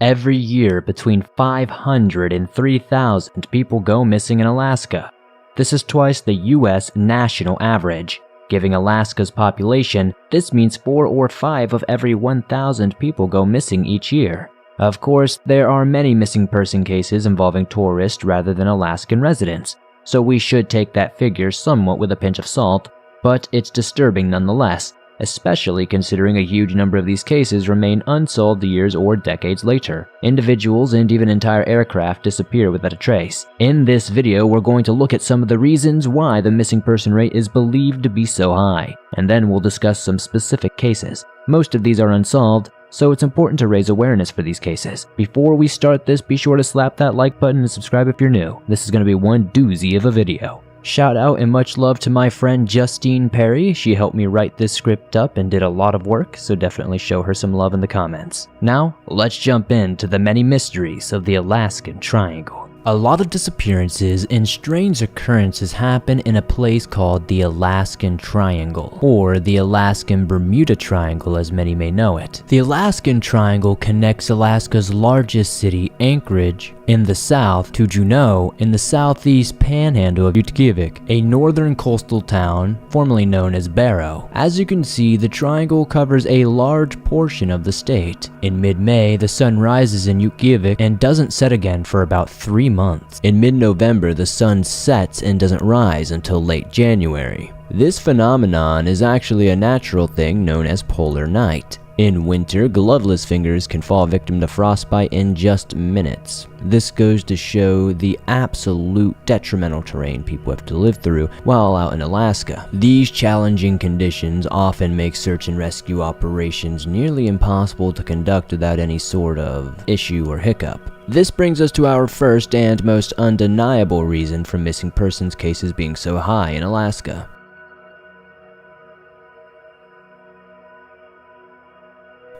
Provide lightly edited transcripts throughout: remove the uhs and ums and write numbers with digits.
Every year, between 500 and 3,000 people go missing in Alaska. This is twice the US national average. Giving Alaska's population, this means 4 or 5 of every 1,000 people go missing each year. Of course, there are many missing person cases involving tourists rather than Alaskan residents, so we should take that figure somewhat with a pinch of salt, but it's disturbing nonetheless, especially considering a huge number of these cases remain unsolved years or decades later. Individuals and even entire aircraft disappear without a trace. In this video, we're going to look at some of the reasons why the missing person rate is believed to be so high, and then we'll discuss some specific cases. Most of these are unsolved, so it's important to raise awareness for these cases. Before we start this, be sure to slap that like button and subscribe if you're new. This is going to be one doozy of a video. Shout out and much love to my friend Justine Perry. She helped me write this script up and did a lot of work, so definitely show her some love in the comments. Now, let's jump into the many mysteries of the Alaskan Triangle. A lot of disappearances and strange occurrences happen in a place called the Alaskan Triangle, or the Alaskan Bermuda Triangle as many may know it. The Alaskan Triangle connects Alaska's largest city, Anchorage, in the south to Juneau in the southeast panhandle of Utqiagvik, a northern coastal town formerly known as Barrow. As you can see, the triangle covers a large portion of the state. In mid-May, the sun rises in Utqiagvik and doesn't set again for about 3 months. In mid-November, the sun sets and doesn't rise until late January. This phenomenon is actually a natural thing known as polar night. In winter, gloveless fingers can fall victim to frostbite in just minutes. This goes to show the absolute detrimental terrain people have to live through while out in Alaska. These challenging conditions often make search and rescue operations nearly impossible to conduct without any sort of issue or hiccup. This brings us to our first and most undeniable reason for missing persons cases being so high in Alaska.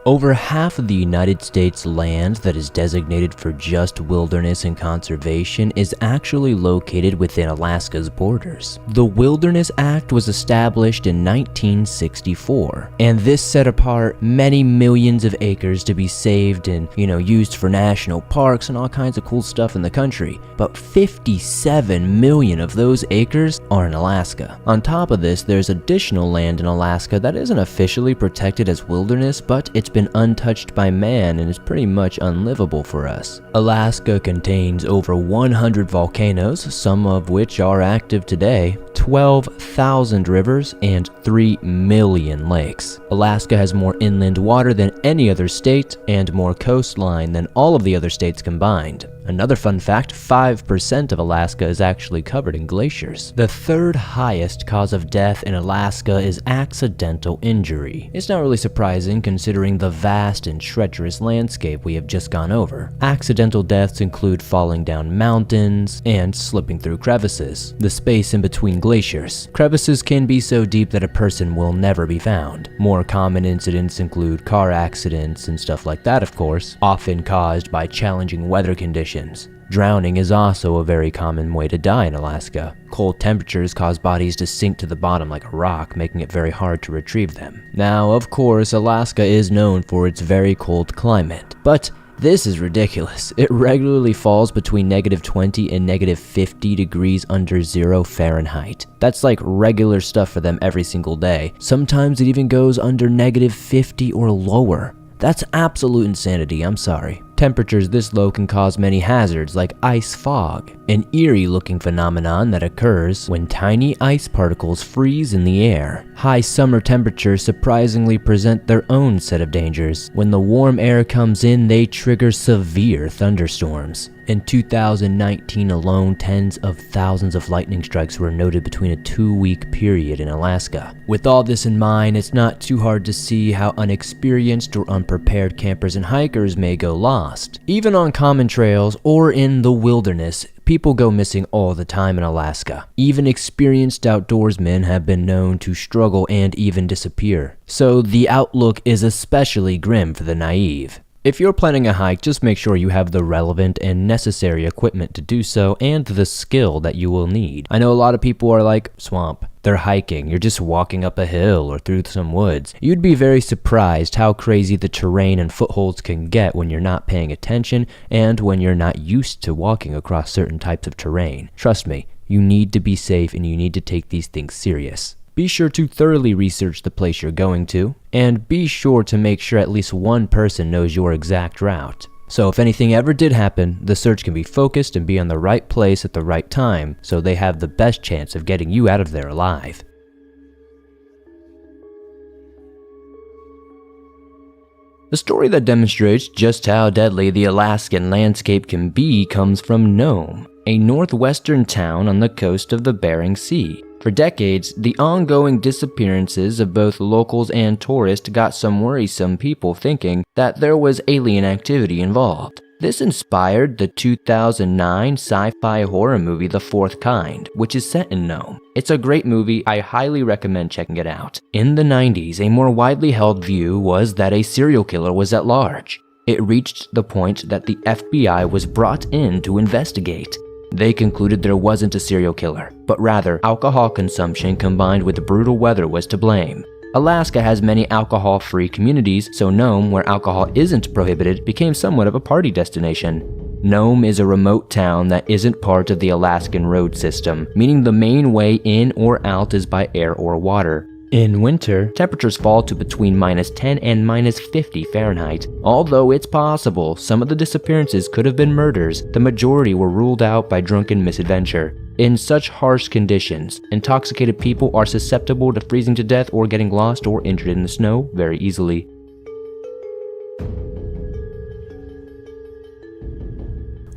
Over half of the United States land that is designated for just wilderness and conservation is actually located within Alaska's borders. The Wilderness Act was established in 1964, and this set apart many millions of acres to be saved and, used for national parks and all kinds of cool stuff in the country. But 57 million of those acres are in Alaska. On top of this, there's additional land in Alaska that isn't officially protected as wilderness, but it's been untouched by man and is pretty much unlivable for us. Alaska contains over 100 volcanoes, some of which are active today, 12,000 rivers, and 3 million lakes. Alaska has more inland water than any other state and more coastline than all of the other states combined. Another fun fact, 5% of Alaska is actually covered in glaciers. The third highest cause of death in Alaska is accidental injury. It's not really surprising considering the vast and treacherous landscape we have just gone over. Accidental deaths include falling down mountains and slipping through crevices, the space in between glaciers. Crevices can be so deep that a person will never be found. More common incidents include car accidents and stuff like that, of course, often caused by challenging weather conditions. Drowning is also a very common way to die in Alaska. Cold temperatures cause bodies to sink to the bottom like a rock, making it very hard to retrieve them. Now, of course, Alaska is known for its very cold climate, but this is ridiculous. It regularly falls between -20 and -50 degrees under 0 Fahrenheit. That's like regular stuff for them every single day. Sometimes it even goes under -50 or lower. That's absolute insanity, I'm sorry. Temperatures this low can cause many hazards like ice fog, an eerie-looking phenomenon that occurs when tiny ice particles freeze in the air. High summer temperatures surprisingly present their own set of dangers. When the warm air comes in, they trigger severe thunderstorms. In 2019 alone, tens of thousands of lightning strikes were noted between a 2-week period in Alaska. With all this in mind, it's not too hard to see how unexperienced or unprepared campers and hikers may go lost. Even on common trails or in the wilderness, people go missing all the time in Alaska. Even experienced outdoorsmen have been known to struggle and even disappear. So the outlook is especially grim for the naive. If you're planning a hike, just make sure you have the relevant and necessary equipment to do so and the skill that you will need. I know a lot of people are like, swamp. They're hiking, you're just walking up a hill or through some woods. You'd be very surprised how crazy the terrain and footholds can get when you're not paying attention and when you're not used to walking across certain types of terrain. Trust me, you need to be safe and you need to take these things serious. Be sure to thoroughly research the place you're going to, and be sure to make sure at least one person knows your exact route. So if anything ever did happen, the search can be focused and be on the right place at the right time, so they have the best chance of getting you out of there alive. The story that demonstrates just how deadly the Alaskan landscape can be comes from Gnome, a northwestern town on the coast of the Bering Sea. For decades, the ongoing disappearances of both locals and tourists got some worrisome people thinking that there was alien activity involved. This inspired the 2009 sci-fi horror movie The Fourth Kind, which is set in Gnome. It's a great movie, I highly recommend checking it out. In the 90s, a more widely held view was that a serial killer was at large. It reached the point that the FBI was brought in to investigate. They concluded there wasn't a serial killer, but rather alcohol consumption combined with brutal weather was to blame. Alaska has many alcohol-free communities, so Gnome, where alcohol isn't prohibited, became somewhat of a party destination. Gnome is a remote town that isn't part of the Alaskan road system, meaning the main way in or out is by air or water. In winter, temperatures fall to between -10 and -50 Fahrenheit. Although it's possible some of the disappearances could have been murders, the majority were ruled out by drunken misadventure. In such harsh conditions, intoxicated people are susceptible to freezing to death or getting lost or injured in the snow very easily.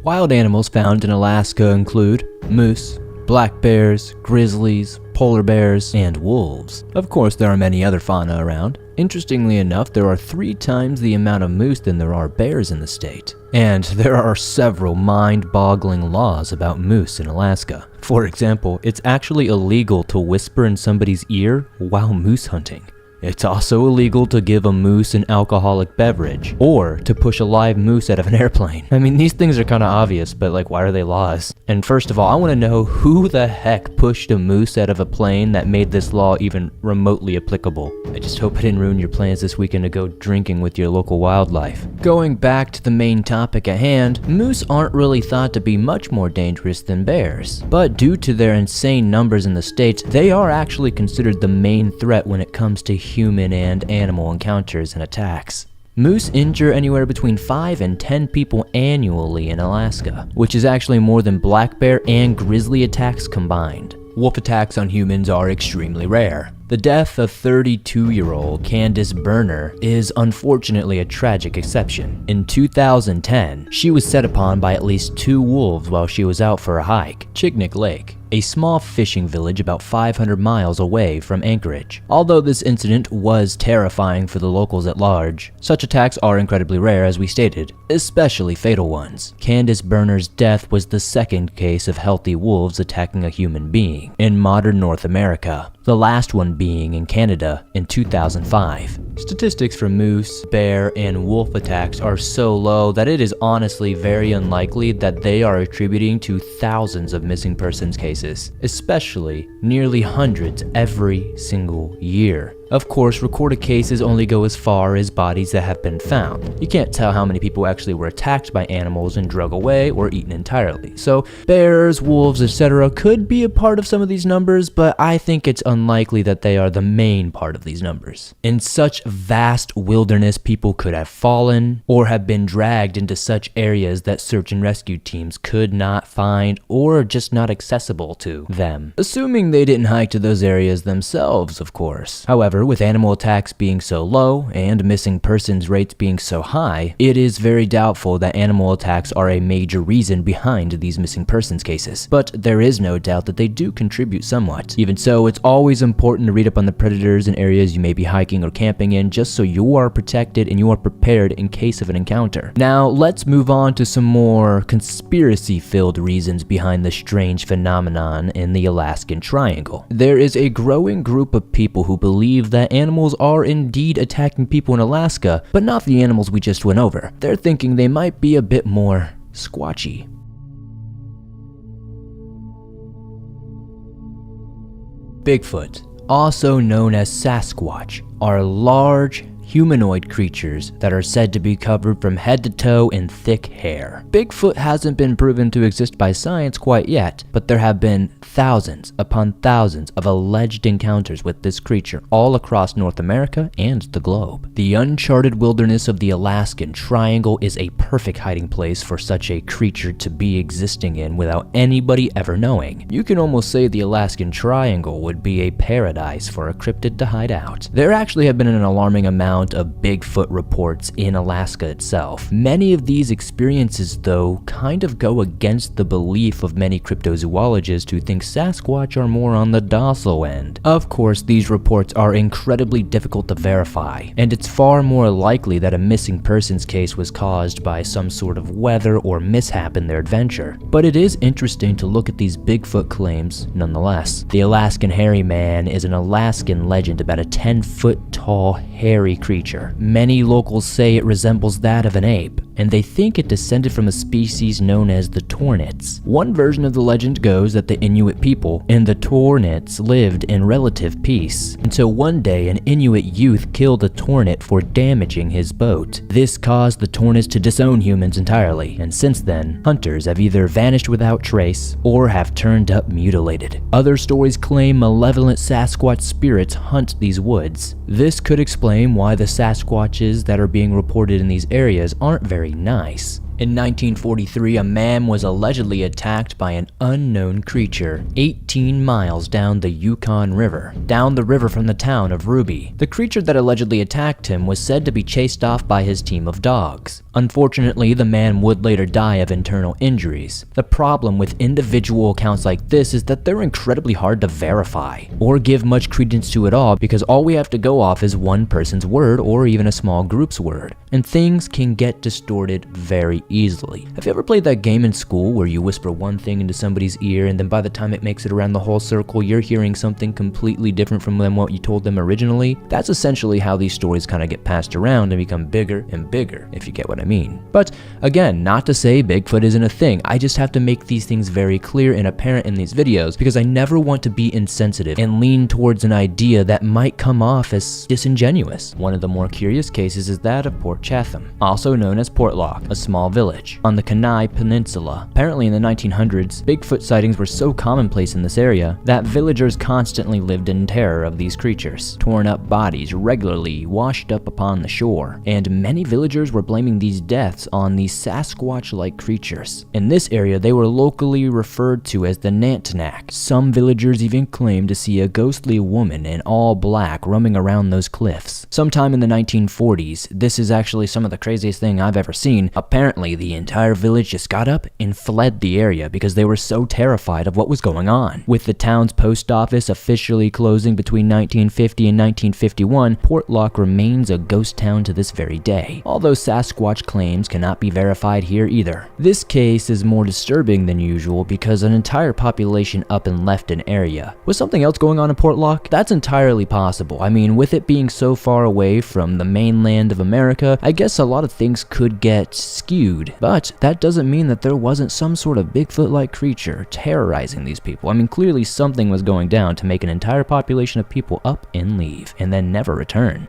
Wild animals found in Alaska include moose, black bears, grizzlies, polar bears, and wolves. Of course, there are many other fauna around. Interestingly enough, there are 3 times the amount of moose than there are bears in the state. And there are several mind-boggling laws about moose in Alaska. For example, it's actually illegal to whisper in somebody's ear while moose hunting. It's also illegal to give a moose an alcoholic beverage, or to push a live moose out of an airplane. I mean, these things are kind of obvious, but like, why are they laws? And first of all, I want to know who the heck pushed a moose out of a plane that made this law even remotely applicable. I just hope it didn't ruin your plans this weekend to go drinking with your local wildlife. Going back to the main topic at hand, moose aren't really thought to be much more dangerous than bears. But due to their insane numbers in the states, they are actually considered the main threat when it comes to human and animal encounters and attacks. Moose injure anywhere between 5 and 10 people annually in Alaska, which is actually more than black bear and grizzly attacks combined. Wolf attacks on humans are extremely rare. The death of 32-year-old Candace Berner is unfortunately a tragic exception. In 2010, she was set upon by at least 2 wolves while she was out for a hike, Chignik Lake, a small fishing village about 500 miles away from Anchorage. Although this incident was terrifying for the locals at large, such attacks are incredibly rare, as we stated, especially fatal ones. Candace Berner's death was the second case of healthy wolves attacking a human being in modern North America, the last one being in Canada in 2005. Statistics for moose, bear, and wolf attacks are so low that it is honestly very unlikely that they are attributing to thousands of missing persons cases, especially nearly hundreds every single year. Of course, recorded cases only go as far as bodies that have been found. You can't tell how many people actually were attacked by animals and drug away or eaten entirely. So bears, wolves, etc. could be a part of some of these numbers, but I think it's unlikely that they are the main part of these numbers. In such vast wilderness, people could have fallen or have been dragged into such areas that search and rescue teams could not find or just not accessible to them. Assuming they didn't hike to those areas themselves, of course. However, with animal attacks being so low and missing persons rates being so high, it is very doubtful that animal attacks are a major reason behind these missing persons cases. But there is no doubt that they do contribute somewhat. Even so, it's always important to read up on the predators and areas you may be hiking or camping in, just so you are protected and you are prepared in case of an encounter. Now, let's move on to some more conspiracy-filled reasons behind the strange phenomenon in the Alaskan Triangle. There is a growing group of people who believe that animals are indeed attacking people in Alaska, but not the animals we just went over. They're thinking they might be a bit more squatchy. Bigfoot, also known as Sasquatch, are large, humanoid creatures that are said to be covered from head to toe in thick hair. Bigfoot hasn't been proven to exist by science quite yet, but there have been thousands upon thousands of alleged encounters with this creature all across North America and the globe. The uncharted wilderness of the Alaskan Triangle is a perfect hiding place for such a creature to be existing in without anybody ever knowing. You can almost say the Alaskan Triangle would be a paradise for a cryptid to hide out. There actually have been an alarming amount of Bigfoot reports in Alaska itself. Many of these experiences, though, kind of go against the belief of many cryptozoologists who think Sasquatch are more on the docile end. Of course, these reports are incredibly difficult to verify, and it's far more likely that a missing persons case was caused by some sort of weather or mishap in their adventure. But it is interesting to look at these Bigfoot claims nonetheless. The Alaskan Hairy Man is an Alaskan legend about a 10-foot tall, hairy creature. Many locals say it resembles that of an ape, and they think it descended from a species known as the Tornits. One version of the legend goes that the Inuit people and the Tornits lived in relative peace, until one day an Inuit youth killed a Tornit for damaging his boat. This caused the Tornits to disown humans entirely, and since then, hunters have either vanished without trace or have turned up mutilated. Other stories claim malevolent Sasquatch spirits hunt these woods. This could explain why the Sasquatches that are being reported in these areas aren't very nice. In 1943, a man was allegedly attacked by an unknown creature 18 miles down the Yukon River, down the river from the town of Ruby. The creature that allegedly attacked him was said to be chased off by his team of dogs. Unfortunately, the man would later die of internal injuries. The problem with individual accounts like this is that they're incredibly hard to verify, or give much credence to at all, because all we have to go off is one person's word or even a small group's word, and things can get distorted very easily. Have you ever played that game in school where you whisper one thing into somebody's ear and then by the time it makes it around the whole circle, you're hearing something completely different from what you told them originally? That's essentially how these stories kind of get passed around and become bigger and bigger, if you get what I mean. But again, not to say Bigfoot isn't a thing. I just have to make these things very clear and apparent in these videos because I never want to be insensitive and lean towards an idea that might come off as disingenuous. One of the more curious cases is that of Port Chatham, also known as Portlock, a small village on the Kenai Peninsula. Apparently in the 1900s, Bigfoot sightings were so commonplace in this area that villagers constantly lived in terror of these creatures. Torn up bodies regularly washed up upon the shore, and many villagers were blaming these deaths on these Sasquatch-like creatures. In this area, they were locally referred to as the Nantinak. Some villagers even claimed to see a ghostly woman in all black roaming around those cliffs. Sometime in the 1940s, this is actually some of the craziest thing I've ever seen. Apparently, the entire village just got up and fled the area because they were so terrified of what was going on. With the town's post office officially closing between 1950 and 1951, Portlock remains a ghost town to this very day, although Sasquatch claims cannot be verified here either. This case is more disturbing than usual because an entire population up and left an area. Was something else going on in Portlock? That's entirely possible. I mean, with it being so far away from the mainland of America, I guess a lot of things could get skewed, but that doesn't mean that there wasn't some sort of Bigfoot-like creature terrorizing these people. I mean, clearly something was going down to make an entire population of people up and leave, and then never return.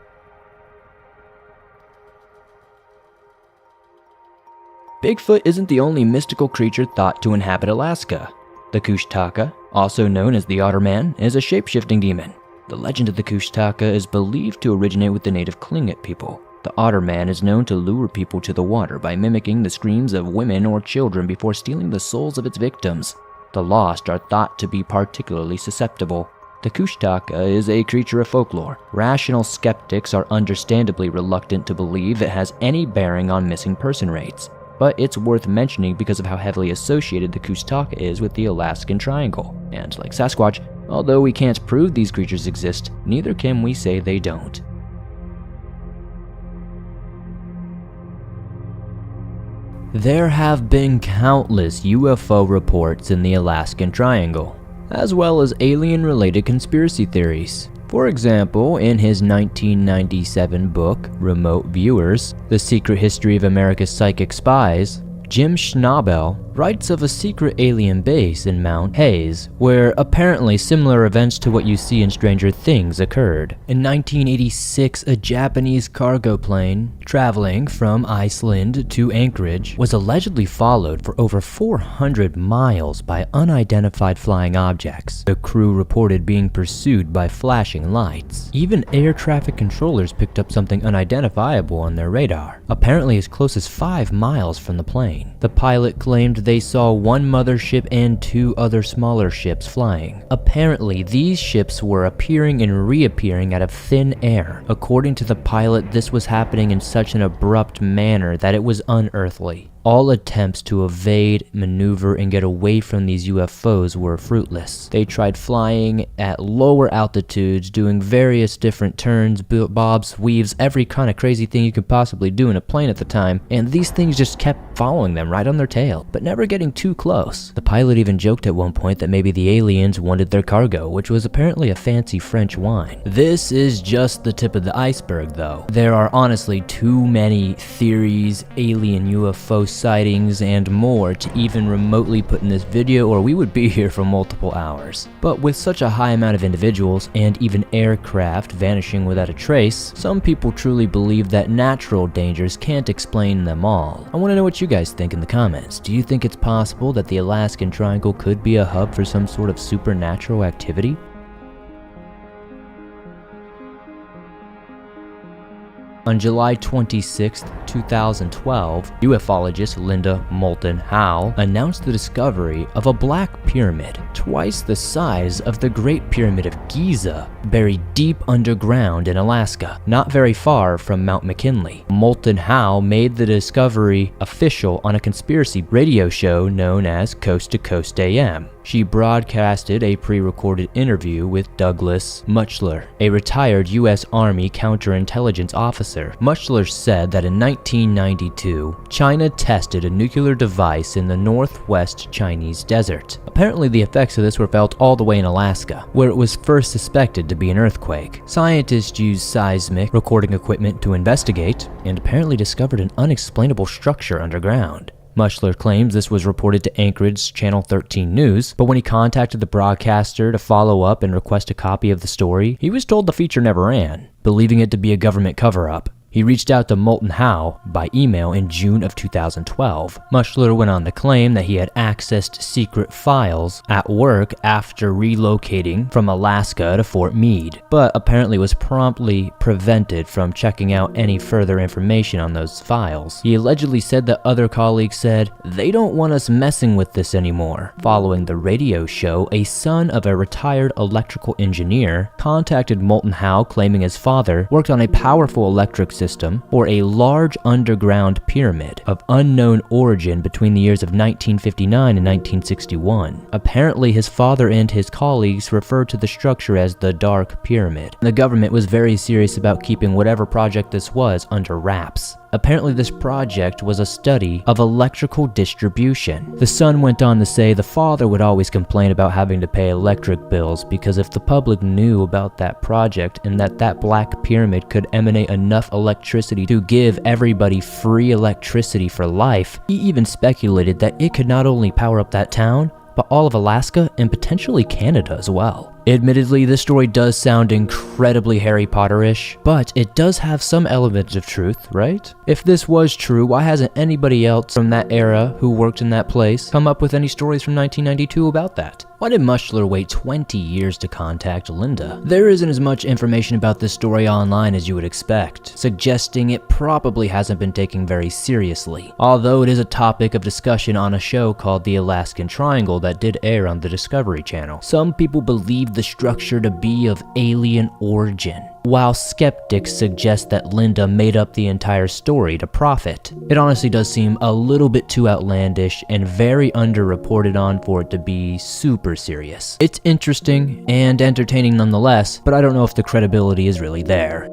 Bigfoot isn't the only mystical creature thought to inhabit Alaska. The Kushtaka, also known as the Otterman, is a shape-shifting demon. The legend of the Kushtaka is believed to originate with the native Tlingit people. The Otterman is known to lure people to the water by mimicking the screams of women or children before stealing the souls of its victims. The lost are thought to be particularly susceptible. The Kushtaka is a creature of folklore. Rational skeptics are understandably reluctant to believe it has any bearing on missing person rates, but it's worth mentioning because of how heavily associated the Kushtaka is with the Alaskan Triangle. And like Sasquatch, although we can't prove these creatures exist, neither can we say they don't. There have been countless UFO reports in the Alaskan Triangle, as well as alien-related conspiracy theories. For example, in his 1997 book, Remote Viewers, The Secret History of America's Psychic Spies, Jim Schnabel writes of a secret alien base in Mount Hayes, where apparently similar events to what you see in Stranger Things occurred. In 1986, a Japanese cargo plane traveling from Iceland to Anchorage was allegedly followed for over 400 miles by unidentified flying objects. The crew reported being pursued by flashing lights. Even air traffic controllers picked up something unidentifiable on their radar, apparently as close as 5 miles from the plane. The pilot claimed they saw one mothership and 2 other smaller ships flying. Apparently, these ships were appearing and reappearing out of thin air. According to the pilot, this was happening in such an abrupt manner that it was unearthly. All attempts to evade, maneuver, and get away from these UFOs were fruitless. They tried flying at lower altitudes, doing various different turns, bobs, weaves, every kind of crazy thing you could possibly do in a plane at the time, and these things just kept following them right on their tail, but never getting too close. The pilot even joked at one point that maybe the aliens wanted their cargo, which was apparently a fancy French wine. This is just the tip of the iceberg, though. There are honestly too many theories, alien UFO sightings, and more to even remotely put in this video, or we would be here for multiple hours. But with such a high amount of individuals and even aircraft vanishing without a trace, some people truly believe that natural dangers can't explain them all. I want to know what you guys think in the comments. Do you think it's possible that the Alaskan Triangle could be a hub for some sort of supernatural activity? On July 26, 2012, ufologist Linda Moulton Howe announced the discovery of a black pyramid, twice the size of the Great Pyramid of Giza, buried deep underground in Alaska, not very far from Mount McKinley. Moulton Howe made the discovery official on a conspiracy radio show known as Coast to Coast AM. She broadcasted a pre-recorded interview with Douglas Muchler, a retired U.S. Army counterintelligence officer. Muchler said that in 1992, China tested a nuclear device in the northwest Chinese desert. Apparently, the effects of this were felt all the way in Alaska, where it was first suspected to be an earthquake. Scientists used seismic recording equipment to investigate, and apparently discovered an unexplainable structure underground. Muchler claims this was reported to Anchorage Channel 13 News, but when he contacted the broadcaster to follow up and request a copy of the story, he was told the feature never ran, believing it to be a government cover-up. He reached out to Moulton Howe by email in June of 2012. Muchler went on to claim that he had accessed secret files at work after relocating from Alaska to Fort Meade, but apparently was promptly prevented from checking out any further information on those files. He allegedly said that other colleagues said, "They don't want us messing with this anymore." Following the radio show, a son of a retired electrical engineer contacted Moulton Howe claiming his father worked on a powerful electric system or a large underground pyramid of unknown origin between the years of 1959 and 1961. Apparently, his father and his colleagues referred to the structure as the Dark Pyramid. The government was very serious about keeping whatever project this was under wraps. Apparently, this project was a study of electrical distribution. The son went on to say the father would always complain about having to pay electric bills because if the public knew about that project and that black pyramid could emanate enough electricity to give everybody free electricity for life, he even speculated that it could not only power up that town, but all of Alaska and potentially Canada as well. Admittedly, this story does sound incredibly Harry Potter-ish, but it does have some elements of truth, right? If this was true, why hasn't anybody else from that era who worked in that place come up with any stories from 1992 about that? Why did Muchler wait 20 years to contact Linda? There isn't as much information about this story online as you would expect, suggesting it probably hasn't been taken very seriously, although it is a topic of discussion on a show called The Alaskan Triangle that did air on the Discovery Channel. Some people believe the structure to be of alien origin, while skeptics suggest that Linda made up the entire story to profit. It honestly does seem a little bit too outlandish and very underreported on for it to be super serious. It's interesting and entertaining nonetheless, but I don't know if the credibility is really there.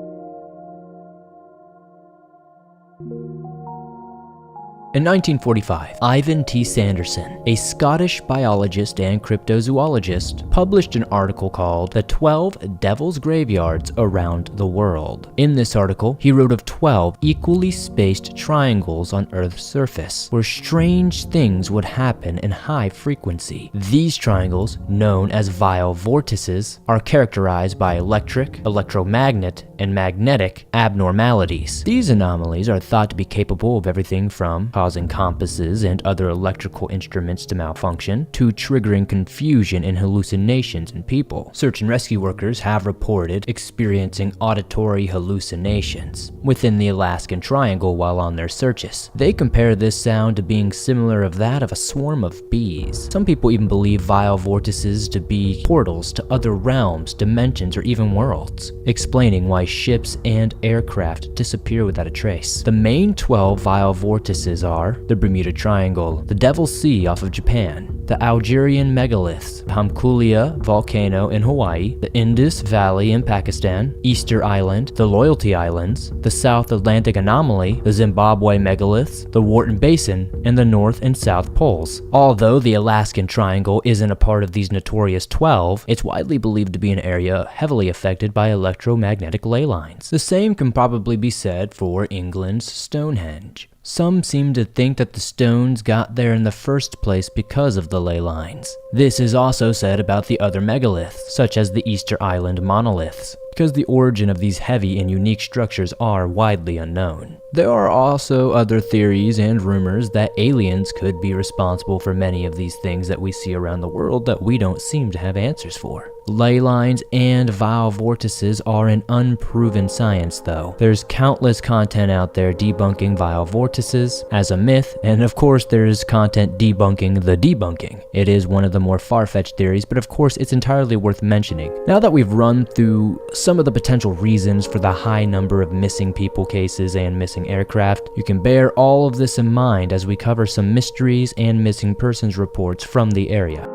In 1945, Ivan T. Sanderson, a Scottish biologist and cryptozoologist, published an article called The 12 Devil's Graveyards Around the World. In this article, he wrote of 12 equally spaced triangles on Earth's surface, where strange things would happen in high frequency. These triangles, known as vile vortices, are characterized by electric, electromagnet, and magnetic abnormalities. These anomalies are thought to be capable of everything from causing compasses and other electrical instruments to malfunction, to triggering confusion and hallucinations in people. Search and rescue workers have reported experiencing auditory hallucinations within the Alaskan Triangle while on their searches. They compare this sound to being similar of that of a swarm of bees. Some people even believe vile vortices to be portals to other realms, dimensions, or even worlds, explaining why ships and aircraft disappear without a trace. The main 12 vile vortices are the Bermuda Triangle, the Devil's Sea off of Japan, the Algerian megaliths, Hamkulia volcano in Hawaii, the Indus Valley in Pakistan, Easter Island, the Loyalty Islands, the South Atlantic Anomaly, the Zimbabwe megaliths, the Wharton Basin, and the North and South Poles. Although the Alaskan Triangle isn't a part of these notorious 12, it's widely believed to be an area heavily affected by electromagnetic ley lines. The same can probably be said for England's Stonehenge. Some seem to think that the stones got there in the first place because of the ley lines. This is also said about the other megaliths, such as the Easter Island monoliths, because the origin of these heavy and unique structures are widely unknown. There are also other theories and rumors that aliens could be responsible for many of these things that we see around the world that we don't seem to have answers for. Ley lines and vile vortices are an unproven science though. There's countless content out there debunking vile vortices as a myth, and of course there's content debunking the debunking. It is one of the more far-fetched theories, but of course it's entirely worth mentioning. Now that we've run through some of the potential reasons for the high number of missing people cases and missing aircraft, you can bear all of this in mind as we cover some mysteries and missing persons reports from the area.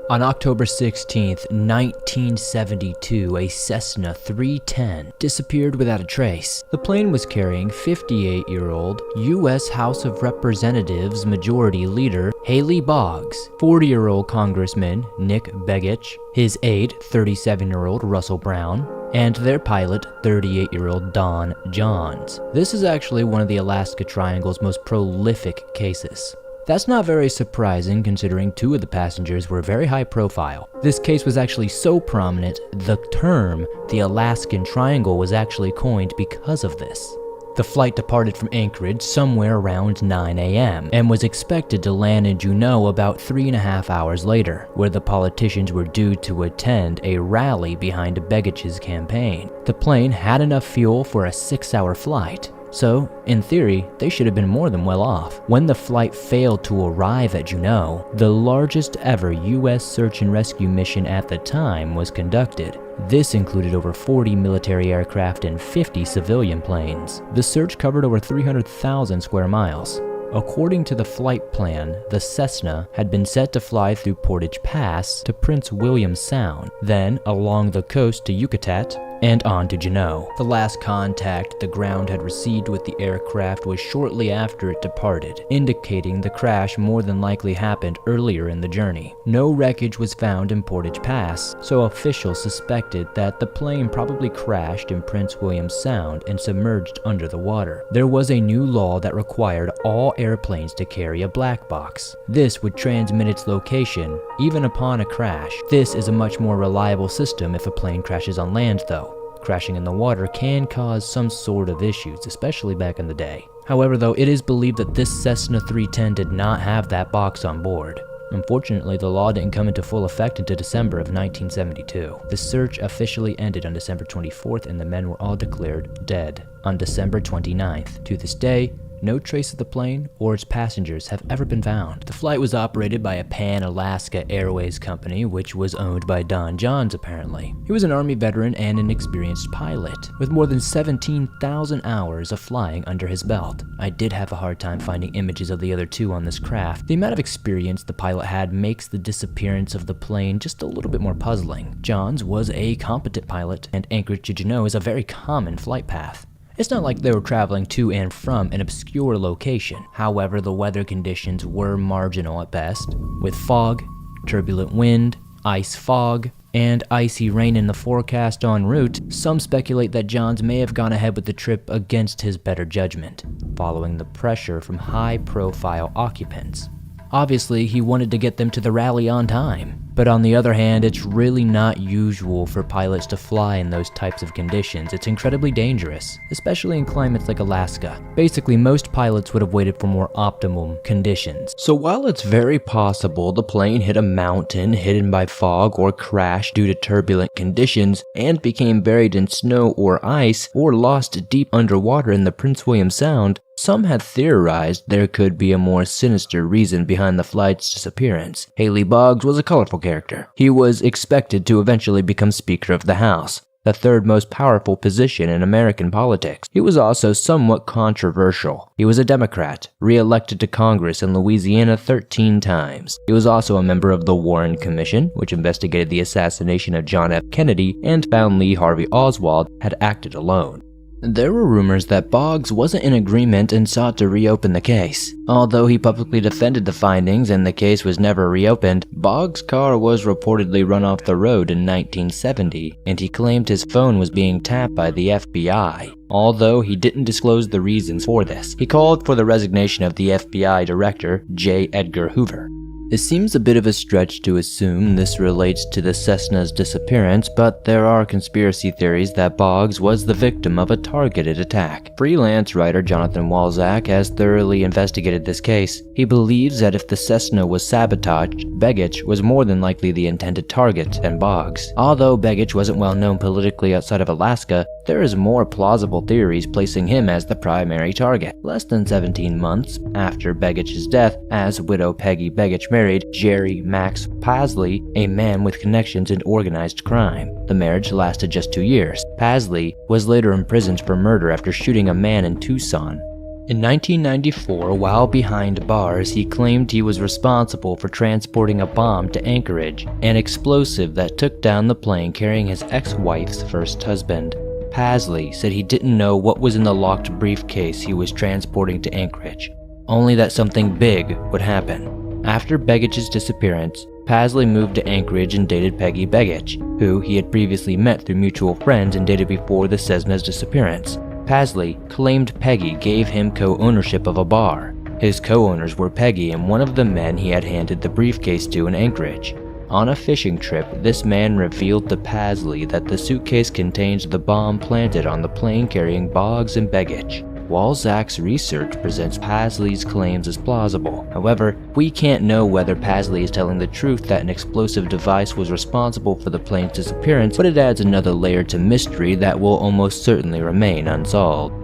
On October 16, 1972, a Cessna 310 disappeared without a trace. The plane was carrying 58-year-old U.S. House of Representatives Majority Leader Haley Boggs, 40-year-old Congressman Nick Begich, his aide, 37-year-old Russell Brown, and their pilot, 38-year-old Don Johns. This is actually one of the Alaska Triangle's most prolific cases. That's not very surprising considering two of the passengers were very high profile. This case was actually so prominent, the term the Alaskan Triangle was actually coined because of this. The flight departed from Anchorage somewhere around 9 a.m. and was expected to land in Juneau about 3.5 hours later, where the politicians were due to attend a rally behind Begich's campaign. The plane had enough fuel for a 6-hour flight. So, in theory, they should have been more than well off. When the flight failed to arrive at Juneau, the largest ever U.S. search and rescue mission at the time was conducted. This included over 40 military aircraft and 50 civilian planes. The search covered over 300,000 square miles. According to the flight plan, the Cessna had been set to fly through Portage Pass to Prince William Sound, then along the coast to Yucatan, and on to Juneau. The last contact the ground had received with the aircraft was shortly after it departed, indicating the crash more than likely happened earlier in the journey. No wreckage was found in Portage Pass, so officials suspected that the plane probably crashed in Prince William Sound and submerged under the water. There was a new law that required all airplanes to carry a black box. This would transmit its location even upon a crash. This is a much more reliable system if a plane crashes on land though. Crashing in the water can cause some sort of issues, especially back in the day. However though, it is believed that this Cessna 310 did not have that box on board. Unfortunately, the law didn't come into full effect until December of 1972. The search officially ended on December 24th and the men were all declared dead on December 29th. To this day, No trace of the plane or its passengers have ever been found. The flight was operated by a Pan-Alaska Airways company, which was owned by Don Johns apparently. He was an Army veteran and an experienced pilot, with more than 17,000 hours of flying under his belt. I did have a hard time finding images of the other two on this craft. The amount of experience the pilot had makes the disappearance of the plane just a little bit more puzzling. Johns was a competent pilot, and Anchorage to Juneau is a very common flight path. It's not like they were traveling to and from an obscure location. However, the weather conditions were marginal at best, with fog, turbulent wind, ice fog, and icy rain in the forecast en route. Some speculate that Johns may have gone ahead with the trip against his better judgment, following the pressure from high-profile occupants. Obviously, he wanted to get them to the rally on time. But on the other hand, it's really not usual for pilots to fly in those types of conditions. It's incredibly dangerous, especially in climates like Alaska. Basically, most pilots would have waited for more optimum conditions. So while it's very possible the plane hit a mountain hidden by fog or crashed due to turbulent conditions and became buried in snow or ice or lost deep underwater in the Prince William Sound, some have theorized there could be a more sinister reason behind the flight's disappearance. Haley Boggs was a colorful character. He was expected to eventually become Speaker of the House, the third most powerful position in American politics. He was also somewhat controversial. He was a Democrat, re-elected to Congress in Louisiana 13 times. He was also a member of the Warren Commission, which investigated the assassination of John F. Kennedy and found Lee Harvey Oswald had acted alone. There were rumors that Boggs wasn't in agreement and sought to reopen the case. Although he publicly defended the findings and the case was never reopened, Boggs' car was reportedly run off the road in 1970, and he claimed his phone was being tapped by the FBI. Although he didn't disclose the reasons for this, he called for the resignation of the FBI director, J. Edgar Hoover. It seems a bit of a stretch to assume this relates to the Cessna's disappearance, but there are conspiracy theories that Boggs was the victim of a targeted attack. Freelance writer Jonathan Walczak has thoroughly investigated this case. He believes that if the Cessna was sabotaged, Begich was more than likely the intended target than Boggs. Although Begich wasn't well known politically outside of Alaska, there is more plausible theories placing him as the primary target. Less than 17 months after Begich's death, as widow Peggy Begich married Jerry Max Pasley, a man with connections in organized crime. The marriage lasted just 2 years. Pasley was later imprisoned for murder after shooting a man in Tucson. In 1994, while behind bars, he claimed he was responsible for transporting a bomb to Anchorage, an explosive that took down the plane carrying his ex-wife's first husband. Pasley said he didn't know what was in the locked briefcase he was transporting to Anchorage, only that something big would happen. After Begich's disappearance, Pasley moved to Anchorage and dated Peggy Begich, who he had previously met through mutual friends and dated before the Cessna's disappearance. Pasley claimed Peggy gave him co-ownership of a bar. His co-owners were Peggy and one of the men he had handed the briefcase to in Anchorage. On a fishing trip, this man revealed to Pasley that the suitcase contained the bomb planted on the plane carrying Boggs and Begich. Walczak's research presents Pasley's claims as plausible. However, we can't know whether Pasley is telling the truth that an explosive device was responsible for the plane's disappearance, but it adds another layer to mystery that will almost certainly remain unsolved.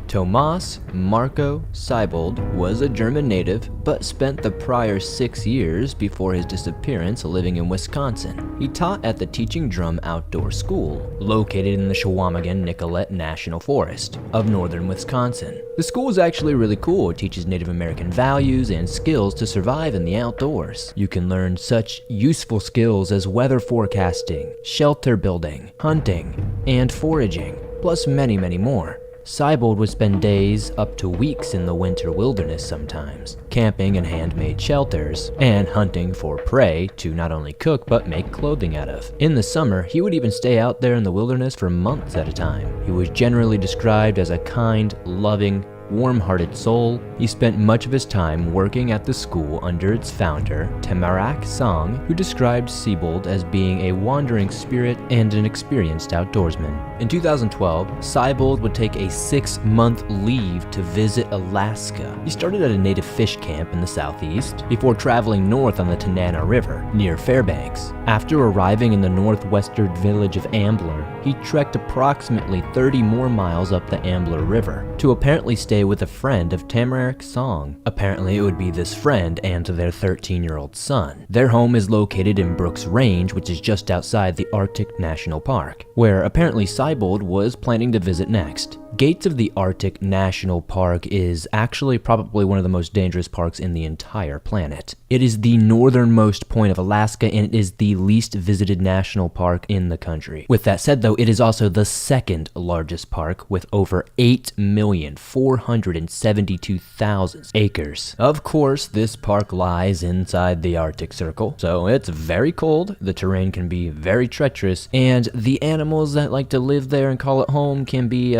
Thomas Marco Seibold was a German native, but spent the prior 6 years before his disappearance living in Wisconsin. He taught at the Teaching Drum Outdoor School, located in the Chequamegon-Nicolet National Forest of northern Wisconsin. The school is actually really cool. It teaches Native American values and skills to survive in the outdoors. You can learn such useful skills as weather forecasting, shelter building, hunting, and foraging, plus many, many more. Seibold would spend days up to weeks in the winter wilderness sometimes, camping in handmade shelters, and hunting for prey to not only cook but make clothing out of. In the summer, he would even stay out there in the wilderness for months at a time. He was generally described as a kind, loving, warm-hearted soul, he spent much of his time working at the school under its founder, Temarak Song, who described Seibold as being a wandering spirit and an experienced outdoorsman. In 2012, Seibold would take a 6-month leave to visit Alaska. He started at a native fish camp in the southeast before traveling north on the Tanana River, near Fairbanks. After arriving in the northwestern village of Ambler, he trekked approximately 30 more miles up the Ambler River to apparently stay with a friend of Temarak Song. Apparently it would be this friend and their 13-year-old son. Their home is located in Brooks Range, which is just outside the Arctic National Park, where apparently Seibold was planning to visit next. Gates of the Arctic National Park is actually probably one of the most dangerous parks in the entire planet. It is the northernmost point of Alaska, and it is the least visited national park in the country. With that said though, it is also the second largest park with over 8,472,000 acres. Of course, this park lies inside the Arctic Circle, so it's very cold, the terrain can be very treacherous, and the animals that like to live there and call it home can be,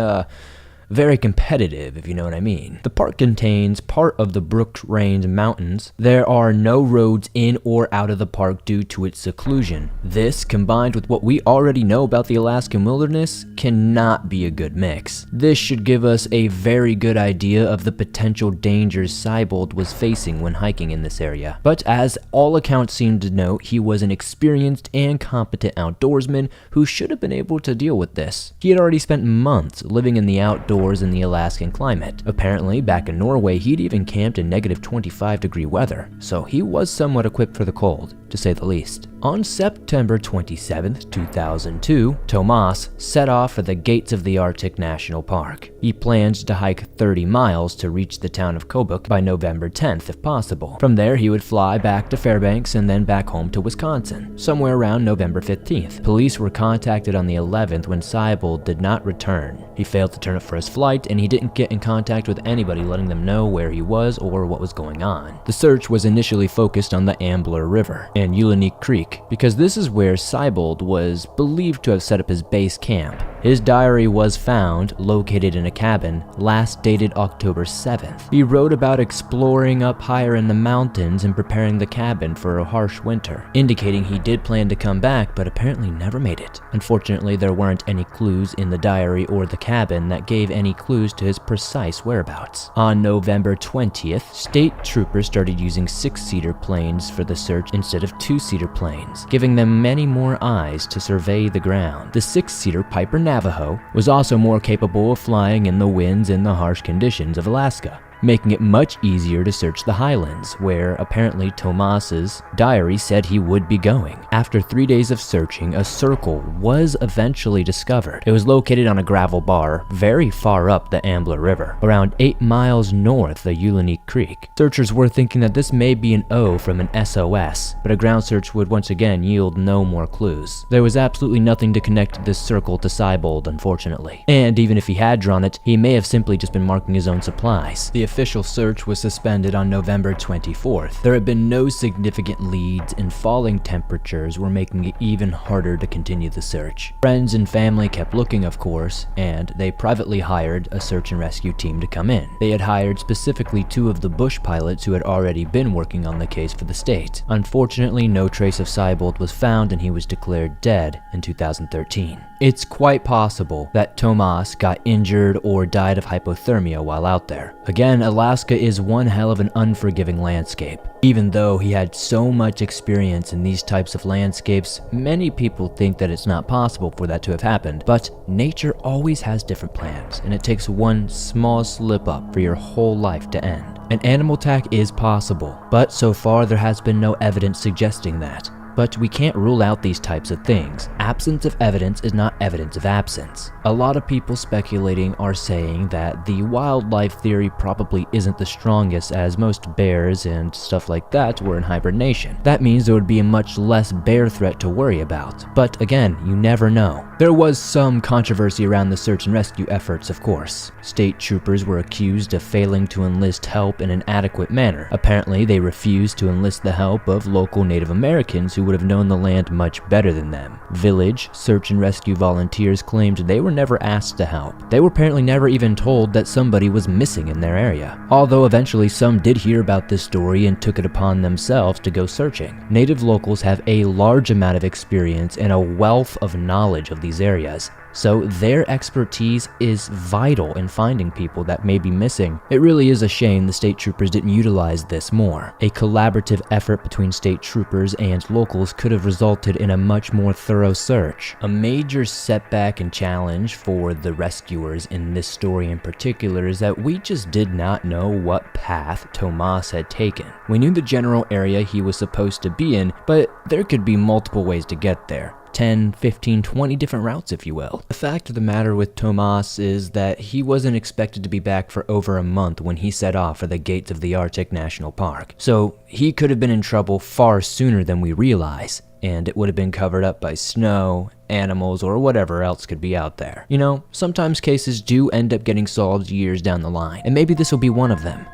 very competitive, if you know what I mean. The park contains part of the Brooks Range Mountains. There are no roads in or out of the park due to its seclusion. This, combined with what we already know about the Alaskan wilderness, cannot be a good mix. This should give us a very good idea of the potential dangers Seibold was facing when hiking in this area. But as all accounts seem to note, he was an experienced and competent outdoorsman who should have been able to deal with this. He had already spent months living in the outdoors in the Alaskan climate. Apparently, back in Norway, he'd even camped in negative 25-degree weather, so he was somewhat equipped for the cold, to say the least. On September 27, 2002, Thomas set off for the gates of the Arctic National Park. He planned to hike 30 miles to reach the town of Kobuk by November 10th if possible. From there, he would fly back to Fairbanks and then back home to Wisconsin, somewhere around November 15th. Police were contacted on the 11th when Seibold did not return. He failed to turn up for his flight, and he didn't get in contact with anybody letting them know where he was or what was going on. The search was initially focused on the Ambler River and Ulanique Creek, because this is where Seibold was believed to have set up his base camp. His diary was found, located in a cabin, last dated October 7th. He wrote about exploring up higher in the mountains and preparing the cabin for a harsh winter, indicating he did plan to come back but apparently never made it. Unfortunately, there weren't any clues in the diary or the cabin that gave any clues to his precise whereabouts. On November 20th, state troopers started using 6-seater planes for the search instead of 2-seater planes, giving them many more eyes to survey the ground. The 6-seater Piper Navajo was also more capable of flying in the winds and the harsh conditions of Alaska, making it much easier to search the highlands, where apparently Thomas's diary said he would be going. After 3 days of searching, a circle was eventually discovered. It was located on a gravel bar very far up the Ambler River, around 8 miles north of Ulanique Creek. Searchers were thinking that this may be an O from an SOS, but a ground search would once again yield no more clues. There was absolutely nothing to connect this circle to Seibold, unfortunately. And even if he had drawn it, he may have simply just been marking his own supplies. The official search was suspended on November 24th. There had been no significant leads, and falling temperatures were making it even harder to continue the search. Friends and family kept looking, of course, and they privately hired a search and rescue team to come in. They had hired specifically 2 of the bush pilots who had already been working on the case for the state. Unfortunately, no trace of Seibold was found, and he was declared dead in 2013. It's quite possible that Thomas got injured or died of hypothermia while out there. Again, Alaska is one hell of an unforgiving landscape. Even though he had so much experience in these types of landscapes, many people think that it's not possible for that to have happened, but nature always has different plans, and it takes one small slip up for your whole life to end. An animal attack is possible, but so far there has been no evidence suggesting that. But we can't rule out these types of things. Absence of evidence is not evidence of absence. A lot of people speculating are saying that the wildlife theory probably isn't the strongest, as most bears and stuff like that were in hibernation. That means there would be a much less bear threat to worry about. But again, you never know. There was some controversy around the search and rescue efforts, of course. State troopers were accused of failing to enlist help in an adequate manner. Apparently, they refused to enlist the help of local Native Americans who would have known the land much better than them. Village search and rescue volunteers claimed they were never asked to help. They were apparently never even told that somebody was missing in their area. Although eventually some did hear about this story and took it upon themselves to go searching. Native locals have a large amount of experience and a wealth of knowledge of these areas, so their expertise is vital in finding people that may be missing. It really is a shame the state troopers didn't utilize this more. A collaborative effort between state troopers and locals could have resulted in a much more thorough search. A major setback and challenge for the rescuers in this story in particular is that we just did not know what path Thomas had taken. We knew the general area he was supposed to be in, but there could be multiple ways to get there. 10, 15, 20 different routes, if you will. The fact of the matter with Thomas is that he wasn't expected to be back for over a month when he set off for the gates of the Arctic National Park. So he could have been in trouble far sooner than we realize, and it would have been covered up by snow, animals, or whatever else could be out there. You know, sometimes cases do end up getting solved years down the line, and maybe this will be one of them.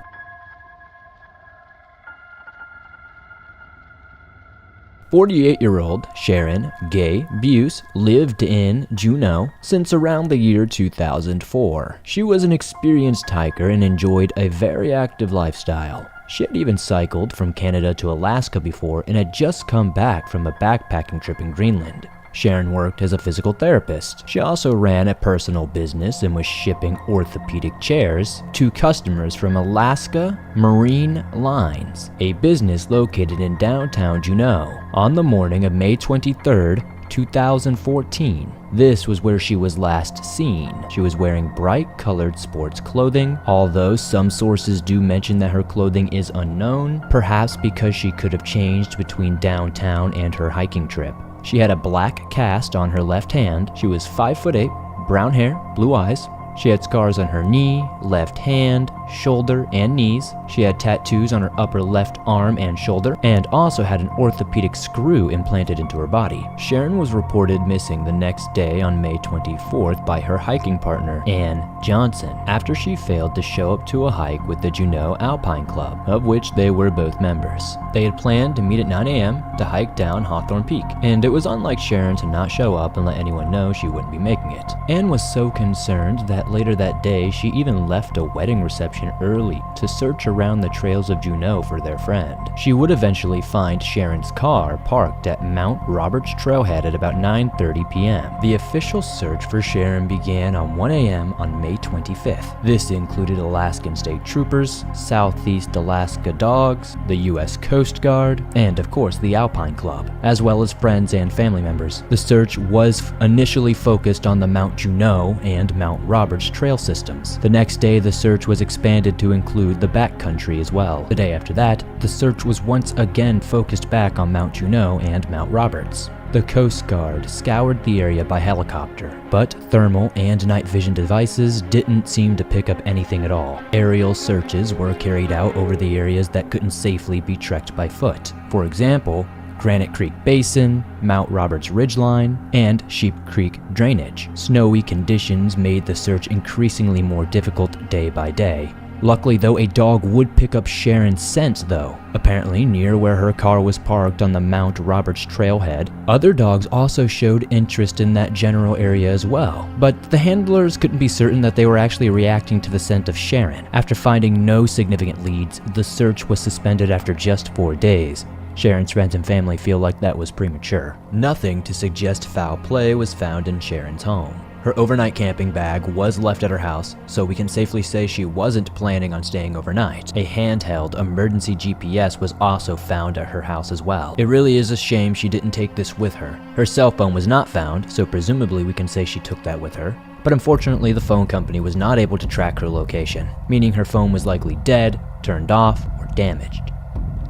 48-year-old Sharon Buis lived in Juneau since around the year 2004. She was an experienced hiker and enjoyed a very active lifestyle. She had even cycled from Canada to Alaska before and had just come back from a backpacking trip in Greenland. Sharon worked as a physical therapist. She also ran a personal business and was shipping orthopedic chairs to customers from Alaska Marine Lines, a business located in downtown Juneau. On the morning of May 23rd, 2014, this was where she was last seen. She was wearing bright colored sports clothing, although some sources do mention that her clothing is unknown, perhaps because she could have changed between downtown and her hiking trip. She had a black cast on her left hand. She was 5'8", brown hair, blue eyes. She had scars on her knee, left hand, shoulder, and knees. She had tattoos on her upper left arm and shoulder, and also had an orthopedic screw implanted into her body. Sharon was reported missing the next day on May 24th by her hiking partner, Ann Johnson, after she failed to show up to a hike with the Juneau Alpine Club, of which they were both members. They had planned to meet at 9 a.m. to hike down Hawthorne Peak, and it was unlike Sharon to not show up and let anyone know she wouldn't be making it. Ann was so concerned that later that day, she even left a wedding reception early to search around the trails of Juneau for their friend. She would eventually find Sharon's car parked at Mount Roberts Trailhead at about 9:30 p.m. The official search for Sharon began on 1 a.m. on May 25th. This included Alaskan State Troopers, Southeast Alaska Dogs, the U.S. Coast Guard, and of course the Alpine Club, as well as friends and family members. The search was initially focused on the Mount Juneau and Mount Roberts trail systems. The next day, the search was expanded to include the backcountry as well. The day after that, the search was once again focused back on Mount Juneau and Mount Roberts. The Coast Guard scoured the area by helicopter, but thermal and night vision devices didn't seem to pick up anything at all. Aerial searches were carried out over the areas that couldn't safely be trekked by foot. For example, Granite Creek Basin, Mount Roberts Ridgeline, and Sheep Creek drainage. Snowy conditions made the search increasingly more difficult day by day. Luckily though, a dog would pick up Sharon's scent though, apparently near where her car was parked on the Mount Roberts trailhead. Other dogs also showed interest in that general area as well, but the handlers couldn't be certain that they were actually reacting to the scent of Sharon. After finding no significant leads, the search was suspended after just 4 days. Sharon's friends and family feel like that was premature. Nothing to suggest foul play was found in Sharon's home. Her overnight camping bag was left at her house, so we can safely say she wasn't planning on staying overnight. A handheld emergency GPS was also found at her house as well. It really is a shame she didn't take this with her. Her cell phone was not found, so presumably we can say she took that with her. But unfortunately, the phone company was not able to track her location, meaning her phone was likely dead, turned off, or damaged.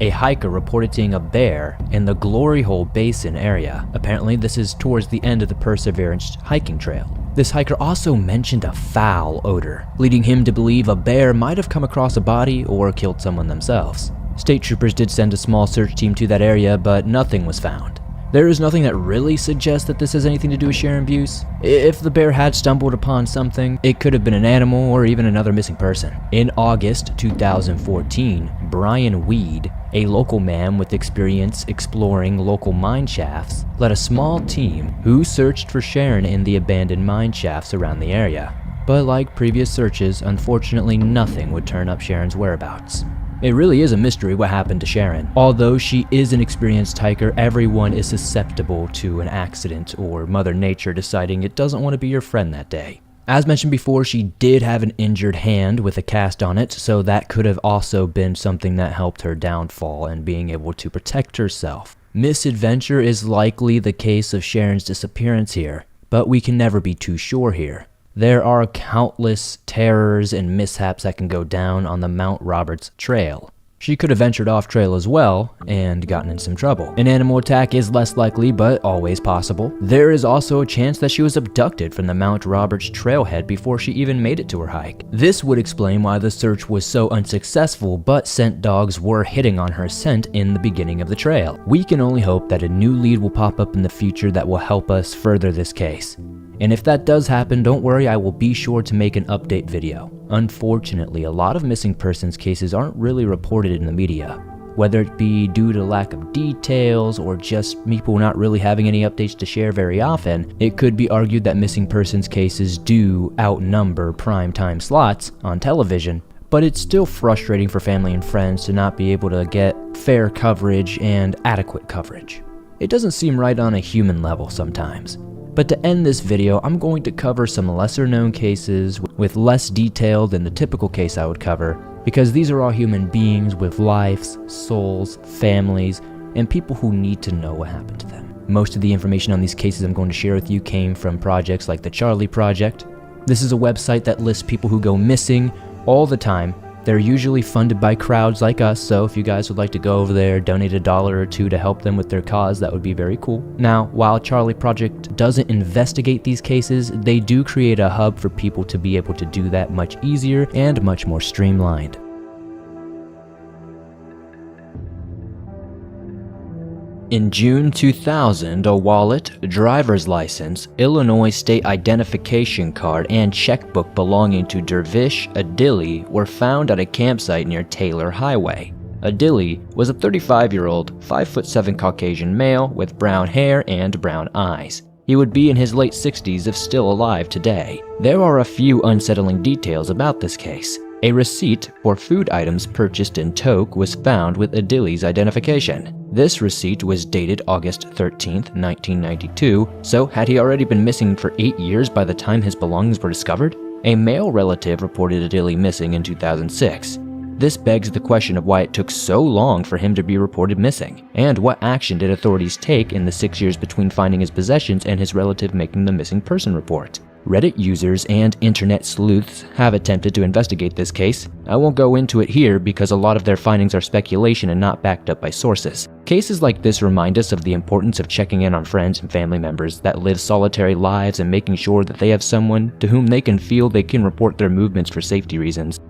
A hiker reported seeing a bear in the Glory Hole Basin area. Apparently, this is towards the end of the Perseverance hiking trail. This hiker also mentioned a foul odor, leading him to believe a bear might have come across a body or killed someone themselves. State troopers did send a small search team to that area, but nothing was found. There is nothing that really suggests that this has anything to do with Sharon Buis. If the bear had stumbled upon something, it could have been an animal or even another missing person. In August 2014, Brian Weed, a local man with experience exploring local mine shafts, led a small team who searched for Sharon in the abandoned mine shafts around the area. But like previous searches, unfortunately nothing would turn up Sharon's whereabouts. It really is a mystery what happened to Sharon. Although she is an experienced hiker, everyone is susceptible to an accident or Mother Nature deciding it doesn't want to be your friend that day. As mentioned before, she did have an injured hand with a cast on it, so that could have also been something that helped her downfall and being able to protect herself. Misadventure is likely the case of Sharon's disappearance here, but we can never be too sure here. There are countless terrors and mishaps that can go down on the Mount Roberts Trail. She could have ventured off trail as well and gotten in some trouble. An animal attack is less likely, but always possible. There is also a chance that she was abducted from the Mount Roberts trailhead before she even made it to her hike. This would explain why the search was so unsuccessful, but scent dogs were hitting on her scent in the beginning of the trail. We can only hope that a new lead will pop up in the future that will help us further this case. And if that does happen, don't worry, I will be sure to make an update video. Unfortunately, a lot of missing persons cases aren't really reported in the media. Whether it be due to lack of details or just people not really having any updates to share very often, it could be argued that missing persons cases do outnumber prime time slots on television. But it's still frustrating for family and friends to not be able to get fair coverage and adequate coverage. It doesn't seem right on a human level sometimes. But to end this video, I'm going to cover some lesser known cases with less detail than the typical case I would cover, because these are all human beings with lives, souls, families, and people who need to know what happened to them. Most of the information on these cases I'm going to share with you came from projects like the Charlie Project. This is a website that lists people who go missing all the time. They're usually funded by crowds like us, so if you guys would like to go over there, donate $1 or $2 to help them with their cause, that would be very cool. Now, while Charlie Project doesn't investigate these cases, they do create a hub for people to be able to do that much easier and much more streamlined. In June 2000, a wallet, driver's license, Illinois state identification card, and checkbook belonging to Dervish Adili were found at a campsite near Taylor Highway. Adili was a 35-year-old, 5'7" Caucasian male with brown hair and brown eyes. He would be in his late 60s if still alive today. There are a few unsettling details about this case. A receipt for food items purchased in Tok was found with Adili's identification. This receipt was dated August 13, 1992, so had he already been missing for 8 years by the time his belongings were discovered? A male relative reported Adili missing in 2006. This begs the question of why it took so long for him to be reported missing, and what action did authorities take in the 6 years between finding his possessions and his relative making the missing person report. Reddit users and internet sleuths have attempted to investigate this case. I won't go into it here because a lot of their findings are speculation and not backed up by sources. Cases like this remind us of the importance of checking in on friends and family members that live solitary lives and making sure that they have someone to whom they can feel they can report their movements for safety reasons.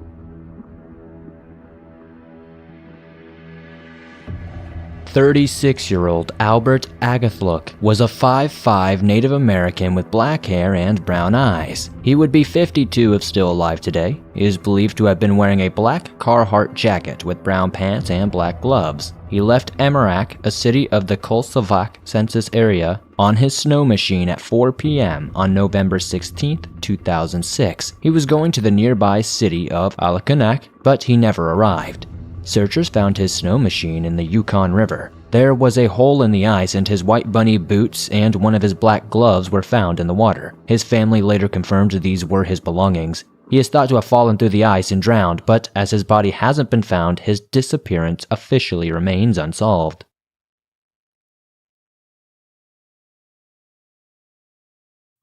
36-year-old Albert Agathlook was a 5'5" Native American with black hair and brown eyes. He would be 52 if still alive today. He is believed to have been wearing a black Carhartt jacket with brown pants and black gloves. He left Emmerak, a city of the Kulsavak census area, on his snow machine at 4 p.m. on November 16, 2006. He was going to the nearby city of Alakanak, but he never arrived. Searchers found his snow machine in the Yukon River. There was a hole in the ice and his white bunny boots and one of his black gloves were found in the water. His family later confirmed these were his belongings. He is thought to have fallen through the ice and drowned, but as his body hasn't been found, his disappearance officially remains unsolved.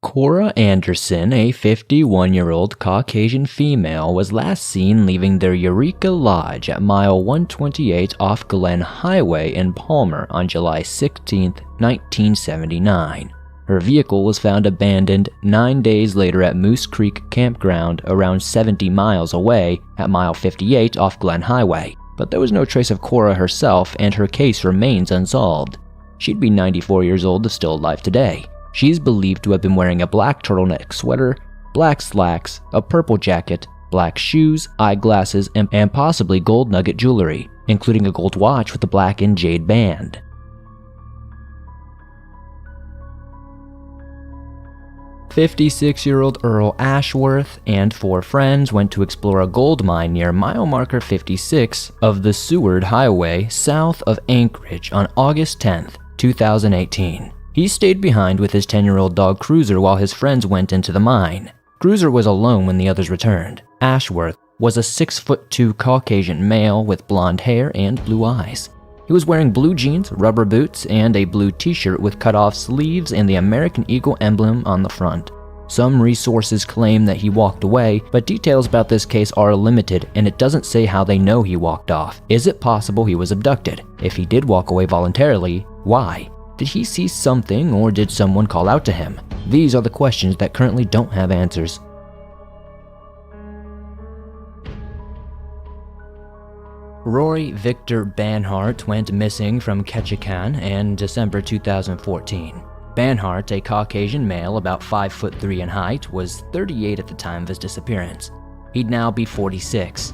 Cora Anderson, a 51-year-old Caucasian female, was last seen leaving their Eureka Lodge at mile 128 off Glen Highway in Palmer on July 16, 1979. Her vehicle was found abandoned 9 days later at Moose Creek Campground around 70 miles away at mile 58 off Glen Highway, but there was no trace of Cora herself and her case remains unsolved. She'd be 94 years old if still alive today. She's believed to have been wearing a black turtleneck sweater, black slacks, a purple jacket, black shoes, eyeglasses, and possibly gold nugget jewelry, including a gold watch with a black and jade band. "56-year-old Earl Ashworth and 4 friends went to explore a gold mine near mile marker 56 of the Seward Highway south of Anchorage on August 10th, 2018. He stayed behind with his 10-year-old dog Cruiser while his friends went into the mine. Cruiser was alone when the others returned. Ashworth was a 6'2" Caucasian male with blonde hair and blue eyes. He was wearing blue jeans, rubber boots, and a blue t-shirt with cut-off sleeves and the American Eagle emblem on the front. Some resources claim that he walked away, but details about this case are limited and it doesn't say how they know he walked off. Is it possible he was abducted? If he did walk away voluntarily, why? Did he see something or did someone call out to him? These are the questions that currently don't have answers. Roy Victor Banhart went missing from Ketchikan in December 2014. Banhart, a Caucasian male about 5'3" in height, was 38 at the time of his disappearance. He'd now be 46.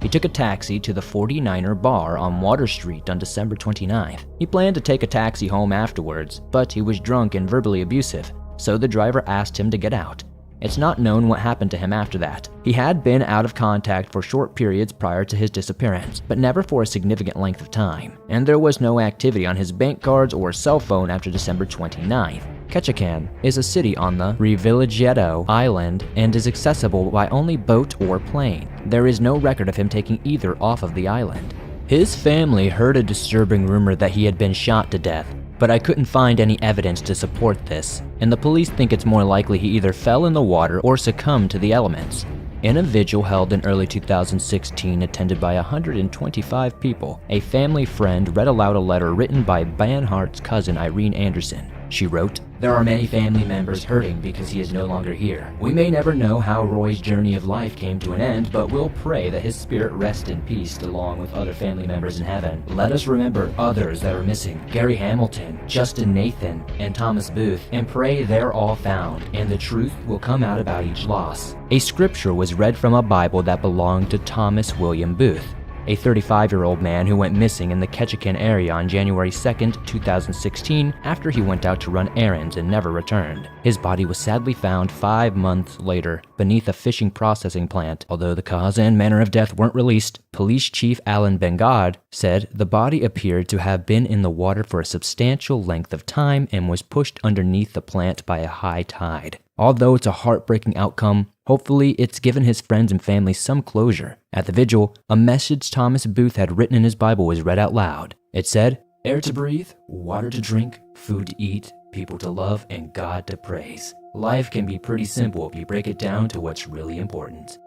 He took a taxi to the 49er bar on Water Street on December 29th. He planned to take a taxi home afterwards, but he was drunk and verbally abusive, so the driver asked him to get out. It's not known what happened to him after that. He had been out of contact for short periods prior to his disappearance, but never for a significant length of time, and there was no activity on his bank cards or cell phone after December 29th. Ketchikan is a city on the Revillagigedo Island and is accessible by only boat or plane. There is no record of him taking either off of the island. His family heard a disturbing rumor that he had been shot to death, but I couldn't find any evidence to support this, and the police think it's more likely he either fell in the water or succumbed to the elements. In a vigil held in early 2016 attended by 125 people, a family friend read aloud a letter written by Banhart's cousin Irene Anderson. She wrote, "There are many family members hurting because he is no longer here. We may never know how Roy's journey of life came to an end, but we'll pray that his spirit rest in peace along with other family members in heaven. Let us remember others that are missing, Gary Hamilton, Justin Nathan, and Thomas Booth, and pray they're all found, and the truth will come out about each loss." A scripture was read from a Bible that belonged to Thomas William Booth, a 35-year-old man who went missing in the Ketchikan area on January 2nd, 2016 after he went out to run errands and never returned. His body was sadly found 5 months later beneath a fishing processing plant. Although the cause and manner of death weren't released, Police Chief Alan Bengard said the body appeared to have been in the water for a substantial length of time and was pushed underneath the plant by a high tide. Although it's a heartbreaking outcome, hopefully it's given his friends and family some closure. At the vigil, a message Thomas Booth had written in his Bible was read out loud. It said, "Air to breathe, water to drink, food to eat, people to love, and God to praise. Life can be pretty simple if you break it down to what's really important."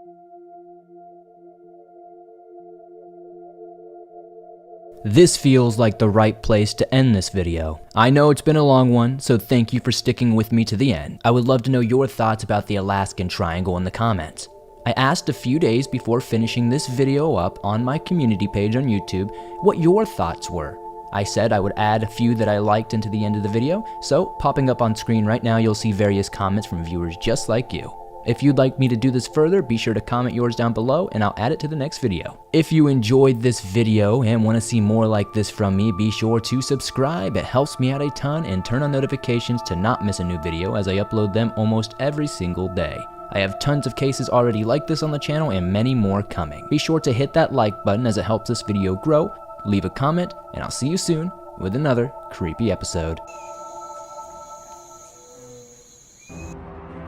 This feels like the right place to end this video. I know it's been a long one, so thank you for sticking with me to the end. I would love to know your thoughts about the Alaskan Triangle in the comments. I asked a few days before finishing this video up on my community page on YouTube what your thoughts were. I said I would add a few that I liked into the end of the video, so popping up on screen right now you'll see various comments from viewers just like you. If you'd like me to do this further, be sure to comment yours down below and I'll add it to the next video. If you enjoyed this video and want to see more like this from me, be sure to subscribe. It helps me out a ton, and turn on notifications to not miss a new video as I upload them almost every single day. I have tons of cases already like this on the channel and many more coming. Be sure to hit that like button as it helps this video grow, leave a comment, and I'll see you soon with another creepy episode.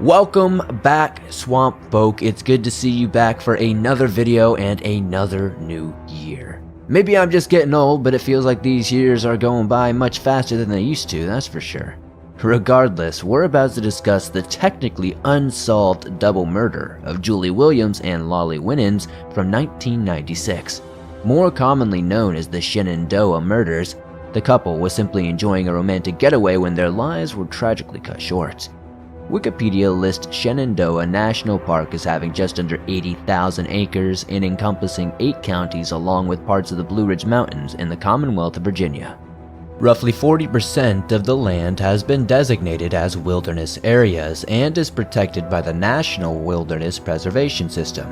Welcome back, swamp folk. It's good to see you back for another video and another new year. Maybe I'm just getting old, but it feels like these years are going by much faster than they used to, that's for sure. Regardless, we're about to discuss the technically unsolved double murder of Julie Williams and Lolly Winans from 1996. More commonly known as the Shenandoah murders, the couple was simply enjoying a romantic getaway when their lives were tragically cut short. Wikipedia lists Shenandoah National Park as having just under 80,000 acres and encompassing 8 counties along with parts of the Blue Ridge Mountains in the Commonwealth of Virginia. Roughly 40% of the land has been designated as wilderness areas and is protected by the National Wilderness Preservation System.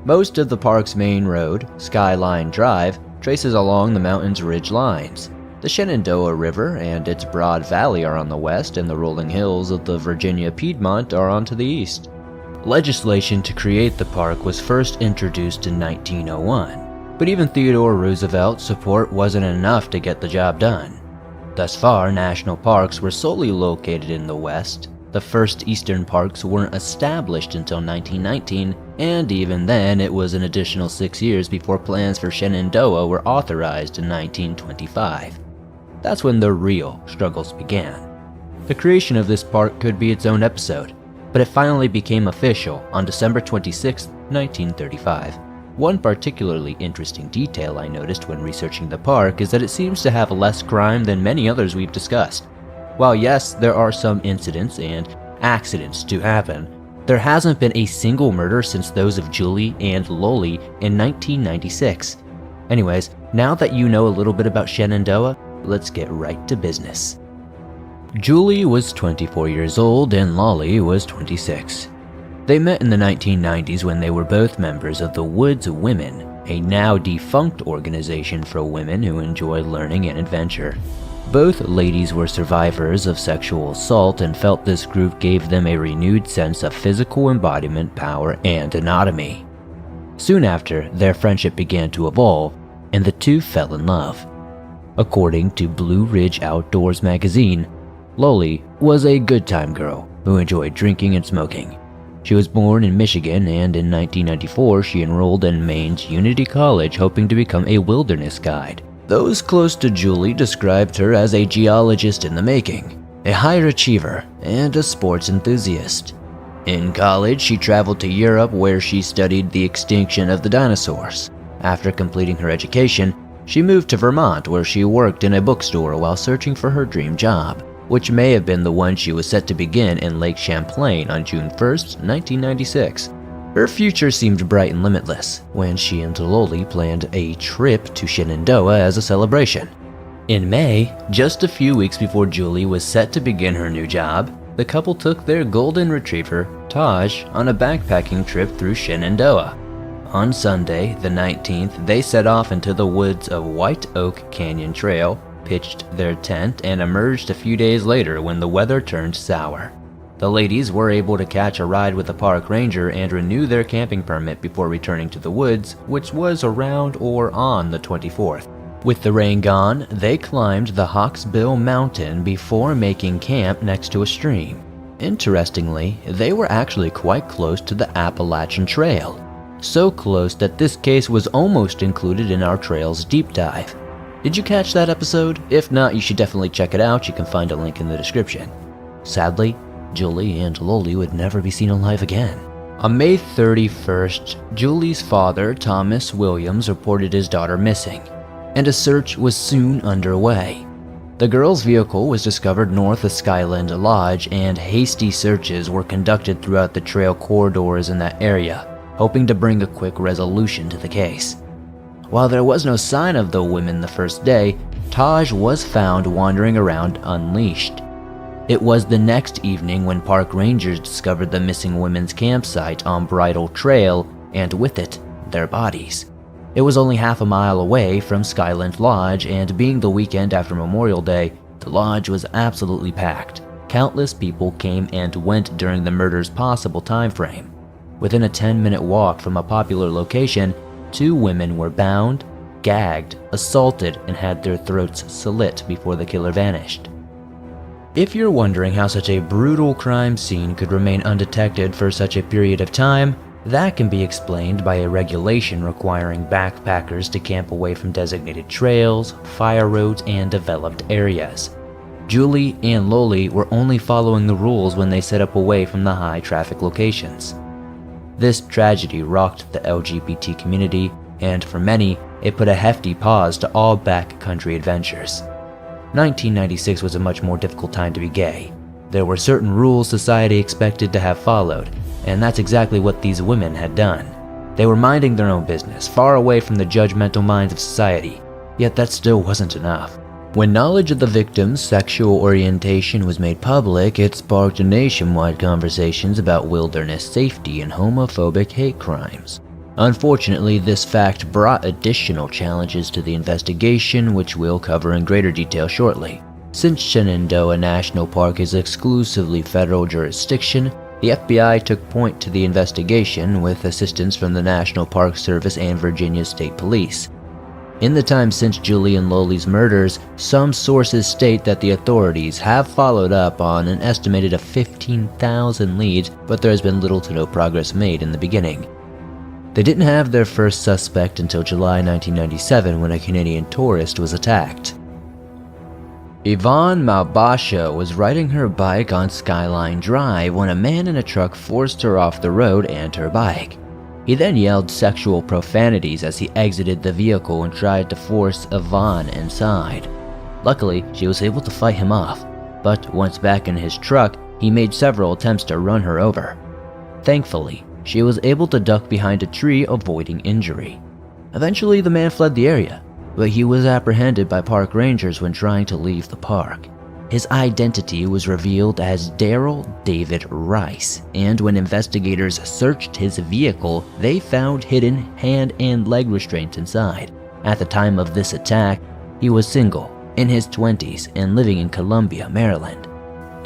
Most of the park's main road, Skyline Drive, traces along the mountain's ridge lines. The Shenandoah River and its broad valley are on the west, and the rolling hills of the Virginia Piedmont are on to the east. Legislation to create the park was first introduced in 1901, but even Theodore Roosevelt's support wasn't enough to get the job done. Thus far, national parks were solely located in the west. The first eastern parks weren't established until 1919, and even then it was an additional 6 years before plans for Shenandoah were authorized in 1925. That's when the real struggles began. The creation of this park could be its own episode, but it finally became official on December 26, 1935. One particularly interesting detail I noticed when researching the park is that it seems to have less crime than many others we've discussed. While yes, there are some incidents and accidents to happen, there hasn't been a single murder since those of Julie and Loli in 1996. Anyways, now that you know a little bit about Shenandoah, let's get right to business. Julie was 24 years old and Loli was 26. They met in the 1990s when they were both members of the Woods Women, a now defunct organization for women who enjoy learning and adventure. Both ladies were survivors of sexual assault and felt this group gave them a renewed sense of physical embodiment, power, and autonomy. Soon after, their friendship began to evolve, and the two fell in love. According to Blue Ridge Outdoors magazine, Loli was a good-time girl who enjoyed drinking and smoking. She was born in Michigan, and in 1994 she enrolled in Maine's Unity College hoping to become a wilderness guide. Those close to Julie described her as a geologist in the making, a higher achiever, and a sports enthusiast. In college, she traveled to Europe where she studied the extinction of the dinosaurs. After completing her education, she moved to Vermont where she worked in a bookstore while searching for her dream job, which may have been the one she was set to begin in Lake Champlain on June 1st, 1996. Her future seemed bright and limitless when she and Loli planned a trip to Shenandoah as a celebration. In May, just a few weeks before Julie was set to begin her new job, the couple took their golden retriever, Taj, on a backpacking trip through Shenandoah. On Sunday, the 19th, they set off into the woods of White Oak Canyon Trail, pitched their tent, and emerged a few days later when the weather turned sour. The ladies were able to catch a ride with the park ranger and renew their camping permit before returning to the woods, which was around or on the 24th. With the rain gone, they climbed the Hawksbill Mountain before making camp next to a stream. Interestingly, they were actually quite close to the Appalachian Trail. So close that this case was almost included in our trail's deep dive. Did you catch that episode? If not, you should definitely check it out. You can find a link in the description. Sadly, Julie and Loli would never be seen alive again. On May 31st, Julie's father, Thomas Williams, reported his daughter missing, and a search was soon underway. The girl's vehicle was discovered north of Skyland Lodge, and hasty searches were conducted throughout the trail corridors in that area, hoping to bring a quick resolution to the case. While there was no sign of the women the first day, Taj was found wandering around unleashed. It was the next evening when park rangers discovered the missing women's campsite on Bridle Trail, and with it, their bodies. It was only half a mile away from Skyland Lodge, and being the weekend after Memorial Day, the lodge was absolutely packed. Countless people came and went during the murder's possible time frame. Within a 10-minute walk from a popular location, 2 women were bound, gagged, assaulted, and had their throats slit before the killer vanished. If you're wondering how such a brutal crime scene could remain undetected for such a period of time, that can be explained by a regulation requiring backpackers to camp away from designated trails, fire roads, and developed areas. Julie and Loli were only following the rules when they set up away from the high traffic locations. This tragedy rocked the LGBT community, and for many, it put a hefty pause to all backcountry adventures. 1996 was a much more difficult time to be gay. There were certain rules society expected to have followed, and that's exactly what these women had done. They were minding their own business, far away from the judgmental minds of society, yet that still wasn't enough. When knowledge of the victim's sexual orientation was made public, it sparked nationwide conversations about wilderness safety and homophobic hate crimes. Unfortunately, this fact brought additional challenges to the investigation, which we'll cover in greater detail shortly. Since Shenandoah National Park is exclusively federal jurisdiction, the FBI took point to the investigation with assistance from the National Park Service and Virginia State Police. In the time since Julie and Loli's murders, some sources state that the authorities have followed up on an estimated of 15,000 leads, but there has been little to no progress made in the beginning. They didn't have their first suspect until July 1997 when a Canadian tourist was attacked. Yvonne Malbasha was riding her bike on Skyline Drive when a man in a truck forced her off the road and her bike. He then yelled sexual profanities as he exited the vehicle and tried to force Yvonne inside. Luckily, she was able to fight him off, but once back in his truck, he made several attempts to run her over. Thankfully, she was able to duck behind a tree, avoiding injury. Eventually, the man fled the area, but he was apprehended by park rangers when trying to leave the park. His identity was revealed as Daryl David Rice, and when investigators searched his vehicle, they found hidden hand and leg restraints inside. At the time of this attack, he was single, in his 20s, and living in Columbia, Maryland.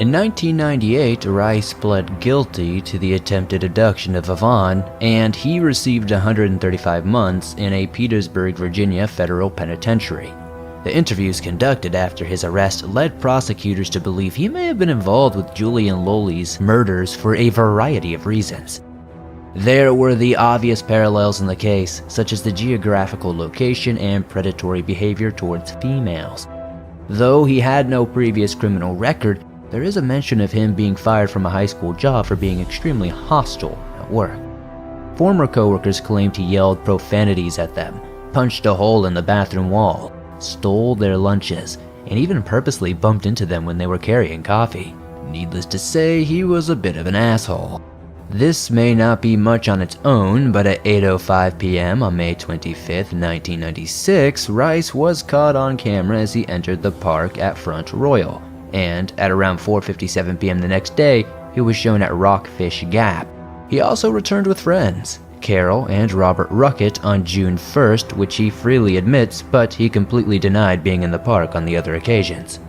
In 1998, Rice pled guilty to the attempted abduction of Yvonne, and he received 135 months in a Petersburg, Virginia federal penitentiary. The interviews conducted after his arrest led prosecutors to believe he may have been involved with Julie and Loli's murders for a variety of reasons. There were the obvious parallels in the case, such as the geographical location and predatory behavior towards females. Though he had no previous criminal record, there is a mention of him being fired from a high school job for being extremely hostile at work. Former coworkers claimed he yelled profanities at them, punched a hole in the bathroom wall, stole their lunches, and even purposely bumped into them when they were carrying coffee. Needless to say, he was a bit of an asshole. This may not be much on its own, but at 8:05 p.m. on May 25, 1996, Rice was caught on camera as he entered the park at Front Royal, and at around 4:57 p.m. the next day, he was shown at Rockfish Gap. He also returned with friends, Carol and Robert Ruckett, on June 1st, which he freely admits, but he completely denied being in the park on the other occasions.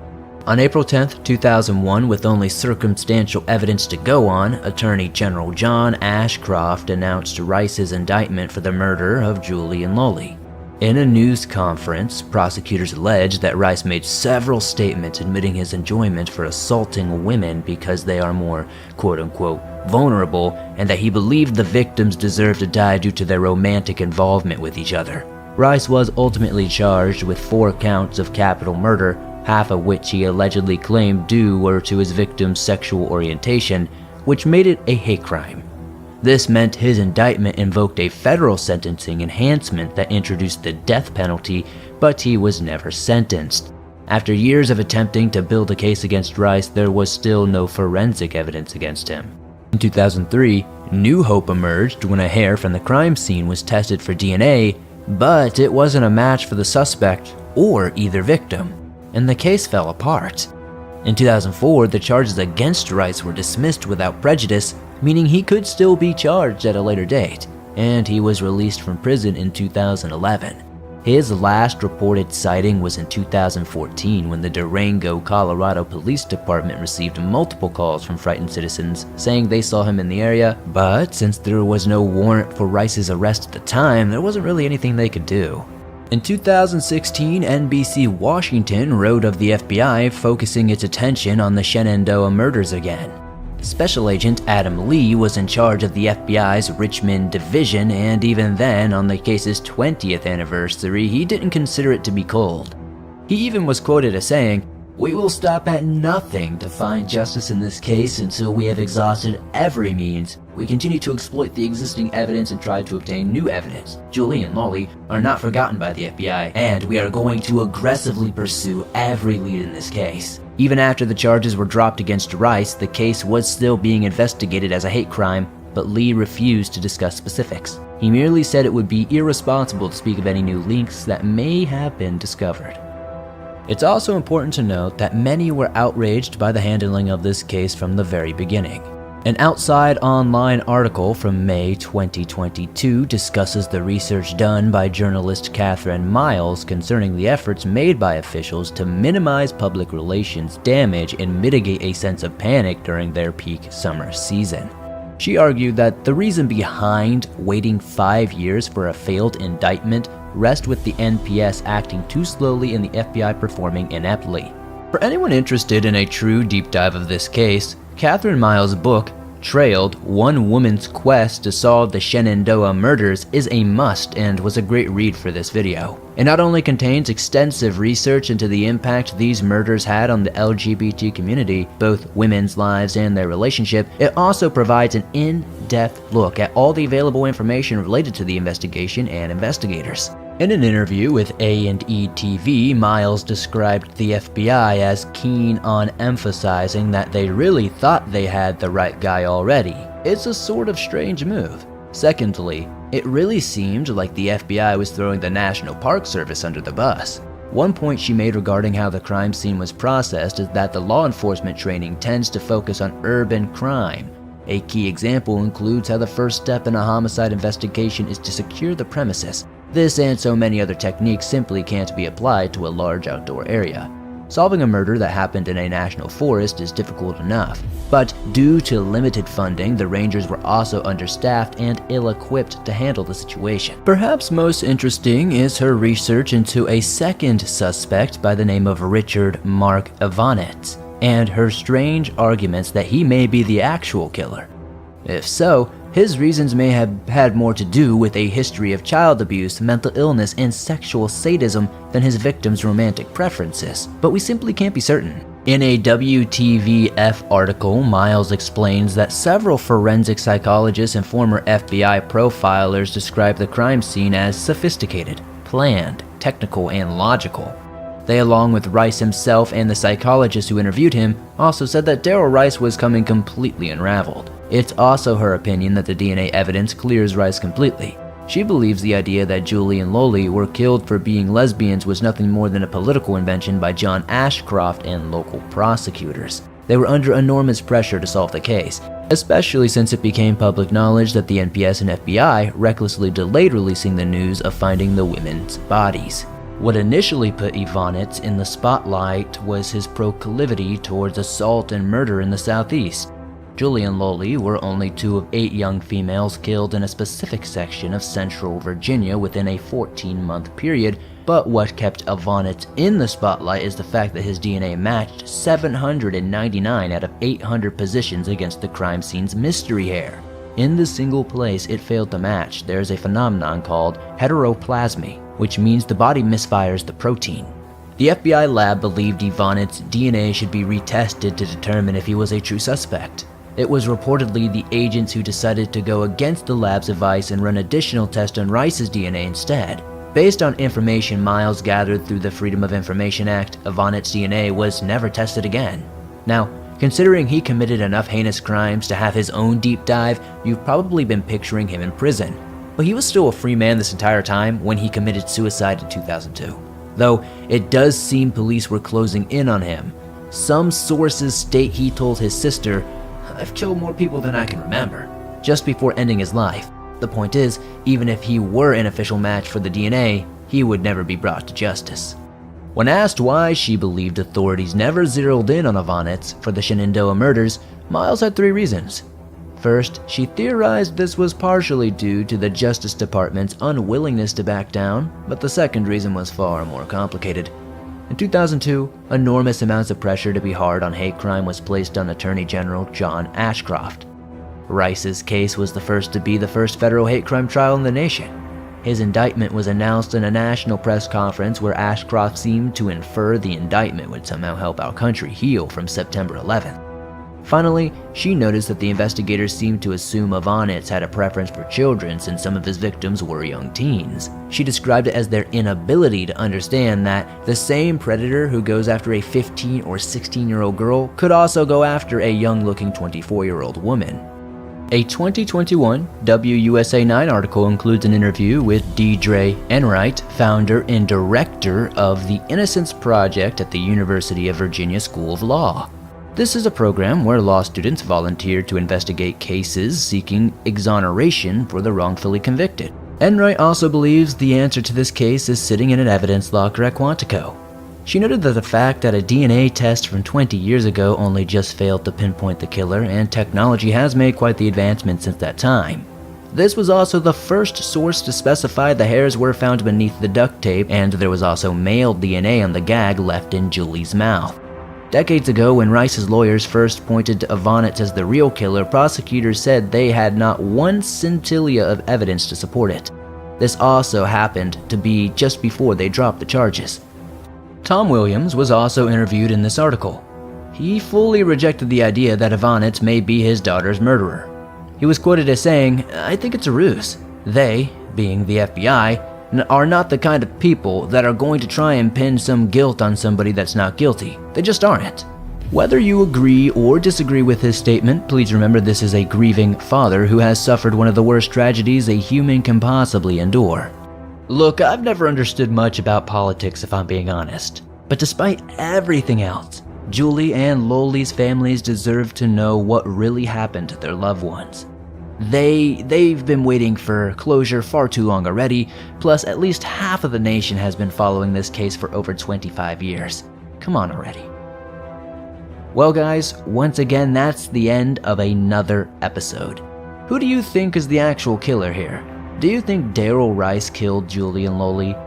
On April 10, 2001, with only circumstantial evidence to go on, Attorney General John Ashcroft announced Rice's indictment for the murder of Julie and Loli. In a news conference, prosecutors alleged that Rice made several statements admitting his enjoyment for assaulting women because they are more quote-unquote vulnerable, and that he believed the victims deserved to die due to their romantic involvement with each other. Rice was ultimately charged with 4 counts of capital murder, half of which he allegedly claimed due were to his victim's sexual orientation, which made it a hate crime. This meant his indictment invoked a federal sentencing enhancement that introduced the death penalty, but he was never sentenced. After years of attempting to build a case against Rice, there was still no forensic evidence against him. In 2003, new hope emerged when a hair from the crime scene was tested for DNA, but it wasn't a match for the suspect or either victim, and the case fell apart. In 2004, the charges against Rice were dismissed without prejudice, meaning he could still be charged at a later date, and he was released from prison in 2011. His last reported sighting was in 2014 when the Durango, Colorado Police Department received multiple calls from frightened citizens saying they saw him in the area, but since there was no warrant for Rice's arrest at the time, there wasn't really anything they could do. In 2016, NBC Washington wrote of the FBI focusing its attention on the Shenandoah murders again. Special Agent Adam Lee was in charge of the FBI's Richmond Division, and even then, on the case's 20th anniversary, he didn't consider it to be cold. He even was quoted as saying, "We will stop at nothing to find justice in this case until we have exhausted every means. We continue to exploit the existing evidence and try to obtain new evidence. Julie and Loli are not forgotten by the FBI, and we are going to aggressively pursue every lead in this case." Even after the charges were dropped against Rice, the case was still being investigated as a hate crime, but Lee refused to discuss specifics. He merely said it would be irresponsible to speak of any new links that may have been discovered. It's also important to note that many were outraged by the handling of this case from the very beginning. An Outside Online article from May 2022 discusses the research done by journalist Catherine Miles concerning the efforts made by officials to minimize public relations damage and mitigate a sense of panic during their peak summer season. She argued that the reason behind waiting 5 years for a failed indictment rests with the NPS acting too slowly and the FBI performing ineptly. For anyone interested in a true deep dive of this case, Catherine Miles' book, Trailed: One Woman's Quest to Solve the Shenandoah Murders, is a must and was a great read for this video. It not only contains extensive research into the impact these murders had on the LGBT community, both women's lives and their relationship, it also provides an in-depth look at all the available information related to the investigation and investigators. In an interview with A&E TV, Miles described the FBI as keen on emphasizing that they really thought they had the right guy already. It's a sort of strange move. Secondly, it really seemed like the FBI was throwing the National Park Service under the bus. One point she made regarding how the crime scene was processed is that the law enforcement training tends to focus on urban crime. A key example includes how the first step in a homicide investigation is to secure the premises. This and so many other techniques simply can't be applied to a large outdoor area. Solving a murder that happened in a national forest is difficult enough, but due to limited funding, the Rangers were also understaffed and ill-equipped to handle the situation. Perhaps most interesting is her research into a second suspect by the name of Richard Mark Ivanitz, and her strange arguments that he may be the actual killer. If so, his reasons may have had more to do with a history of child abuse, mental illness, and sexual sadism than his victims' romantic preferences, but we simply can't be certain. In a WTVF article, Miles explains that several forensic psychologists and former FBI profilers describe the crime scene as sophisticated, planned, technical, and logical. They, along with Rice himself and the psychologist who interviewed him, also said that Darrell Rice was coming completely unraveled. It's also her opinion that the DNA evidence clears Rice completely. She believes the idea that Julie and Loli were killed for being lesbians was nothing more than a political invention by John Ashcroft and local prosecutors. They were under enormous pressure to solve the case, especially since it became public knowledge that the NPS and FBI recklessly delayed releasing the news of finding the women's bodies. What initially put Ivanitz in the spotlight was his proclivity towards assault and murder in the Southeast. Julie and Loli were only 2 of 8 young females killed in a specific section of central Virginia within a 14-month period, but what kept Ivanitz in the spotlight is the fact that his DNA matched 799 out of 800 positions against the crime scene's mystery hair. In the single place it failed to match, there is a phenomenon called heteroplasmy, which means the body misfires the protein. The FBI lab believed Ivanitz's DNA should be retested to determine if he was a true suspect. It was reportedly the agents who decided to go against the lab's advice and run additional tests on Rice's DNA instead. Based on information Miles gathered through the Freedom of Information Act, Ivanitz's DNA was never tested again. Now, considering he committed enough heinous crimes to have his own deep dive, you've probably been picturing him in prison. But he was still a free man this entire time when he committed suicide in 2002. Though it does seem police were closing in on him. Some sources state he told his sister, "I've killed more people than I can remember," just before ending his life. The point is, even if he were an official match for the DNA, he would never be brought to justice. When asked why she believed authorities never zeroed in on Ivanitz for the Shenandoah murders, Miles had 3 reasons. First, she theorized this was partially due to the Justice Department's unwillingness to back down, but the second reason was far more complicated. In 2002, enormous amounts of pressure to be hard on hate crime was placed on Attorney General John Ashcroft. Rice's case was the first to be the first federal hate crime trial in the nation. His indictment was announced in a national press conference where Ashcroft seemed to infer the indictment would somehow help our country heal from September 11th. Finally, she noticed that the investigators seemed to assume Ivanitz had a preference for children since some of his victims were young teens. She described it as their inability to understand that the same predator who goes after a 15 or 16-year-old girl could also go after a young-looking 24-year-old woman. A 2021 WUSA 9 article includes an interview with Deidre Enright, founder and director of the Innocence Project at the University of Virginia School of Law. This is a program where law students volunteer to investigate cases seeking exoneration for the wrongfully convicted. Enright also believes the answer to this case is sitting in an evidence locker at Quantico. She noted that the fact that a DNA test from 20 years ago only just failed to pinpoint the killer, and technology has made quite the advancement since that time. This was also the first source to specify the hairs were found beneath the duct tape, and there was also male DNA on the gag left in Julie's mouth. Decades ago, when Rice's lawyers first pointed to Evonitz as the real killer, prosecutors said they had not one scintilla of evidence to support it. This also happened to be just before they dropped the charges. Tom Williams was also interviewed in this article. He fully rejected the idea that Evonitz may be his daughter's murderer. He was quoted as saying, "I think it's a ruse. They, being the FBI, are not the kind of people that are going to try and pin some guilt on somebody that's not guilty. They just aren't." Whether you agree or disagree with his statement, please remember this is a grieving father who has suffered one of the worst tragedies a human can possibly endure. Look, I've never understood much about politics if I'm being honest. But despite everything else, Julie and Loli's families deserve to know what really happened to their loved ones. They've been waiting for closure far too long already, plus at least half of the nation has been following this case for over 25 years. Come on already. Well guys, once again that's the end of another episode. Who do you think is the actual killer here? Do you think Daryl Rice killed Julie and Loli?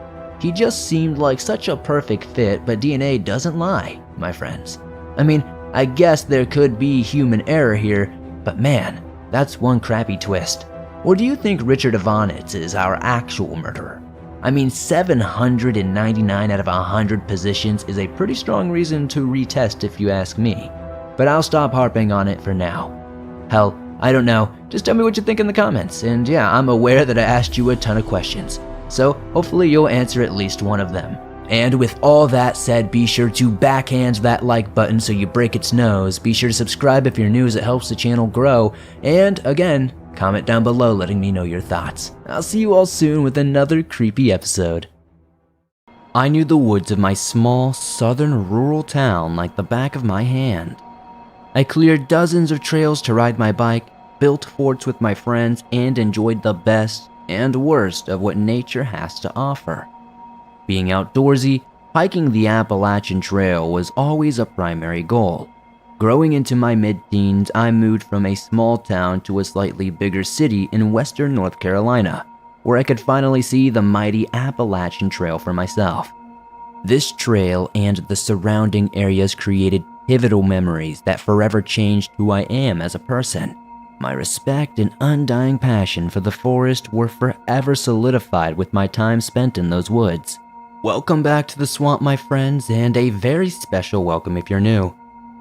He just seemed like such a perfect fit, but DNA doesn't lie, my friends. I mean, I guess there could be human error here, but man, that's one crappy twist. Or do you think Richard Evonitz is our actual murderer? I mean, 799 out of 100 positions is a pretty strong reason to retest if you ask me. But I'll stop harping on it for now. Hell, I don't know, just tell me what you think in the comments, and yeah, I'm aware that I asked you a ton of questions, so hopefully you'll answer at least one of them. And with all that said, be sure to backhand that like button so you break its nose, be sure to subscribe if you're new as it helps the channel grow, and again, comment down below letting me know your thoughts. I'll see you all soon with another creepy episode. I knew the woods of my small, southern rural town like the back of my hand. I cleared dozens of trails to ride my bike, built forts with my friends, and enjoyed the best and worst of what nature has to offer. Being outdoorsy, hiking the Appalachian Trail was always a primary goal. Growing into my mid-teens, I moved from a small town to a slightly bigger city in western North Carolina, where I could finally see the mighty Appalachian Trail for myself. This trail and the surrounding areas created pivotal memories that forever changed who I am as a person. My respect and undying passion for the forest were forever solidified with my time spent in those woods. Welcome back to the swamp, my friends, and a very special welcome if you're new.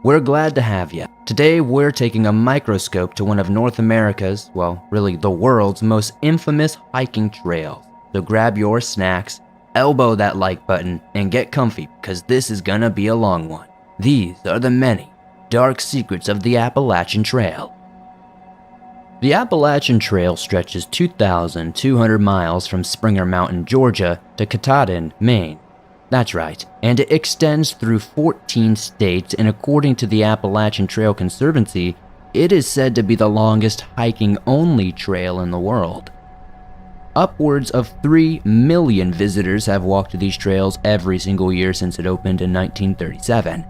We're glad to have you. Today we're taking a microscope to one of North America's, well, really the world's most infamous hiking trails. So grab your snacks, elbow that like button, and get comfy because this is gonna be a long one. These are the many dark secrets of the Appalachian Trail. The Appalachian Trail stretches 2,200 miles from Springer Mountain, Georgia to Katahdin, Maine. That's right, and it extends through 14 states, and according to the Appalachian Trail Conservancy, it is said to be the longest hiking-only trail in the world. Upwards of 3 million visitors have walked these trails every single year since it opened in 1937.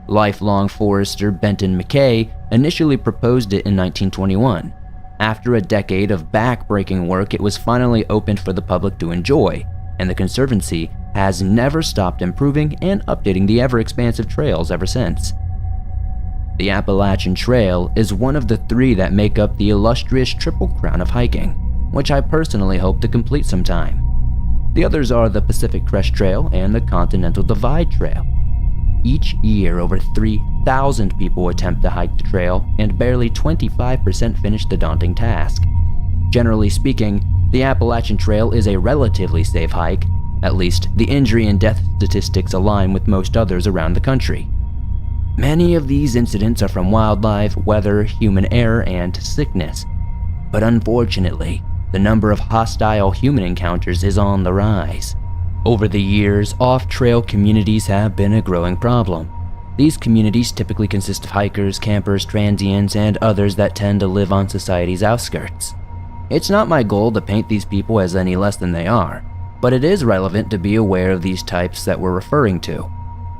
Lifelong forester Benton McKay initially proposed it in 1921. After a decade of back-breaking work, it was finally opened for the public to enjoy, and the Conservancy has never stopped improving and updating the ever-expansive trails ever since. The Appalachian Trail is one of the 3 that make up the illustrious Triple Crown of hiking, which I personally hope to complete sometime. The others are the Pacific Crest Trail and the Continental Divide Trail. Each year, over 3,000 people attempt to hike the trail, and barely 25% finish the daunting task. Generally speaking, the Appalachian Trail is a relatively safe hike. At least, the injury and death statistics align with most others around the country. Many of these incidents are from wildlife, weather, human error, and sickness, But unfortunately, the number of hostile human encounters is on the rise. Over the years, off-trail communities have been a growing problem. These communities typically consist of hikers, campers, transients, and others that tend to live on society's outskirts. It's not my goal to paint these people as any less than they are, but it is relevant to be aware of these types that we're referring to.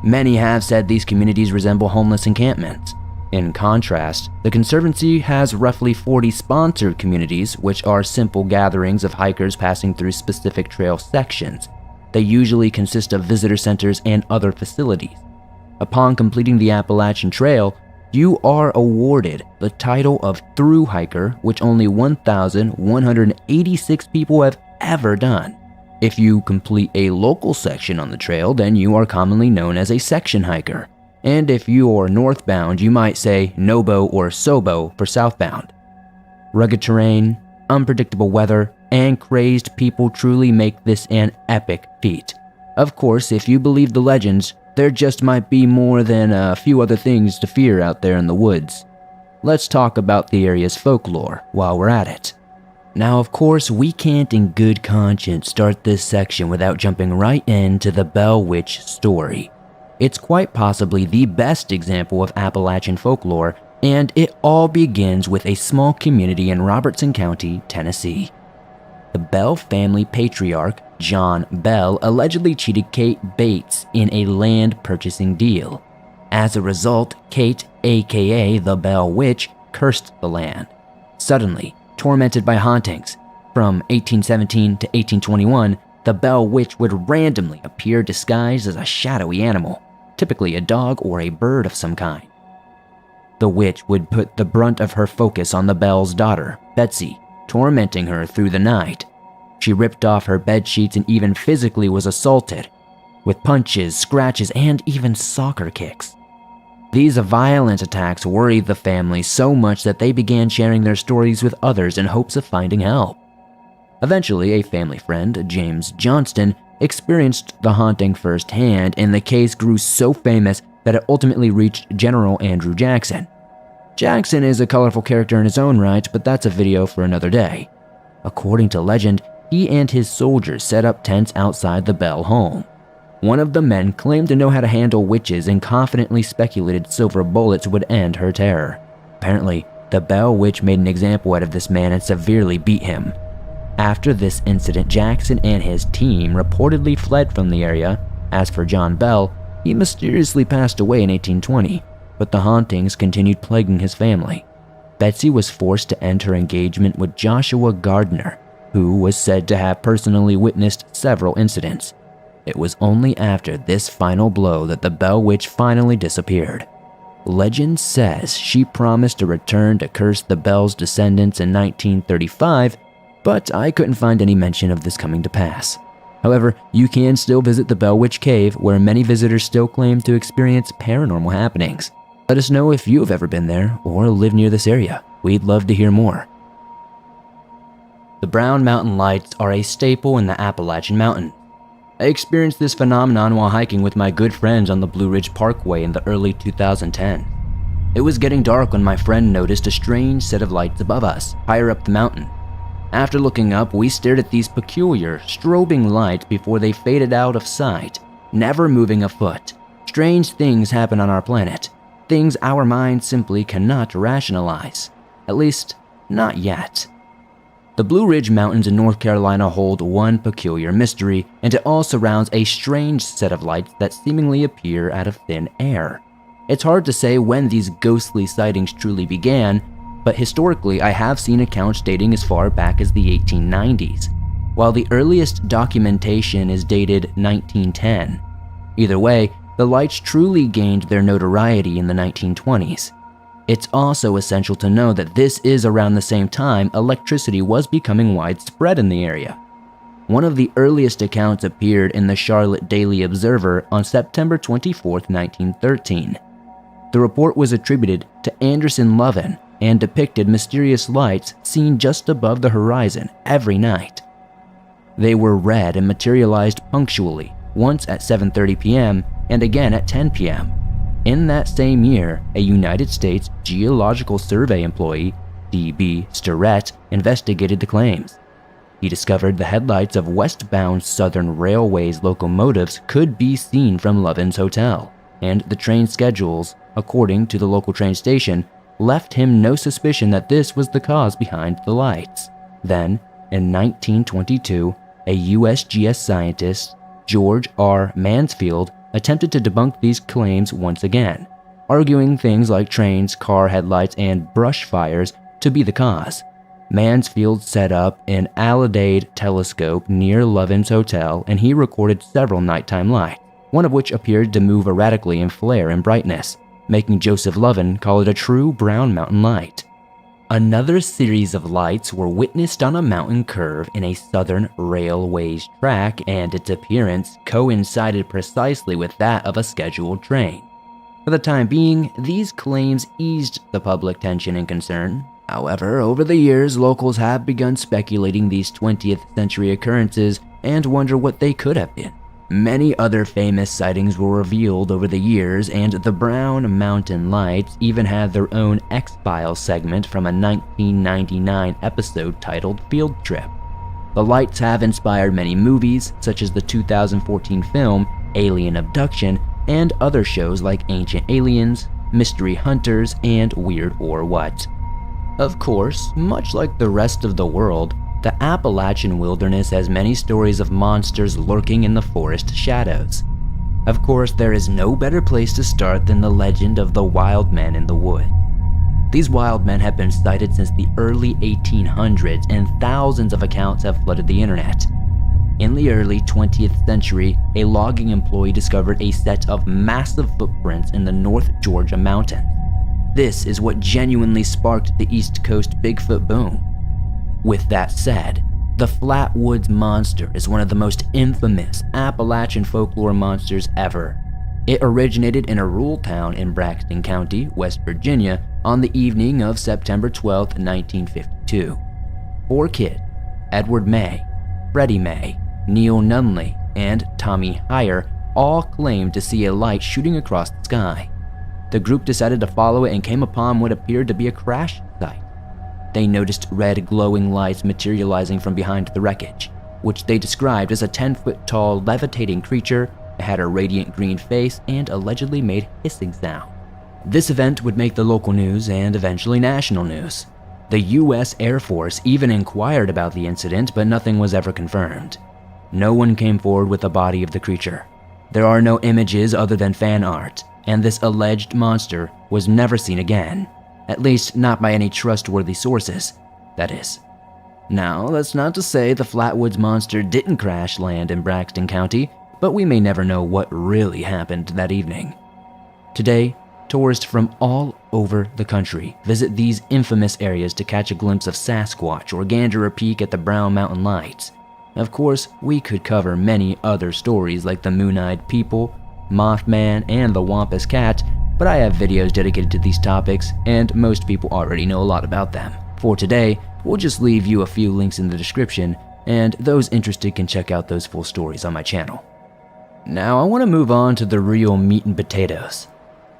Many have said these communities resemble homeless encampments. In contrast, the Conservancy has roughly 40 sponsored communities, which are simple gatherings of hikers passing through specific trail sections. They usually consist of visitor centers and other facilities. Upon completing the Appalachian Trail, you are awarded the title of through hiker, which only 1,186 people have ever done. If you complete a local section on the trail, then you are commonly known as a section hiker. And if you are northbound, you might say Nobo or Sobo for southbound. Rugged terrain, unpredictable weather, and crazed people truly make this an epic feat. Of course, if you believe the legends, there just might be more than a few other things to fear out there in the woods. Let's talk about the area's folklore while we're at it. Now, of course, we can't in good conscience start this section without jumping right into the Bell Witch story. It's quite possibly the best example of Appalachian folklore, and it all begins with a small community in Robertson County, Tennessee. The Bell family patriarch, John Bell, allegedly cheated Kate Bates in a land purchasing deal. As a result, Kate, aka the Bell Witch, cursed the land. Suddenly, tormented by hauntings, from 1817 to 1821, the Bell Witch would randomly appear disguised as a shadowy animal, typically a dog or a bird of some kind. The witch would put the brunt of her focus on the Bell's daughter, Betsy, tormenting her through the night. She ripped off her bedsheets and even physically was assaulted, with punches, scratches, and even soccer kicks. These violent attacks worried the family so much that they began sharing their stories with others in hopes of finding help. Eventually, a family friend, James Johnston, experienced the haunting firsthand, and the case grew so famous that it ultimately reached General Andrew Jackson. Jackson is a colorful character in his own right, but that's a video for another day. According to legend, he and his soldiers set up tents outside the Bell home. One of the men claimed to know how to handle witches and confidently speculated silver bullets would end her terror. Apparently, the Bell Witch made an example out of this man and severely beat him. After this incident, Jackson and his team reportedly fled from the area. As for John Bell, he mysteriously passed away in 1820, but the hauntings continued plaguing his family. Betsy was forced to end her engagement with Joshua Gardner, who was said to have personally witnessed several incidents. It was only after this final blow that the Bell Witch finally disappeared. Legend says she promised to return to curse the Bell's descendants in 1935, but I couldn't find any mention of this coming to pass. However, you can still visit the Bell Witch Cave, where many visitors still claim to experience paranormal happenings. Let us know if you've ever been there or live near this area. We'd love to hear more. The Brown Mountain Lights are a staple in the Appalachian Mountains. I experienced this phenomenon while hiking with my good friends on the Blue Ridge Parkway in the early 2010s. It was getting dark when my friend noticed a strange set of lights above us, higher up the mountain. After looking up, we stared at these peculiar, strobing lights before they faded out of sight, never moving a foot. Strange things happen on our planet, things our minds simply cannot rationalize. At least, not yet. The Blue Ridge Mountains in North Carolina hold one peculiar mystery, and it all surrounds a strange set of lights that seemingly appear out of thin air. It's hard to say when these ghostly sightings truly began, but historically I have seen accounts dating as far back as the 1890s, while the earliest documentation is dated 1910. Either way, the lights truly gained their notoriety in the 1920s. It's also essential to know that this is around the same time electricity was becoming widespread in the area. One of the earliest accounts appeared in the Charlotte Daily Observer on September 24, 1913. The report was attributed to Anderson Lovin and depicted mysterious lights seen just above the horizon every night. They were red and materialized punctually, once at 7:30 p.m. and again at 10 p.m. In that same year, a United States Geological Survey employee D.B. Starrett investigated the claims. He discovered the headlights of westbound Southern Railways locomotives could be seen from Lovin's hotel, and the train schedules, according to the local train station, left him no suspicion that this was the cause behind the lights. Then, in 1922, a USGS scientist, George R. Mansfield, attempted to debunk these claims once again, arguing things like trains, car headlights, and brush fires to be the cause. Mansfield set up an Alidade telescope near Lovin's hotel, and he recorded several nighttime lights, one of which appeared to move erratically in flare and brightness, making Joseph Lovin call it a true brown mountain light. Another series of lights were witnessed on a mountain curve in a Southern Railways track, and its appearance coincided precisely with that of a scheduled train. For the time being, these claims eased the public tension and concern. However, over the years, locals have begun speculating these 20th century occurrences and wonder what they could have been. Many other famous sightings were revealed over the years, and the Brown Mountain Lights even had their own X-Files segment from a 1999 episode titled Field Trip. The lights have inspired many movies, such as the 2014 film Alien Abduction, and other shows like Ancient Aliens, Mystery Hunters, and Weird or What. Of course, much like the rest of the world, the Appalachian wilderness has many stories of monsters lurking in the forest shadows. Of course, there is no better place to start than the legend of the wild men in the wood. These wild men have been sighted since the early 1800s, and thousands of accounts have flooded the internet. In the early 20th century, a logging employee discovered a set of massive footprints in the North Georgia mountains. This is what genuinely sparked the East Coast Bigfoot boom. With that said, the Flatwoods Monster is one of the most infamous Appalachian folklore monsters ever. It originated in a rural town in Braxton County, West Virginia, on the evening of September 12, 1952. 4 kids, Edward May, Freddie May, Neil Nunley, and Tommy Heyer, all claimed to see a light shooting across the sky. The group decided to follow it and came upon what appeared to be a crash site. They noticed red glowing lights materializing from behind the wreckage, which they described as a 10-foot-tall levitating creature. It had a radiant green face and allegedly made hissing sound. This event would make the local news and eventually national news. The US Air Force even inquired about the incident, but nothing was ever confirmed. No one came forward with the body of the creature. There are no images other than fan art, and this alleged monster was never seen again. At least not by any trustworthy sources, that is. Now, that's not to say the Flatwoods Monster didn't crash land in Braxton County, but we may never know what really happened that evening. Today, tourists from all over the country visit these infamous areas to catch a glimpse of Sasquatch or gander a peek at the Brown Mountain Lights. Of course, we could cover many other stories like the Moon-Eyed People, Mothman, and the Wampus Cat, but I have videos dedicated to these topics, and most people already know a lot about them. For today, we'll just leave you a few links in the description, and those interested can check out those full stories on my channel. Now I want to move on to the real meat and potatoes.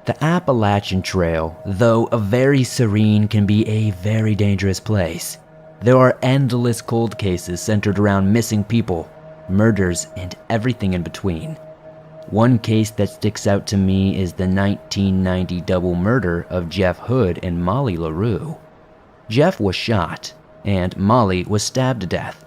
The Appalachian Trail, though very serene, can be a very dangerous place. There are endless cold cases centered around missing people, murders, and everything in between. One case that sticks out to me is the 1990 double murder of Jeff Hood and Molly LaRue. Jeff was shot, and Molly was stabbed to death.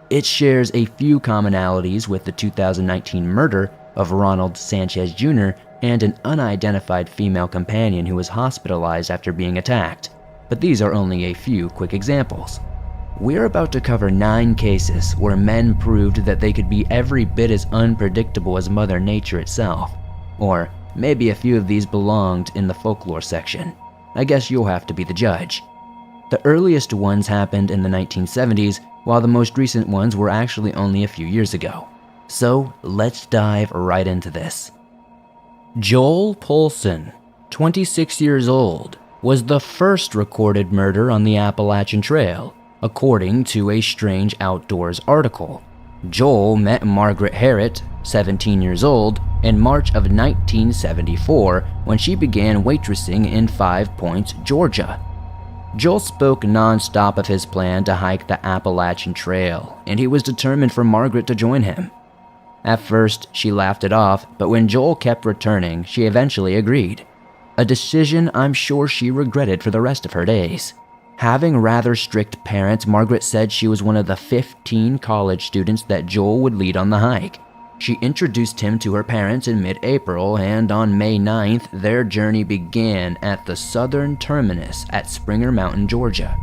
It shares a few commonalities with the 2019 murder of Ronald Sanchez Jr. and an unidentified female companion who was hospitalized after being attacked, but these are only a few quick examples. We're about to cover 9 cases where men proved that they could be every bit as unpredictable as Mother Nature itself. Or maybe a few of these belonged in the folklore section. I guess you'll have to be the judge. The earliest ones happened in the 1970s, while the most recent ones were actually only a few years ago. So let's dive right into this. Joel Polson, 26 years old, was the first recorded murder on the Appalachian Trail, according to a Strange Outdoors article. Joel met Margaret Harrett, 17 years old, in March of 1974 when she began waitressing in 5 Points, Georgia. Joel spoke non-stop of his plan to hike the Appalachian Trail, and he was determined for Margaret to join him. At first, she laughed it off, but when Joel kept returning, she eventually agreed. A decision I'm sure she regretted for the rest of her days. Having rather strict parents, Margaret said she was one of the 15 college students that Joel would lead on the hike. She introduced him to her parents in mid-April, and on May 9th, their journey began at the southern terminus at Springer Mountain, Georgia.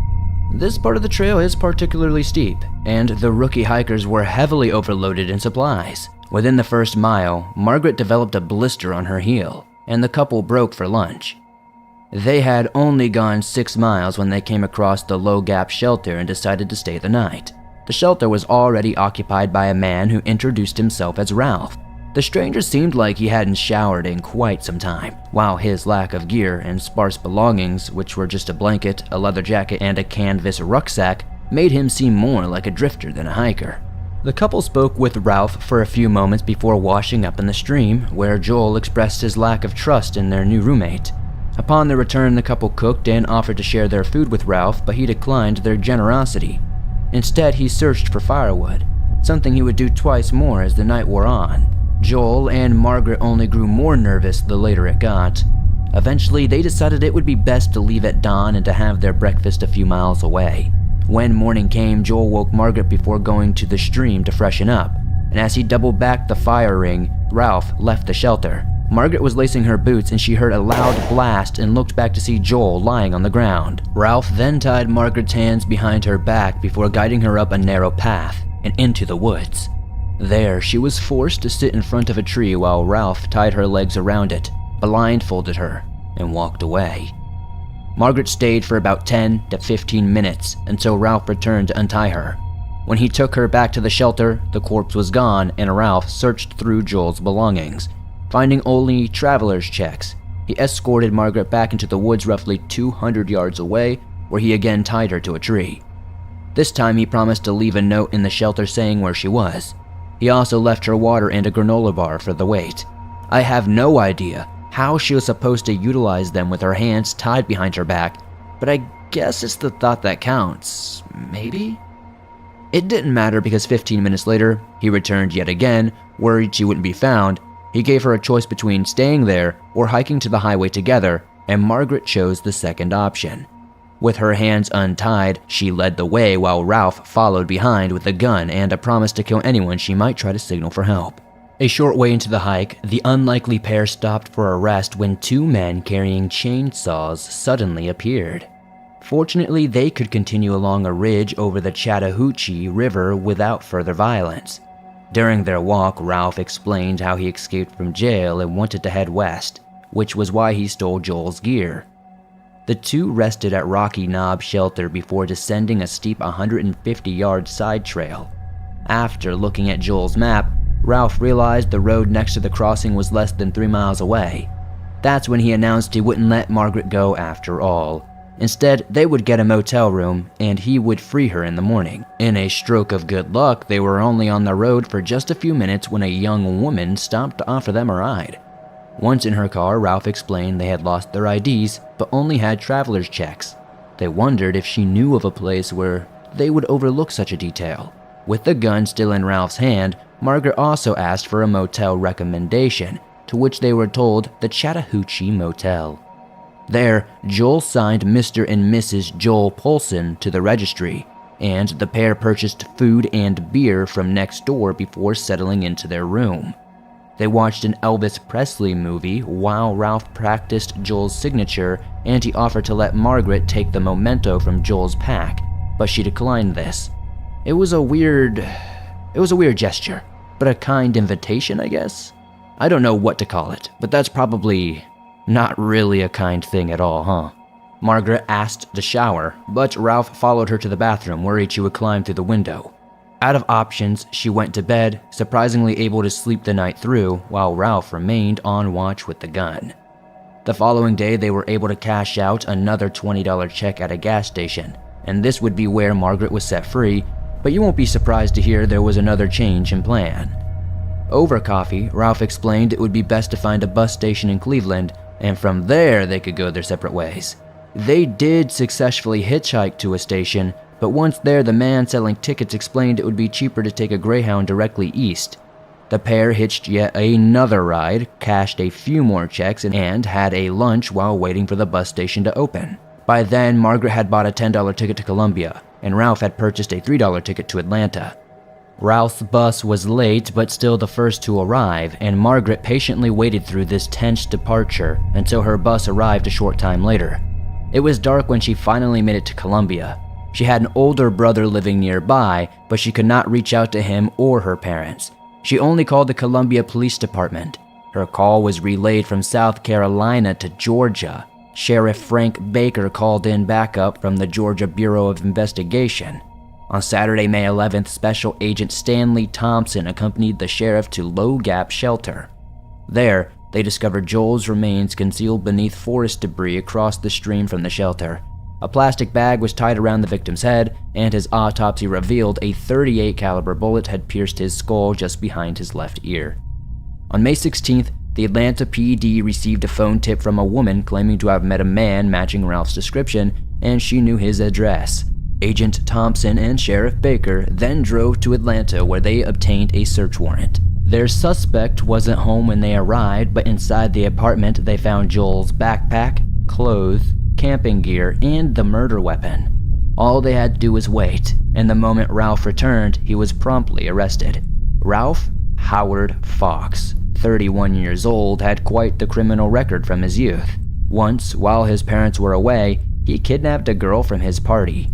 This part of the trail is particularly steep, and the rookie hikers were heavily overloaded in supplies. Within the first mile, Margaret developed a blister on her heel, and the couple broke for lunch. They had only gone 6 miles when they came across the Low Gap shelter and decided to stay the night. The shelter was already occupied by a man who introduced himself as Ralph. The stranger seemed like he hadn't showered in quite some time, while his lack of gear and sparse belongings, which were just a blanket, a leather jacket, and a canvas rucksack, made him seem more like a drifter than a hiker. The couple spoke with Ralph for a few moments before washing up in the stream, where Joel expressed his lack of trust in their new roommate. Upon their return, the couple cooked and offered to share their food with Ralph, but he declined their generosity. Instead, he searched for firewood, something he would do twice more as the night wore on. Joel and Margaret only grew more nervous the later it got. Eventually, they decided it would be best to leave at dawn and to have their breakfast a few miles away. When morning came, Joel woke Margaret before going to the stream to freshen up, and as he doubled back the fire ring, Ralph left the shelter. Margaret was lacing her boots and she heard a loud blast and looked back to see Joel lying on the ground. Ralph then tied Margaret's hands behind her back before guiding her up a narrow path and into the woods. There, she was forced to sit in front of a tree while Ralph tied her legs around it, blindfolded her, and walked away. Margaret stayed for about 10 to 15 minutes until Ralph returned to untie her. When he took her back to the shelter, the corpse was gone and Ralph searched through Joel's belongings. Finding only traveler's checks, he escorted Margaret back into the woods roughly 200 yards away, where he again tied her to a tree. This time he promised to leave a note in the shelter saying where she was. He also left her water and a granola bar for the wait. I have no idea how she was supposed to utilize them with her hands tied behind her back, but I guess it's the thought that counts, maybe? It didn't matter because 15 minutes later, he returned yet again, worried she wouldn't be found. He gave her a choice between staying there or hiking to the highway together, and Margaret chose the second option. With her hands untied, she led the way while Ralph followed behind with a gun and a promise to kill anyone she might try to signal for help. A short way into the hike, the unlikely pair stopped for a rest when 2 men carrying chainsaws suddenly appeared. Fortunately, they could continue along a ridge over the Chattahoochee River without further violence. During their walk, Ralph explained how he escaped from jail and wanted to head west, which was why he stole Joel's gear. The two rested at Rocky Knob Shelter before descending a steep 150-yard side trail. After looking at Joel's map, Ralph realized the road next to the crossing was less than 3 miles away. That's when he announced he wouldn't let Margaret go after all. Instead, they would get a motel room, and he would free her in the morning. In a stroke of good luck, they were only on the road for just a few minutes when a young woman stopped to offer them a ride. Once in her car, Ralph explained they had lost their IDs, but only had traveler's checks. They wondered if she knew of a place where they would overlook such a detail. With the gun still in Ralph's hand, Margaret also asked for a motel recommendation, to which they were told the Chattahoochee Motel. There, Joel signed Mr. and Mrs. Joel Polson to the registry, and the pair purchased food and beer from next door before settling into their room. They watched an Elvis Presley movie while Ralph practiced Joel's signature, and he offered to let Margaret take the memento from Joel's pack, but she declined this. It was a weird gesture, but a kind invitation, I guess? I don't know what to call it, but that's probably not really a kind thing at all, huh? Margaret asked to shower, but Ralph followed her to the bathroom, worried she would climb through the window. Out of options, she went to bed, surprisingly able to sleep the night through, while Ralph remained on watch with the gun. The following day, they were able to cash out another $20 check at a gas station, and this would be where Margaret was set free, but you won't be surprised to hear there was another change in plan. Over coffee, Ralph explained it would be best to find a bus station in Cleveland, and from there they could go their separate ways. They did successfully hitchhike to a station, but once there the man selling tickets explained it would be cheaper to take a Greyhound directly east. The pair hitched yet another ride, cashed a few more checks, and had a lunch while waiting for the bus station to open. By then, Margaret had bought a $10 ticket to Columbia, and Ralph had purchased a $3 ticket to Atlanta. Ralph's bus was late but still the first to arrive, and Margaret patiently waited through this tense departure until her bus arrived a short time later. It was dark when she finally made it to Columbia. She had an older brother living nearby, but she could not reach out to him or her parents. She only called the Columbia Police Department. Her call was relayed from South Carolina to Georgia. Sheriff Frank Baker called in backup from the Georgia Bureau of Investigation. On Saturday, May 11th, Special Agent Stanley Thompson accompanied the sheriff to Low Gap Shelter. There, they discovered Joel's remains concealed beneath forest debris across the stream from the shelter. A plastic bag was tied around the victim's head, and his autopsy revealed a .38 caliber bullet had pierced his skull just behind his left ear. On May 16th, the Atlanta PD received a phone tip from a woman claiming to have met a man matching Ralph's description, and she knew his address. Agent Thompson and Sheriff Baker then drove to Atlanta where they obtained a search warrant. Their suspect wasn't home when they arrived, but inside the apartment they found Joel's backpack, clothes, camping gear, and the murder weapon. All they had to do was wait, and the moment Ralph returned, he was promptly arrested. Ralph Howard Fox, 31 years old, had quite the criminal record from his youth. Once, while his parents were away, he kidnapped a girl from his party.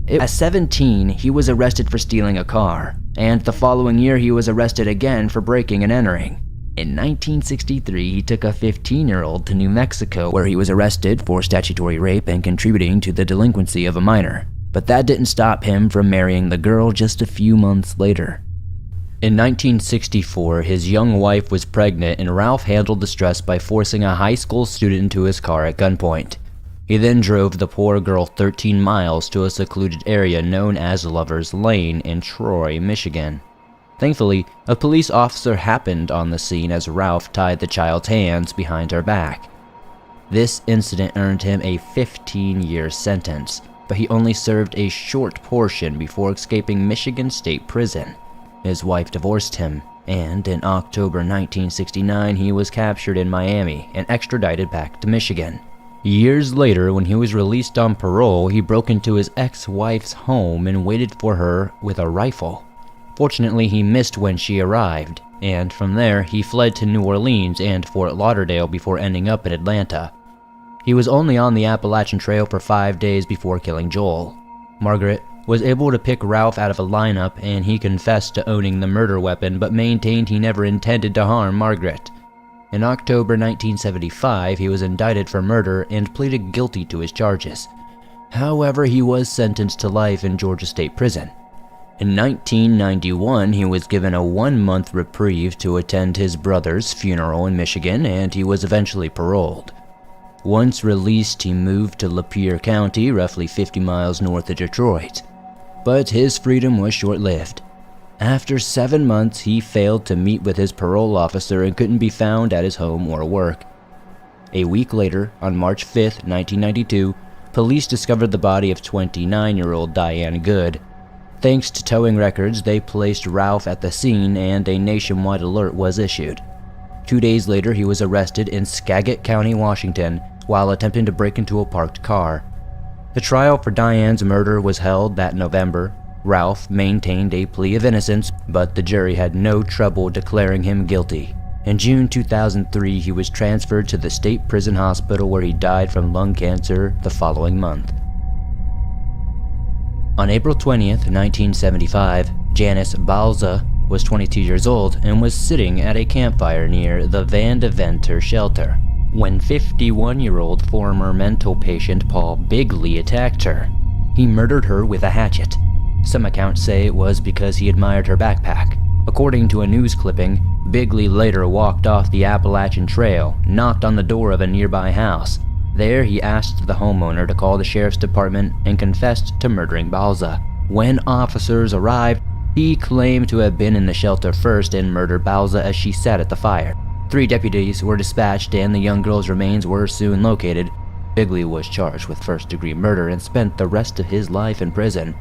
At 17, he was arrested for stealing a car, and the following year he was arrested again for breaking and entering. In 1963, he took a 15-year-old to New Mexico where he was arrested for statutory rape and contributing to the delinquency of a minor. But that didn't stop him from marrying the girl just a few months later. In 1964, his young wife was pregnant and Ralph handled the stress by forcing a high school student into his car at gunpoint. He then drove the poor girl 13 miles to a secluded area known as Lover's Lane in Troy, Michigan. Thankfully, a police officer happened on the scene as Ralph tied the child's hands behind her back. This incident earned him a 15-year sentence, but he only served a short portion before escaping Michigan State Prison. His wife divorced him, and in October 1969 he was captured in Miami and extradited back to Michigan. Years later, when he was released on parole, he broke into his ex-wife's home and waited for her with a rifle. Fortunately, he missed when she arrived, and from there, he fled to New Orleans and Fort Lauderdale before ending up in Atlanta. He was only on the Appalachian Trail for 5 days before killing Joel. Margaret was able to pick Ralph out of a lineup, and he confessed to owning the murder weapon but maintained he never intended to harm Margaret. In October 1975, he was indicted for murder and pleaded guilty to his charges. However, he was sentenced to life in Georgia State Prison. In 1991, he was given a 1-month reprieve to attend his brother's funeral in Michigan, and he was eventually paroled. Once released, he moved to Lapeer County, roughly 50 miles north of Detroit. But his freedom was short-lived. After 7 months, he failed to meet with his parole officer and couldn't be found at his home or work. A week later, on March 5, 1992, police discovered the body of 29-year-old Diane Good. Thanks to towing records, they placed Ralph at the scene and a nationwide alert was issued. 2 days later, he was arrested in Skagit County, Washington, while attempting to break into a parked car. The trial for Diane's murder was held that November. Ralph maintained a plea of innocence, but the jury had no trouble declaring him guilty. In June 2003, he was transferred to the state prison hospital where he died from lung cancer the following month. On April 20th, 1975, Janice Balza was 22 years old and was sitting at a campfire near the Van Deventer shelter when 51-year-old former mental patient Paul Bigley attacked her. He murdered her with a hatchet. Some accounts say it was because he admired her backpack. According to a news clipping, Bigley later walked off the Appalachian Trail, knocked on the door of a nearby house. There, he asked the homeowner to call the sheriff's department and confessed to murdering Balza. When officers arrived, he claimed to have been in the shelter first and murdered Balza as she sat at the fire. 3 deputies were dispatched and the young girl's remains were soon located. Bigley was charged with first-degree murder and spent the rest of his life in prison.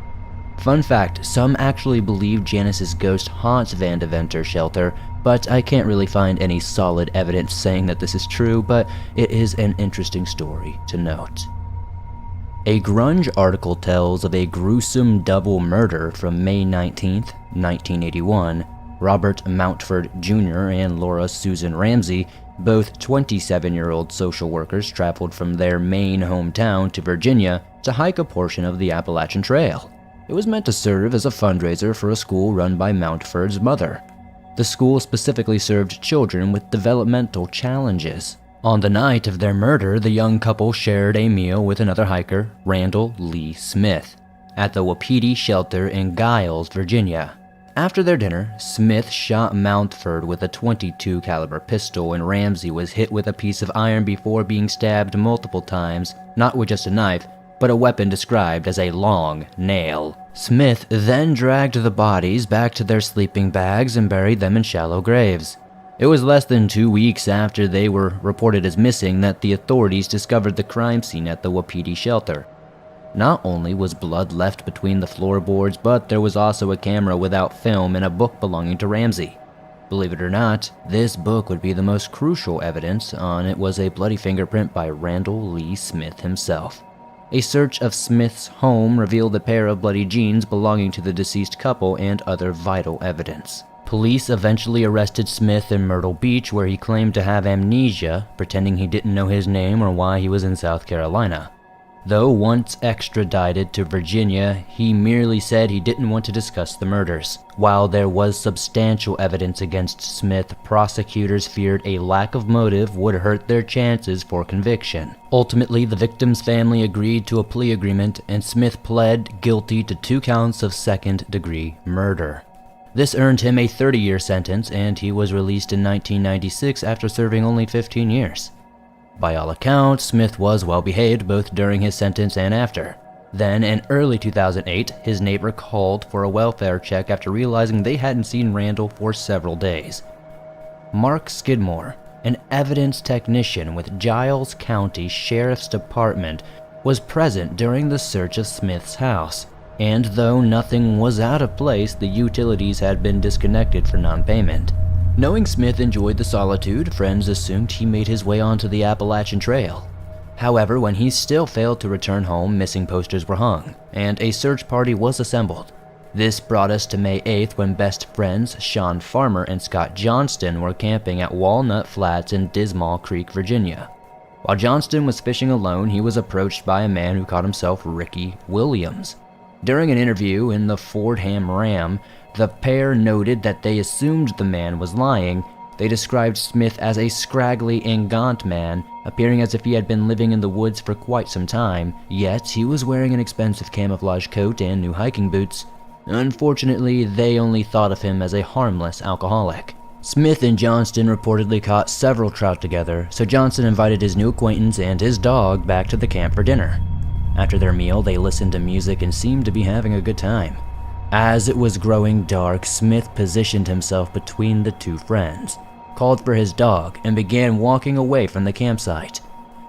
Fun fact, some actually believe Janice's ghost haunts Van Deventer shelter, but I can't really find any solid evidence saying that this is true, but it is an interesting story to note. A Grunge article tells of a gruesome double murder from May 19, 1981. Robert Mountford Jr. and Laura Susan Ramsey, both 27-year-old social workers, traveled from their Maine hometown to Virginia to hike a portion of the Appalachian Trail. It was meant to serve as a fundraiser for a school run by Mountford's mother. The school specifically served children with developmental challenges. On the night of their murder, the young couple shared a meal with another hiker, Randall Lee Smith, at the Wapiti shelter in Giles, Virginia. After their dinner, Smith shot Mountford with a .22 caliber pistol, and Ramsey was hit with a piece of iron before being stabbed multiple times, not with just a knife, but a weapon described as a long nail. Smith then dragged the bodies back to their sleeping bags and buried them in shallow graves. It was less than 2 weeks after they were reported as missing that the authorities discovered the crime scene at the Wapiti shelter. Not only was blood left between the floorboards, but there was also a camera without film and a book belonging to Ramsey. Believe it or not, this book would be the most crucial evidence. On it was a bloody fingerprint by Randall Lee Smith himself. A search of Smith's home revealed a pair of bloody jeans belonging to the deceased couple and other vital evidence. Police eventually arrested Smith in Myrtle Beach, where he claimed to have amnesia, pretending he didn't know his name or why he was in South Carolina. Though once extradited to Virginia, he merely said he didn't want to discuss the murders. While there was substantial evidence against Smith, prosecutors feared a lack of motive would hurt their chances for conviction. Ultimately, the victim's family agreed to a plea agreement, and Smith pled guilty to 2 counts of second-degree murder. This earned him a 30-year sentence, and he was released in 1996 after serving only 15 years. By all accounts, Smith was well behaved both during his sentence and after. Then, in early 2008, his neighbor called for a welfare check after realizing they hadn't seen Randall for several days. Mark Skidmore, an evidence technician with Giles County Sheriff's Department, was present during the search of Smith's house, and though nothing was out of place, the utilities had been disconnected for non-payment. Knowing Smith enjoyed the solitude, friends assumed he made his way onto the Appalachian Trail. However, when he still failed to return home, missing posters were hung, and a search party was assembled. This brought us to May 8th, when best friends Sean Farmer and Scott Johnston were camping at Walnut Flats in Dismal Creek, Virginia. While Johnston was fishing alone, he was approached by a man who called himself Ricky Williams. During an interview in the Fordham Ram, the pair noted that they assumed the man was lying. They described Smith as a scraggly and gaunt man, appearing as if he had been living in the woods for quite some time, yet he was wearing an expensive camouflage coat and new hiking boots. Unfortunately, they only thought of him as a harmless alcoholic. Smith and Johnston reportedly caught several trout together, so Johnston invited his new acquaintance and his dog back to the camp for dinner. After their meal, they listened to music and seemed to be having a good time. As it was growing dark, Smith positioned himself between the two friends, called for his dog, and began walking away from the campsite.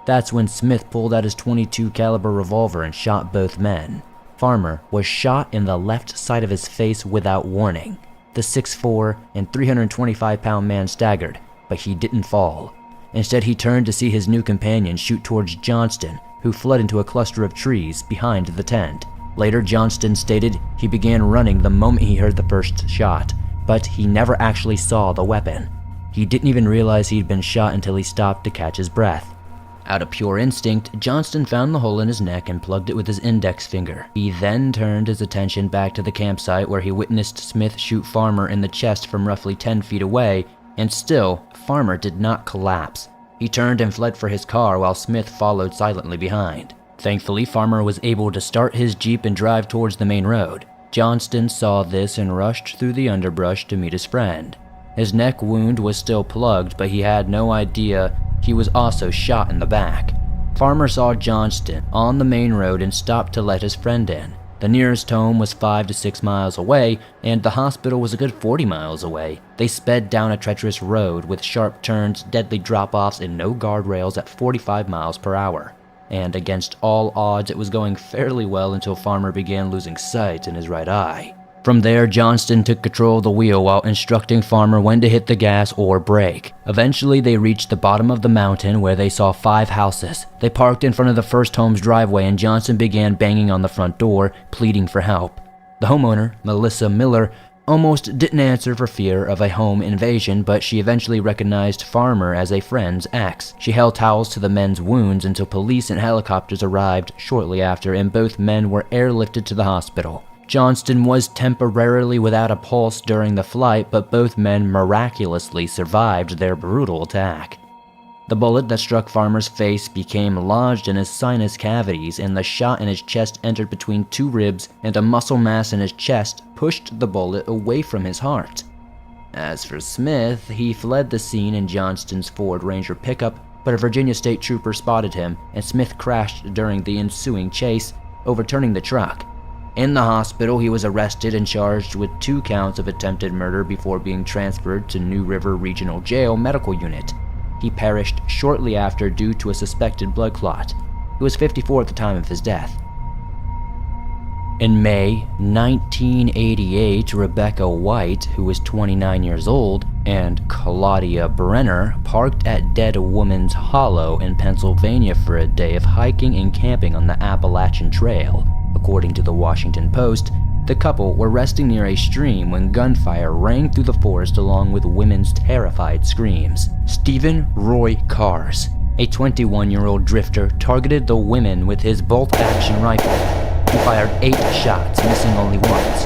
That's when Smith pulled out his .22 caliber revolver and shot both men. Farmer was shot in the left side of his face without warning. The 6'4" and 325-pound man staggered, but he didn't fall. Instead, he turned to see his new companion shoot towards Johnston, who fled into a cluster of trees behind the tent. Later, Johnston stated he began running the moment he heard the first shot, but he never actually saw the weapon. He didn't even realize he'd been shot until he stopped to catch his breath. Out of pure instinct, Johnston found the hole in his neck and plugged it with his index finger. He then turned his attention back to the campsite, where he witnessed Smith shoot Farmer in the chest from roughly 10 feet away, and still, Farmer did not collapse. He turned and fled for his car while Smith followed silently behind. Thankfully, Farmer was able to start his Jeep and drive towards the main road. Johnston saw this and rushed through the underbrush to meet his friend. His neck wound was still plugged, but he had no idea he was also shot in the back. Farmer saw Johnston on the main road and stopped to let his friend in. The nearest home was 5 to 6 miles away, and the hospital was a good 40 miles away. They sped down a treacherous road with sharp turns, deadly drop-offs, and no guardrails at 45 miles per hour. and against all odds it was going fairly well until Farmer began losing sight in his right eye. From there, Johnston took control of the wheel while instructing Farmer when to hit the gas or brake. Eventually, they reached the bottom of the mountain where they saw 5 houses. They parked in front of the first home's driveway and Johnston began banging on the front door, pleading for help. The homeowner, Melissa Miller, almost didn't answer for fear of a home invasion, but she eventually recognized Farmer as a friend's ex. She held towels to the men's wounds until police and helicopters arrived shortly after, and both men were airlifted to the hospital. Johnston was temporarily without a pulse during the flight, but both men miraculously survived their brutal attack. The bullet that struck Farmer's face became lodged in his sinus cavities, and the shot in his chest entered between 2 ribs, and a muscle mass in his chest pushed the bullet away from his heart. As for Smith, he fled the scene in Johnston's Ford Ranger pickup, but a Virginia state trooper spotted him, and Smith crashed during the ensuing chase, overturning the truck. In the hospital, he was arrested and charged with 2 counts of attempted murder before being transferred to New River Regional Jail Medical Unit. He perished shortly after due to a suspected blood clot. He was 54 at the time of his death. In May 1988, Rebecca White, who was 29 years old, and Claudia Brenner parked at Dead Woman's Hollow in Pennsylvania for a day of hiking and camping on the Appalachian Trail. According to the Washington Post, the couple were resting near a stream when gunfire rang through the forest along with women's terrified screams. Stephen Roy Cars, a 21-year-old drifter, targeted the women with his bolt-action rifle. He fired 8 shots, missing only once.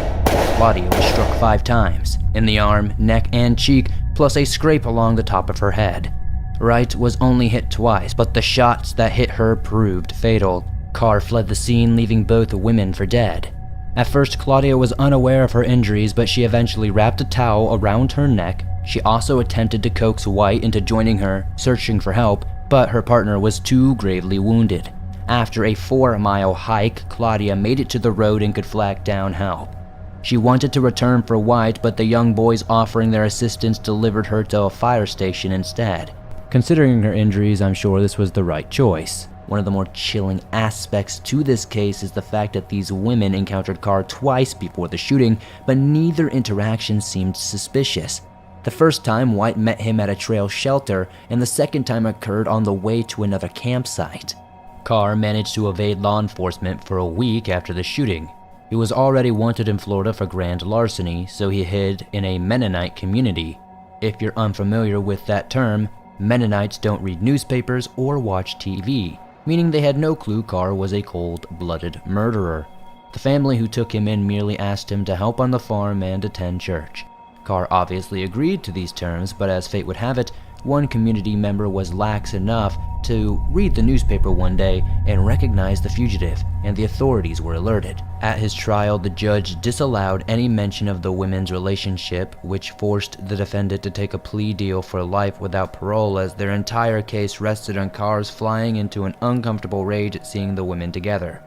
Claudia was struck 5 times, in the arm, neck, and cheek, plus a scrape along the top of her head. Wright was only hit twice, but the shots that hit her proved fatal. Carr fled the scene, leaving both women for dead. At first, Claudia was unaware of her injuries, but she eventually wrapped a towel around her neck. She also attempted to coax White into joining her, searching for help, but her partner was too gravely wounded. After a 4-mile hike, Claudia made it to the road and could flag down help. She wanted to return for White, but the young boys offering their assistance delivered her to a fire station instead. Considering her injuries, I'm sure this was the right choice. One of the more chilling aspects to this case is the fact that these women encountered Carr twice before the shooting, but neither interaction seemed suspicious. The first time, White met him at a trail shelter, and the second time occurred on the way to another campsite. Carr managed to evade law enforcement for a week after the shooting. He was already wanted in Florida for grand larceny, so he hid in a Mennonite community. If you're unfamiliar with that term, Mennonites don't read newspapers or watch TV, meaning they had no clue Carr was a cold-blooded murderer. The family who took him in merely asked him to help on the farm and attend church. Carr obviously agreed to these terms, but as fate would have it, one community member was lax enough to read the newspaper one day and recognize the fugitive, and the authorities were alerted. At his trial, the judge disallowed any mention of the women's relationship, which forced the defendant to take a plea deal for life without parole, as their entire case rested on Carr's flying into an uncomfortable rage at seeing the women together.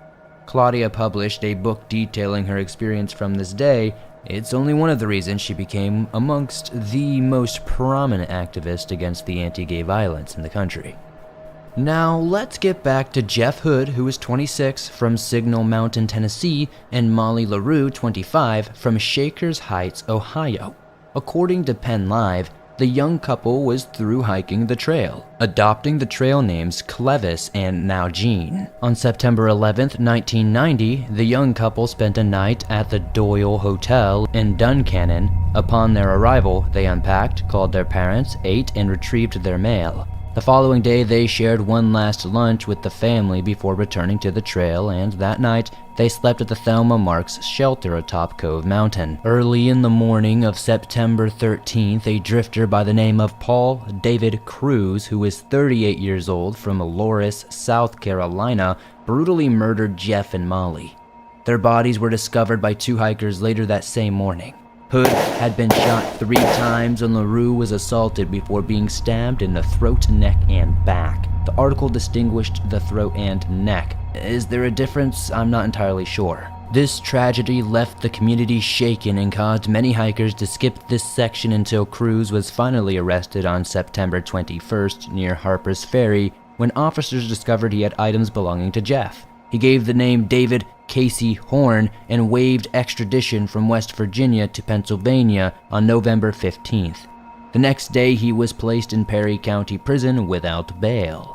Claudia published a book detailing her experience from this day. It's only one of the reasons she became amongst the most prominent activists against the anti-gay violence in the country. Now let's get back to Jeff Hood, who is 26, from Signal Mountain, Tennessee, and Molly LaRue, 25, from Shakers Heights, Ohio. According to Penn Live, the young couple was through hiking the trail, adopting the trail names Clevis and Nalgene. On September 11, 1990, the young couple spent a night at the Doyle Hotel in Duncannon. Upon their arrival, they unpacked, called their parents, ate, and retrieved their mail. The following day, they shared one last lunch with the family before returning to the trail, and that night, they slept at the Thelma Marks shelter atop Cove Mountain. Early in the morning of September 13th, a drifter by the name of Paul David Cruz, who is 38 years old, from Loris, South Carolina, brutally murdered Jeff and Molly. Their bodies were discovered by 2 hikers later that same morning. Hood had been shot 3 times and LaRue was assaulted before being stabbed in the throat, neck, and back. The article distinguished the throat and neck. Is there a difference? I'm not entirely sure. This tragedy left the community shaken and caused many hikers to skip this section until Cruz was finally arrested on September 21st near Harper's Ferry, when officers discovered he had items belonging to Jeff. He gave the name David Casey Horn and waived extradition from West Virginia to Pennsylvania on November 15th. The next day, he was placed in Perry County Prison without bail.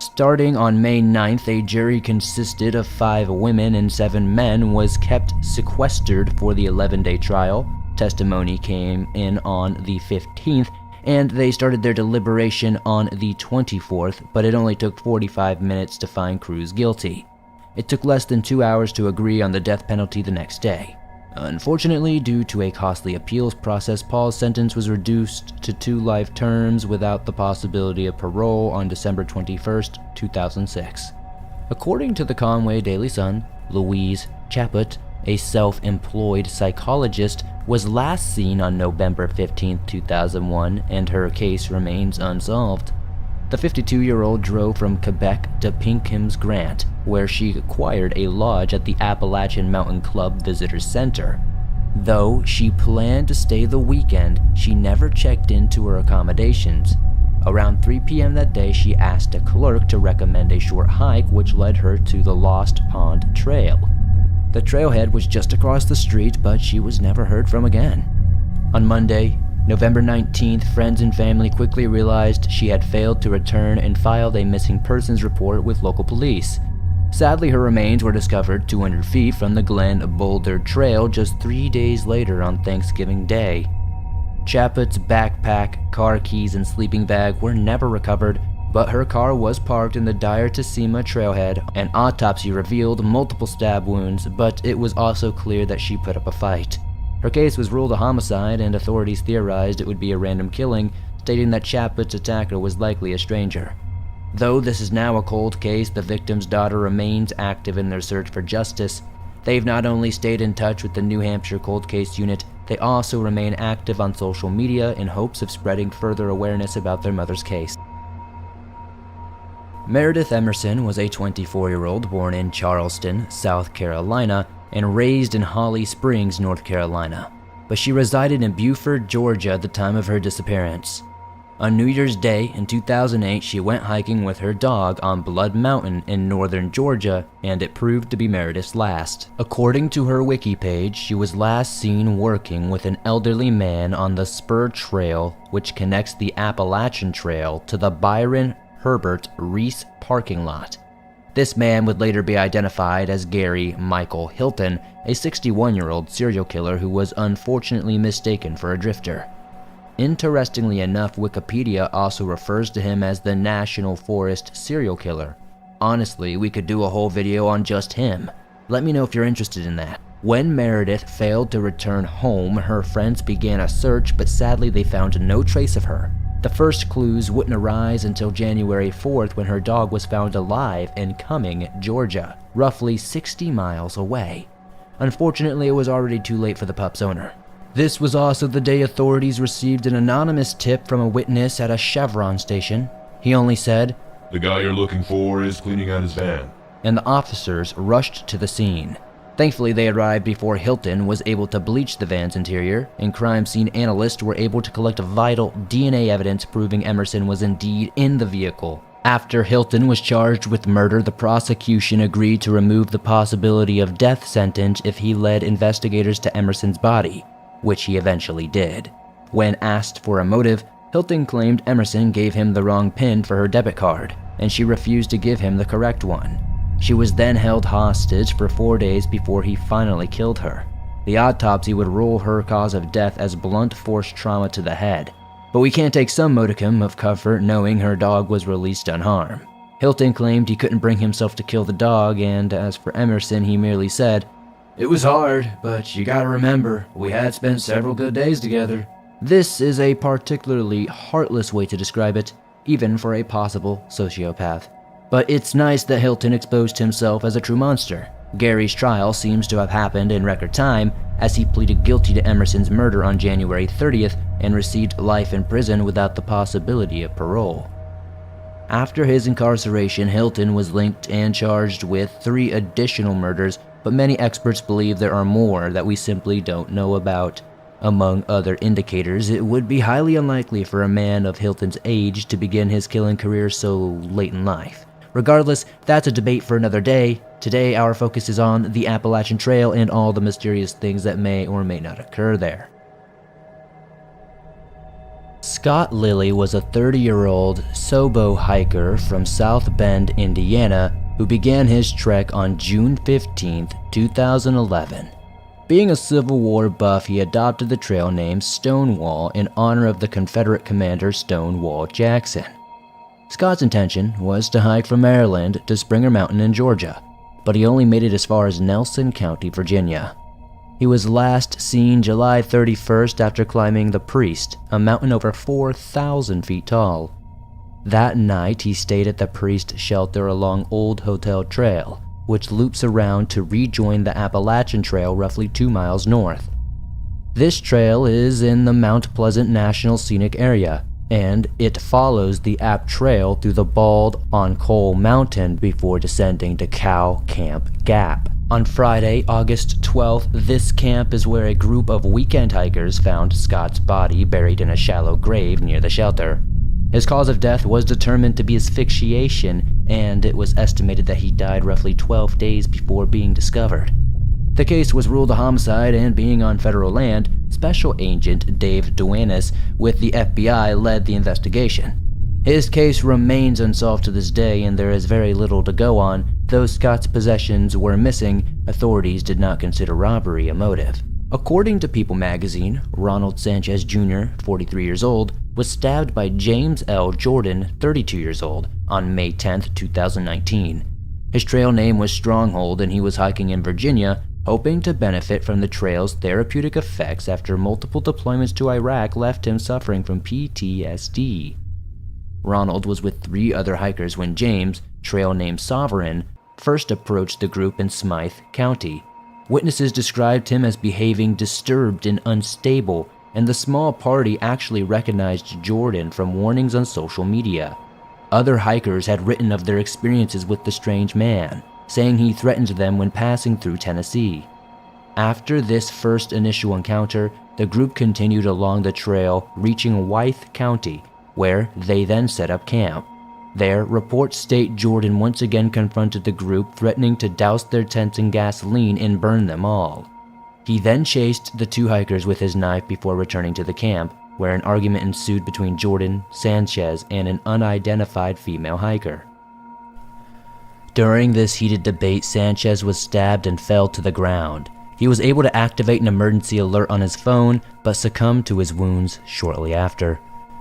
Starting on May 9th, a jury consisted of 5 women and 7 men was kept sequestered for the 11-day trial. Testimony came in on the 15th, and they started their deliberation on the 24th, but it only took 45 minutes to find Cruz guilty. It took less than 2 hours to agree on the death penalty the next day. Unfortunately, due to a costly appeals process, Paul's sentence was reduced to 2 life terms without the possibility of parole on December 21, 2006. According to the Conway Daily Sun, Louise Chaput, a self-employed psychologist, was last seen on November 15, 2001, and her case remains unsolved. The 52-year-old drove from Quebec to Pinkham's Grant, where she acquired a lodge at the Appalachian Mountain Club Visitor Center. Though she planned to stay the weekend, she never checked into her accommodations. Around 3 p.m. that day, she asked a clerk to recommend a short hike which led her to the Lost Pond Trail. The trailhead was just across the street, but she was never heard from again. On Monday, November 19th, friends and family quickly realized she had failed to return and filed a missing persons report with local police. Sadly, her remains were discovered 200 feet from the Glen Boulder Trail just 3 days later on Thanksgiving Day. Chaput's backpack, car keys, and sleeping bag were never recovered, but her car was parked in the Dire to Sema trailhead. An autopsy revealed multiple stab wounds, but it was also clear that she put up a fight. Her case was ruled a homicide, and authorities theorized it would be a random killing, stating that Chaput's attacker was likely a stranger. Though this is now a cold case, the victim's daughter remains active in their search for justice. They've not only stayed in touch with the New Hampshire Cold Case Unit, they also remain active on social media in hopes of spreading further awareness about their mother's case. Meredith Emerson was a 24-year-old born in Charleston, South Carolina, and raised in Holly Springs, North Carolina, but she resided in Beaufort, Georgia at the time of her disappearance. On New Year's Day in 2008, she went hiking with her dog on Blood Mountain in northern Georgia, and it proved to be Meredith's last. According to her wiki page, she was last seen working with an elderly man on the Spur Trail, which connects the Appalachian Trail to the Byron Herbert Reese parking lot. This man would later be identified as Gary Michael Hilton, a 61-year-old serial killer who was unfortunately mistaken for a drifter. Interestingly enough, Wikipedia also refers to him as the National Forest serial killer. Honestly, we could do a whole video on just him. Let me know if you're interested in that. When Meredith failed to return home, her friends began a search, but sadly they found no trace of her. The first clues wouldn't arise until January 4th when her dog was found alive in Cumming, Georgia, roughly 60 miles away. Unfortunately, it was already too late for the pup's owner. This was also the day authorities received an anonymous tip from a witness at a Chevron station. He only said, "The guy you're looking for is cleaning out his van," and the officers rushed to the scene. Thankfully, they arrived before Hilton was able to bleach the van's interior, and crime scene analysts were able to collect vital DNA evidence proving Emerson was indeed in the vehicle. After Hilton was charged with murder, the prosecution agreed to remove the possibility of death sentence if he led investigators to Emerson's body, which he eventually did. When asked for a motive, Hilton claimed Emerson gave him the wrong PIN for her debit card, and she refused to give him the correct one. She was then held hostage for 4 days before he finally killed her. The autopsy would rule her cause of death as blunt force trauma to the head, but we can't take some modicum of comfort knowing her dog was released unharmed. Hilton claimed he couldn't bring himself to kill the dog, and as for Emerson, he merely said, "It was hard, but you gotta remember, we had spent several good days together." This is a particularly heartless way to describe it, even for a possible sociopath. But it's nice that Hilton exposed himself as a true monster. Gary's trial seems to have happened in record time, as he pleaded guilty to Emerson's murder on January 30th and received life in prison without the possibility of parole. After his incarceration, Hilton was linked and charged with 3 additional murders, but many experts believe there are more that we simply don't know about. Among other indicators, it would be highly unlikely for a man of Hilton's age to begin his killing career so late in life. Regardless, that's a debate for another day. Today, our focus is on the Appalachian Trail and all the mysterious things that may or may not occur there. Scott Lilly was a 30-year-old Sobo hiker from South Bend, Indiana, who began his trek on June 15, 2011. Being a Civil War buff, he adopted the trail name Stonewall in honor of the Confederate commander Stonewall Jackson. Scott's intention was to hike from Maryland to Springer Mountain in Georgia, but he only made it as far as Nelson County, Virginia. He was last seen July 31st after climbing the Priest, a mountain over 4,000 feet tall. That night, he stayed at the Priest shelter along Old Hotel Trail, which loops around to rejoin the Appalachian Trail roughly 2 miles north. This trail is in the Mount Pleasant National Scenic Area, and it follows the App Trail through the Bald on Coal Mountain before descending to Cow Camp Gap. On Friday, August 12th, this camp is where a group of weekend hikers found Scott's body buried in a shallow grave near the shelter. His cause of death was determined to be asphyxiation, and it was estimated that he died roughly 12 days before being discovered. The case was ruled a homicide, and being on federal land, Special Agent Dave Duanis with the FBI led the investigation. His case remains unsolved to this day, and there is very little to go on. Though Scott's possessions were missing, authorities did not consider robbery a motive. According to People magazine, Ronald Sanchez Jr., 43 years old, was stabbed by James L. Jordan, 32 years old, on May 10, 2019. His trail name was Stronghold, and he was hiking in Virginia, hoping to benefit from the trail's therapeutic effects after multiple deployments to Iraq left him suffering from PTSD. Ronald was with 3 other hikers when James, trail name Sovereign, first approached the group in Smythe County. Witnesses described him as behaving disturbed and unstable, and the small party actually recognized Jordan from warnings on social media. Other hikers had written of their experiences with the strange man, saying he threatened them when passing through Tennessee. After this first initial encounter, the group continued along the trail, reaching Wythe County, where they then set up camp. There, reports state Jordan once again confronted the group, threatening to douse their tents in gasoline and burn them all. He then chased the 2 hikers with his knife before returning to the camp, where an argument ensued between Jordan, Sanchez, and an unidentified female hiker. During this heated debate, Sanchez was stabbed and fell to the ground. He was able to activate an emergency alert on his phone, but succumbed to his wounds shortly after.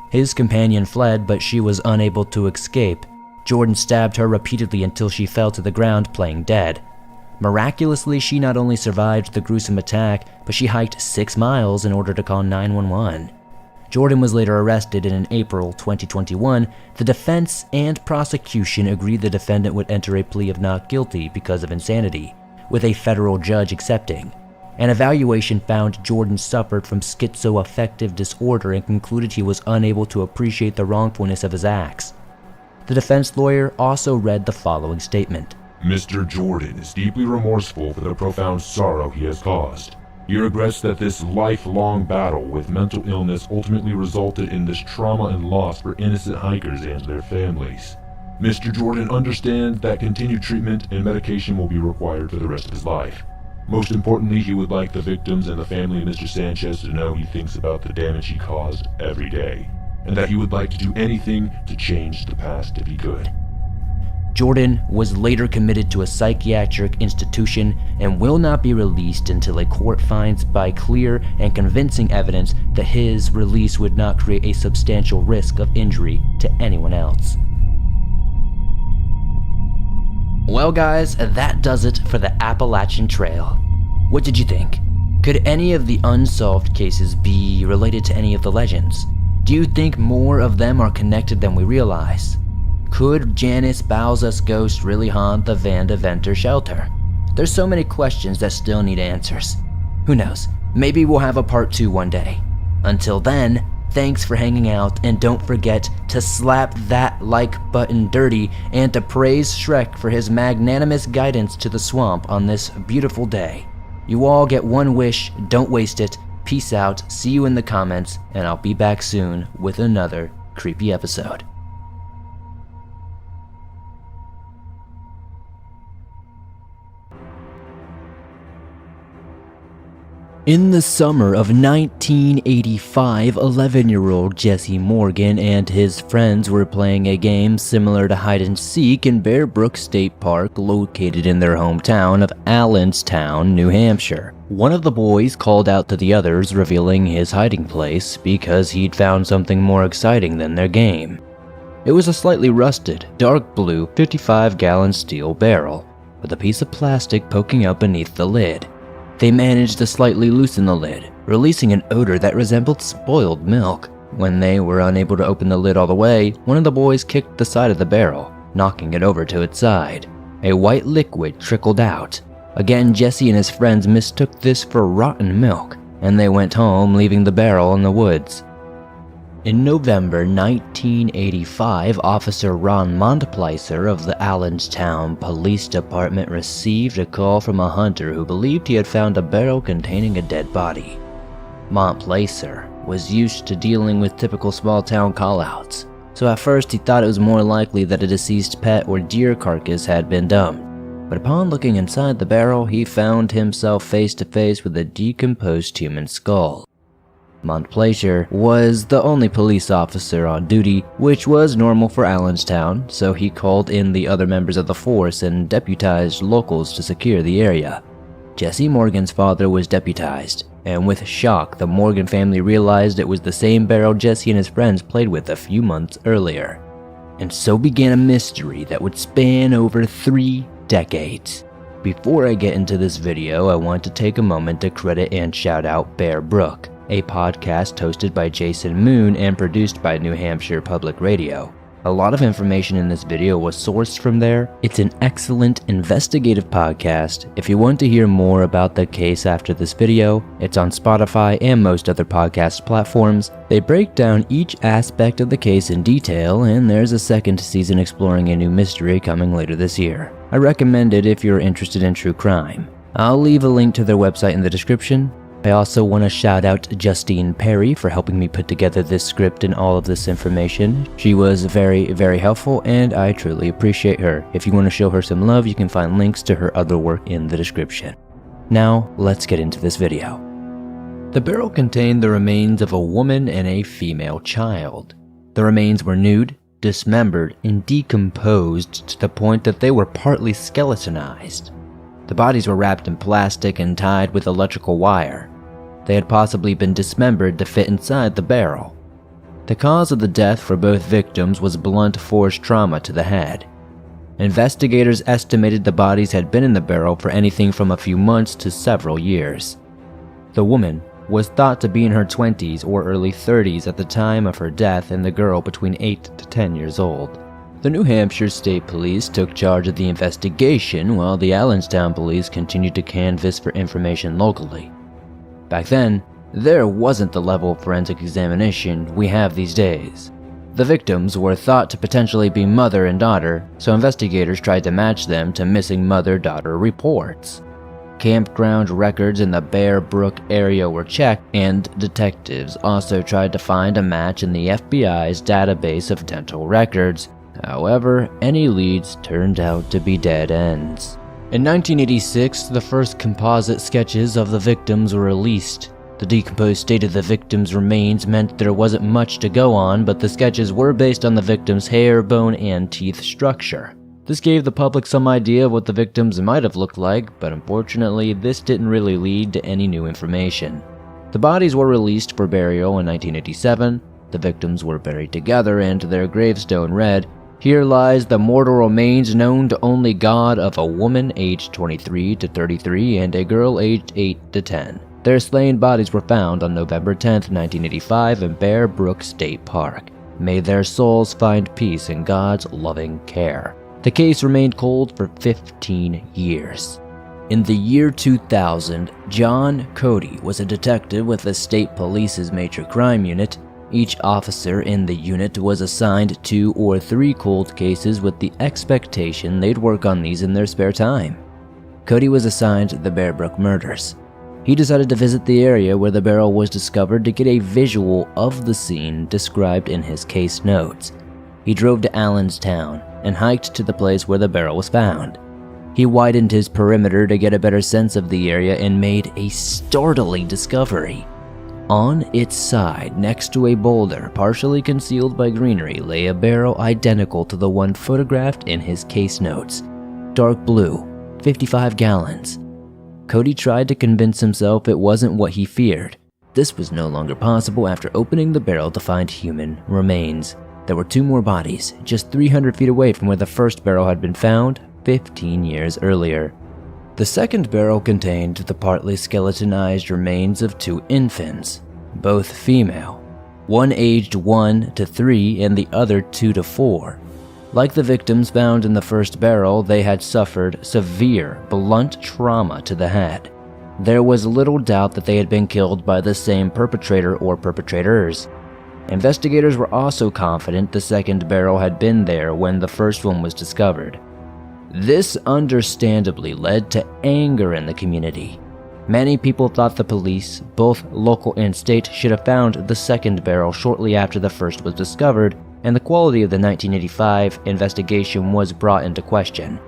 His companion fled, but she was unable to escape. Jordan stabbed her repeatedly until she fell to the ground, playing dead. Miraculously, she not only survived the gruesome attack, but she hiked 6 miles in order to call 911. Jordan was later arrested, and in April 2021, the defense and prosecution agreed the defendant would enter a plea of not guilty because of insanity, with a federal judge accepting. An evaluation found Jordan suffered from schizoaffective disorder and concluded he was unable to appreciate the wrongfulness of his acts. The defense lawyer also read the following statement. Mr. Jordan is deeply remorseful for the profound sorrow he has caused. He regrets that this lifelong battle with mental illness ultimately resulted in this trauma and loss for innocent hikers and their families. Mr. Jordan understands that continued treatment and medication will be required for the rest of his life. Most importantly, he would like the victims and the family of Mr. Sanchez to know he thinks about the damage he caused every day, and that he would like to do anything to change the past if he could. Jordan was later committed to a psychiatric institution and will not be released until a court finds by clear and convincing evidence that his release would not create a substantial risk of injury to anyone else. Well guys, that does it for the Appalachian Trail. What did you think? Could any of the unsolved cases be related to any of the legends? Do you think more of them are connected than we realize? Could Janice Bowser's ghost really haunt the Van Deventer shelter? There's so many questions that still need answers. Who knows, maybe we'll have a part 2 one day. Until then, thanks for hanging out, and don't forget to slap that like button dirty and to praise Shrek for his magnanimous guidance to the swamp on this beautiful day. You all get one wish, don't waste it. Peace out, see you in the comments, and I'll be back soon with another creepy episode. In the summer of 1985, 11-year-old Jesse Morgan and his friends were playing a game similar to hide and seek in Bear Brook State Park, located in their hometown of Allenstown, New Hampshire. One of the boys called out to the others, revealing his hiding place because he'd found something more exciting than their game. It was a slightly rusted, dark blue 55-gallon steel barrel with a piece of plastic poking out beneath the lid. They managed to slightly loosen the lid, releasing an odor that resembled spoiled milk. When they were unable to open the lid all the way, one of the boys kicked the side of the barrel, knocking it over to its side. A white liquid trickled out. Again, Jesse and his friends mistook this for rotten milk, and they went home, leaving the barrel in the woods. In November 1985, Officer Ron Montplaisir of the Allenstown Police Department received a call from a hunter who believed he had found a barrel containing a dead body. Montplaisir was used to dealing with typical small-town call-outs, so at first he thought it was more likely that a deceased pet or deer carcass had been dumped. But upon looking inside the barrel, he found himself face to face with a decomposed human skull. Montplaisir was the only police officer on duty, which was normal for Allenstown, so he called in the other members of the force and deputized locals to secure the area. Jesse Morgan's father was deputized, and with shock, the Morgan family realized it was the same barrel Jesse and his friends played with a few months earlier. And so began a mystery that would span over 3 decades. Before I get into this video, I want to take a moment to credit and shout out Bear Brook, a podcast hosted by Jason Moon and produced by New Hampshire Public Radio. A lot of information in this video was sourced from there. It's an excellent investigative podcast. If you want to hear more about the case after this video, it's on Spotify and most other podcast platforms. They break down each aspect of the case in detail, and there's a second season exploring a new mystery coming later this year. I recommend it if you're interested in true crime. I'll leave a link to their website in the description. I also want to shout out Justine Perry for helping me put together this script and all of this information. She was very, very helpful, and I truly appreciate her. If you want to show her some love, you can find links to her other work in the description. Now, let's get into this video. The barrel contained the remains of a woman and a female child. The remains were nude, dismembered, and decomposed to the point that they were partly skeletonized. The bodies were wrapped in plastic and tied with electrical wire. They had possibly been dismembered to fit inside the barrel. The cause of the death for both victims was blunt force trauma to the head. Investigators estimated the bodies had been in the barrel for anything from a few months to several years. The woman was thought to be in her 20s or early 30s at the time of her death, and the girl between 8 to 10 years old. The New Hampshire State Police took charge of the investigation while the Allenstown Police continued to canvass for information locally. Back then, there wasn't the level of forensic examination we have these days. The victims were thought to potentially be mother and daughter, so investigators tried to match them to missing mother-daughter reports. Campground records in the Bear Brook area were checked, and detectives also tried to find a match in the FBI's database of dental records. However, any leads turned out to be dead ends. In 1986, the first composite sketches of the victims were released. The decomposed state of the victims' remains meant there wasn't much to go on, but the sketches were based on the victims' hair, bone, and teeth structure. This gave the public some idea of what the victims might have looked like, but unfortunately, this didn't really lead to any new information. The bodies were released for burial in 1987. The victims were buried together, and their gravestone read, "Here lies the mortal remains known to only God of a woman aged 23 to 33 and a girl aged 8 to 10. Their slain bodies were found on November 10, 1985 in Bear Brook State Park. May their souls find peace in God's loving care." The case remained cold for 15 years. In the year 2000, John Cody was a detective with the state police's major crime unit. Each officer in the unit was assigned 2 or 3 cold cases with the expectation they'd work on these in their spare time. Cody was assigned the Bear Brook murders. He decided to visit the area where the barrel was discovered to get a visual of the scene described in his case notes. He drove to Allenstown and hiked to the place where the barrel was found. He widened his perimeter to get a better sense of the area and made a startling discovery. On its side, next to a boulder partially concealed by greenery, lay a barrel identical to the one photographed in his case notes. Dark blue, 55 gallons. Cody tried to convince himself it wasn't what he feared. This was no longer possible after opening the barrel to find human remains. There were 2 more bodies, just 300 feet away from where the first barrel had been found 15 years earlier. The second barrel contained the partly skeletonized remains of 2 infants, both female, one aged 1 to 3 and the other 2 to 4. Like the victims found in the first barrel, they had suffered severe, blunt trauma to the head. There was little doubt that they had been killed by the same perpetrator or perpetrators. Investigators were also confident the second barrel had been there when the first one was discovered. This understandably led to anger in the community. Many people thought the police, both local and state, should have found the second barrel shortly after the first was discovered, and the quality of the 1985 investigation was brought into question.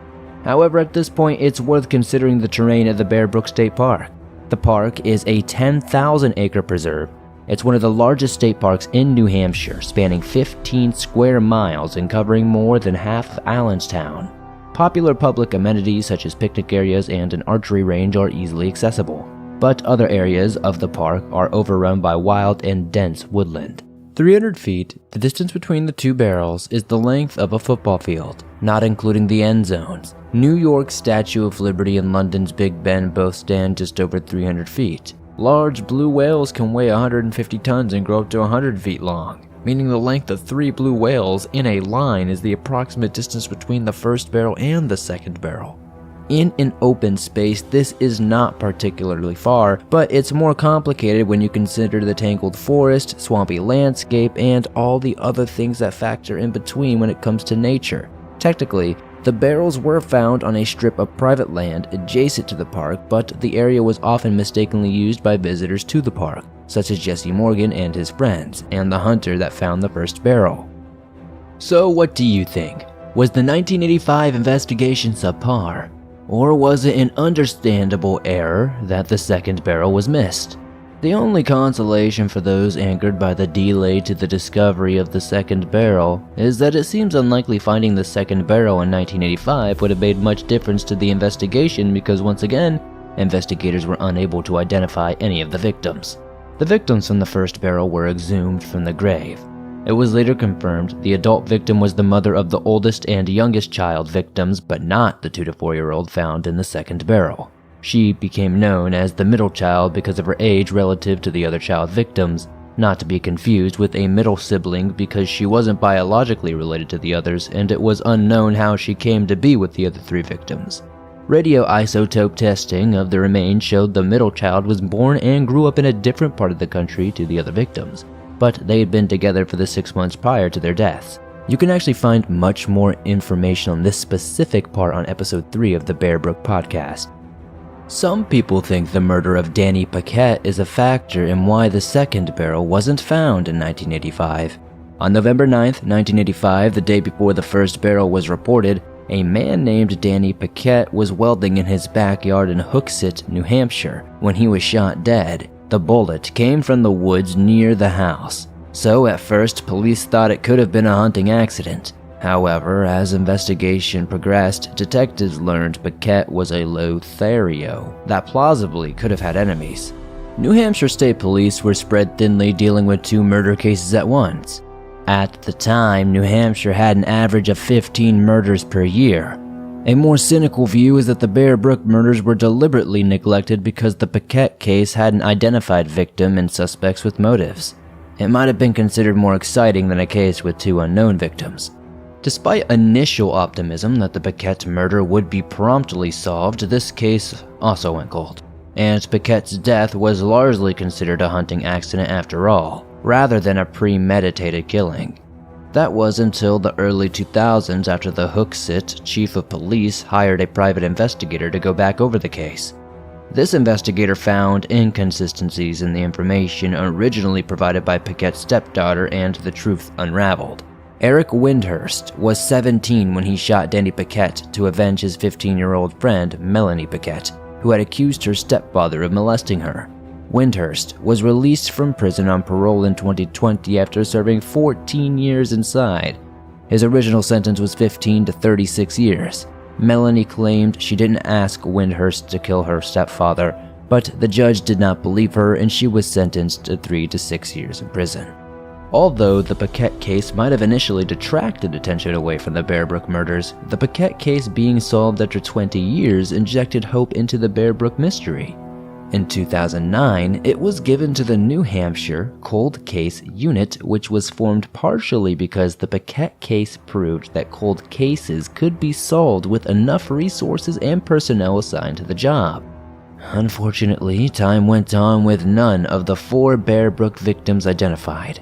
However, at this point, it's worth considering the terrain of the Bear Brook State Park. The park is a 10,000-acre preserve. It's one of the largest state parks in New Hampshire, spanning 15 square miles and covering more than half of Allenstown. Popular public amenities such as picnic areas and an archery range are easily accessible, but other areas of the park are overrun by wild and dense woodland. 300 feet, the distance between the 2 barrels, is the length of a football field, not including the end zones. New York's Statue of Liberty and London's Big Ben both stand just over 300 feet. Large blue whales can weigh 150 tons and grow up to 100 feet long, meaning the length of 3 blue whales in a line is the approximate distance between the first barrel and the second barrel. In an open space, this is not particularly far, but it's more complicated when you consider the tangled forest, swampy landscape, and all the other things that factor in between when it comes to nature. Technically, the barrels were found on a strip of private land adjacent to the park, but the area was often mistakenly used by visitors to the park, such as Jesse Morgan and his friends, and the hunter that found the first barrel. So what do you think? Was the 1985 investigation subpar? Or was it an understandable error that the second barrel was missed? The only consolation for those angered by the delay to the discovery of the second barrel is that it seems unlikely finding the second barrel in 1985 would have made much difference to the investigation because once again, investigators were unable to identify any of the victims. The victims from the first barrel were exhumed from the grave. It was later confirmed the adult victim was the mother of the oldest and youngest child victims, but not the 2 to 4-year-old found in the second barrel. She became known as the middle child because of her age relative to the other child victims, not to be confused with a middle sibling because she wasn't biologically related to the others, and it was unknown how she came to be with the other 3 victims. Radioisotope testing of the remains showed the middle child was born and grew up in a different part of the country to the other victims, but they had been together for the 6 months prior to their deaths. You can actually find much more information on this specific part on episode 3 of the Bear Brook podcast. Some people think the murder of Danny Paquette is a factor in why the second barrel wasn't found in 1985. On November 9th, 1985, the day before the first barrel was reported, a man named Danny Paquette was welding in his backyard in Hooksett, New Hampshire, when he was shot dead. The bullet came from the woods near the house, so at first police thought it could have been a hunting accident. However, as investigation progressed, detectives learned Paquette was a Lothario that plausibly could have had enemies. New Hampshire State Police were spread thinly dealing with 2 murder cases at once. At the time, New Hampshire had an average of 15 murders per year. A more cynical view is that the Bear Brook murders were deliberately neglected because the Paquette case had an identified victim and suspects with motives. It might have been considered more exciting than a case with 2 unknown victims. Despite initial optimism that the Paquette murder would be promptly solved, this case also went cold, and Paquette's death was largely considered a hunting accident after all, rather than a premeditated killing. That was until the early 2000s after the Hooksett chief of police hired a private investigator to go back over the case. This investigator found inconsistencies in the information originally provided by Paquette's stepdaughter, and the truth unraveled. Eric Wyndhurst was 17 when he shot Danny Paquette to avenge his 15-year-old friend, Melanie Paquette, who had accused her stepfather of molesting her. Wyndhurst was released from prison on parole in 2020 after serving 14 years inside. His original sentence was 15 to 36 years. Melanie claimed she didn't ask Wyndhurst to kill her stepfather, but the judge did not believe her and she was sentenced to 3 to 6 years in prison. Although the Paquette case might have initially detracted attention away from the Bear Brook murders, the Paquette case being solved after 20 years injected hope into the Bear Brook mystery. In 2009, it was given to the New Hampshire Cold Case Unit, which was formed partially because the Paquette case proved that cold cases could be solved with enough resources and personnel assigned to the job. Unfortunately, time went on with none of the 4 Bear Brook victims identified.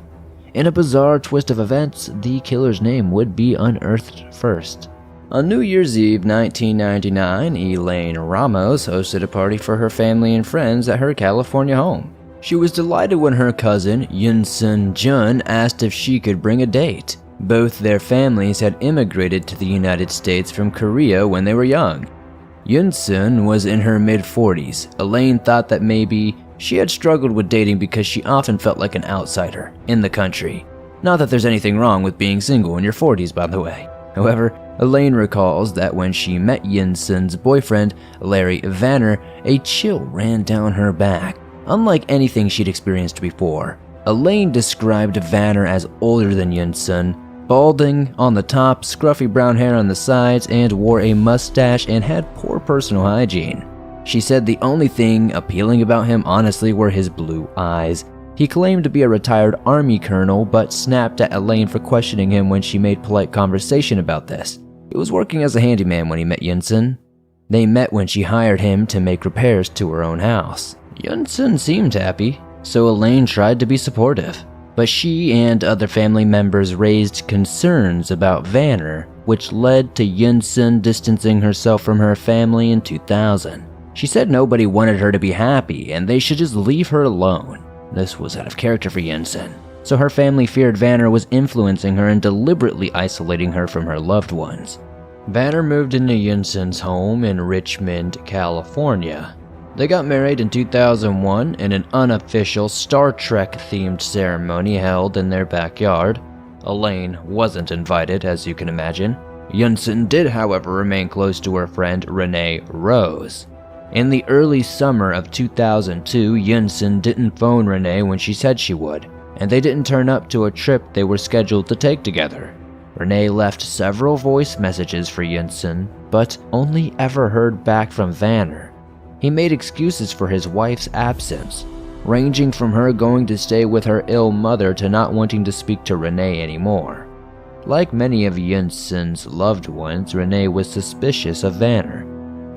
In a bizarre twist of events, the killer's name would be unearthed first. On New Year's Eve 1999, Elaine Ramos hosted a party for her family and friends at her California home. She was delighted when her cousin, Yunsun Jun, asked if she could bring a date. Both their families had immigrated to the United States from Korea when they were young. Yunsun was in her mid-40s. Elaine thought that maybe she had struggled with dating because she often felt like an outsider in the country. Not that there's anything wrong with being single in your 40s, by the way. However, Elaine recalls that when she met Yinsen's boyfriend, Larry Vanner, a chill ran down her back, unlike anything she'd experienced before. Elaine described Vanner as older than Yinsen, balding on the top, scruffy brown hair on the sides, and wore a mustache and had poor personal hygiene. She said the only thing appealing about him honestly were his blue eyes. He claimed to be a retired Army colonel, but snapped at Elaine for questioning him when she made polite conversation about this. He was working as a handyman when he met Yinsen. They met when she hired him to make repairs to her own house. Yinsen seemed happy, so Elaine tried to be supportive. But she and other family members raised concerns about Vanner, which led to Yinsen distancing herself from her family in 2000. She said nobody wanted her to be happy and they should just leave her alone. This was out of character for Yinsen, so her family feared Vanner was influencing her and deliberately isolating her from her loved ones. Vanner moved into Yinsen's home in Richmond, California. They got married in 2001 in an unofficial Star Trek-themed ceremony held in their backyard. Elaine wasn't invited, as you can imagine. Yinsen did, however, remain close to her friend Renee Rose. In the early summer of 2002, Yinsen didn't phone Renee when she said she would, and they didn't turn up to a trip they were scheduled to take together. Renee left several voice messages for Yinsen, but only ever heard back from Vanner. He made excuses for his wife's absence, ranging from her going to stay with her ill mother to not wanting to speak to Renee anymore. Like many of Yinsen's loved ones, Renee was suspicious of Vanner.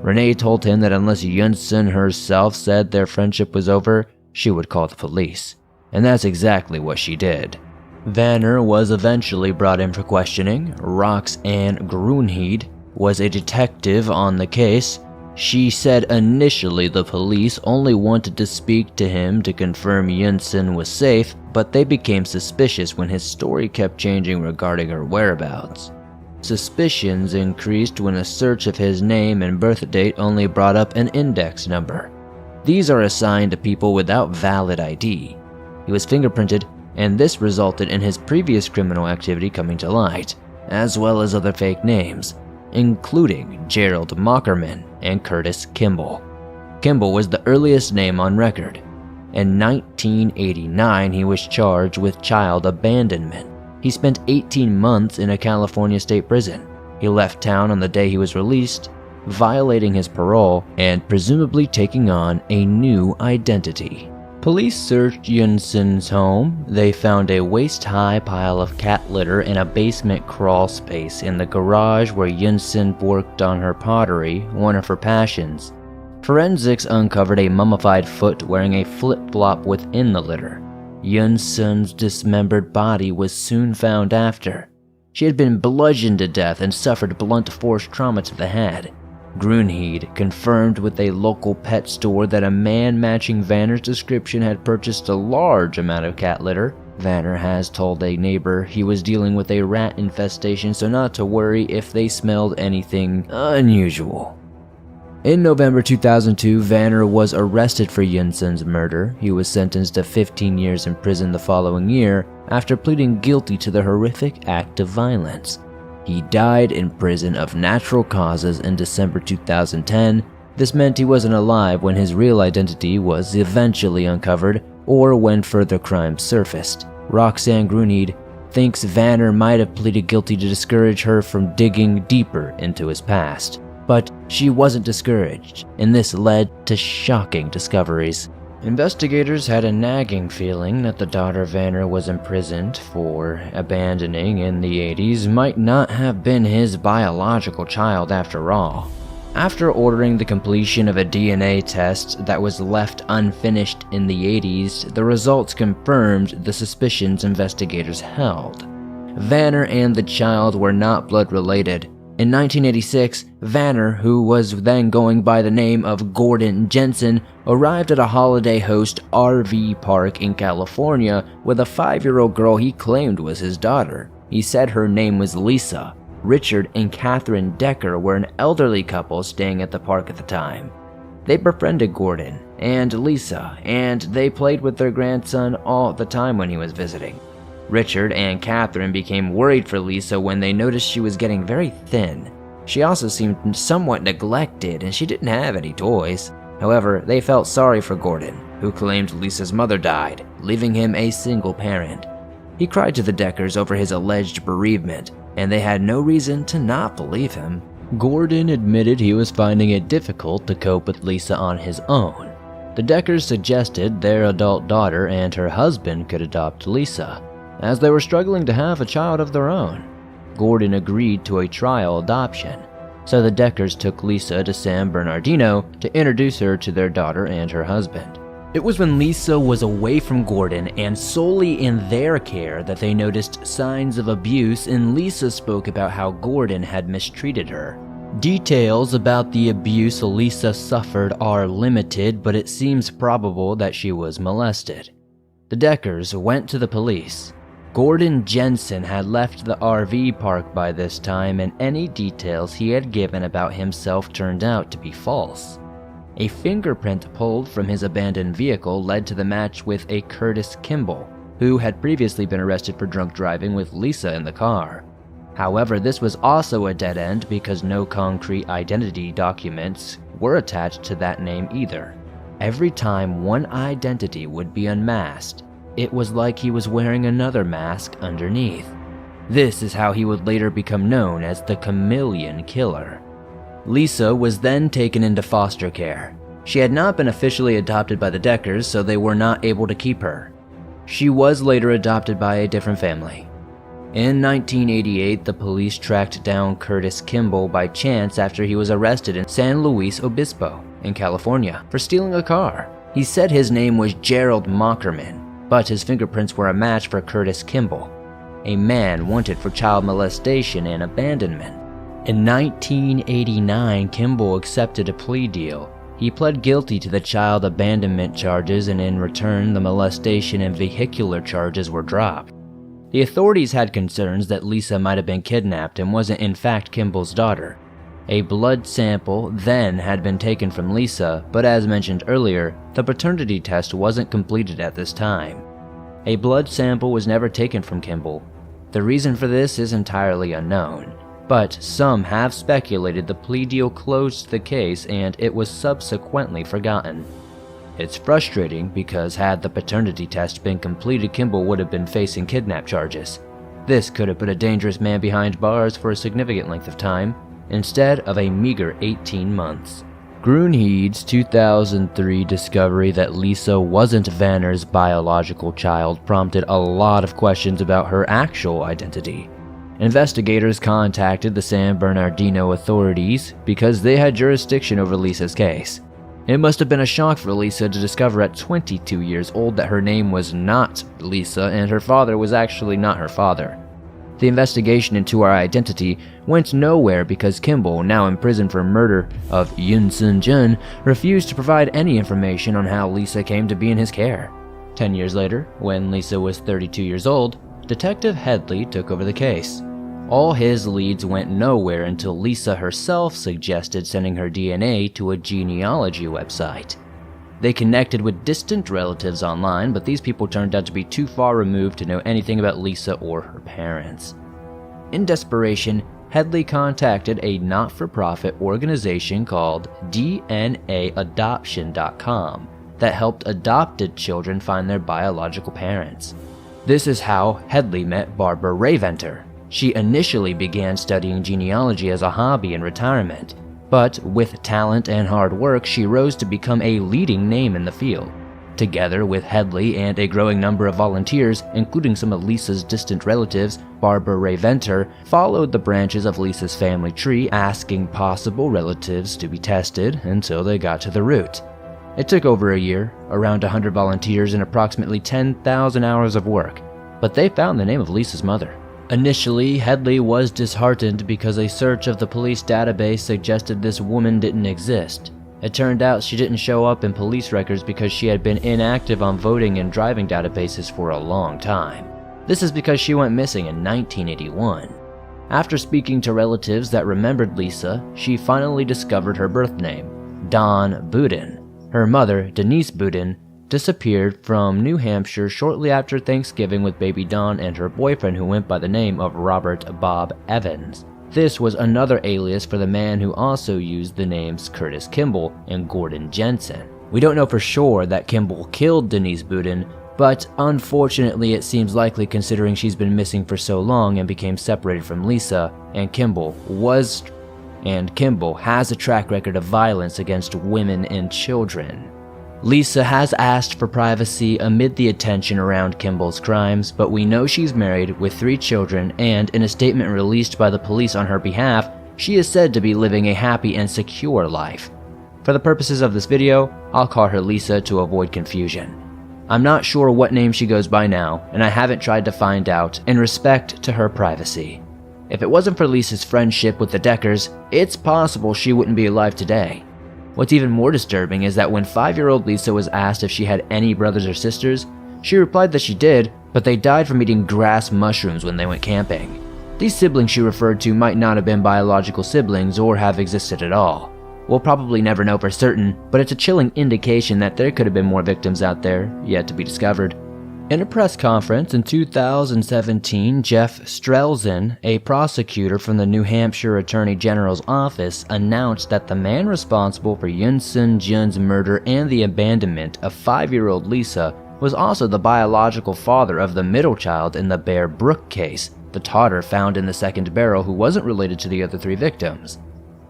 Renee told him that unless Yinsen herself said their friendship was over, she would call the police. And that's exactly what she did. Vanner was eventually brought in for questioning. Roxanne Grunheed was a detective on the case. She said initially the police only wanted to speak to him to confirm Yinsen was safe, but they became suspicious when his story kept changing regarding her whereabouts. Suspicions increased when a search of his name and birth date only brought up an index number. These are assigned to people without valid ID. He was fingerprinted, and this resulted in his previous criminal activity coming to light, as well as other fake names, including Gerald Mockerman and Curtis Kimball. Kimball was the earliest name on record. In 1989, he was charged with child abandonment. He spent 18 months in a California state prison. He left town on the day he was released, violating his parole and presumably taking on a new identity. Police searched Yinsen's home. They found a waist-high pile of cat litter in a basement crawl space in the garage where Yinsen worked on her pottery, one of her passions. Forensics uncovered a mummified foot wearing a flip-flop within the litter. Yinsen's dismembered body was soon found after. She had been bludgeoned to death and suffered blunt force trauma to the head. Grunheed confirmed with a local pet store that a man matching Vanner's description had purchased a large amount of cat litter. Vanner has told a neighbor he was dealing with a rat infestation, so not to worry if they smelled anything unusual. In November 2002, Vanner was arrested for Yunson's murder. He was sentenced to 15 years in prison the following year after pleading guilty to the horrific act of violence. He died in prison of natural causes in December 2010. This meant he wasn't alive when his real identity was eventually uncovered or when further crimes surfaced. Roxanne Grunheed thinks Vanner might have pleaded guilty to discourage her from digging deeper into his past. But she wasn't discouraged, and this led to shocking discoveries. Investigators had a nagging feeling that the daughter Vanner was imprisoned for abandoning in the 80s might not have been his biological child after all. After ordering the completion of a DNA test that was left unfinished in the 80s, the results confirmed the suspicions investigators held. Vanner and the child were not blood related. In 1986, Vanner, who was then going by the name of Gordon Jensen, arrived at a holiday host RV park in California with a 5-year-old girl he claimed was his daughter. He said her name was Lisa. Richard and Catherine Decker were an elderly couple staying at the park at the time. They befriended Gordon and Lisa, and they played with their grandson all the time when he was visiting. Richard and Catherine became worried for Lisa when they noticed she was getting very thin. She also seemed somewhat neglected and she didn't have any toys. However, they felt sorry for Gordon, who claimed Lisa's mother died, leaving him a single parent. He cried to the Deckers over his alleged bereavement, and they had no reason to not believe him. Gordon admitted he was finding it difficult to cope with Lisa on his own. The Deckers suggested their adult daughter and her husband could adopt Lisa, as they were struggling to have a child of their own. Gordon agreed to a trial adoption, so the Deckers took Lisa to San Bernardino to introduce her to their daughter and her husband. It was when Lisa was away from Gordon and solely in their care that they noticed signs of abuse, and Lisa spoke about how Gordon had mistreated her. Details about the abuse Lisa suffered are limited, but it seems probable that she was molested. The Deckers went to the police. Gordon Jensen had left the RV park by this time, and any details he had given about himself turned out to be false. A fingerprint pulled from his abandoned vehicle led to the match with a Curtis Kimball, who had previously been arrested for drunk driving with Lisa in the car. However, this was also a dead end because no concrete identity documents were attached to that name either. Every time one identity would be unmasked, it was like he was wearing another mask underneath. This is how he would later become known as the Chameleon Killer. Lisa was then taken into foster care. She had not been officially adopted by the Deckers, so they were not able to keep her. She was later adopted by a different family. In 1988, the police tracked down Curtis Kimball by chance after he was arrested in San Luis Obispo, in California, for stealing a car. He said his name was Gerald Mockerman, but his fingerprints were a match for Curtis Kimball, a man wanted for child molestation and abandonment. In 1989, Kimball accepted a plea deal. He pled guilty to the child abandonment charges, and in return, the molestation and vehicular charges were dropped. The authorities had concerns that Lisa might have been kidnapped and wasn't in fact Kimball's daughter. A blood sample then had been taken from Lisa, but as mentioned earlier, the paternity test wasn't completed at this time. A blood sample was never taken from Kimball. The reason for this is entirely unknown, but some have speculated the plea deal closed the case and it was subsequently forgotten. It's frustrating because had the paternity test been completed, Kimball would have been facing kidnap charges. This could have put a dangerous man behind bars for a significant length of time, instead of a meager 18 months. Grunheed's 2003 discovery that Lisa wasn't Vanner's biological child prompted a lot of questions about her actual identity. Investigators contacted the San Bernardino authorities because they had jurisdiction over Lisa's case. It must have been a shock for Lisa to discover at 22 years old that her name was not Lisa and her father was actually not her father. The investigation into our identity went nowhere because Kimball, now in prison for murder of Yun Sun Jun, refused to provide any information on how Lisa came to be in his care. 10 years later, when Lisa was 32 years old, Detective Headley took over the case. All his leads went nowhere until Lisa herself suggested sending her DNA to a genealogy website. They connected with distant relatives online, but these people turned out to be too far removed to know anything about Lisa or her parents. In desperation, Headley contacted a not-for-profit organization called DNAadoption.com that helped adopted children find their biological parents. This is how Headley met Barbara Rayventer. She initially began studying genealogy as a hobby in retirement, but with talent and hard work, she rose to become a leading name in the field. Together with Headley and a growing number of volunteers, including some of Lisa's distant relatives, Barbara Rayventer followed the branches of Lisa's family tree, asking possible relatives to be tested until they got to the root. It took over a year, around 100 volunteers, and approximately 10,000 hours of work, but they found the name of Lisa's mother. Initially, Headley was disheartened because a search of the police database suggested this woman didn't exist. It turned out she didn't show up in police records because she had been inactive on voting and driving databases for a long time. This is because she went missing in 1981. After speaking to relatives that remembered Lisa, she finally discovered her birth name, Dawn Boudin. Her mother, Denise Boudin, disappeared from New Hampshire shortly after Thanksgiving with baby Dawn and her boyfriend, who went by the name of Robert Bob Evans. This was another alias for the man who also used the names Curtis Kimball and Gordon Jensen. We don't know for sure that Kimball killed Denise Boudin, but unfortunately it seems likely considering she's been missing for so long and became separated from Lisa, and Kimball has a track record of violence against women and children. Lisa has asked for privacy amid the attention around Kimball's crimes, but we know she's married with 3 children, and in a statement released by the police on her behalf, she is said to be living a happy and secure life. For the purposes of this video, I'll call her Lisa to avoid confusion. I'm not sure what name she goes by now, and I haven't tried to find out in respect to her privacy. If it wasn't for Lisa's friendship with the Deckers, it's possible she wouldn't be alive today. What's even more disturbing is that when 5-year-old Lisa was asked if she had any brothers or sisters, she replied that she did, but they died from eating grass mushrooms when they went camping. These siblings she referred to might not have been biological siblings or have existed at all. We'll probably never know for certain, but it's a chilling indication that there could have been more victims out there, yet to be discovered. In a press conference in 2017, Jeff Strelzin, a prosecutor from the New Hampshire Attorney General's office, announced that the man responsible for Yun Sun Jun's murder and the abandonment of 5-year-old Lisa was also the biological father of the middle child in the Bear Brook case, the toddler found in the second barrel who wasn't related to the other 3 victims.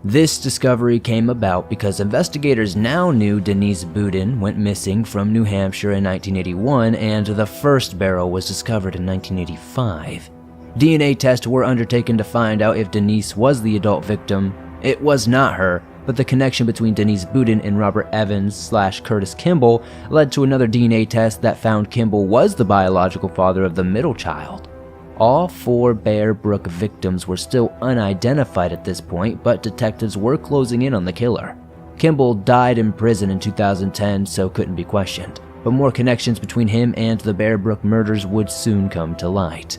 This discovery came about because investigators now knew Denise Boudin went missing from New Hampshire in 1981, and the first barrel was discovered in 1985. DNA tests were undertaken to find out if Denise was the adult victim. It was not her, but the connection between Denise Boudin and Robert Evans/Curtis Kimball led to another DNA test that found Kimball was the biological father of the middle child. All 4 Bear Brook victims were still unidentified at this point, but detectives were closing in on the killer. Kimball died in prison in 2010, so couldn't be questioned, but more connections between him and the Bear Brook murders would soon come to light.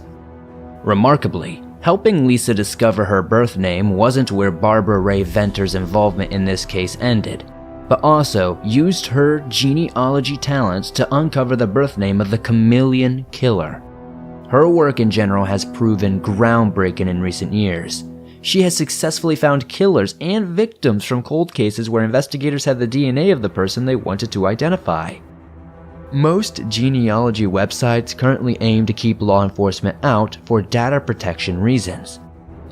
Remarkably, helping Lisa discover her birth name wasn't where Barbara Rayventer's involvement in this case ended, but also used her genealogy talents to uncover the birth name of the chameleon killer. Her work in general has proven groundbreaking in recent years. She has successfully found killers and victims from cold cases where investigators had the DNA of the person they wanted to identify. Most genealogy websites currently aim to keep law enforcement out for data protection reasons.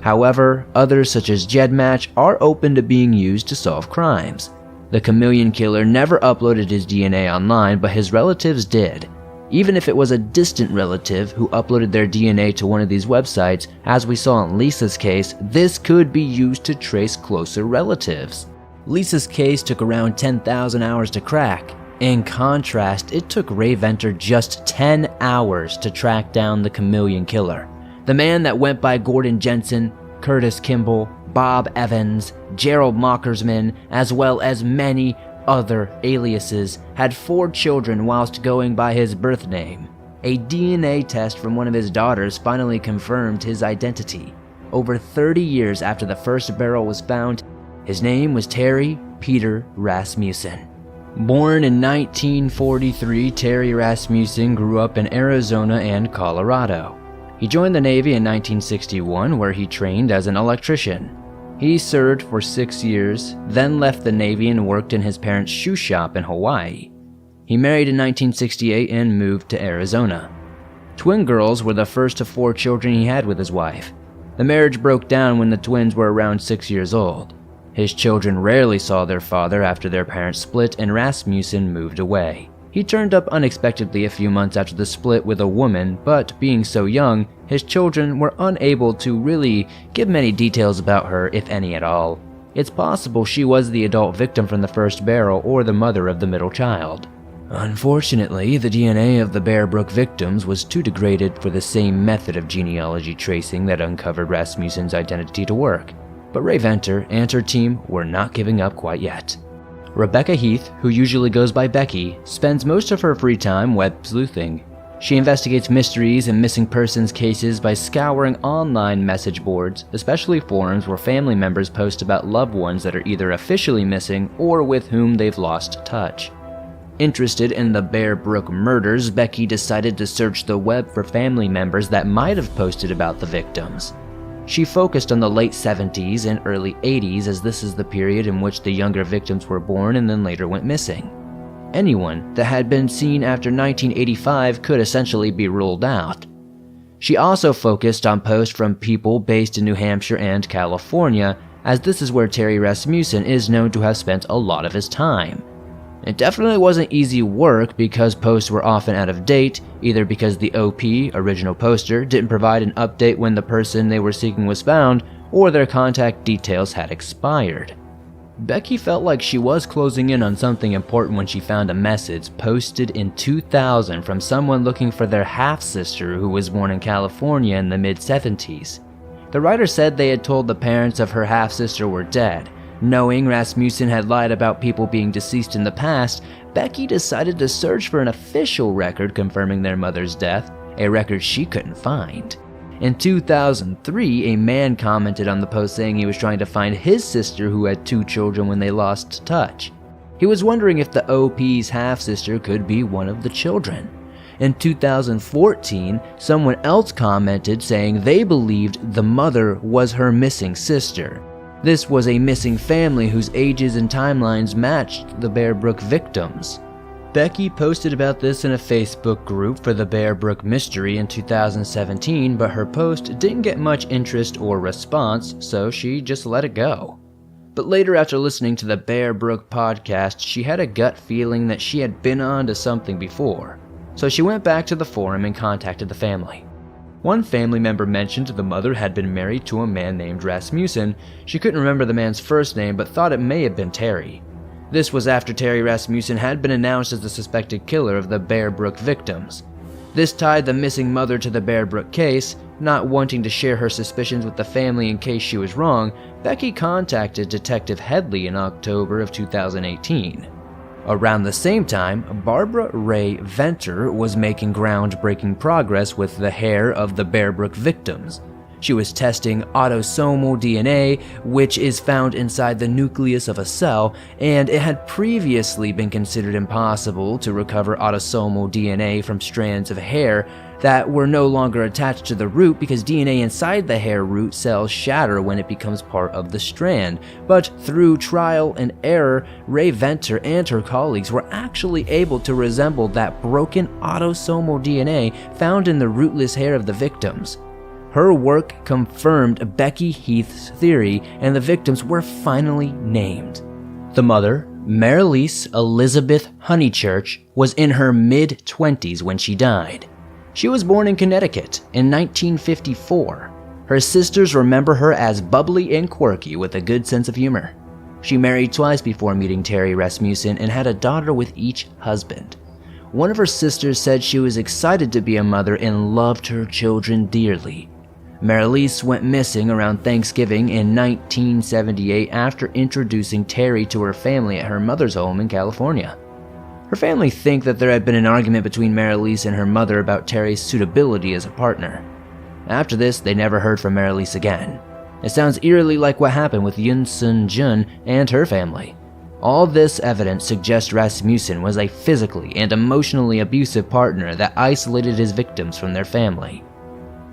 However, others such as GEDmatch are open to being used to solve crimes. The chameleon killer never uploaded his DNA online, but his relatives did. Even if it was a distant relative who uploaded their DNA to one of these websites, as we saw in Lisa's case, this could be used to trace closer relatives. Lisa's case took around 10,000 hours to crack. In contrast, it took Rayventer just 10 hours to track down the chameleon killer. The man that went by Gordon Jensen, Curtis Kimball, Bob Evans, Gerald Mockersman, as well as many other aliases, had 4 children whilst going by his birth name. A DNA test from one of his daughters finally confirmed his identity. Over 30 years after the first barrel was found, his name was Terry Peter Rasmussen. Born in 1943, Terry Rasmussen grew up in Arizona and Colorado. He joined the Navy in 1961, where he trained as an electrician. He served for 6 years, then left the Navy and worked in his parents' shoe shop in Hawaii. He married in 1968 and moved to Arizona. Twin girls were the first of 4 children he had with his wife. The marriage broke down when the twins were around 6 years old. His children rarely saw their father after their parents split, and Rasmussen moved away. He turned up unexpectedly a few months after the split with a woman, but being so young, his children were unable to really give many details about her, if any at all. It's possible she was the adult victim from the first barrel or the mother of the middle child. Unfortunately, the DNA of the Bear Brook victims was too degraded for the same method of genealogy tracing that uncovered Rasmussen's identity to work. But Ray Venter and her team were not giving up quite yet. Rebecca Heath, who usually goes by Becky, spends most of her free time web sleuthing. She investigates mysteries and missing persons cases by scouring online message boards, especially forums where family members post about loved ones that are either officially missing or with whom they've lost touch. Interested in the Bear Brook murders, Becky decided to search the web for family members that might have posted about the victims. She focused on the late 70s and early 80s, as this is the period in which the younger victims were born and then later went missing. Anyone that had been seen after 1985 could essentially be ruled out. She also focused on posts from people based in New Hampshire and California, as this is where Terry Rasmussen is known to have spent a lot of his time. It definitely wasn't easy work because posts were often out of date, either because the OP, original poster, didn't provide an update when the person they were seeking was found, or their contact details had expired. Becky felt like she was closing in on something important when she found a message posted in 2000 from someone looking for their half-sister who was born in California in the mid-70s. The writer said they had told the parents of her half-sister were dead. Knowing Rasmussen had lied about people being deceased in the past, Becky decided to search for an official record confirming their mother's death, a record she couldn't find. In 2003, a man commented on the post saying he was trying to find his sister who had 2 children when they lost touch. He was wondering if the OP's half-sister could be one of the children. In 2014, someone else commented saying they believed the mother was her missing sister. This was a missing family whose ages and timelines matched the Bear Brook victims. Becky posted about this in a Facebook group for the Bear Brook mystery in 2017, but her post didn't get much interest or response, so she just let it go. But later, after listening to the Bear Brook podcast, she had a gut feeling that she had been on to something before. So she went back to the forum and contacted the family. One family member mentioned the mother had been married to a man named Rasmussen. She couldn't remember the man's first name, but thought it may have been Terry. This was after Terry Rasmussen had been announced as the suspected killer of the Bear Brook victims. This tied the missing mother to the Bear Brook case. Not wanting to share her suspicions with the family in case she was wrong, Becky contacted Detective Headley in October of 2018. Around the same time, Barbara Ray Venter was making groundbreaking progress with the hair of the Bear Brook victims. She was testing autosomal DNA, which is found inside the nucleus of a cell, and it had previously been considered impossible to recover autosomal DNA from strands of hair that were no longer attached to the root because DNA inside the hair root cells shatter when it becomes part of the strand. But through trial and error, Ray Venter and her colleagues were actually able to resemble that broken autosomal DNA found in the rootless hair of the victims. Her work confirmed Becky Heath's theory, and the victims were finally named. The mother, Marilise Elizabeth Honeychurch, was in her mid-20s when she died. She was born in Connecticut in 1954. Her sisters remember her as bubbly and quirky with a good sense of humor. She married twice before meeting Terry Rasmussen and had a daughter with each husband. One of her sisters said she was excited to be a mother and loved her children dearly. Maralise went missing around Thanksgiving in 1978 after introducing Terry to her family at her mother's home in California. Her family think that there had been an argument between Maralise and her mother about Terry's suitability as a partner. After this, they never heard from Maralise again. It sounds eerily like what happened with Yun Sun Jun and her family. All this evidence suggests Rasmussen was a physically and emotionally abusive partner that isolated his victims from their family.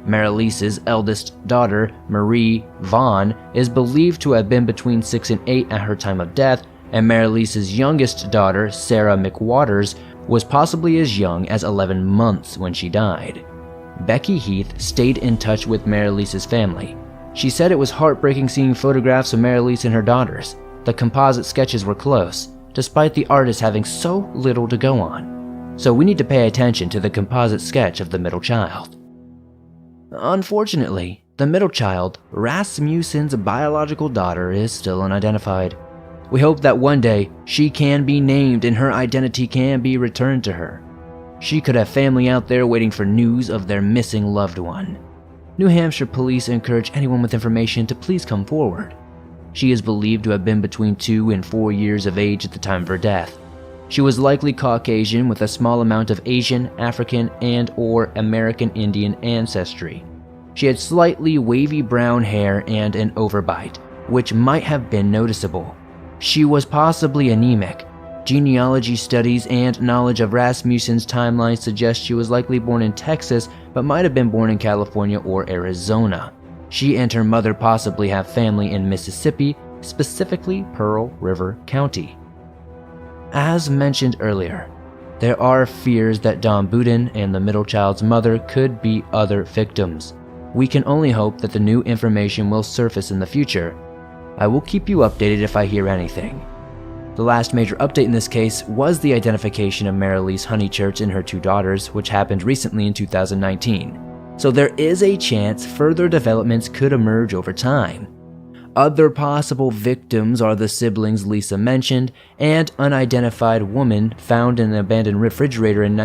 Maralise's eldest daughter, Marie Vaughn, is believed to have been between 6 and 8 at her time of death, and Maralise's youngest daughter, Sarah McWaters, was possibly as young as 11 months when she died. Becky Heath stayed in touch with Maralise's family. She said it was heartbreaking seeing photographs of Maralise and her daughters. The composite sketches were close, despite the artist having so little to go on. So we need to pay attention to the composite sketch of the middle child. Unfortunately, the middle child, Rasmussen's biological daughter, is still unidentified. We hope that one day she can be named and her identity can be returned to her. She could have family out there waiting for news of their missing loved one. New Hampshire police encourage anyone with information to please come forward. She is believed to have been between 2 and 4 years of age at the time of her death. She was likely Caucasian with a small amount of Asian, African, and/or American Indian ancestry. She had slightly wavy brown hair and an overbite, which might have been noticeable. She was possibly anemic. Genealogy studies and knowledge of Rasmussen's timeline suggest she was likely born in Texas, but might have been born in California or Arizona. She and her mother possibly have family in Mississippi, specifically Pearl River County. As mentioned earlier, there are fears that Don Budin and the middle child's mother could be other victims. We can only hope that the new information will surface in the future. I will keep you updated if I hear anything. The last major update in this case was the identification of Maralise Honeychurch and her 2 daughters, which happened recently in 2019. So there is a chance further developments could emerge over time. Other possible victims are the siblings Lisa mentioned and unidentified woman found in an abandoned refrigerator in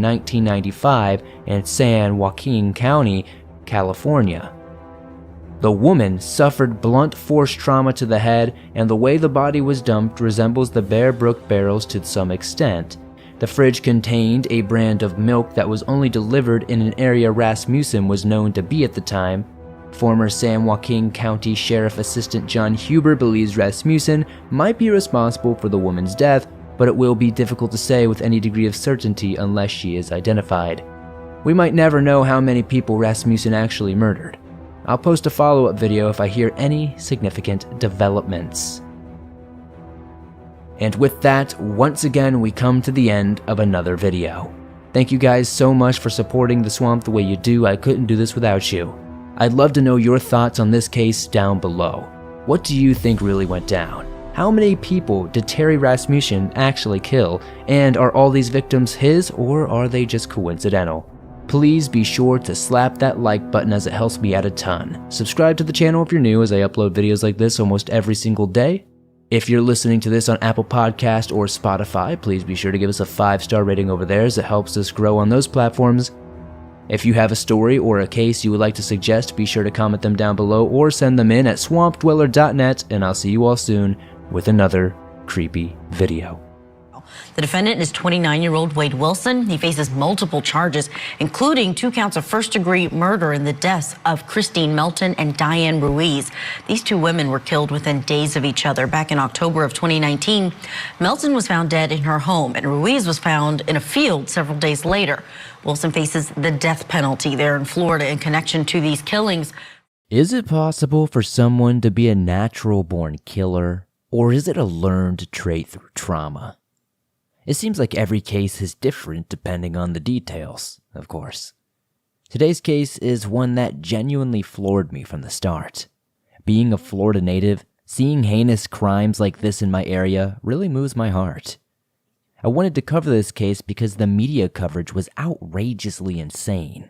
1995 in San Joaquin County, California. The woman suffered blunt force trauma to the head, and the way the body was dumped resembles the Bear Brook barrels to some extent. The fridge contained a brand of milk that was only delivered in an area Rasmussen was known to be at the time. Former San Joaquin County Sheriff Assistant John Huber believes Rasmussen might be responsible for the woman's death, but it will be difficult to say with any degree of certainty unless she is identified. We might never know how many people Rasmussen actually murdered. I'll post a follow-up video if I hear any significant developments. And with that, once again, we come to the end of another video. Thank you guys so much for supporting The Swamp the way you do. I couldn't do this without you. I'd love to know your thoughts on this case down below. What do you think really went down? How many people did Terry Rasmussen actually kill? And are all these victims his, or are they just coincidental? Please be sure to slap that like button as it helps me out a ton. Subscribe to the channel if you're new, as I upload videos like this almost every single day. If you're listening to this on Apple Podcast or Spotify, please be sure to give us a 5-star rating over there, as it helps us grow on those platforms. If you have a story or a case you would like to suggest, be sure to comment them down below or send them in at swampdweller.net, and I'll see you all soon with another creepy video. The defendant is 29-year-old Wade Wilson. He faces multiple charges, including 2 counts of first-degree murder in the deaths of Christine Melton and Diane Ruiz. These 2 women were killed within days of each other back in October of 2019. Melton was found dead in her home, and Ruiz was found in a field several days later. Wilson faces the death penalty there in Florida in connection to these killings. Is it possible for someone to be a natural-born killer, or is it a learned trait through trauma? It seems like every case is different depending on the details, of course. Today's case is one that genuinely floored me from the start. Being a Florida native, seeing heinous crimes like this in my area really moves my heart. I wanted to cover this case because the media coverage was outrageously insane.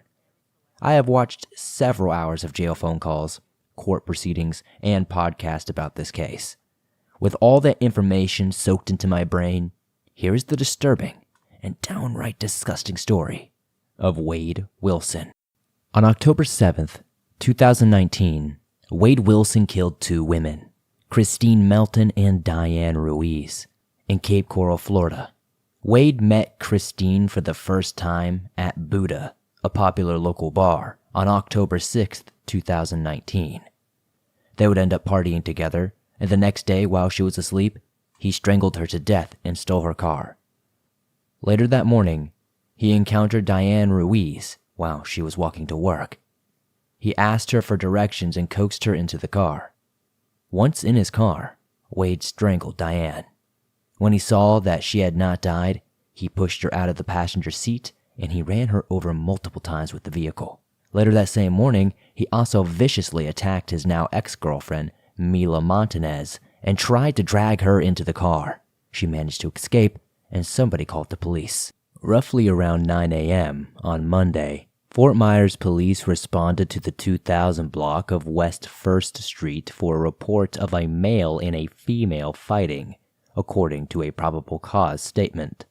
I have watched several hours of jail phone calls, court proceedings, and podcasts about this case. With all that information soaked into my brain, here is the disturbing and downright disgusting story of Wade Wilson. On October 7th, 2019, Wade Wilson killed 2 women, Christine Melton and Diane Ruiz, in Cape Coral, Florida. Wade met Christine for the first time at Buddha, a popular local bar, on October 6th, 2019. They would end up partying together, and the next day while she was asleep, he strangled her to death and stole her car. Later that morning, he encountered Diane Ruiz while she was walking to work. He asked her for directions and coaxed her into the car. Once in his car, Wade strangled Diane. When he saw that she had not died, he pushed her out of the passenger seat and he ran her over multiple times with the vehicle. Later that same morning, he also viciously attacked his now ex-girlfriend, Mila Montanez, and tried to drag her into the car. She managed to escape, and somebody called the police. Roughly around 9 a.m. on Monday, Fort Myers police responded to the 2000 block of West 1st Street for a report of a male and a female fighting, according to a probable cause statement.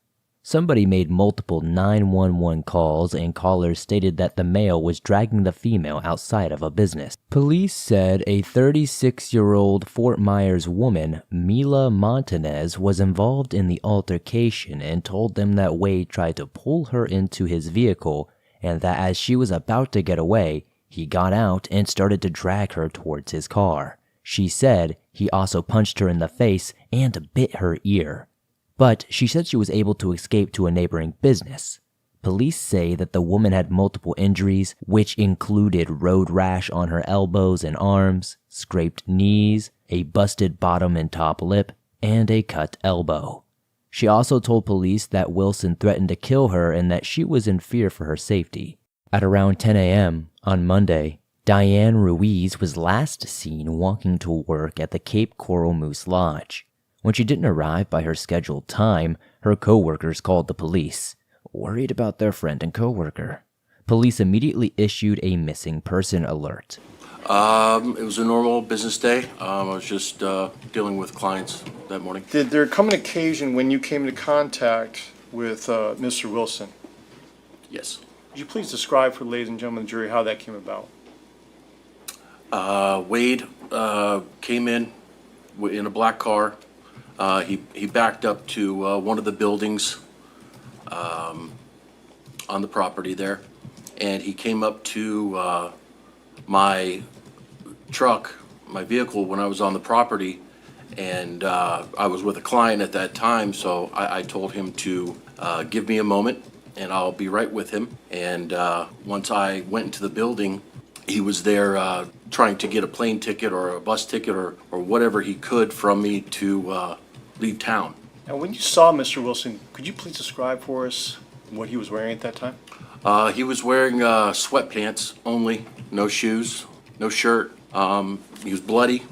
Somebody made multiple 911 calls and callers stated that the male was dragging the female outside of a business. Police said a 36-year-old Fort Myers woman, Mila Montanez, was involved in the altercation and told them that Wade tried to pull her into his vehicle and that as she was about to get away, he got out and started to drag her towards his car. She said he also punched her in the face and bit her ear. But she said she was able to escape to a neighboring business. Police say that the woman had multiple injuries, which included road rash on her elbows and arms, scraped knees, a busted bottom and top lip, and a cut elbow. She also told police that Wilson threatened to kill her and that she was in fear for her safety. At around 10 a.m. on Monday, Diane Ruiz was last seen walking to work at the Cape Coral Moose Lodge. When she didn't arrive by her scheduled time, her co-workers called the police, worried about their friend and co-worker. Police immediately issued a missing person alert. It was a normal business day. I was just dealing with clients that morning. Did there come an occasion when you came into contact with Mr. Wilson? Yes. Would you please describe for the ladies and gentlemen of the jury how that came about? Wade came in a black car. He backed up to one of the buildings on the property there, and he came up to my truck, my vehicle, when I was on the property, and I was with a client at that time, so I told him to give me a moment, and I'll be right with him. And once I went into the building, he was there trying to get a plane ticket or a bus ticket or whatever he could from me to leave town. And when you saw Mr. Wilson, could you please describe for us what he was wearing at that time? He was wearing sweatpants only, no shoes, no shirt. He was bloody,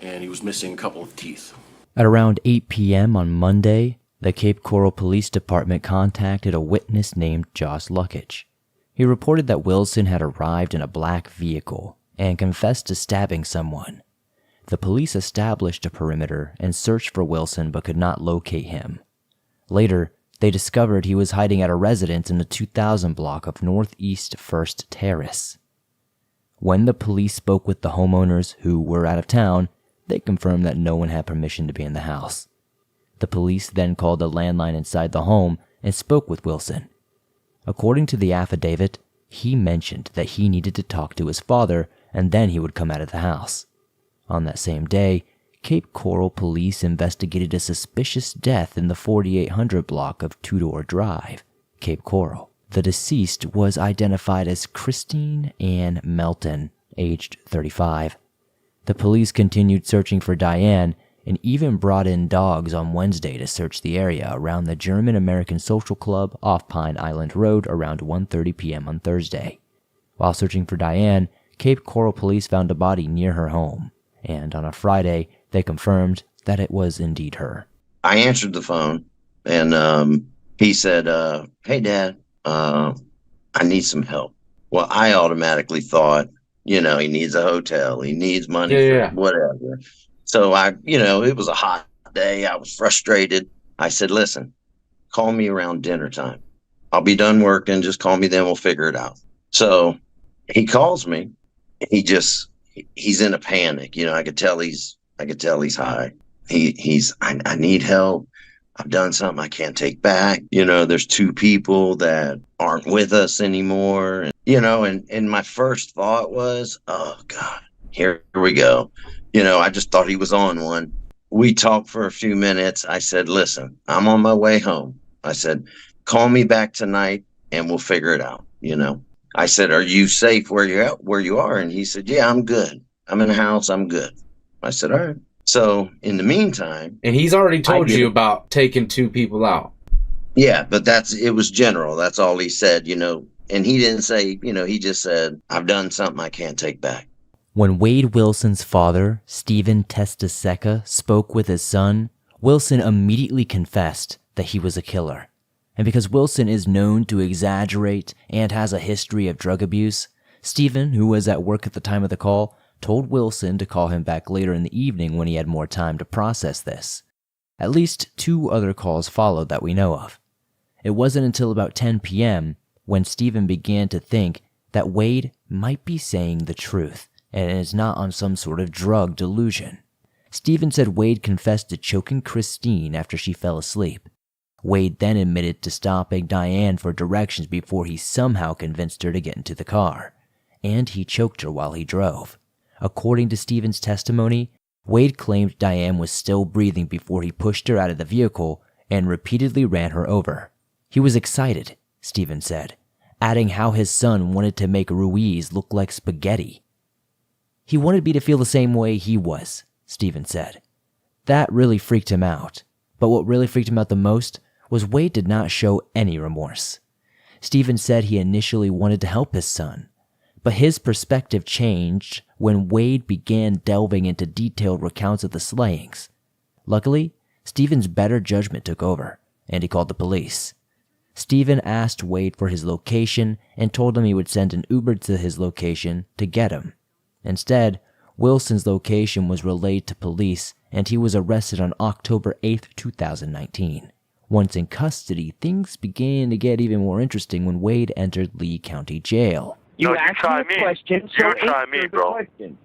and he was missing a couple of teeth. At around 8 p.m. on Monday, the Cape Coral Police Department contacted a witness named Josh Luckage. He reported that Wilson had arrived in a black vehicle and confessed to stabbing someone. The police established a perimeter and searched for Wilson but could not locate him. Later, they discovered he was hiding at a residence in the 2000 block of Northeast 1st Terrace. When the police spoke with the homeowners who were out of town, they confirmed that no one had permission to be in the house. The police then called the landline inside the home and spoke with Wilson. According to the affidavit, he mentioned that he needed to talk to his father and then he would come out of the house. On that same day, Cape Coral police investigated a suspicious death in the 4800 block of Tudor Drive, Cape Coral. The deceased was identified as Christine Ann Melton, aged 35. The police continued searching for Diane and even brought in dogs on Wednesday to search the area around the German-American Social Club off Pine Island Road around 1:30 p.m. on Thursday. While searching for Diane, Cape Coral police found a body near her home, and on a Friday, they confirmed that it was indeed her. I answered the phone, and he said, hey, Dad, I need some help. Well, I automatically thought, he needs a hotel. He needs money for whatever. So it was a hot day. I was frustrated. I said, listen, call me around dinner time. I'll be done working. Just call me then. We'll figure it out. So he calls me. He's in a panic. You know, I could tell he's high. I need help. I've done something I can't take back. You know, there's 2 people that aren't with us anymore. And, you know, and my first thought was, oh God, here we go. You know, I just thought he was on one. We talked for a few minutes. I said, listen, I'm on my way home. I said, call me back tonight and we'll figure it out. You know, I said, are you safe where you are? And he said, yeah, I'm good. I'm in the house. I'm good. I said, all right. So in the meantime, and he's already told you about taking 2 people out. Yeah, but it was general. That's all he said, you know, and he didn't say, you know, he just said, I've done something I can't take back. When Wade Wilson's father, Stephen Testaseca, spoke with his son, Wilson immediately confessed that he was a killer. And because Wilson is known to exaggerate and has a history of drug abuse, Stephen, who was at work at the time of the call, told Wilson to call him back later in the evening when he had more time to process this. At least 2 other calls followed that we know of. It wasn't until about 10 p.m. when Stephen began to think that Wade might be saying the truth and is not on some sort of drug delusion. Stephen said Wade confessed to choking Christine after she fell asleep. Wade then admitted to stopping Diane for directions before he somehow convinced her to get into the car. And he choked her while he drove. According to Stephen's testimony, Wade claimed Diane was still breathing before he pushed her out of the vehicle and repeatedly ran her over. He was excited, Stephen said, adding how his son wanted to make Ruiz look like spaghetti. He wanted me to feel the same way he was, Stephen said. That really freaked him out. But what really freaked him out the most was Wade did not show any remorse. Stephen said he initially wanted to help his son, but his perspective changed when Wade began delving into detailed recounts of the slayings. Luckily, Stephen's better judgment took over, and he called the police. Stephen asked Wade for his location and told him he would send an Uber to his location to get him. Instead, Wilson's location was relayed to police and he was arrested on October 8, 2019. Once in custody, things began to get even more interesting when Wade entered Lee County Jail. You try me. Question, so you try me, bro. Question.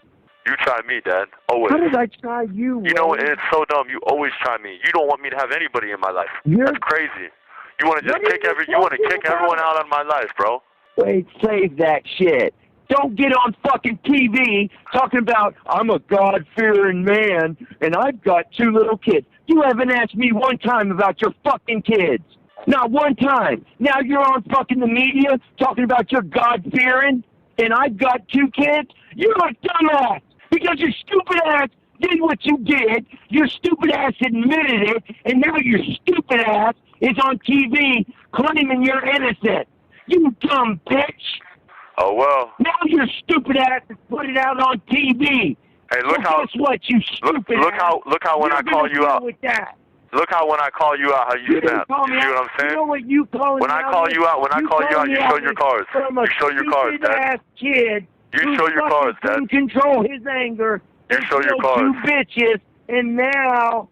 You try me, Dad. Always. How did I try you? You know, and it's so dumb. You always try me. You don't want me to have anybody in my life. That's crazy. You want to just kick everyone out of my life, bro. Wait, save that shit. Don't get on fucking TV talking about I'm a God-fearing man and I've got 2 little kids. You haven't asked me one time about your fucking kids. Not one time. Now you're on fucking the media talking about your God-fearing and I've got 2 kids. You're a dumbass because your stupid ass did what you did. Your stupid ass admitted it, and now your stupid ass is on TV claiming you're innocent. You dumb bitch. Oh, well. Now your stupid ass is put it out on TV. Hey, look how. Guess what, you stupid ass. Look how when I call you out. With that. Look how when I call you out, how you snap. You see what I'm saying? You know what you call when I call you out, you show your cards. You show your cards, Dad. Ass kid. You show your cards, Dad. Couldn't control his anger. You show your cards. 2 bitches, and now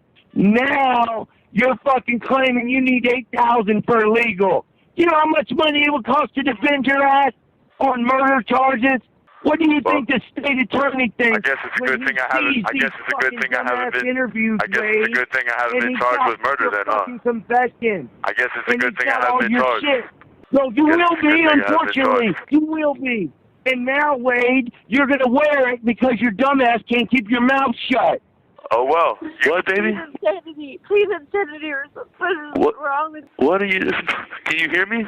you're fucking claiming you need $8,000 for legal. You know how much money it would cost to defend your ass on murder charges? What do you think the state attorney thinks? I guess it's a good thing I haven't. I guess it's a good thing I haven't been. I guess it's a good thing I haven't been charged with murder then, huh? Confession. I guess it's a good thing I haven't been charged. No, you will be, unfortunately. You will be. And now, Wade, you're going to wear it because your dumbass can't keep your mouth shut. Oh, well. What, baby? Please insanity or something. What is wrong with you? What are you... Can you hear me?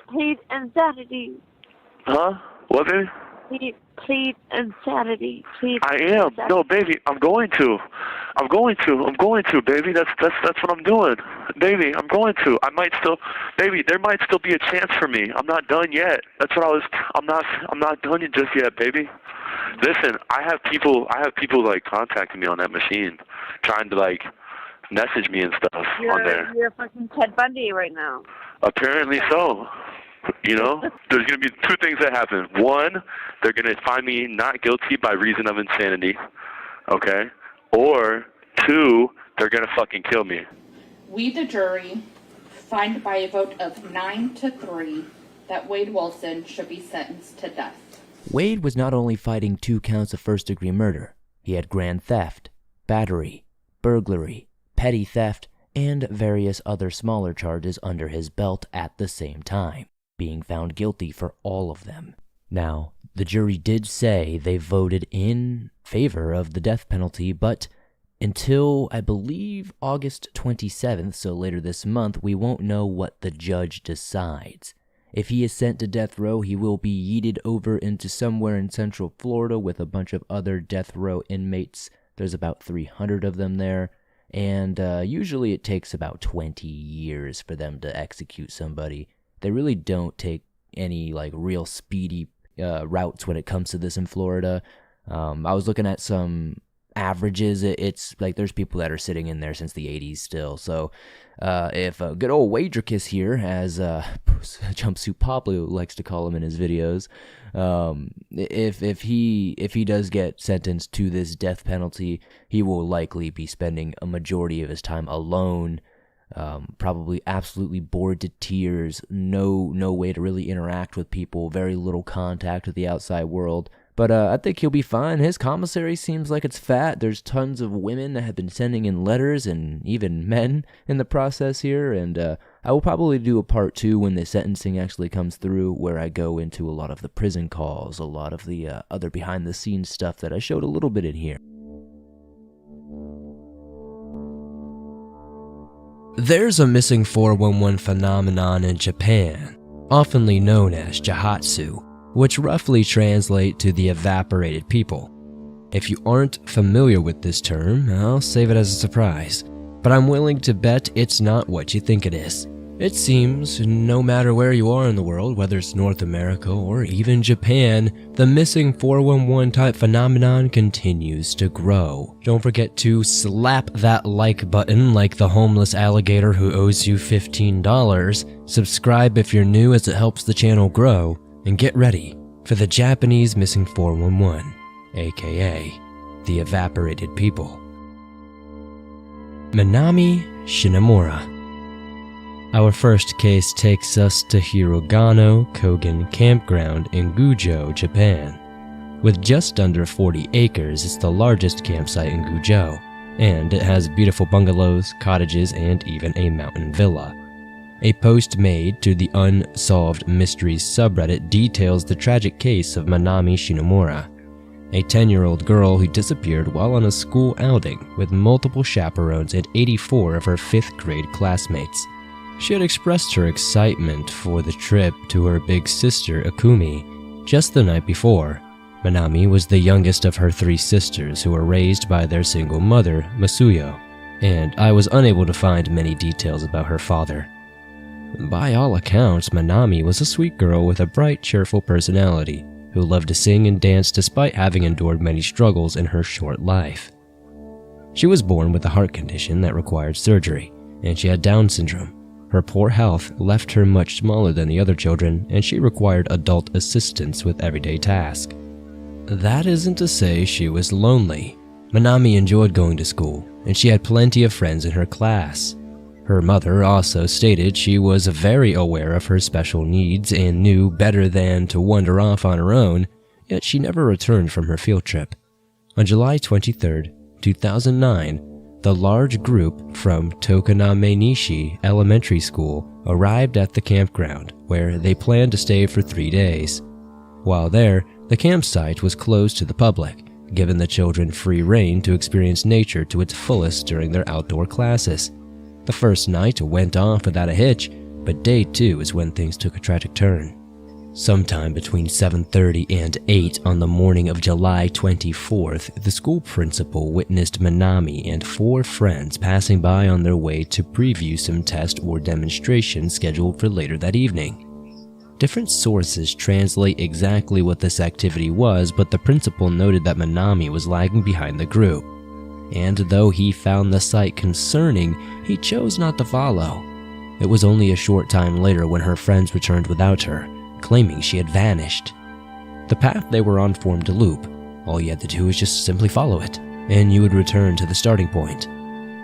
Plead insanity. Huh? What, baby? Plead insanity. I am. No, baby, I'm going to. I'm going to, baby. That's what I'm doing. Baby, I'm going to. I might still, baby, there might still be a chance for me. I'm not done yet. That's what I'm not done just yet, baby. Listen, I have people like contacting me on that machine, trying to like message me and stuff on there. You're fucking Ted Bundy right now. Apparently so. You know, there's going to be 2 things that happen. 1, they're going to find me not guilty by reason of insanity, okay? Or 2, they're going to fucking kill me. We, the jury, find by a vote of 9-3 that Wade Wilson should be sentenced to death. Wade was not only fighting 2 counts of first-degree murder, he had grand theft, battery, burglary, petty theft, and various other smaller charges under his belt at the same time, being found guilty for all of them. Now, the jury did say they voted in favor of the death penalty, but until, I believe, August 27th, so later this month, we won't know what the judge decides. If he is sent to death row, he will be yeeted over into somewhere in Central Florida with a bunch of other death row inmates. There's about 300 of them there, and usually it takes about 20 years for them to execute somebody. They really don't take any real speedy routes when it comes to this in Florida. I was looking at some averages. It's like there's people that are sitting in there since the 80s still. So if good old Wadrakus here, as Jumpsuit Pablo likes to call him in his videos, if he does get sentenced to this death penalty, he will likely be spending a majority of his time alone, probably absolutely bored to tears, no way to really interact with people, very little contact with the outside world. But I think he'll be fine. His commissary seems like it's fat. There's tons of women that have been sending in letters, and even men in the process here. And I will probably do a part 2 when the sentencing actually comes through, where I go into a lot of the prison calls, a lot of the other behind-the-scenes stuff that I showed a little bit in here. There's a missing 411 phenomenon in Japan, oftenly known as Jahatsu, which roughly translate to the evaporated people. If you aren't familiar with this term, I'll save it as a surprise, but I'm willing to bet it's not what you think it is. It seems, no matter where you are in the world, whether it's North America or even Japan, the missing 411 type phenomenon continues to grow. Don't forget to slap that like button like the homeless alligator who owes you $15, subscribe if you're new as it helps the channel grow, and get ready for the Japanese missing 411, aka the evaporated people. Minami Shinomura. Our first case takes us to Hirogano Kogen Campground in Gujo, Japan. With just under 40 acres, it's the largest campsite in Gujo, and it has beautiful bungalows, cottages, and even a mountain villa. A post made to the Unsolved Mysteries subreddit details the tragic case of Minami Shinomura, a 10-year-old girl who disappeared while on a school outing with multiple chaperones and 84 of her 5th grade classmates. She had expressed her excitement for the trip to her big sister Akumi just the night before. Minami was the youngest of her 3 sisters who were raised by their single mother, Masuyo, and I was unable to find many details about her father. By all accounts, Minami was a sweet girl with a bright, cheerful personality who loved to sing and dance despite having endured many struggles in her short life. She was born with a heart condition that required surgery, and she had Down syndrome. Her poor health left her much smaller than the other children, and she required adult assistance with everyday tasks. That isn't to say she was lonely. Minami enjoyed going to school, and she had plenty of friends in her class. Her mother also stated she was very aware of her special needs and knew better than to wander off on her own, yet she never returned from her field trip. On July 23, 2009, the large group from Tokoname-nishi Elementary School arrived at the campground, where they planned to stay for 3 days. While there, the campsite was closed to the public, giving the children free rein to experience nature to its fullest during their outdoor classes. The first night went off without a hitch, but day 2 is when things took a tragic turn. Sometime between 7:30 and 8 on the morning of July 24th, the school principal witnessed Minami and 4 friends passing by on their way to preview some test or demonstration scheduled for later that evening. Different sources translate exactly what this activity was, but the principal noted that Minami was lagging behind the group. And though he found the sight concerning, he chose not to follow. It was only a short time later when her friends returned without her, claiming she had vanished. The path they were on formed a loop. All you had to do was just simply follow it, and you would return to the starting point.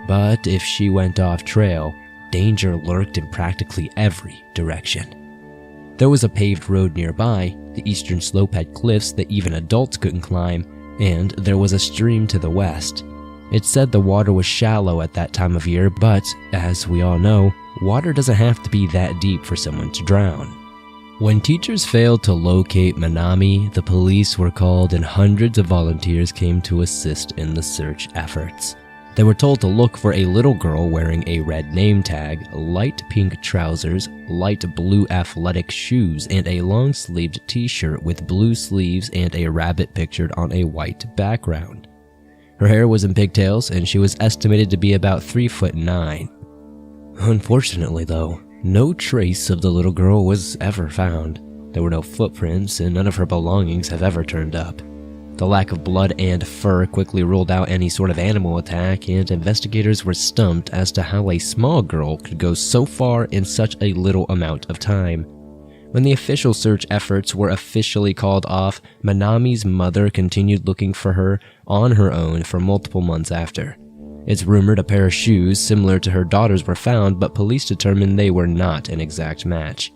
But if she went off trail, danger lurked in practically every direction. There was a paved road nearby, the eastern slope had cliffs that even adults couldn't climb, and there was a stream to the west. It said the water was shallow at that time of year, but, as we all know, water doesn't have to be that deep for someone to drown. When teachers failed to locate Manami, the police were called and hundreds of volunteers came to assist in the search efforts. They were told to look for a little girl wearing a red name tag, light pink trousers, light blue athletic shoes, and a long-sleeved t-shirt with blue sleeves and a rabbit pictured on a white background. Her hair was in pigtails and she was estimated to be about 3'9". Unfortunately though, no trace of the little girl was ever found. There were no footprints and none of her belongings have ever turned up. The lack of blood and fur quickly ruled out any sort of animal attack, and investigators were stumped as to how a small girl could go so far in such a little amount of time. When the official search efforts were officially called off, Manami's mother continued looking for her on her own for multiple months after. It's rumored a pair of shoes similar to her daughter's were found, but police determined they were not an exact match.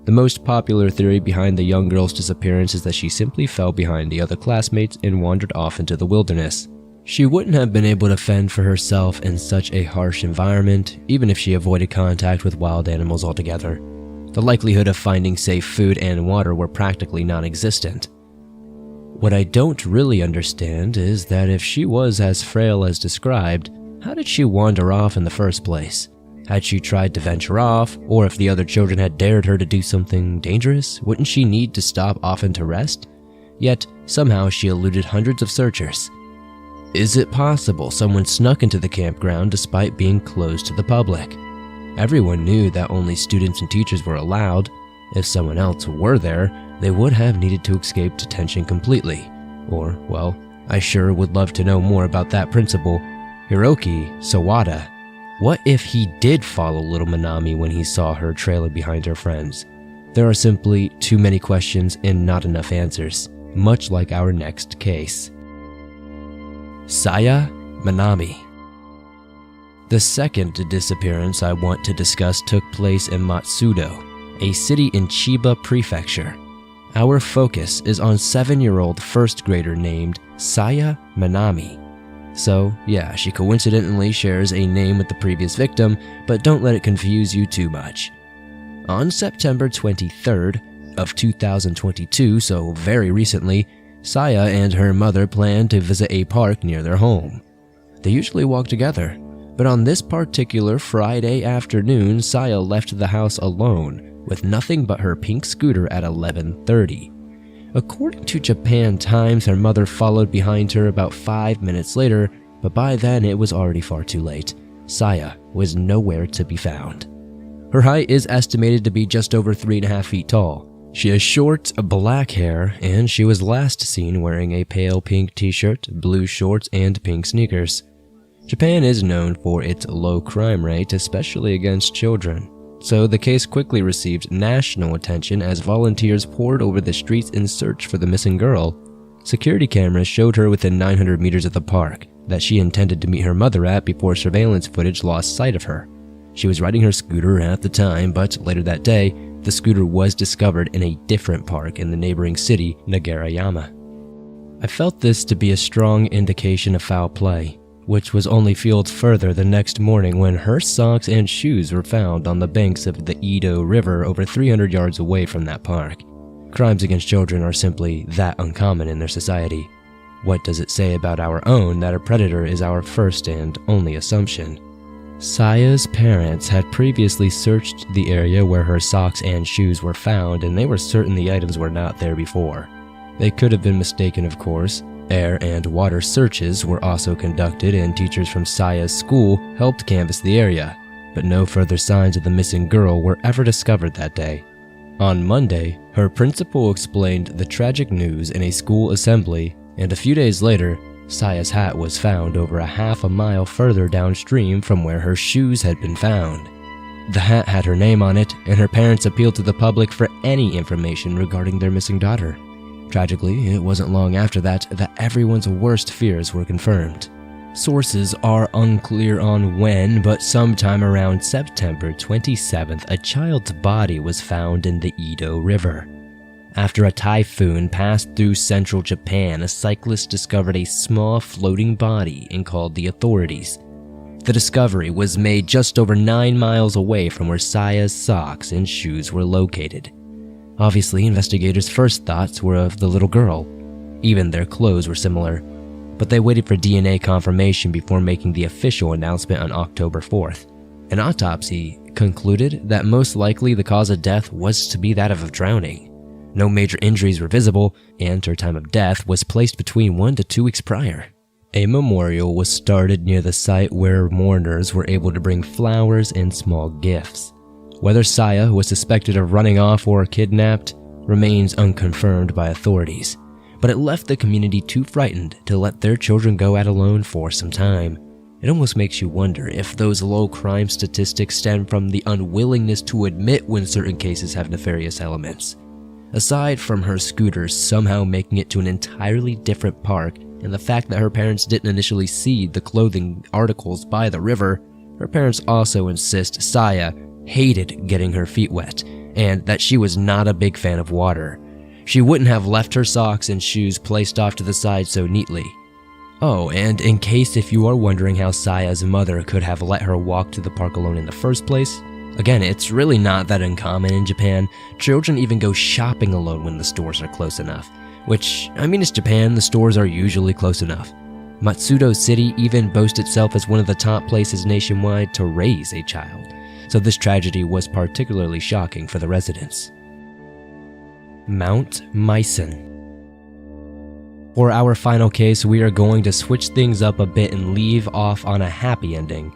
The most popular theory behind the young girl's disappearance is that she simply fell behind the other classmates and wandered off into the wilderness. She wouldn't have been able to fend for herself in such a harsh environment, even if she avoided contact with wild animals altogether. The likelihood of finding safe food and water were practically non-existent. What I don't really understand is that if she was as frail as described, how did she wander off in the first place? Had she tried to venture off, or if the other children had dared her to do something dangerous, wouldn't she need to stop often to rest? Yet, somehow she eluded hundreds of searchers. Is it possible someone snuck into the campground despite being closed to the public? Everyone knew that only students and teachers were allowed. If someone else were there, they would have needed to escape detention completely. Or, well, I sure would love to know more about that principal, Hiroki Sawada. What if he did follow little Manami when he saw her trailing behind her friends? There are simply too many questions and not enough answers, much like our next case. Saya Manami. The second disappearance I want to discuss took place in Matsudo, a city in Chiba Prefecture. Our focus is on 7-year-old first grader named Saya Manami. So, yeah, she coincidentally shares a name with the previous victim, but don't let it confuse you too much. On September 23rd of 2022, so very recently, Saya and her mother planned to visit a park near their home. They usually walk together, but on this particular Friday afternoon, Saya left the house alone, with nothing but her pink scooter at 11:30. According to Japan Times, her mother followed behind her about 5 minutes later, but by then it was already far too late. Saya was nowhere to be found. Her height is estimated to be just over 3.5 feet tall. She has short, black hair, and she was last seen wearing a pale pink t-shirt, blue shorts, and pink sneakers. Japan is known for its low crime rate, especially against children. So the case quickly received national attention as volunteers poured over the streets in search for the missing girl. Security cameras showed her within 900 meters of the park that she intended to meet her mother at before surveillance footage lost sight of her. She was riding her scooter at the time, but later that day, the scooter was discovered in a different park in the neighboring city, Nagarayama. I felt this to be a strong indication of foul play, which was only fueled further the next morning when her socks and shoes were found on the banks of the Edo River over 300 yards away from that park. Crimes against children are simply that uncommon in their society. What does it say about our own that a predator is our first and only assumption? Saya's parents had previously searched the area where her socks and shoes were found, and they were certain the items were not there before. They could have been mistaken, of course. Air and water searches were also conducted, and teachers from Saya's school helped canvass the area, but no further signs of the missing girl were ever discovered that day. On Monday, her principal explained the tragic news in a school assembly, and a few days later, Saya's hat was found over a half a mile further downstream from where her shoes had been found. The hat had her name on it, and her parents appealed to the public for any information regarding their missing daughter. Tragically, it wasn't long after that everyone's worst fears were confirmed. Sources are unclear on when, but sometime around September 27th, a child's body was found in the Edo River. After a typhoon passed through central Japan, a cyclist discovered a small floating body and called the authorities. The discovery was made just over 9 miles away from where Saya's socks and shoes were located. Obviously, investigators' first thoughts were of the little girl. Even their clothes were similar. But they waited for DNA confirmation before making the official announcement on October 4th. An autopsy concluded that most likely the cause of death was to be that of drowning. No major injuries were visible, and her time of death was placed between 1 to 2 weeks prior. A memorial was started near the site where mourners were able to bring flowers and small gifts. Whether Saya was suspected of running off or kidnapped remains unconfirmed by authorities. But it left the community too frightened to let their children go out alone for some time. It almost makes you wonder if those low crime statistics stem from the unwillingness to admit when certain cases have nefarious elements. Aside from her scooters somehow making it to an entirely different park, and the fact that her parents didn't initially see the clothing articles by the river, her parents also insist Saya hated getting her feet wet, and that she was not a big fan of water. She wouldn't have left her socks and shoes placed off to the side so neatly. Oh, and in case if you are wondering how Saya's mother could have let her walk to the park alone in the first place, again, it's really not that uncommon in Japan. Children even go shopping alone when the stores are close enough. Which, I mean, it's Japan, the stores are usually close enough. Matsudo City even boasts itself as one of the top places nationwide to raise a child. So this tragedy was particularly shocking for the residents. Mount Mason. For our final case, we are going to switch things up a bit and leave off on a happy ending.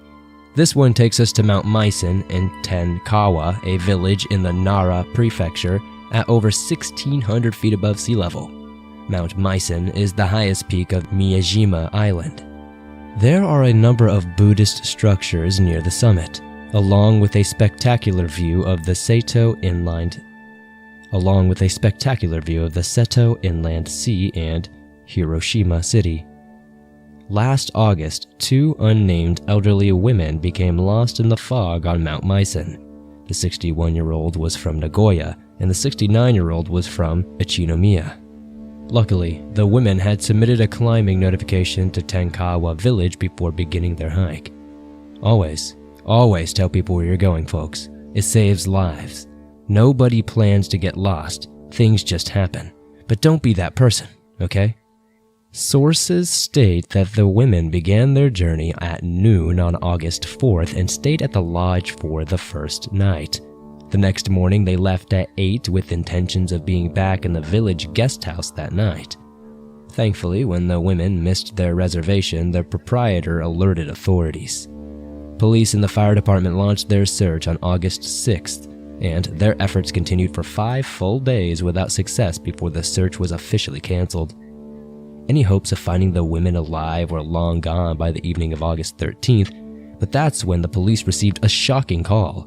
This one takes us to Mount Mason in Tenkawa, a village in the Nara prefecture at over 1,600 feet above sea level. Mount Mason is the highest peak of Miyajima Island. There are a number of Buddhist structures near the summit, along with a spectacular view of the Seto Inland Sea and Hiroshima City. Last August, 2 unnamed elderly women became lost in the fog on Mount Mason. The 61-year-old was from Nagoya, and the 69-year-old was from Ichinomiya. Luckily, the women had submitted a climbing notification to Tenkawa Village before beginning their hike. Always tell people where you're going, folks. It saves lives. Nobody plans to get lost. Things just happen. But don't be that person, okay? Sources state that the women began their journey at noon on August 4th and stayed at the lodge for the first night. The next morning, they left at 8 with intentions of being back in the village guest house that night. Thankfully, when the women missed their reservation, the proprietor alerted authorities. Police and the fire department launched their search on August 6th, and their efforts continued for 5 full days without success before the search was officially canceled. Any hopes of finding the women alive were long gone by the evening of August 13th, but that's when the police received a shocking call.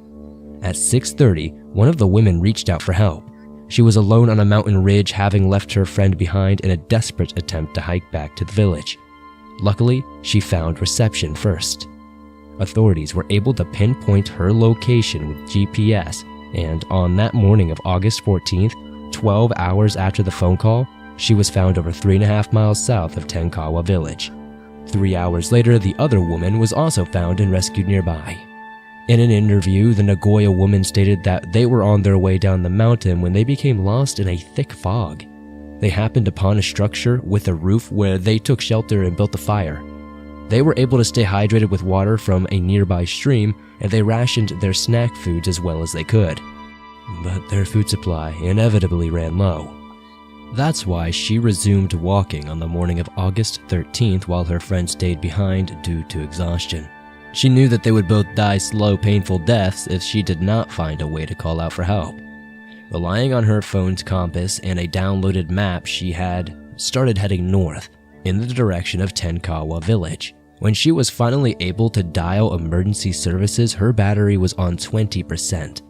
At 6:30, one of the women reached out for help. She was alone on a mountain ridge, having left her friend behind in a desperate attempt to hike back to the village. Luckily, she found reception first. Authorities were able to pinpoint her location with GPS, and on that morning of August 14th, 12 hours after the phone call, she was found over 3.5 miles south of Tenkawa Village. 3 hours later, the other woman was also found and rescued nearby. In an interview, the Nagoya woman stated that they were on their way down the mountain when they became lost in a thick fog. They happened upon a structure with a roof where they took shelter and built a fire. They were able to stay hydrated with water from a nearby stream, and they rationed their snack foods as well as they could. But their food supply inevitably ran low. That's why she resumed walking on the morning of August 13th while her friend stayed behind due to exhaustion. She knew that they would both die slow, painful deaths if she did not find a way to call out for help. Relying on her phone's compass and a downloaded map, she had started heading north in the direction of Tenkawa Village. When she was finally able to dial emergency services, her battery was on 20%.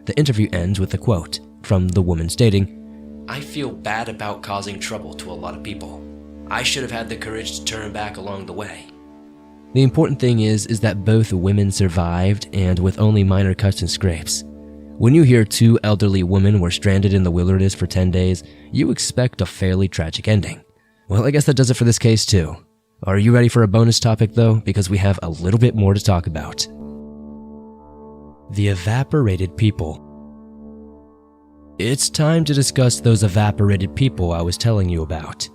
The interview ends with a quote from the woman stating, "I feel bad about causing trouble to a lot of people. I should have had the courage to turn back along the way. The important thing is that both women survived, and with only minor cuts and scrapes. When you hear 2 elderly women were stranded in the wilderness for 10 days, you expect a fairly tragic ending. Well, I guess that does it for this case too. Are you ready for a bonus topic though? Because we have a little bit more to talk about. The evaporated people. It's time to discuss those evaporated people I was telling you about.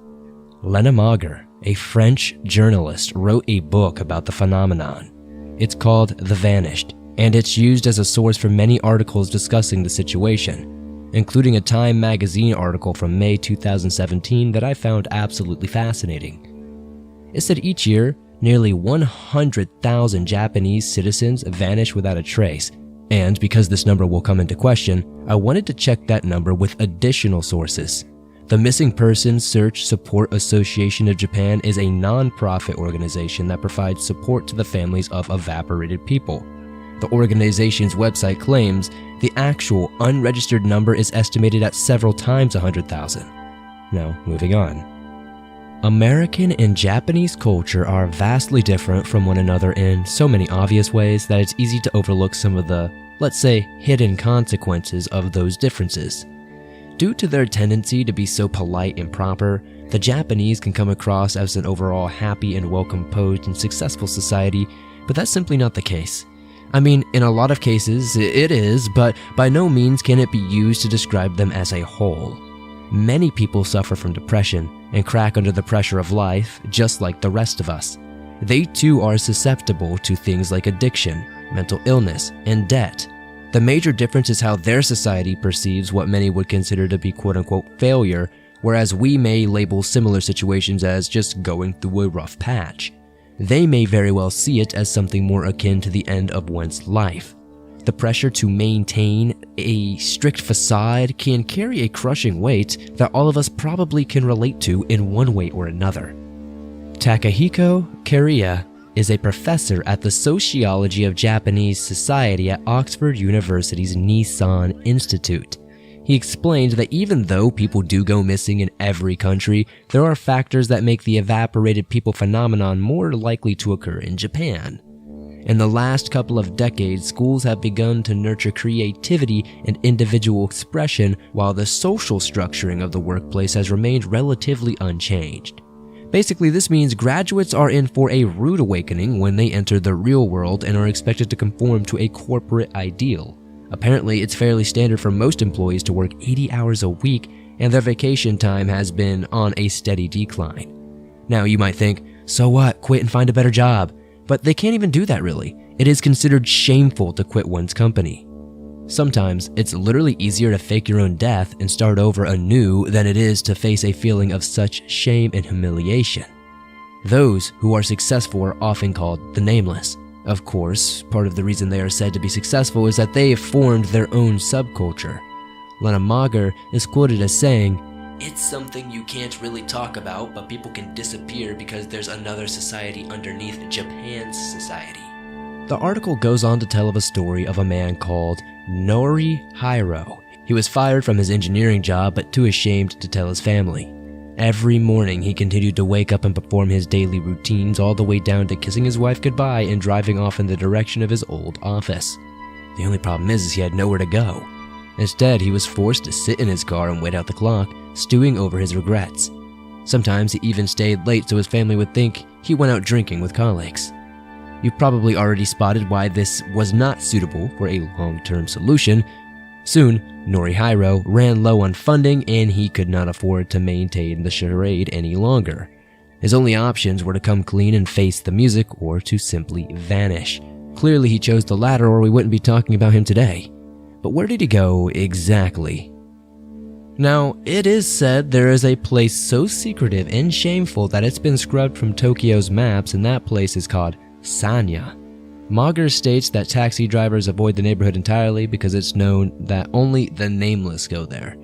Lena Mager, a French journalist, wrote a book about the phenomenon. It's called The Vanished, and it's used as a source for many articles discussing the situation, including a Time magazine article from May 2017 that I found absolutely fascinating. It said each year, nearly 100,000 Japanese citizens vanish without a trace, and because this number will come into question, I wanted to check that number with additional sources. The Missing Persons Search Support Association of Japan is a non-profit organization that provides support to the families of evaporated people. The organization's website claims the actual unregistered number is estimated at several times 100,000. Now, moving on. American and Japanese culture are vastly different from one another in so many obvious ways that it's easy to overlook some of the, let's say, hidden consequences of those differences. Due to their tendency to be so polite and proper, the Japanese can come across as an overall happy and well-composed and successful society, but that's simply not the case. I mean, in a lot of cases, it is, but by no means can it be used to describe them as a whole. Many people suffer from depression and crack under the pressure of life, just like the rest of us. They too are susceptible to things like addiction, mental illness, and debt. The major difference is how their society perceives what many would consider to be quote-unquote failure, whereas we may label similar situations as just going through a rough patch. They may very well see it as something more akin to the end of one's life. The pressure to maintain a strict facade can carry a crushing weight that all of us probably can relate to in one way or another. Takahiko Kariya is a professor at the Sociology of Japanese Society at Oxford University's Nissan Institute. He explained that even though people do go missing in every country, there are factors that make the evaporated people phenomenon more likely to occur in Japan. In the last couple of decades, schools have begun to nurture creativity and individual expression, while the social structuring of the workplace has remained relatively unchanged. Basically, this means graduates are in for a rude awakening when they enter the real world and are expected to conform to a corporate ideal. Apparently, it's fairly standard for most employees to work 80 hours a week, and their vacation time has been on a steady decline. Now, you might think, so what, quit and find a better job? But they can't even do that really. It is considered shameful to quit one's company. Sometimes, it's literally easier to fake your own death and start over anew than it is to face a feeling of such shame and humiliation. Those who are successful are often called the nameless. Of course, part of the reason they are said to be successful is that they have formed their own subculture. Lena Mager is quoted as saying, "It's something you can't really talk about, but people can disappear because there's another society underneath Japan's society." The article goes on to tell of a story of a man called Norihiro. He was fired from his engineering job but too ashamed to tell his family. Every morning he continued to wake up and perform his daily routines all the way down to kissing his wife goodbye and driving off in the direction of his old office. The only problem is he had nowhere to go. Instead, he was forced to sit in his car and wait out the clock, stewing over his regrets. Sometimes he even stayed late so his family would think he went out drinking with colleagues. You've probably already spotted why this was not suitable for a long-term solution. Soon, Norihiro ran low on funding and he could not afford to maintain the charade any longer. His only options were to come clean and face the music or to simply vanish. Clearly he chose the latter or we wouldn't be talking about him today. But where did he go exactly? Now, it is said there is a place so secretive and shameful that it's been scrubbed from Tokyo's maps, and that place is called Sanya. Mager states that taxi drivers avoid the neighborhood entirely because it's known that only the nameless go there.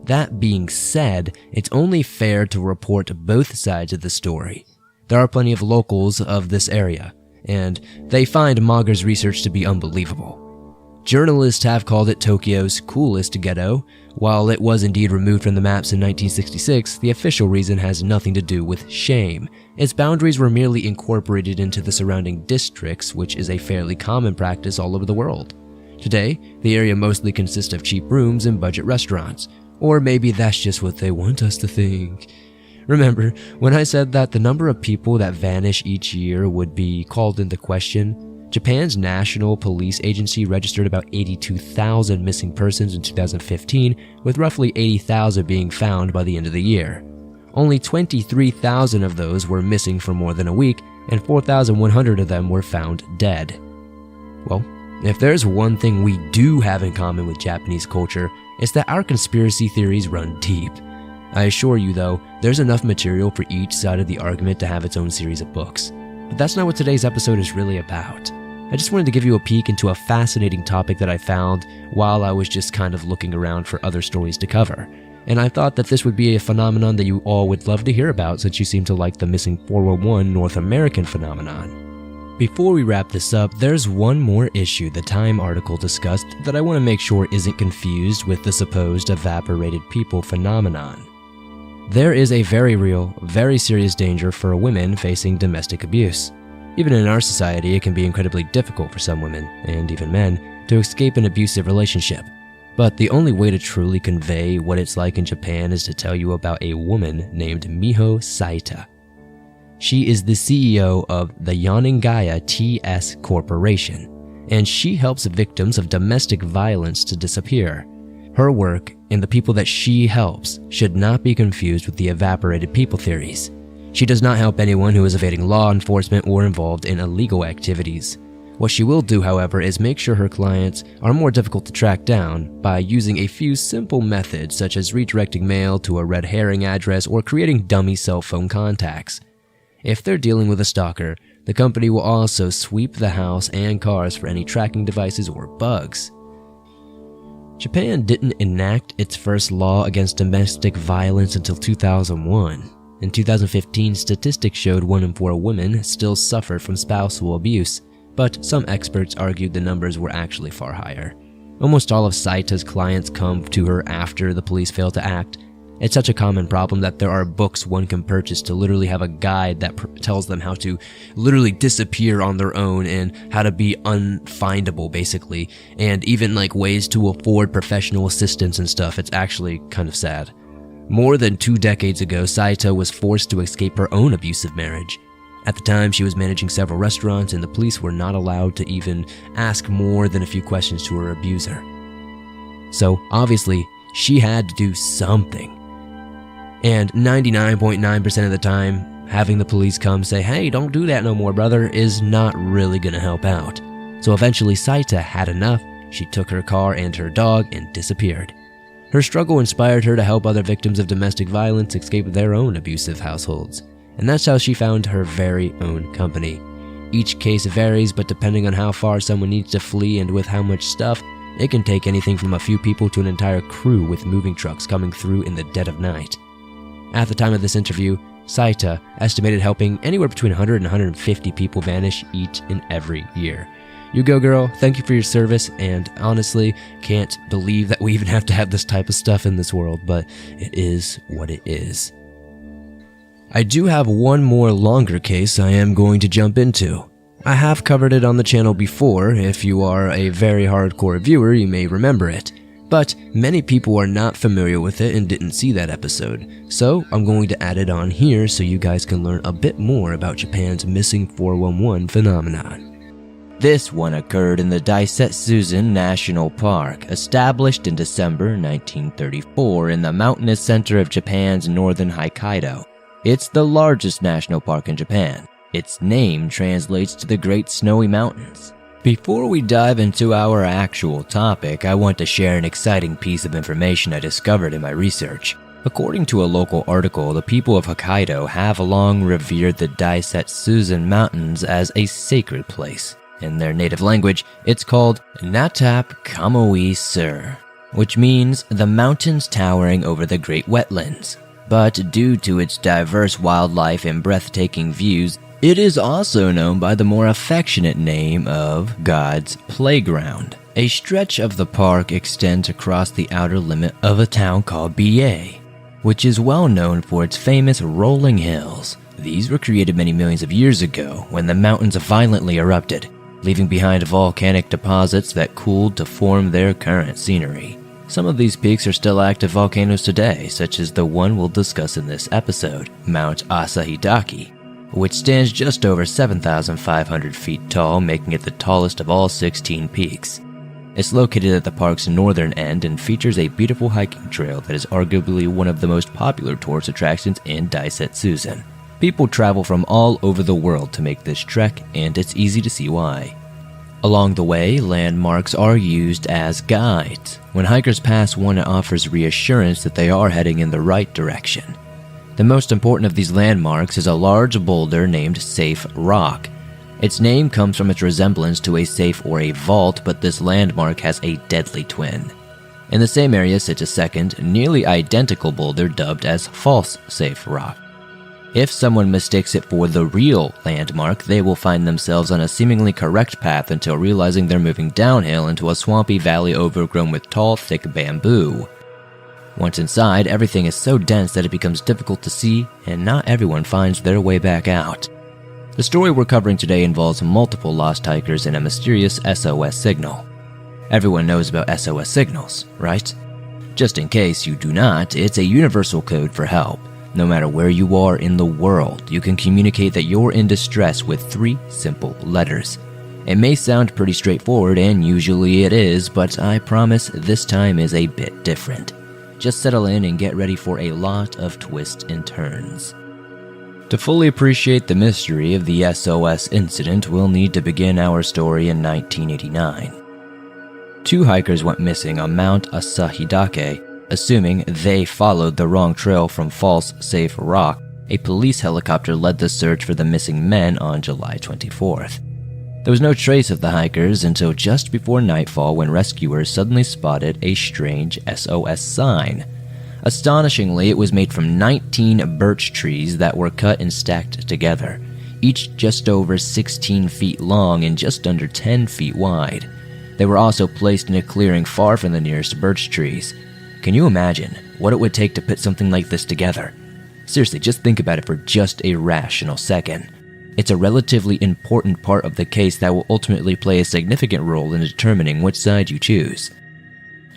That being said, it's only fair to report both sides of the story. There are plenty of locals of this area, and they find Mager's research to be unbelievable. Journalists have called it Tokyo's coolest ghetto, While it was indeed removed from the maps in 1966, the official reason has nothing to do with shame. Its boundaries were merely incorporated into the surrounding districts, which is a fairly common practice all over the world. Today, the area mostly consists of cheap rooms and budget restaurants. Or maybe that's just what they want us to think. Remember, when I said that the number of people that vanish each year would be called into question? Japan's National Police Agency registered about 82,000 missing persons in 2015, with roughly 80,000 being found by the end of the year. Only 23,000 of those were missing for more than a week, and 4,100 of them were found dead. Well, if there's one thing we do have in common with Japanese culture, it's that our conspiracy theories run deep. I assure you though, there's enough material for each side of the argument to have its own series of books. But that's not what today's episode is really about. I just wanted to give you a peek into a fascinating topic that I found while I was just kind of looking around for other stories to cover. And I thought that this would be a phenomenon that you all would love to hear about since you seem to like the missing 411 North American phenomenon. Before we wrap this up, there's one more issue the Time article discussed that I want to make sure isn't confused with the supposed evaporated people phenomenon. There is a very real, very serious danger for women facing domestic abuse. Even in our society, it can be incredibly difficult for some women, and even men, to escape an abusive relationship. But the only way to truly convey what it's like in Japan is to tell you about a woman named Miho Saita. She is the CEO of the Yonengaya TS Corporation, and she helps victims of domestic violence to disappear. Her work and the people that she helps should not be confused with the evaporated people theories. She does not help anyone who is evading law enforcement or involved in illegal activities. What she will do, however, is make sure her clients are more difficult to track down by using a few simple methods such as redirecting mail to a red herring address or creating dummy cell phone contacts. If they're dealing with a stalker, the company will also sweep the house and cars for any tracking devices or bugs. Japan didn't enact its first law against domestic violence until 2001. In 2015, statistics showed 1 in 4 women still suffered from spousal abuse, but some experts argued the numbers were actually far higher. Almost all of Saita's clients come to her after the police fail to act. It's such a common problem that there are books one can purchase to literally have a guide that tells them how to literally disappear on their own and how to be unfindable, basically, and even like ways to afford professional assistance and stuff. It's actually kind of sad. More than 2 decades ago, Saita was forced to escape her own abusive marriage. At the time, she was managing several restaurants, and the police were not allowed to even ask more than a few questions to her abuser. So, obviously, she had to do something. And 99.9% of the time, having the police come say, "Hey, don't do that no more, brother," is not really gonna help out. So eventually, Saita had enough. She took her car and her dog and disappeared. Her struggle inspired her to help other victims of domestic violence escape their own abusive households. And that's how she found her very own company. Each case varies, but depending on how far someone needs to flee and with how much stuff, it can take anything from a few people to an entire crew with moving trucks coming through in the dead of night. At the time of this interview, Saita estimated helping anywhere between 100 and 150 people vanish each and every year. You go, girl. Thank you for your service, and honestly, can't believe that we even have to have this type of stuff in this world, but it is what it is. I do have one more longer case I am going to jump into. I have covered it on the channel before. If you are a very hardcore viewer, you may remember it. But many people are not familiar with it and didn't see that episode, so I'm going to add it on here so you guys can learn a bit more about Japan's missing 411 phenomenon. This one occurred in the Daisetsuzen National Park, established in December 1934 in the mountainous center of Japan's northern Hokkaido. It's the largest national park in Japan. Its name translates to the Great Snowy Mountains. Before we dive into our actual topic, I want to share an exciting piece of information I discovered in my research. According to a local article, the people of Hokkaido have long revered the Daisetsuzen Mountains as a sacred place. In their native language, it's called Natap Kamui Sur, which means the mountains towering over the great wetlands. But due to its diverse wildlife and breathtaking views, it is also known by the more affectionate name of God's Playground. A stretch of the park extends across the outer limit of a town called Bear, which is well known for its famous rolling hills. These were created many millions of years ago when the mountains violently erupted, leaving behind volcanic deposits that cooled to form their current scenery. Some of these peaks are still active volcanoes today, such as the one we'll discuss in this episode, Mount Asahidake, which stands just over 7,500 feet tall, making it the tallest of all 16 peaks. It's located at the park's northern end and features a beautiful hiking trail that is arguably one of the most popular tourist attractions in Daisetsuzen. People travel from all over the world to make this trek, and it's easy to see why. Along the way, landmarks are used as guides. When hikers pass one, it offers reassurance that they are heading in the right direction. The most important of these landmarks is a large boulder named Safe Rock. Its name comes from its resemblance to a safe or a vault, but this landmark has a deadly twin. In the same area sits a second, nearly identical boulder dubbed as False Safe Rock. If someone mistakes it for the real landmark, they will find themselves on a seemingly correct path until realizing they're moving downhill into a swampy valley overgrown with tall, thick bamboo. Once inside, everything is so dense that it becomes difficult to see, and not everyone finds their way back out. The story we're covering today involves multiple lost hikers and a mysterious SOS signal. Everyone knows about SOS signals, right? Just in case you do not, it's a universal code for help. No matter where you are in the world, you can communicate that you're in distress with 3 simple letters. It may sound pretty straightforward, and usually it is, but I promise this time is a bit different. Just settle in and get ready for a lot of twists and turns. To fully appreciate the mystery of the SOS incident, we'll need to begin our story in 1989. 2 hikers went missing on Mount Asahidake. Assuming they followed the wrong trail from False Safe Rock, a police helicopter led the search for the missing men on July 24th. There was no trace of the hikers until just before nightfall when rescuers suddenly spotted a strange SOS sign. Astonishingly, it was made from 19 birch trees that were cut and stacked together, each just over 16 feet long and just under 10 feet wide. They were also placed in a clearing far from the nearest birch trees. Can you imagine what it would take to put something like this together? Seriously, just think about it for just a rational second. It's a relatively important part of the case that will ultimately play a significant role in determining which side you choose.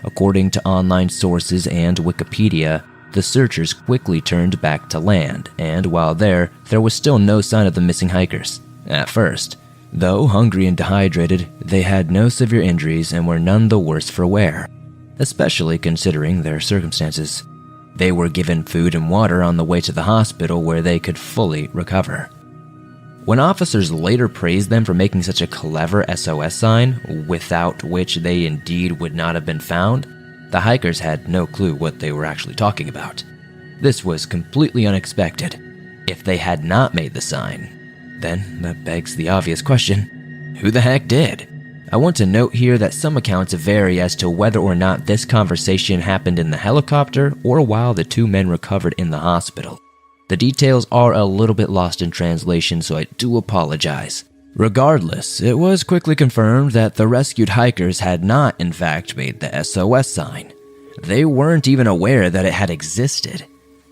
According to online sources and Wikipedia, the searchers quickly turned back to land, and while there was still no sign of the missing hikers. At first, though hungry and dehydrated, they had no severe injuries and were none the worse for wear, especially considering their circumstances. They were given food and water on the way to the hospital where they could fully recover. When officers later praised them for making such a clever SOS sign, without which they indeed would not have been found, the hikers had no clue what they were actually talking about. This was completely unexpected. If they had not made the sign, then that begs the obvious question, who the heck did? I want to note here that some accounts vary as to whether or not this conversation happened in the helicopter or while the 2 men recovered in the hospital. The details are a little bit lost in translation, so I do apologize. Regardless, it was quickly confirmed that the rescued hikers had not, in fact, made the SOS sign. They weren't even aware that it had existed.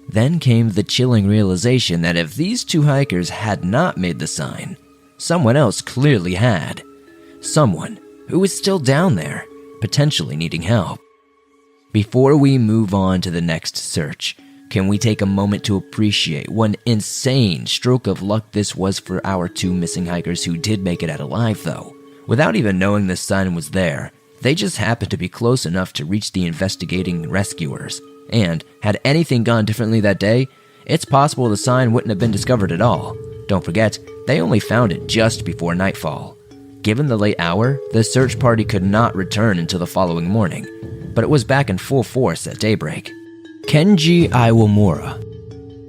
Then came the chilling realization that if these 2 hikers had not made the sign, someone else clearly had. Someone who was still down there, potentially needing help. Before we move on to the next search, can we take a moment to appreciate what an insane stroke of luck this was for our 2 missing hikers who did make it out alive though? Without even knowing the sign was there, they just happened to be close enough to reach the investigating rescuers. And had anything gone differently that day, it's possible the sign wouldn't have been discovered at all. Don't forget, they only found it just before nightfall. Given the late hour, the search party could not return until the following morning, but it was back in full force at daybreak. Kenji Iwamura.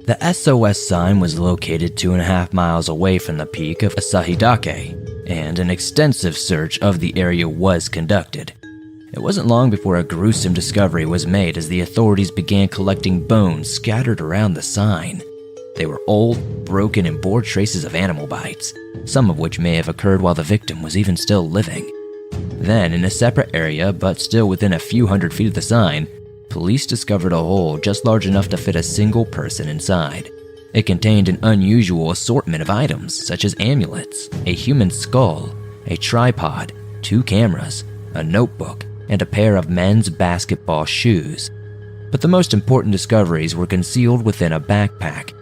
The SOS sign was located 2.5 miles away from the peak of Asahidake, and an extensive search of the area was conducted. It wasn't long before a gruesome discovery was made as the authorities began collecting bones scattered around the sign. They were old, broken, and bore traces of animal bites, some of which may have occurred while the victim was even still living. Then, in a separate area, but still within a few hundred feet of the sign, police discovered a hole just large enough to fit a single person inside. It contained an unusual assortment of items, such as amulets, a human skull, a tripod, 2 cameras, a notebook, and a pair of men's basketball shoes. But the most important discoveries were concealed within a backpack.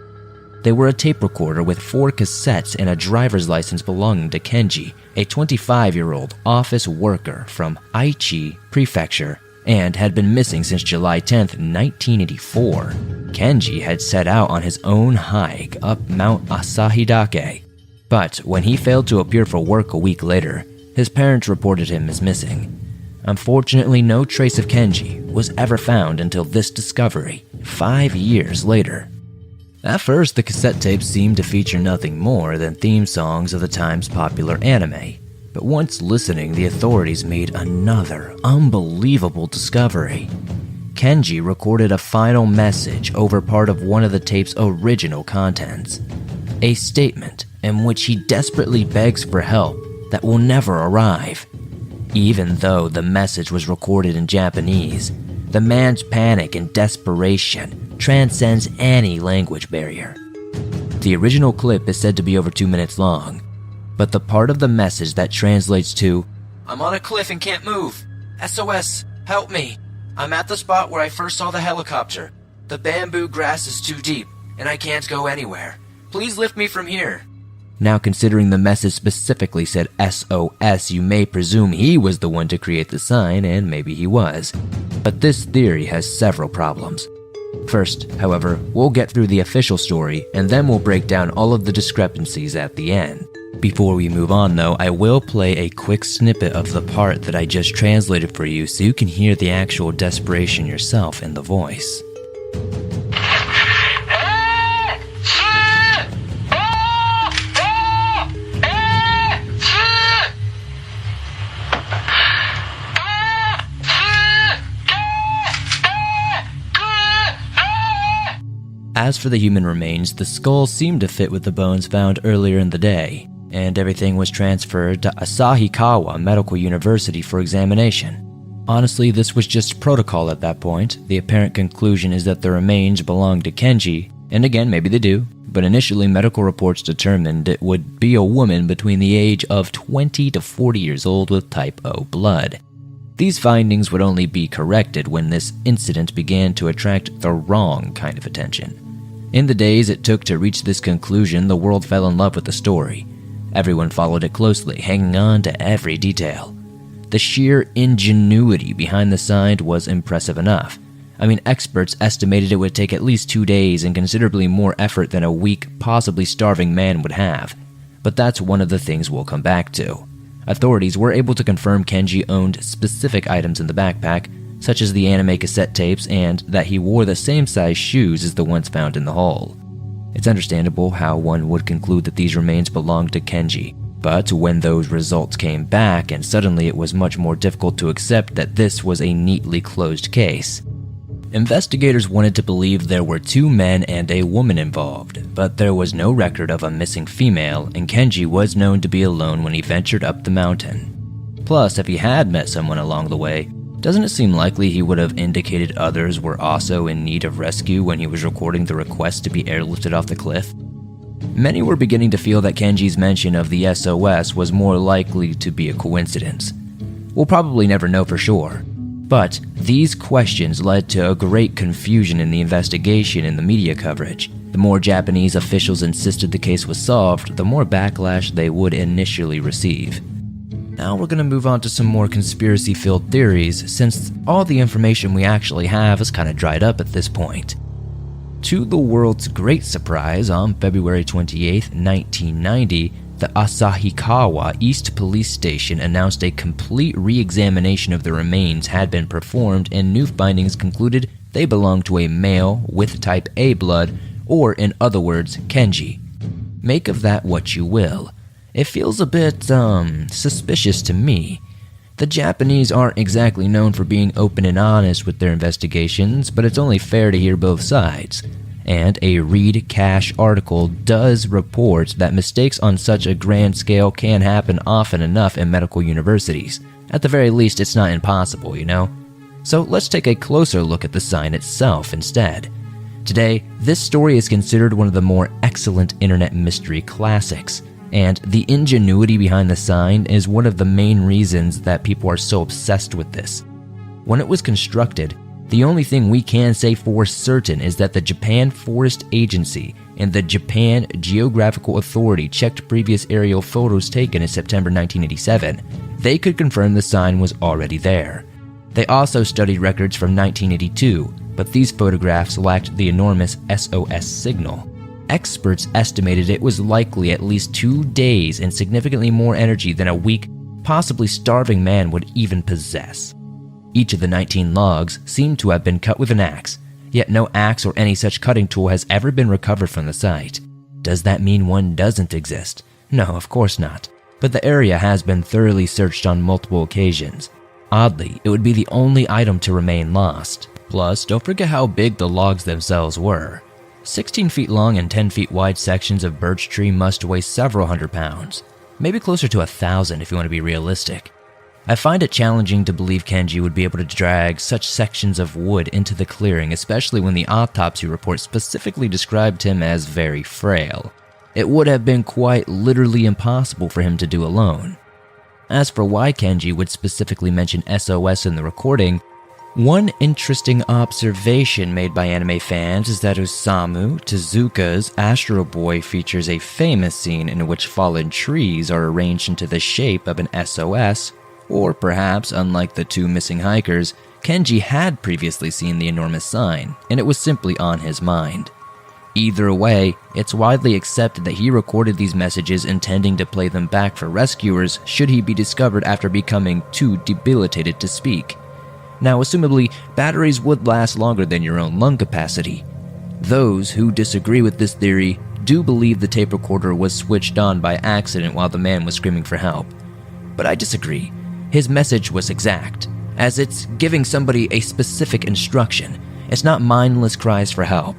They were a tape recorder with 4 cassettes and a driver's license belonging to Kenji, a 25-year-old office worker from Aichi Prefecture, and had been missing since July 10th, 1984. Kenji had set out on his own hike up Mount Asahidake, but when he failed to appear for work a week later, his parents reported him as missing. Unfortunately, no trace of Kenji was ever found until this discovery, 5 years later. At first, the cassette tapes seemed to feature nothing more than theme songs of the time's popular anime. But once listening, the authorities made another unbelievable discovery. Kenji recorded a final message over part of one of the tape's original contents. A statement in which he desperately begs for help that will never arrive. Even though the message was recorded in Japanese, the man's panic and desperation transcends any language barrier. The original clip is said to be over 2 minutes long, but the part of the message that translates to, "I'm on a cliff and can't move. SOS, help me. I'm at the spot where I first saw the helicopter. The bamboo grass is too deep, and I can't go anywhere. Please lift me from here." Now, considering the message specifically said SOS, you may presume he was the one to create the sign, and maybe he was. But this theory has several problems. First, however, we'll get through the official story, and then we'll break down all of the discrepancies at the end. Before we move on though, I will play a quick snippet of the part that I just translated for you so you can hear the actual desperation yourself in the voice. As for the human remains, the skull seemed to fit with the bones found earlier in the day, and everything was transferred to Asahikawa Medical University for examination. Honestly, this was just protocol at that point. The apparent conclusion is that the remains belonged to Kenji, and again, maybe they do, but initially medical reports determined it would be a woman between the age of 20 to 40 years old with type O blood. These findings would only be corrected when this incident began to attract the wrong kind of attention. In the days it took to reach this conclusion, the world fell in love with the story. Everyone followed it closely, hanging on to every detail. The sheer ingenuity behind the sign was impressive enough. I mean, experts estimated it would take at least 2 days and considerably more effort than a weak, possibly starving man would have. But that's one of the things we'll come back to. Authorities were able to confirm Kenji owned specific items in the backpack, such as the anime cassette tapes, and that he wore the same size shoes as the ones found in the hole. It's understandable how one would conclude that these remains belonged to Kenji, but when those results came back, and suddenly it was much more difficult to accept that this was a neatly closed case. Investigators wanted to believe there were 2 men and a woman involved, but there was no record of a missing female, and Kenji was known to be alone when he ventured up the mountain. Plus, if he had met someone along the way, doesn't it seem likely he would have indicated others were also in need of rescue when he was recording the request to be airlifted off the cliff? Many were beginning to feel that Kenji's mention of the SOS was more likely to be a coincidence. We'll probably never know for sure, but these questions led to a great confusion in the investigation and the media coverage. The more Japanese officials insisted the case was solved, the more backlash they would initially receive. Now we're going to move on to some more conspiracy-filled theories, since all the information we actually have is kind of dried up at this point. To the world's great surprise, on February 28, 1990, the Asahikawa East Police Station announced a complete re-examination of the remains had been performed, and new findings concluded they belonged to a male with type A blood, or in other words, Kenji. Make of that what you will. It feels a bit, suspicious to me. The Japanese aren't exactly known for being open and honest with their investigations, but it's only fair to hear both sides. And a Reed Cash article does report that mistakes on such a grand scale can happen often enough in medical universities. At the very least, it's not impossible, you know? So let's take a closer look at the sign itself instead. Today, this story is considered one of the more excellent internet mystery classics, and the ingenuity behind the sign is one of the main reasons that people are so obsessed with this. When it was constructed, the only thing we can say for certain is that the Japan Forest Agency and the Japan Geographical Authority checked previous aerial photos taken in September 1987. They could confirm the sign was already there. They also studied records from 1982, but these photographs lacked the enormous SOS signal. Experts estimated it was likely at least 2 days and significantly more energy than a weak, possibly starving man would even possess. Each of the 19 logs seemed to have been cut with an axe, yet no axe or any such cutting tool has ever been recovered from the site. Does that mean one doesn't exist? No, of course not. But the area has been thoroughly searched on multiple occasions. Oddly, it would be the only item to remain lost. Plus, don't forget how big the logs themselves were. 16 feet long and 10 feet wide sections of birch tree must weigh several hundred pounds. Maybe closer to 1,000 if you want to be realistic. I find it challenging to believe Kenji would be able to drag such sections of wood into the clearing, especially when the autopsy report specifically described him as very frail. It would have been quite literally impossible for him to do alone. As for why Kenji would specifically mention SOS in the recording, one interesting observation made by anime fans is that Osamu Tezuka's Astro Boy features a famous scene in which fallen trees are arranged into the shape of an SOS, or perhaps, unlike the two missing hikers, Kenji had previously seen the enormous sign, and it was simply on his mind. Either way, it's widely accepted that he recorded these messages intending to play them back for rescuers should he be discovered after becoming too debilitated to speak. Now, assumably, batteries would last longer than your own lung capacity. Those who disagree with this theory do believe the tape recorder was switched on by accident while the man was screaming for help. But I disagree. His message was exact, as it's giving somebody a specific instruction. It's not mindless cries for help.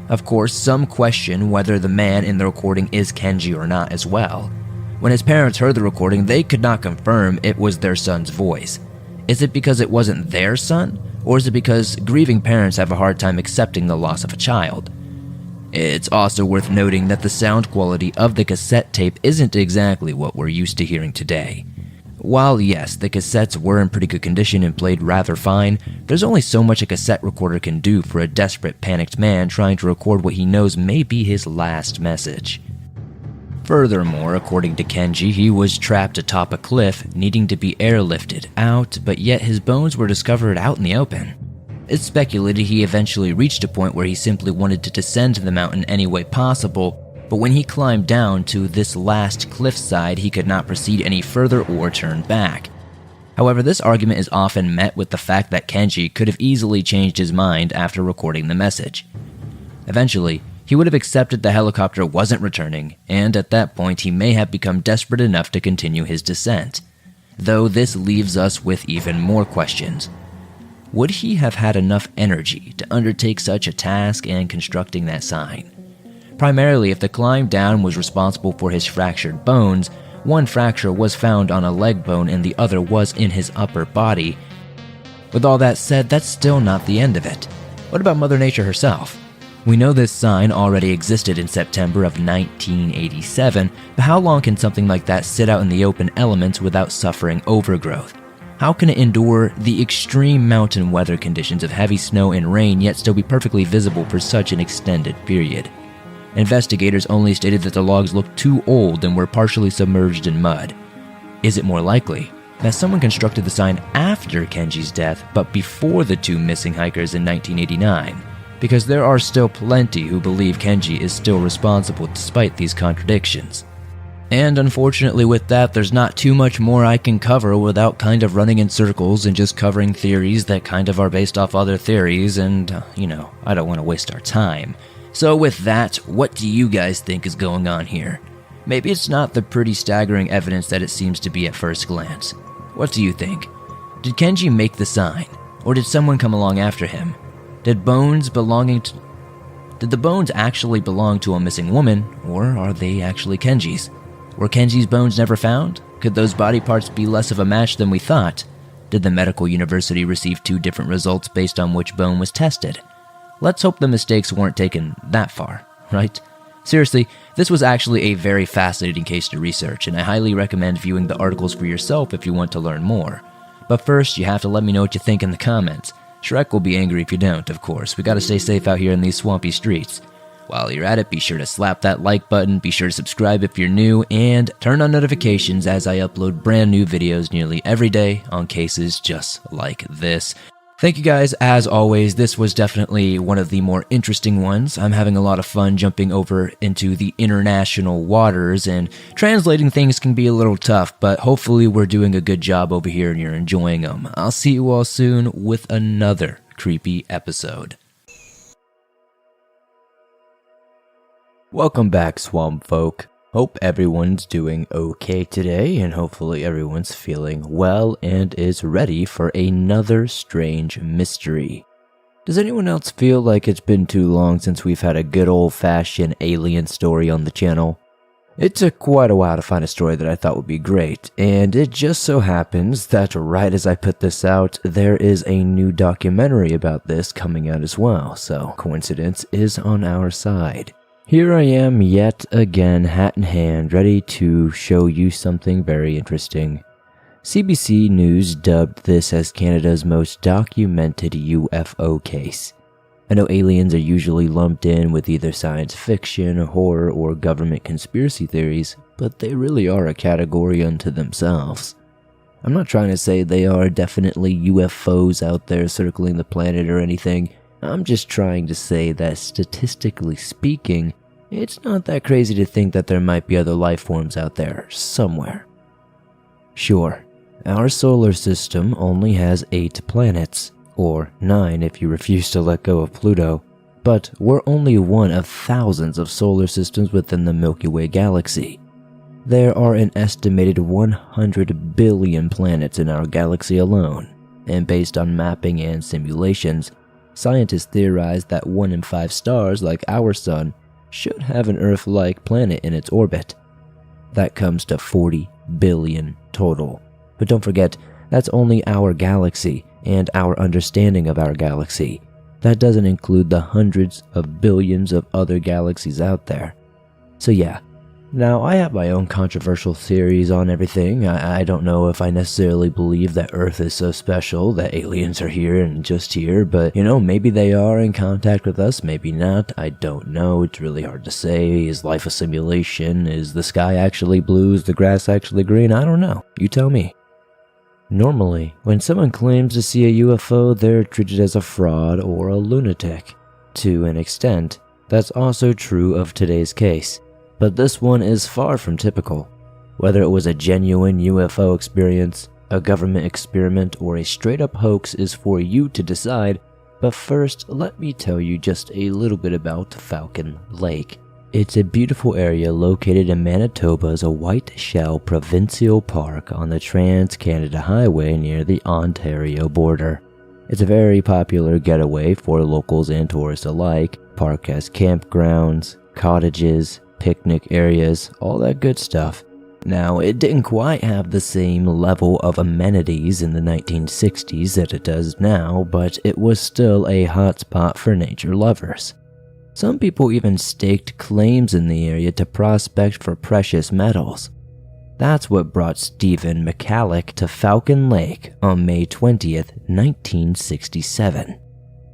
Of course, some question whether the man in the recording is Kenji or not as well. When his parents heard the recording, they could not confirm it was their son's voice. Is it because it wasn't their son, or is it because grieving parents have a hard time accepting the loss of a child? It's also worth noting that the sound quality of the cassette tape isn't exactly what we're used to hearing today. While yes, the cassettes were in pretty good condition and played rather fine, there's only so much a cassette recorder can do for a desperate, panicked man trying to record what he knows may be his last message. Furthermore, according to Kenji, he was trapped atop a cliff, needing to be airlifted out, but yet his bones were discovered out in the open. It's speculated he eventually reached a point where he simply wanted to descend the mountain any way possible, but when he climbed down to this last cliffside, he could not proceed any further or turn back. However, this argument is often met with the fact that Kenji could have easily changed his mind after recording the message. Eventually, he would have accepted the helicopter wasn't returning, and at that point he may have become desperate enough to continue his descent. Though this leaves us with even more questions. Would he have had enough energy to undertake such a task and constructing that sign? Primarily, if the climb down was responsible for his fractured bones, one fracture was found on a leg bone and the other was in his upper body. With all that said, that's still not the end of it. What about Mother Nature herself? We know this sign already existed in September of 1987, but how long can something like that sit out in the open elements without suffering overgrowth? How can it endure the extreme mountain weather conditions of heavy snow and rain yet still be perfectly visible for such an extended period? Investigators only stated that the logs looked too old and were partially submerged in mud. Is it more likely that someone constructed the sign after Kenji's death but before the two missing hikers in 1989? Because there are still plenty who believe Kenji is still responsible despite these contradictions. And unfortunately with that, there's not too much more I can cover without kind of running in circles and just covering theories that kind of are based off other theories, and, I don't want to waste our time. So with that, what do you guys think is going on here? Maybe it's not the pretty staggering evidence that it seems to be at first glance. What do you think? Did Kenji make the sign? Or did someone come along after him? Did the bones actually belong to a missing woman, or are they actually Kenji's? Were Kenji's bones never found? Could those body parts be less of a match than we thought? Did the medical university receive 2 different results based on which bone was tested? Let's hope the mistakes weren't taken that far, right? Seriously, this was actually a very fascinating case to research, and I highly recommend viewing the articles for yourself if you want to learn more. But first, you have to let me know what you think in the comments. Shrek will be angry if you don't, of course. We gotta stay safe out here in these swampy streets. While you're at it, be sure to slap that like button, be sure to subscribe if you're new, and turn on notifications as I upload brand new videos nearly every day on cases just like this. Thank you guys, as always. This was definitely one of the more interesting ones. I'm having a lot of fun jumping over into the international waters, and translating things can be a little tough, but hopefully we're doing a good job over here and you're enjoying them. I'll see you all soon with another creepy episode. Welcome back, Swamp Folk. Hope everyone's doing okay today, and hopefully everyone's feeling well and is ready for another strange mystery. Does anyone else feel like it's been too long since we've had a good old-fashioned alien story on the channel? It took quite a while to find a story that I thought would be great, and it just so happens that right as I put this out, there is a new documentary about this coming out as well, so coincidence is on our side. Here I am yet again, hat in hand, ready to show you something very interesting. CBC News dubbed this as Canada's most documented UFO case. I know aliens are usually lumped in with either science fiction, horror, or government conspiracy theories, but they really are a category unto themselves. I'm not trying to say they are definitely UFOs out there circling the planet or anything. I'm just trying to say that statistically speaking, it's not that crazy to think that there might be other life forms out there somewhere. Sure, our solar system only has 8 planets, or 9 if you refuse to let go of Pluto, but we're only one of thousands of solar systems within the Milky Way galaxy. There are an estimated 100 billion planets in our galaxy alone, and based on mapping and simulations, scientists theorize that 1 in 5 stars like our sun should have an Earth-like planet in its orbit. That comes to 40 billion total. But don't forget, that's only our galaxy and our understanding of our galaxy. That doesn't include the hundreds of billions of other galaxies out there. So yeah, now I have my own controversial theories on everything. I don't know if I necessarily believe that Earth is so special, that aliens are here and just here, but maybe they are in contact with us, maybe not. I don't know, it's really hard to say. Is life a simulation? Is the sky actually blue? Is the grass actually green? I don't know, you tell me. Normally, when someone claims to see a UFO, they're treated as a fraud or a lunatic. To an extent, that's also true of today's case. But this one is far from typical. Whether it was a genuine UFO experience, a government experiment, or a straight-up hoax is for you to decide, but first, let me tell you just a little bit about Falcon Lake. It's a beautiful area located in Manitoba's White Shell Provincial Park on the Trans-Canada Highway near the Ontario border. It's a very popular getaway for locals and tourists alike. Park has campgrounds, cottages, picnic areas, all that good stuff. Now, it didn't quite have the same level of amenities in the 1960s that it does now, but it was still a hotspot for nature lovers. Some people even staked claims in the area to prospect for precious metals. That's what brought Stephen Mallik to Falcon Lake on May 20th, 1967.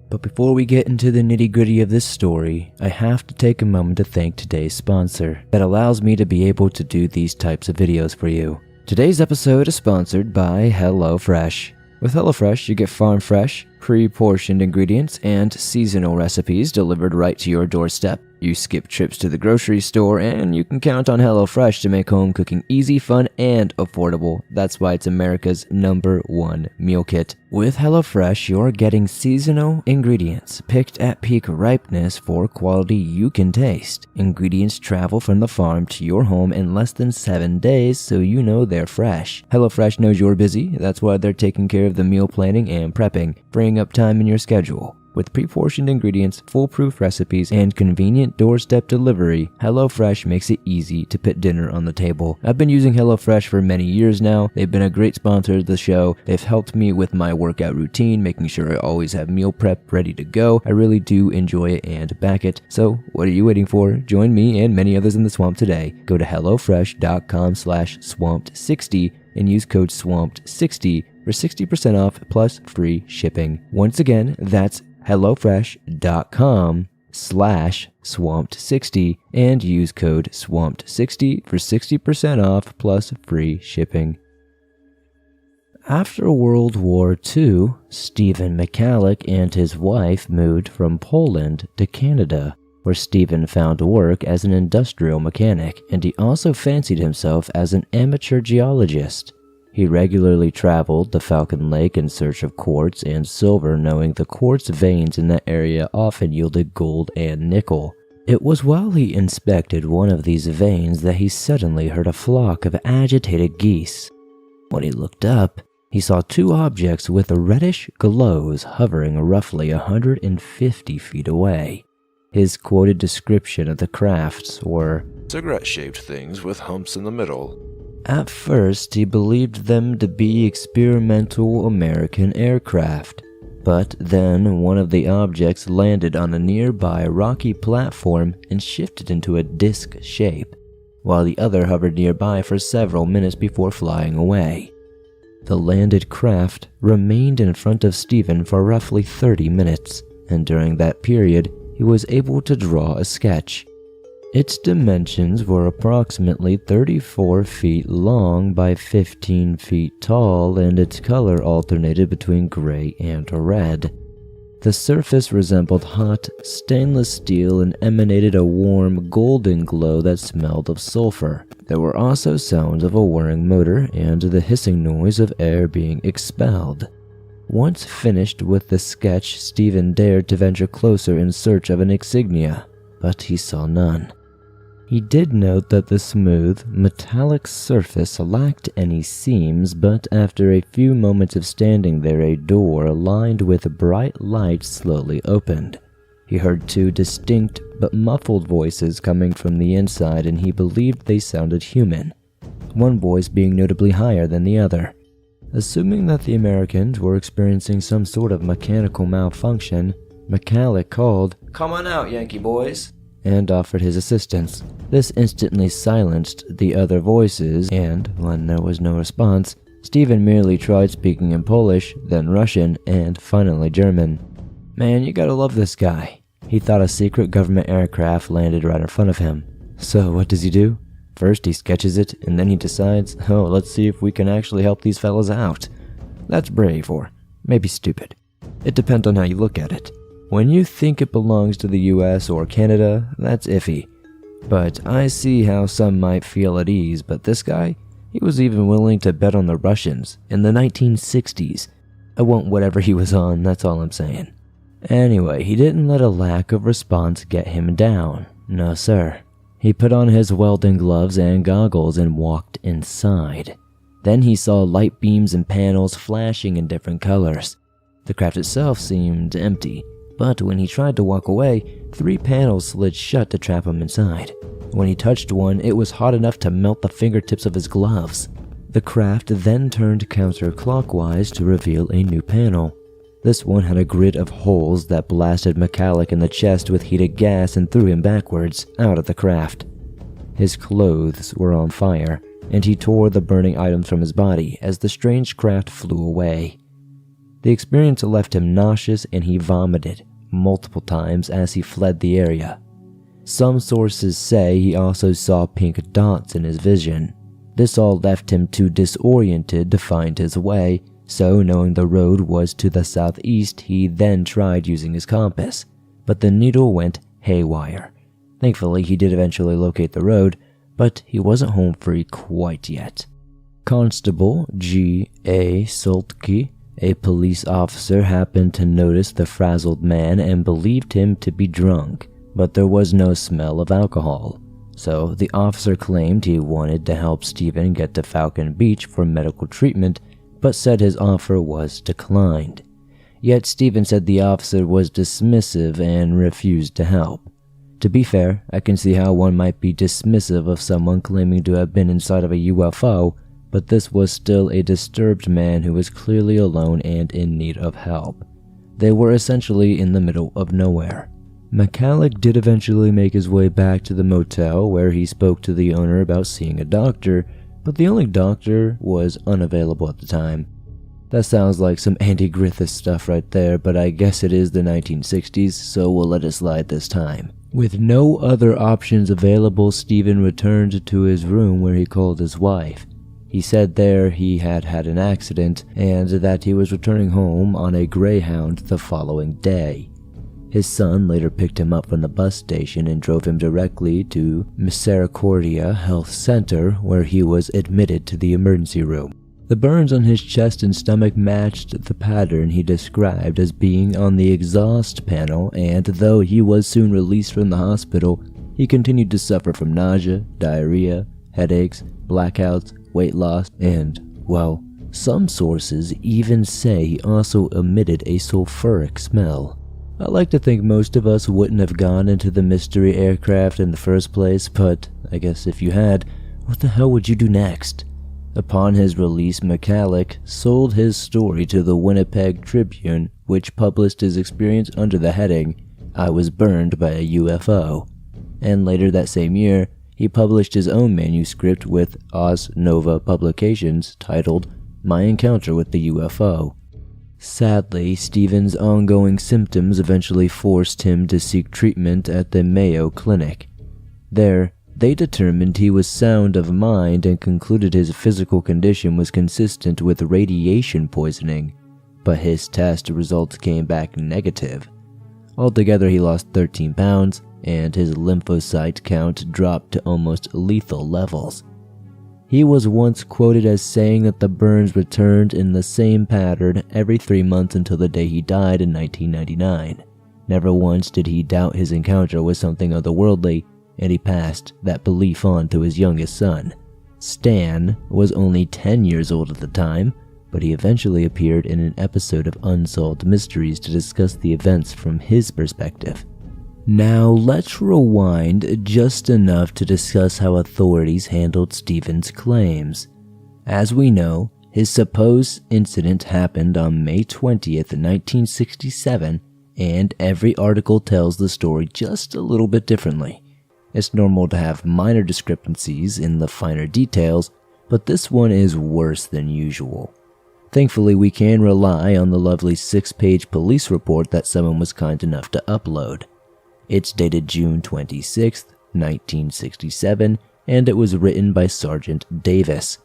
But before we get into the nitty-gritty of this story, I have to take a moment to thank today's sponsor that allows me to be able to do these types of videos for you. Today's episode is sponsored by HelloFresh. With HelloFresh, you get farm fresh, pre-portioned ingredients and seasonal recipes delivered right to your doorstep. You skip trips to the grocery store, and you can count on HelloFresh to make home cooking easy, fun, and affordable. That's why it's America's #1 meal kit. With HelloFresh, you're getting seasonal ingredients picked at peak ripeness for quality you can taste. Ingredients travel from the farm to your home in less than 7 days, so you know they're fresh. HelloFresh knows you're busy. That's why they're taking care of the meal planning and prepping, freeing up time in your schedule. With pre-portioned ingredients, foolproof recipes, and convenient doorstep delivery, HelloFresh makes it easy to put dinner on the table. I've been using HelloFresh for many years now. They've been a great sponsor of the show. They've helped me with my workout routine, making sure I always have meal prep ready to go. I really do enjoy it and back it. So what are you waiting for? Join me and many others in the swamp today. Go to hellofresh.com/swamped60 and use code SWAMPED60 for 60% off plus free shipping. Once again, that's hellofresh.com/swamped60 and use code SWAMPED60 for 60% off plus free shipping. After World War II, Stephen Mallik and his wife moved from Poland to Canada, where Stephen found work as an industrial mechanic, and he also fancied himself as an amateur geologist. He regularly traveled to Falcon Lake in search of quartz and silver, knowing the quartz veins in that area often yielded gold and nickel. It was while he inspected one of these veins that he suddenly heard a flock of agitated geese. When he looked up, he saw two objects with reddish glows hovering roughly 150 feet away. His quoted description of the crafts were cigarette-shaped things with humps in the middle. At first, he believed them to be experimental American aircraft, but then one of the objects landed on a nearby rocky platform and shifted into a disc shape, while the other hovered nearby for several minutes before flying away. The landed craft remained in front of Stephen for roughly 30 minutes, and during that period, he was able to draw a sketch. Its dimensions were approximately 34 feet long by 15 feet tall, and its color alternated between gray and red. The surface resembled hot stainless steel and emanated a warm golden glow that smelled of sulfur. There were also sounds of a whirring motor and the hissing noise of air being expelled. Once finished with the sketch, Stephen dared to venture closer in search of an insignia, but he saw none. He did note that the smooth, metallic surface lacked any seams, but after a few moments of standing there, a door lined with bright light slowly opened. He heard two distinct but muffled voices coming from the inside, and he believed they sounded human, one voice being notably higher than the other. Assuming that the Americans were experiencing some sort of mechanical malfunction, Mallik called, "Come on out, Yankee boys," and offered his assistance. This instantly silenced the other voices, and when there was no response, Stephen merely tried speaking in Polish, then Russian, and finally German. Man, you gotta love this guy. He thought a secret government aircraft landed right in front of him. So what does he do? First he sketches it, and then he decides, oh, let's see if we can actually help these fellas out. That's brave, or maybe stupid. It depends on how you look at it. When you think it belongs to the US or Canada, that's iffy. But I see how some might feel at ease, but this guy, he was even willing to bet on the Russians in the 1960s. I want whatever he was on, that's all I'm saying. Anyway, he didn't let a lack of response get him down. No sir. He put on his welding gloves and goggles and walked inside. Then he saw light beams and panels flashing in different colors. The craft itself seemed empty, but when he tried to walk away, 3 panels slid shut to trap him inside. When he touched one, it was hot enough to melt the fingertips of his gloves. The craft then turned counterclockwise to reveal a new panel. This one had a grid of holes that blasted Mallik in the chest with heated gas and threw him backwards out of the craft. His clothes were on fire, and he tore the burning items from his body as the strange craft flew away. The experience left him nauseous, and he vomited multiple times as he fled the area. Some sources say he also saw pink dots in his vision. This all left him too disoriented to find his way, So, knowing the road was to the southeast, he then tried using his compass, but the needle went haywire. Thankfully, he did eventually locate the road, but he wasn't home free quite yet. Constable G.A. Soltke, a police officer, happened to notice the frazzled man and believed him to be drunk, but there was no smell of alcohol. So the officer claimed he wanted to help Stephen get to Falcon Beach for medical treatment, but said his offer was declined. Yet Stephen said the officer was dismissive and refused to help. To be fair, I can see how one might be dismissive of someone claiming to have been inside of a UFO, but this was still a disturbed man who was clearly alone and in need of help. They were essentially in the middle of nowhere. Mallik did eventually make his way back to the motel where he spoke to the owner about seeing a doctor, but the only doctor was unavailable at the time. That sounds like some Andy Griffith stuff right there, but I guess it is the 1960s, so we'll let it slide this time. With no other options available, Stephen returned to his room where he called his wife. He said there he had had an accident and that he was returning home on a Greyhound the following day. His son later picked him up from the bus station and drove him directly to Misericordia Health Center, where he was admitted to the emergency room. The burns on his chest and stomach matched the pattern he described as being on the exhaust panel, and though he was soon released from the hospital, he continued to suffer from nausea, diarrhea, headaches, blackouts, weight loss, and, well, some sources even say he also emitted a sulfuric smell. I like to think most of us wouldn't have gone into the mystery aircraft in the first place, but I guess if you had, what the hell would you do next? Upon his release, Mallik sold his story to the Winnipeg Tribune, which published his experience under the heading, "I was burned by a UFO." And later that same year, he published his own manuscript with Oz Nova Publications titled, "My Encounter with the UFO." Sadly, Stephen's ongoing symptoms eventually forced him to seek treatment at the Mayo Clinic. There, they determined he was sound of mind and concluded his physical condition was consistent with radiation poisoning, but his test results came back negative. Altogether, he lost 13 pounds, and his lymphocyte count dropped to almost lethal levels. He was once quoted as saying that the burns returned in the same pattern every 3 months until the day he died in 1999. Never once did he doubt his encounter with something otherworldly, and he passed that belief on to his youngest son. Stan was only 10 years old at the time, but he eventually appeared in an episode of Unsolved Mysteries to discuss the events from his perspective. Now let's rewind just enough to discuss how authorities handled Stephen's claims. As we know, his supposed incident happened on May 20th, 1967, and every article tells the story just a little bit differently. It's normal to have minor discrepancies in the finer details, but this one is worse than usual. Thankfully, we can rely on the lovely 6-page police report that someone was kind enough to upload. It's dated June 26, 1967, and it was written by Sergeant Davis.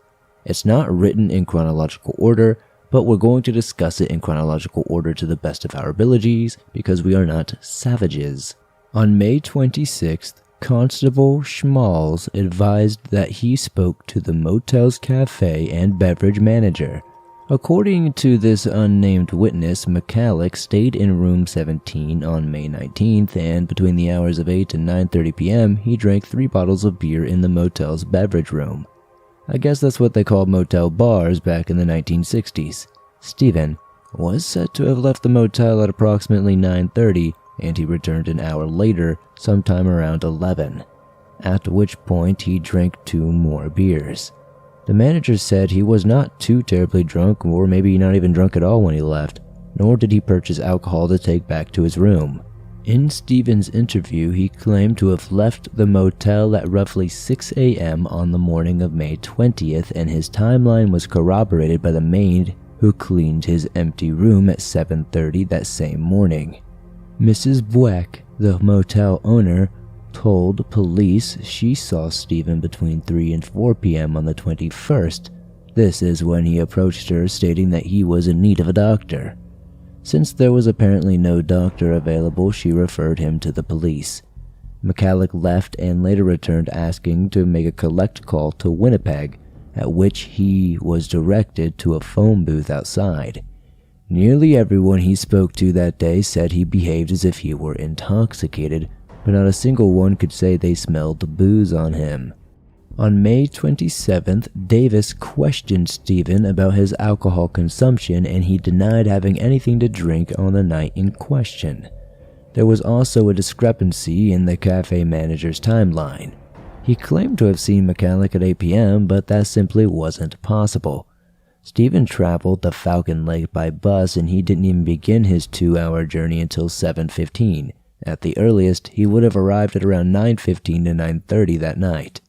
It's not written in chronological order, but we're going to discuss it in chronological order to the best of our abilities, because we are not savages. On May 26th, Constable Schmalz advised that he spoke to the motel's cafe and beverage manager. According to this unnamed witness, Mallik stayed in room 17 on May 19th, and between the hours of 8 and 9:30 p.m., he drank 3 bottles of beer in the motel's beverage room. I guess that's what they called motel bars back in the 1960s. Stephen was said to have left the motel at approximately 9:30, and he returned an hour later, sometime around 11, at which point he drank 2 more beers. The manager said he was not too terribly drunk, or maybe not even drunk at all when he left, nor did he purchase alcohol to take back to his room. In Stephen's interview, he claimed to have left the motel at roughly 6 a.m. on the morning of May 20th, and his timeline was corroborated by the maid who cleaned his empty room at 7:30 that same morning. Mrs. Buis, the motel owner, told police she saw Stephen between 3 and 4 p.m. on the 21st, This is when he approached her, stating that he was in need of a doctor. Since there was apparently no doctor available, she referred him to the police. Mallik left and later returned asking to make a collect call to Winnipeg, at which he was directed to a phone booth outside. Nearly everyone he spoke to that day said he behaved as if he were intoxicated, but not a single one could say they smelled booze on him. On May 27th, Davis questioned Stephen about his alcohol consumption, and he denied having anything to drink on the night in question. There was also a discrepancy in the cafe manager's timeline. He claimed to have seen Mallik at 8 p.m., but that simply wasn't possible. Stephen traveled to Falcon Lake by bus, and he didn't even begin his 2-hour journey until 7:15. At the earliest, he would have arrived at around 9:15 to 9:30 that night.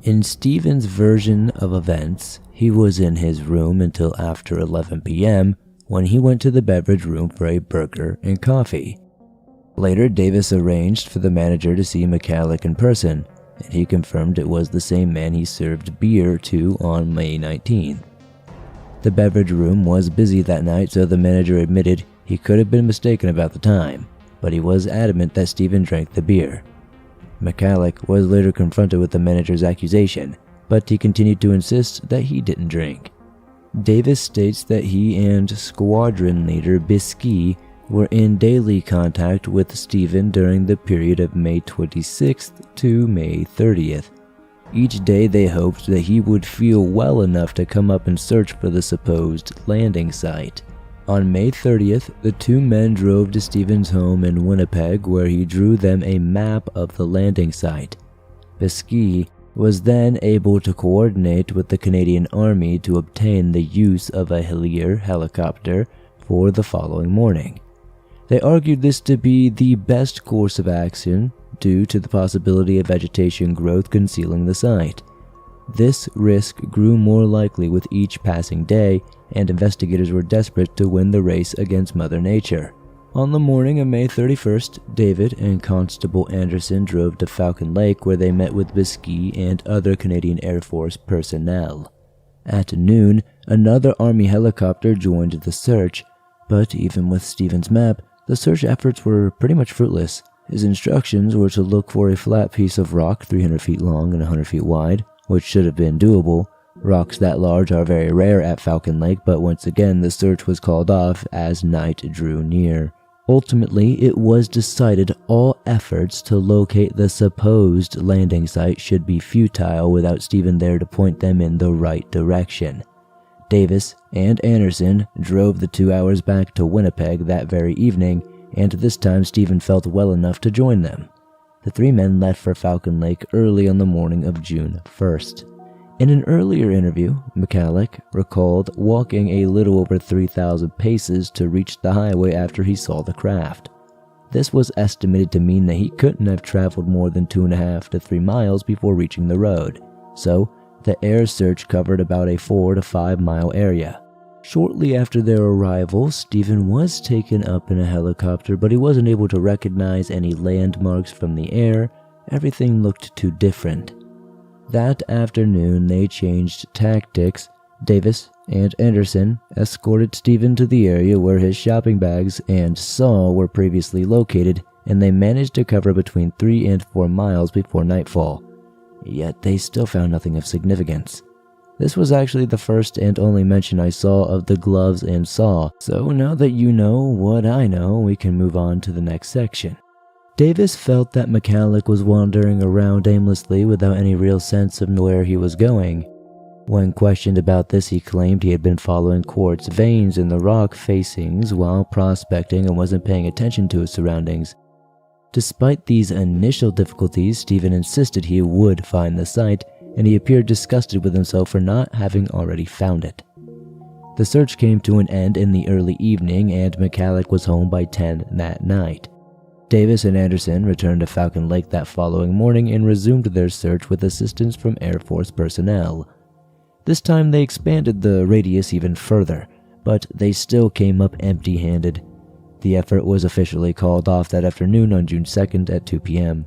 In Stephen's version of events, he was in his room until after 11 p.m. when he went to the beverage room for a burger and coffee. Later, Davis arranged for the manager to see Mallik in person, and he confirmed it was the same man he served beer to on May 19th. The beverage room was busy that night, so the manager admitted he could have been mistaken about the time, but he was adamant that Stephen drank the beer. Mallik was later confronted with the manager's accusation, but he continued to insist that he didn't drink. Davis states that he and squadron leader Buis were in daily contact with Stephen during the period of May 26th to May 30th. Each day they hoped that he would feel well enough to come up and search for the supposed landing site. On May 30th, the two men drove to Stephen's home in Winnipeg, where he drew them a map of the landing site. Buis was then able to coordinate with the Canadian Army to obtain the use of a Hillier helicopter for the following morning. They argued this to be the best course of action due to the possibility of vegetation growth concealing the site. This risk grew more likely with each passing day, and investigators were desperate to win the race against Mother Nature. On the morning of May 31st, David and Constable Anderson drove to Falcon Lake, where they met with Buis and other Canadian Air Force personnel. At noon, another Army helicopter joined the search, but even with Stephen's map, the search efforts were pretty much fruitless. His instructions were to look for a flat piece of rock 300 feet long and 100 feet wide, which should have been doable. Rocks that large are very rare at Falcon Lake, but once again the search was called off as night drew near. Ultimately, it was decided all efforts to locate the supposed landing site should be futile without Stephen there to point them in the right direction. Davis and Anderson drove the 2 hours back to Winnipeg that very evening, and this time Stephen felt well enough to join them. The three men left for Falcon Lake early on the morning of June 1st. In an earlier interview, Mallik recalled walking a little over 3,000 paces to reach the highway after he saw the craft. This was estimated to mean that he couldn't have traveled more than 2.5 to 3 miles before reaching the road, so the air search covered about a 4 to 5 mile area. Shortly after their arrival, Stephen was taken up in a helicopter, but he wasn't able to recognize any landmarks from the air. Everything looked too different. That afternoon, they changed tactics. Davis and Anderson escorted Stephen to the area where his shopping bags and saw were previously located, and they managed to cover between 3 and 4 miles before nightfall. Yet they still found nothing of significance. This was actually the first and only mention I saw of the gloves and saw, so now that you know what I know, we can move on to the next section. Davis felt that Mallik was wandering around aimlessly without any real sense of where he was going. When questioned about this, he claimed he had been following quartz veins in the rock facings while prospecting and wasn't paying attention to his surroundings. Despite these initial difficulties, Stephen insisted he would find the site, and he appeared disgusted with himself for not having already found it. The search came to an end in the early evening, and Mallik was home by 10 that night. Davis and Anderson returned to Falcon Lake that following morning and resumed their search with assistance from Air Force personnel. This time they expanded the radius even further, but they still came up empty-handed. The effort was officially called off that afternoon on June 2nd at 2 p.m.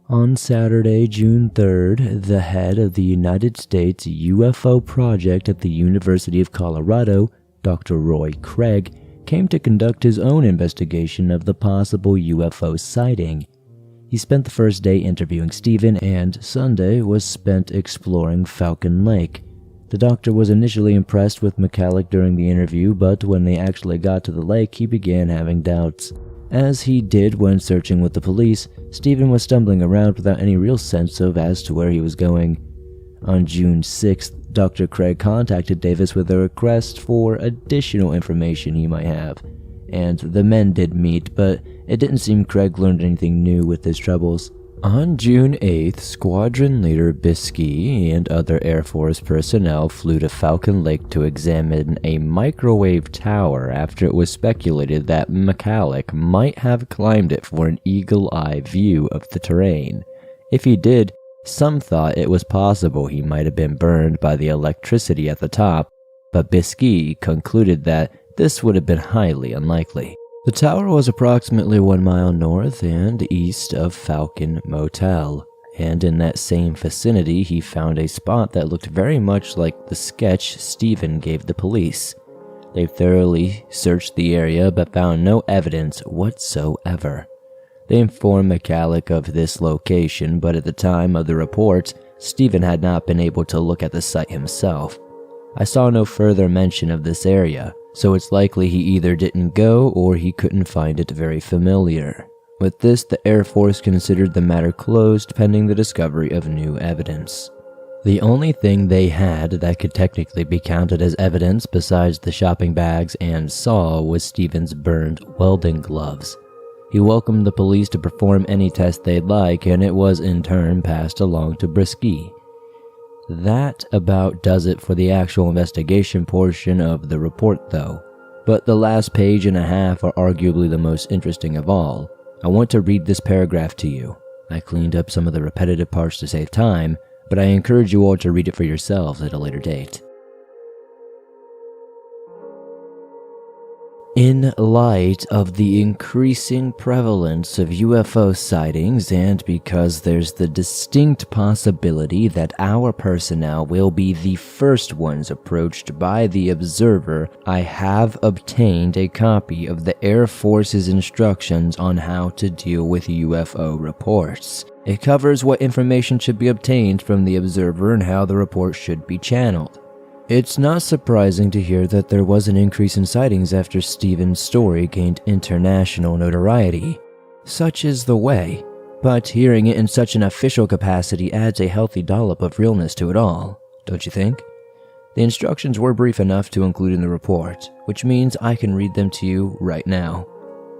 On Saturday, June 3rd, the head of the United States UFO project at the University of Colorado, Dr. Roy Craig, came to conduct his own investigation of the possible UFO sighting. He spent the first day interviewing Stephen, and Sunday was spent exploring Falcon Lake. The doctor was initially impressed with Mallik during the interview, but when they actually got to the lake, he began having doubts. As he did when searching with the police, Stephen was stumbling around without any real sense of as to where he was going. On June 6th, Dr. Craig contacted Davis with a request for additional information he might have, and the men did meet, but it didn't seem Craig learned anything new with his troubles. On June 8th, Squadron Leader Biskey and other Air Force personnel flew to Falcon Lake to examine a microwave tower after it was speculated that Mallik might have climbed it for an eagle-eye view of the terrain. If he did, some thought it was possible he might have been burned by the electricity at the top, but Biskey concluded that this would have been highly unlikely. The tower was approximately 1 mile north and east of Falcon Motel, and in that same vicinity he found a spot that looked very much like the sketch Stephen gave the police. They thoroughly searched the area but found no evidence whatsoever. They informed Mallik of this location, but at the time of the report, Stephen had not been able to look at the site himself. I saw no further mention of this area, so it's likely he either didn't go or he couldn't find it very familiar. With this, the Air Force considered the matter closed pending the discovery of new evidence. The only thing they had that could technically be counted as evidence besides the shopping bags and saw was Stephen's burned welding gloves. He welcomed the police to perform any test they'd like, and it was in turn passed along to Biskey. That about does it for the actual investigation portion of the report though, but the last page and a half are arguably the most interesting of all. I want to read this paragraph to you. I cleaned up some of the repetitive parts to save time, but I encourage you all to read it for yourselves at a later date. In light of the increasing prevalence of UFO sightings, and because there's the distinct possibility that our personnel will be the first ones approached by the observer, I have obtained a copy of the Air Force's instructions on how to deal with UFO reports. It covers what information should be obtained from the observer and how the report should be channeled. It's not surprising to hear that there was an increase in sightings after Stephen's story gained international notoriety. Such is the way, but hearing it in such an official capacity adds a healthy dollop of realness to it all, don't you think? The instructions were brief enough to include in the report, which means I can read them to you right now.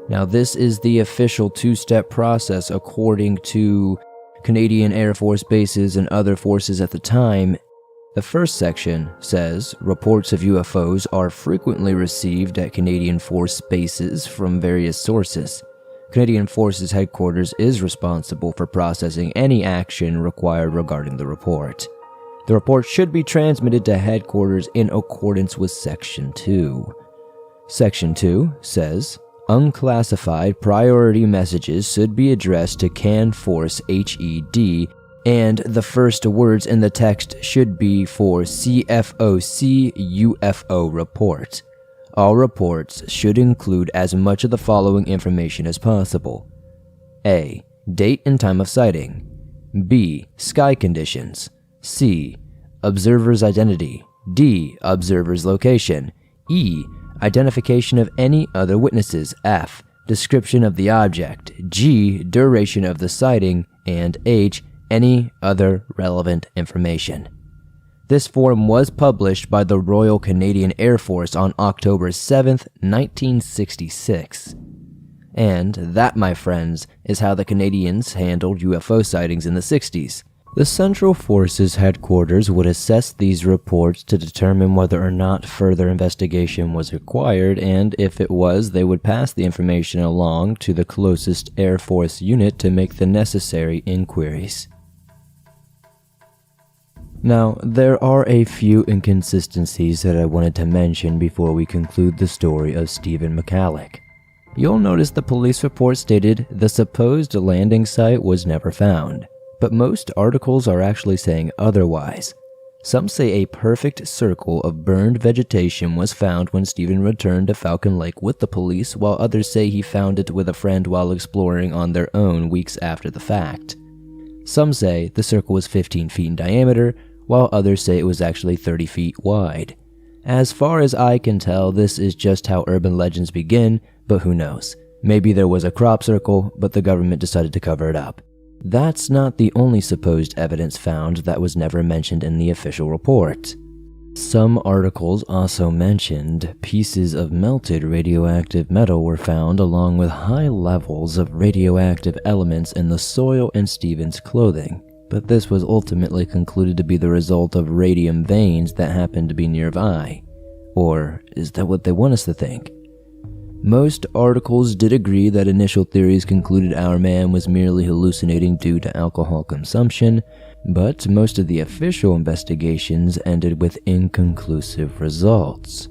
Now, this is the official two-step process according to Canadian Air Force bases and other forces at the time. The first section says, reports of UFOs are frequently received at Canadian Force bases from various sources. Canadian Forces Headquarters is responsible for processing any action required regarding the report. The report should be transmitted to Headquarters in accordance with Section 2. Section 2 says, unclassified priority messages should be addressed to CAN Force HED, and the first words in the text should be for CFOC UFO report. All reports should include as much of the following information as possible. A. Date and time of sighting. B. Sky conditions. C. Observer's identity. D. Observer's location. E. Identification of any other witnesses. F. Description of the object. G. Duration of the sighting. And H. Any other relevant information. This form was published by the Royal Canadian Air Force on October 7th, 1966. And that, my friends, is how the Canadians handled UFO sightings in the 60s. The Central Forces Headquarters would assess these reports to determine whether or not further investigation was required, and if it was, they would pass the information along to the closest Air Force unit to make the necessary inquiries. Now, there are a few inconsistencies that I wanted to mention before we conclude the story of Stephen Mallik. You'll notice the police report stated the supposed landing site was never found, but most articles are actually saying otherwise. Some say a perfect circle of burned vegetation was found when Stephen returned to Falcon Lake with the police, while others say he found it with a friend while exploring on their own weeks after the fact. Some say the circle was 15 feet in diameter, while others say it was actually 30 feet wide. As far as I can tell, this is just how urban legends begin, but who knows? Maybe there was a crop circle, but the government decided to cover it up. That's not the only supposed evidence found that was never mentioned in the official report. Some articles also mentioned pieces of melted radioactive metal were found along with high levels of radioactive elements in the soil and Stephen's clothing, but this was ultimately concluded to be the result of radium veins that happened to be nearby. Or is that what they want us to think? Most articles did agree that initial theories concluded our man was merely hallucinating due to alcohol consumption, but most of the official investigations ended with inconclusive results.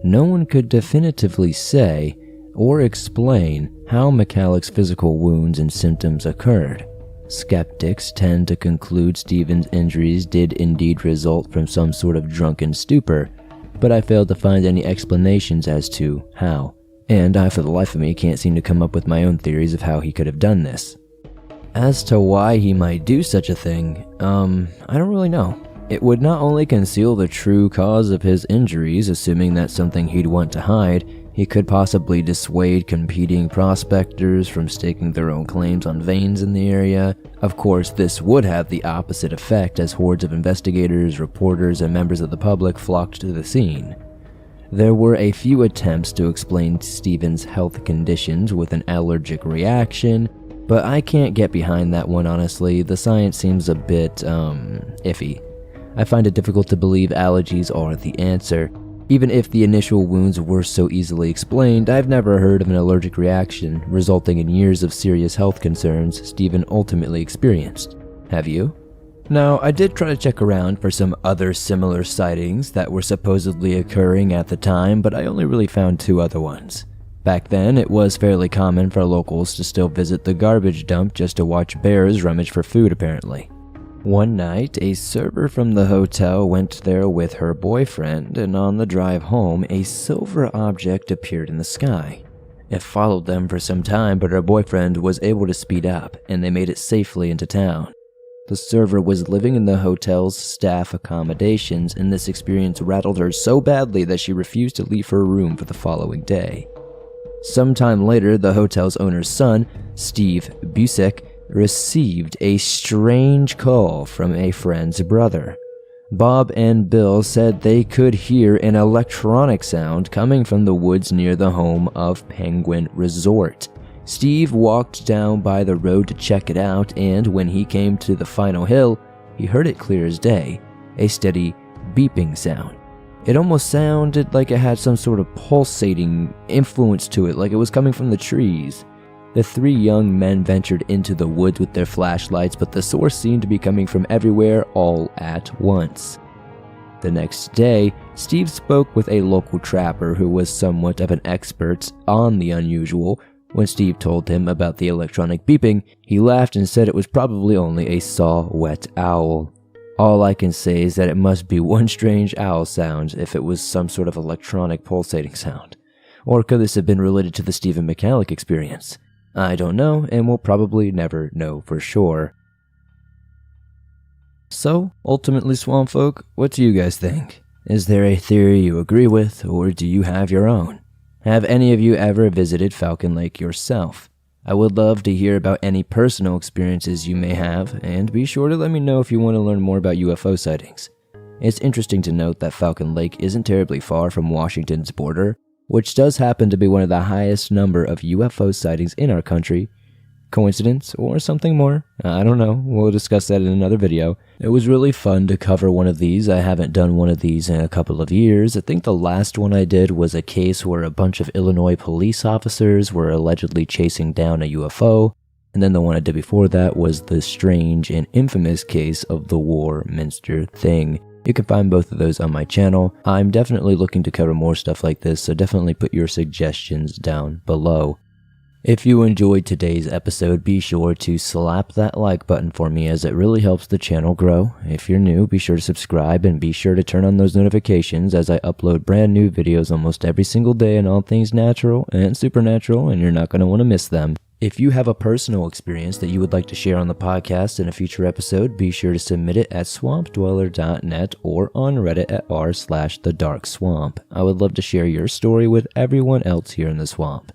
No one could definitively say or explain how Mallik's physical wounds and symptoms occurred. Skeptics tend to conclude Stephen's injuries did indeed result from some sort of drunken stupor, but I failed to find any explanations as to how. And I, for the life of me, can't seem to come up with my own theories of how he could have done this. As to why he might do such a thing, I don't really know. It would not only conceal the true cause of his injuries, assuming that's something he'd want to hide, he could possibly dissuade competing prospectors from staking their own claims on veins in the area. Of course, this would have the opposite effect as hordes of investigators, reporters, and members of the public flocked to the scene. There were a few attempts to explain Stephen's health conditions with an allergic reaction, but I can't get behind that one honestly. The science seems a bit, iffy. I find it difficult to believe allergies are the answer. Even if the initial wounds were so easily explained, I've never heard of an allergic reaction resulting in years of serious health concerns Stephen ultimately experienced. Have you? Now, I did try to check around for some other similar sightings that were supposedly occurring at the time, but I only really found 2 other ones. Back then, it was fairly common for locals to still visit the garbage dump just to watch bears rummage for food, apparently. One night, a server from the hotel went there with her boyfriend, and on the drive home, a silver object appeared in the sky. It followed them for some time, but her boyfriend was able to speed up, and they made it safely into town. The server was living in the hotel's staff accommodations, and this experience rattled her so badly that she refused to leave her room for the following day. Sometime later, the hotel's owner's son, Steve Buis, received a strange call from a friend's brother. Bob and Bill said they could hear an electronic sound coming from the woods near the home of Penguin Resort. Steve walked down by the road to check it out, and when he came to the final hill, he heard it clear as day, a steady beeping sound. It almost sounded like it had some sort of pulsating influence to it, like it was coming from the trees. The 3 young men ventured into the woods with their flashlights, but the source seemed to be coming from everywhere all at once. The next day, Steve spoke with a local trapper who was somewhat of an expert on the unusual. When Steve told him about the electronic beeping, he laughed and said it was probably only a saw-whet owl. All I can say is that it must be one strange owl sound if it was some sort of electronic pulsating sound. Or could this have been related to the Stephen Mallik experience? I don't know, and we'll probably never know for sure. So, ultimately, Swamp Folk, what do you guys think? Is there a theory you agree with, or do you have your own? Have any of you ever visited Falcon Lake yourself? I would love to hear about any personal experiences you may have, and be sure to let me know if you want to learn more about UFO sightings. It's interesting to note that Falcon Lake isn't terribly far from Washington's border, which does happen to be one of the highest number of UFO sightings in our country. Coincidence or something more? I don't know. We'll discuss that in another video. It was really fun to cover one of these. I haven't done one of these in a couple of years. I think the last one I did was a case where a bunch of Illinois police officers were allegedly chasing down a UFO. And then the one I did before that was the strange and infamous case of the Warminster thing. You can find both of those on my channel. I'm definitely looking to cover more stuff like this, so definitely put your suggestions down below. If you enjoyed today's episode, be sure to slap that like button for me as it really helps the channel grow. If you're new, be sure to subscribe and be sure to turn on those notifications as I upload brand new videos almost every single day on all things natural and supernatural, and you're not going to want to miss them. If you have a personal experience that you would like to share on the podcast in a future episode, be sure to submit it at swampdweller.net or on Reddit at r/thedarkswamp. I would love to share your story with everyone else here in the swamp.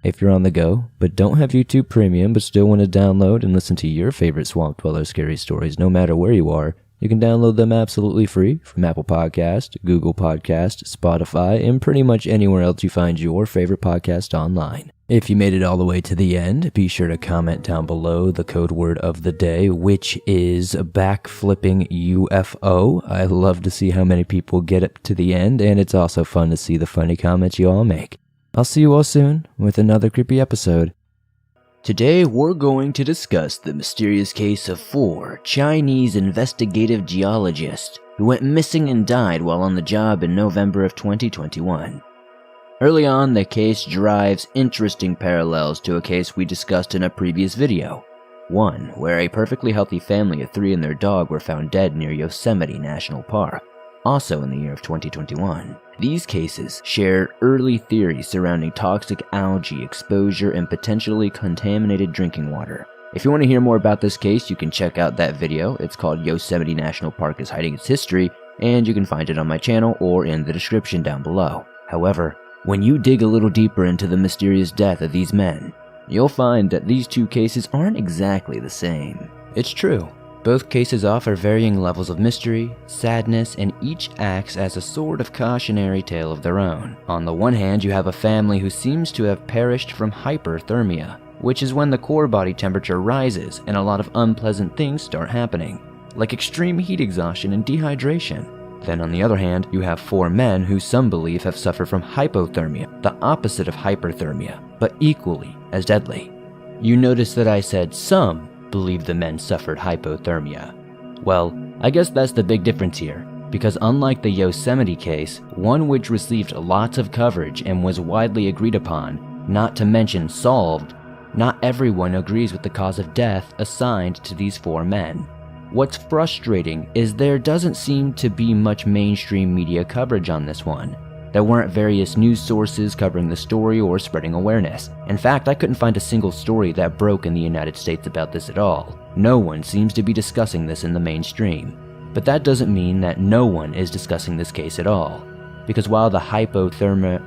If you're on the go, but don't have YouTube Premium but still want to download and listen to your favorite Swamp Dweller scary stories no matter where you are, you can download them absolutely free from Apple Podcast, Google Podcast, Spotify, and pretty much anywhere else you find your favorite podcast online. If you made it all the way to the end, be sure to comment down below the code word of the day, which is backflipping UFO. I love to see how many people get up to the end, and it's also fun to see the funny comments you all make. I'll see you all soon with another creepy episode. Today we're going to discuss the mysterious case of 4 Chinese investigative geologists who went missing and died while on the job in November of 2021. Early on, the case drives interesting parallels to a case we discussed in a previous video. One where a perfectly healthy family of 3 and their dog were found dead near Yosemite National Park, also in the year of 2021. These cases share early theories surrounding toxic algae exposure and potentially contaminated drinking water. If you want to hear more about this case, you can check out that video. It's called Yosemite National Park is Hiding Its History, and you can find it on my channel or in the description down below. However, when you dig a little deeper into the mysterious death of these men, you'll find that these 2 cases aren't exactly the same. It's true. Both cases offer varying levels of mystery, sadness, and each acts as a sort of cautionary tale of their own. On the one hand, you have a family who seems to have perished from hyperthermia, which is when the core body temperature rises and a lot of unpleasant things start happening, like extreme heat exhaustion and dehydration. Then on the other hand, you have 4 men who some believe have suffered from hypothermia, the opposite of hyperthermia, but equally as deadly. You notice that I said some believe the men suffered hypothermia. Well, I guess that's the big difference here, because unlike the Yosemite case, one which received lots of coverage and was widely agreed upon, not to mention solved, not everyone agrees with the cause of death assigned to these 4 men. What's frustrating is there doesn't seem to be much mainstream media coverage on this one. There weren't various news sources covering the story or spreading awareness. In fact, I couldn't find a single story that broke in the United States about this at all. No one seems to be discussing this in the mainstream. But that doesn't mean that no one is discussing this case at all. Because while the hypothermia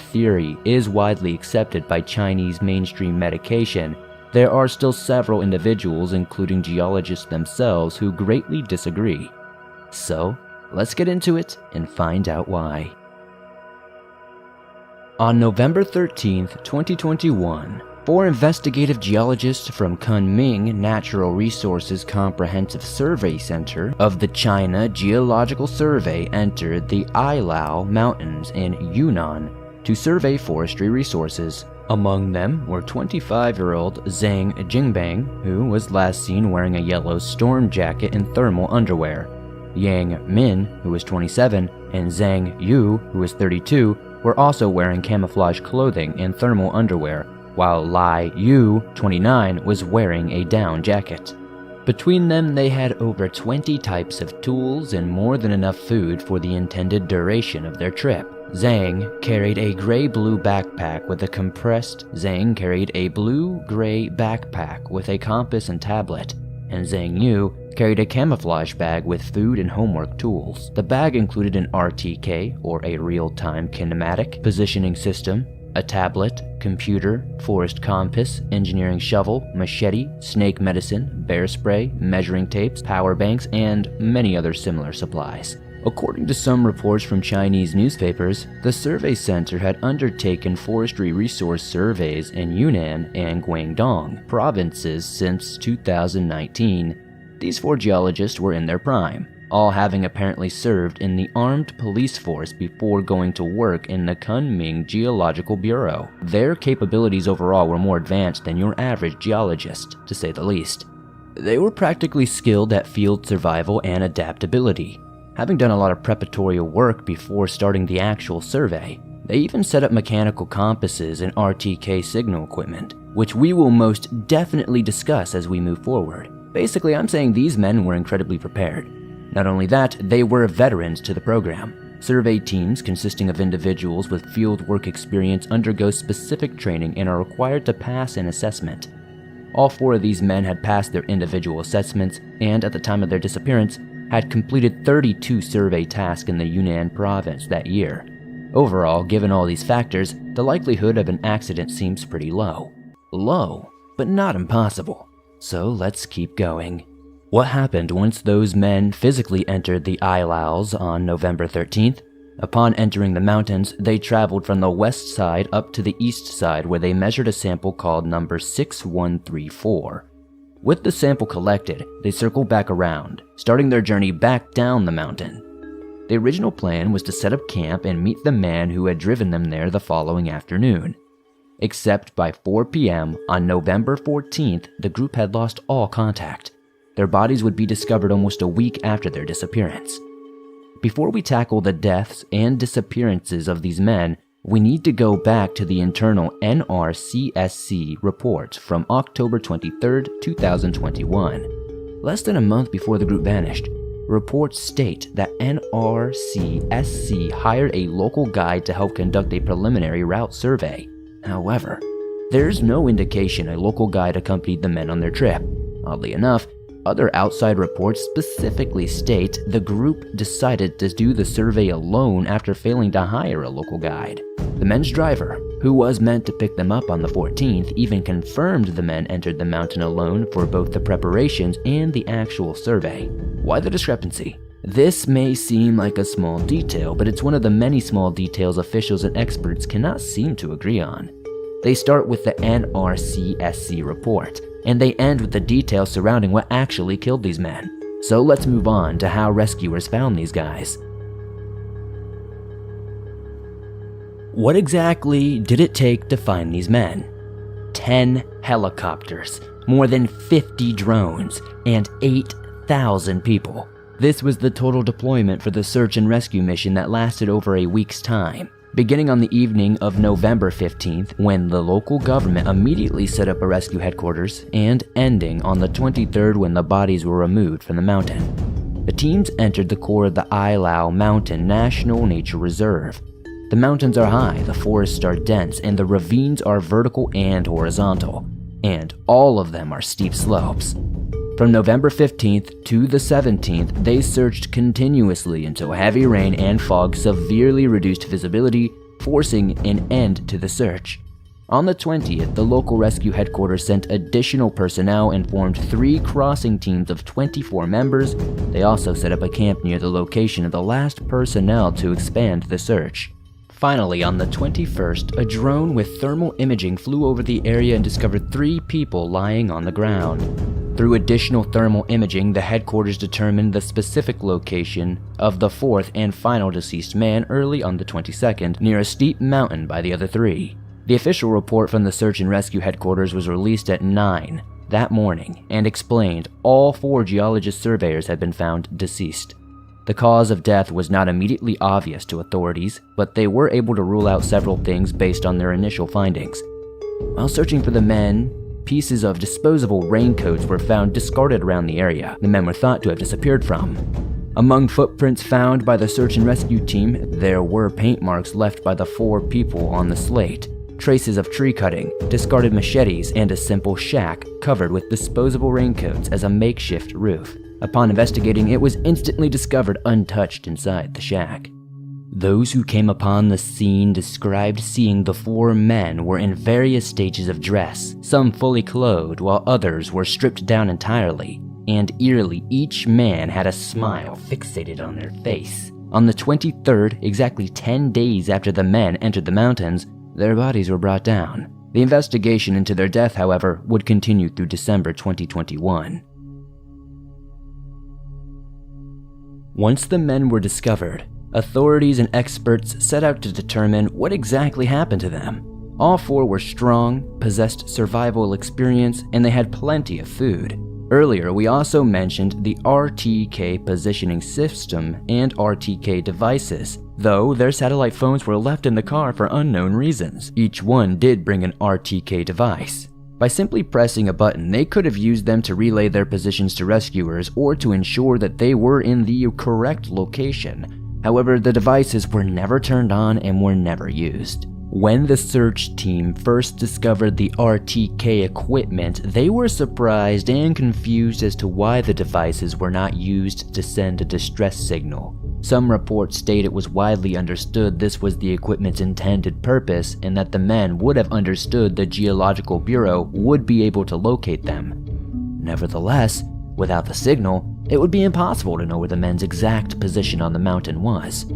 theory is widely accepted by Chinese mainstream medication, there are still several individuals, including geologists themselves, who greatly disagree. So, let's get into it and find out why. On November 13th, 2021, 4 investigative geologists from Kunming Natural Resources Comprehensive Survey Center of the China Geological Survey entered the Ailao Mountains in Yunnan to survey forestry resources. Among them were 25-year-old Zhang Jingbang, who was last seen wearing a yellow storm jacket and thermal underwear. Yang Min, who was 27, and Zhang Yu, who was 32, were also wearing camouflage clothing and thermal underwear, while Lai Yu, 29, was wearing a down jacket. Between them, they had over 20 types of tools and more than enough food for the intended duration of their trip. Zhang carried a gray-blue backpack with a compass and tablet, and Zhang Yu carried a camouflage bag with food and homework tools. The bag included an RTK, or a real-time kinematic positioning system, a tablet, computer, forest compass, engineering shovel, machete, snake medicine, bear spray, measuring tapes, power banks, and many other similar supplies. According to some reports from Chinese newspapers, the survey center had undertaken forestry resource surveys in Yunnan and Guangdong provinces since 2019. These 4 geologists were in their prime, all having apparently served in the armed police force before going to work in the Kunming Geological Bureau. Their capabilities overall were more advanced than your average geologist, to say the least. They were practically skilled at field survival and adaptability, having done a lot of preparatory work before starting the actual survey. They even set up mechanical compasses and RTK signal equipment, which we will most definitely discuss as we move forward. Basically, I'm saying these men were incredibly prepared. Not only that, they were veterans to the program. Survey teams consisting of individuals with field work experience undergo specific training and are required to pass an assessment. All 4 of these men had passed their individual assessments and, at the time of their disappearance, had completed 32 survey tasks in the Yunnan province that year. Overall, given all these factors, the likelihood of an accident seems pretty low. Low, but not impossible. So let's keep going. What happened once those men physically entered the Islaus on November 13th? Upon entering the mountains, they traveled from the west side up to the east side where they measured a sample called number 6134. With the sample collected, they circled back around, starting their journey back down the mountain. The original plan was to set up camp and meet the man who had driven them there the following afternoon. Except by 4 p.m. on November 14th, the group had lost all contact. Their bodies would be discovered almost a week after their disappearance. Before we tackle the deaths and disappearances of these men, we need to go back to the internal NRCSC report from October 23, 2021. Less than a month before the group vanished, reports state that NRCSC hired a local guide to help conduct a preliminary route survey. However, there's no indication a local guide accompanied the men on their trip. Oddly enough, other outside reports specifically state the group decided to do the survey alone after failing to hire a local guide. The men's driver, who was meant to pick them up on the 14th, even confirmed the men entered the mountain alone for both the preparations and the actual survey. Why the discrepancy? This may seem like a small detail, but it's one of the many small details officials and experts cannot seem to agree on. They start with the NRCSC report, and they end with the details surrounding what actually killed these men. So let's move on to how rescuers found these guys. What exactly did it take to find these men? 10 helicopters, more than 50 drones, and 8,000 people. This was the total deployment for the search and rescue mission that lasted over a week's time, beginning on the evening of November 15th, when the local government immediately set up a rescue headquarters, and ending on the 23rd when the bodies were removed from the mountain. The teams entered the core of the Ilau Mountain National Nature Reserve. The mountains are high, the forests are dense, and the ravines are vertical and horizontal, and all of them are steep slopes. From November 15th to the 17th, they searched continuously until heavy rain and fog severely reduced visibility, forcing an end to the search. On the 20th, the local rescue headquarters sent additional personnel and formed 3 crossing teams of 24 members. They also set up a camp near the location of the last personnel to expand the search. Finally, on the 21st, a drone with thermal imaging flew over the area and discovered 3 people lying on the ground. Through additional thermal imaging, the headquarters determined the specific location of the 4th and final deceased man early on the 22nd, near a steep mountain by the other 3. The official report from the search and rescue headquarters was released at 9 that morning and explained all 4 geologist surveyors had been found deceased. The cause of death was not immediately obvious to authorities, but they were able to rule out several things based on their initial findings. While searching for the men, pieces of disposable raincoats were found discarded around the area the men were thought to have disappeared from. Among footprints found by the search and rescue team, there were paint marks left by the 4 people on the slate, traces of tree cutting, discarded machetes, and a simple shack covered with disposable raincoats as a makeshift roof. Upon investigating, it was instantly discovered untouched inside the shack. Those who came upon the scene described seeing the 4 men were in various stages of dress, some fully clothed while others were stripped down entirely, and eerily each man had a smile fixated on their face. On the 23rd, exactly 10 days after the men entered the mountains, their bodies were brought down. The investigation into their death, however, would continue through December 2021. Once the men were discovered, authorities and experts set out to determine what exactly happened to them. All 4 were strong, possessed survival experience, and they had plenty of food. Earlier, we also mentioned the RTK positioning system and RTK devices, though their satellite phones were left in the car for unknown reasons. Each one did bring an RTK device. By simply pressing a button, they could have used them to relay their positions to rescuers or to ensure that they were in the correct location. However, the devices were never turned on and were never used. When the search team first discovered the RTK equipment, they were surprised and confused as to why the devices were not used to send a distress signal. Some reports state it was widely understood this was the equipment's intended purpose and that the men would have understood the Geological Bureau would be able to locate them. Nevertheless, without the signal, it would be impossible to know where the men's exact position on the mountain was.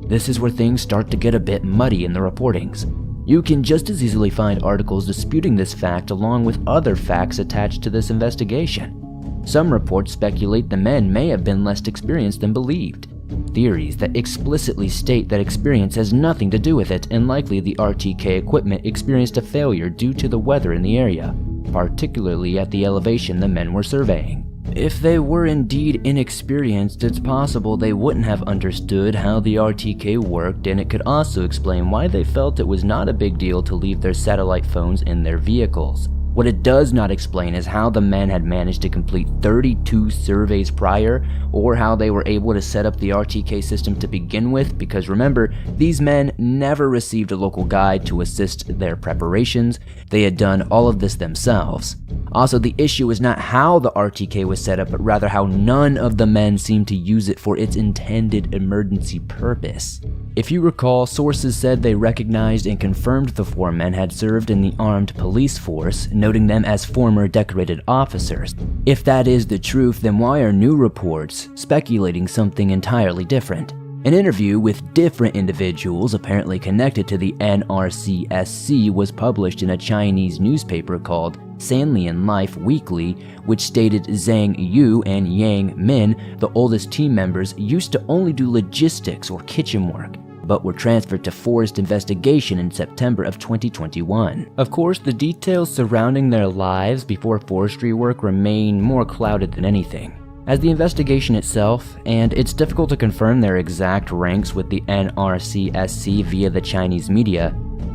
This is where things start to get a bit muddy in the reportings. You can just as easily find articles disputing this fact along with other facts attached to this investigation. Some reports speculate the men may have been less experienced than believed. Theories that explicitly state that experience has nothing to do with it, and likely the RTK equipment experienced a failure due to the weather in the area, particularly at the elevation the men were surveying. If they were indeed inexperienced, it's possible they wouldn't have understood how the RTK worked, and it could also explain why they felt it was not a big deal to leave their satellite phones in their vehicles. What it does not explain is how the men had managed to complete 32 surveys prior, or how they were able to set up the RTK system to begin with, because remember, these men never received a local guide to assist their preparations. They had done all of this themselves. Also, the issue is not how the RTK was set up, but rather how none of the men seemed to use it for its intended emergency purpose. If you recall, sources said they recognized and confirmed the 4 men had served in the armed police force, noting them as former decorated officers. If that is the truth, then why are new reports speculating something entirely different? An interview with different individuals apparently connected to the NRCSC was published in a Chinese newspaper called Sanlian Life Weekly, which stated Zhang Yu and Yang Min, the oldest team members, used to only do logistics or kitchen work, but were transferred to forest investigation in September of 2021. Of course, the details surrounding their lives before forestry work remain more clouded than anything, as the investigation itself, and it's difficult to confirm their exact ranks with the NRCSC via the Chinese media.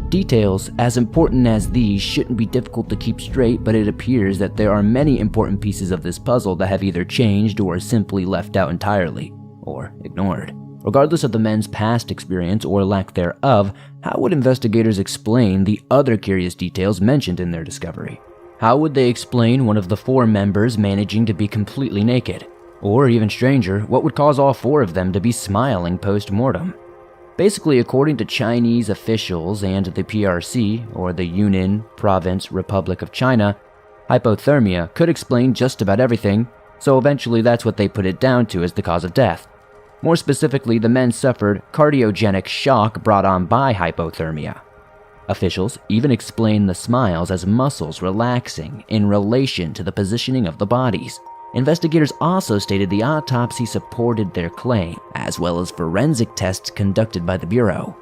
Details as important as these shouldn't be difficult to keep straight, but it appears that there are many important pieces of this puzzle that have either changed or simply left out entirely, or ignored. Regardless of the men's past experience or lack thereof, how would investigators explain the other curious details mentioned in their discovery? How would they explain one of the 4 members managing to be completely naked? Or even stranger, what would cause all 4 of them to be smiling post-mortem? Basically, according to Chinese officials and the PRC, or the Yunnan Province Republic of China, hypothermia could explain just about everything, so eventually that's what they put it down to as the cause of death. More specifically, the men suffered cardiogenic shock brought on by hypothermia. Officials even explain the smiles as muscles relaxing in relation to the positioning of the bodies. Investigators also stated the autopsy supported their claim, as well as forensic tests conducted by the Bureau.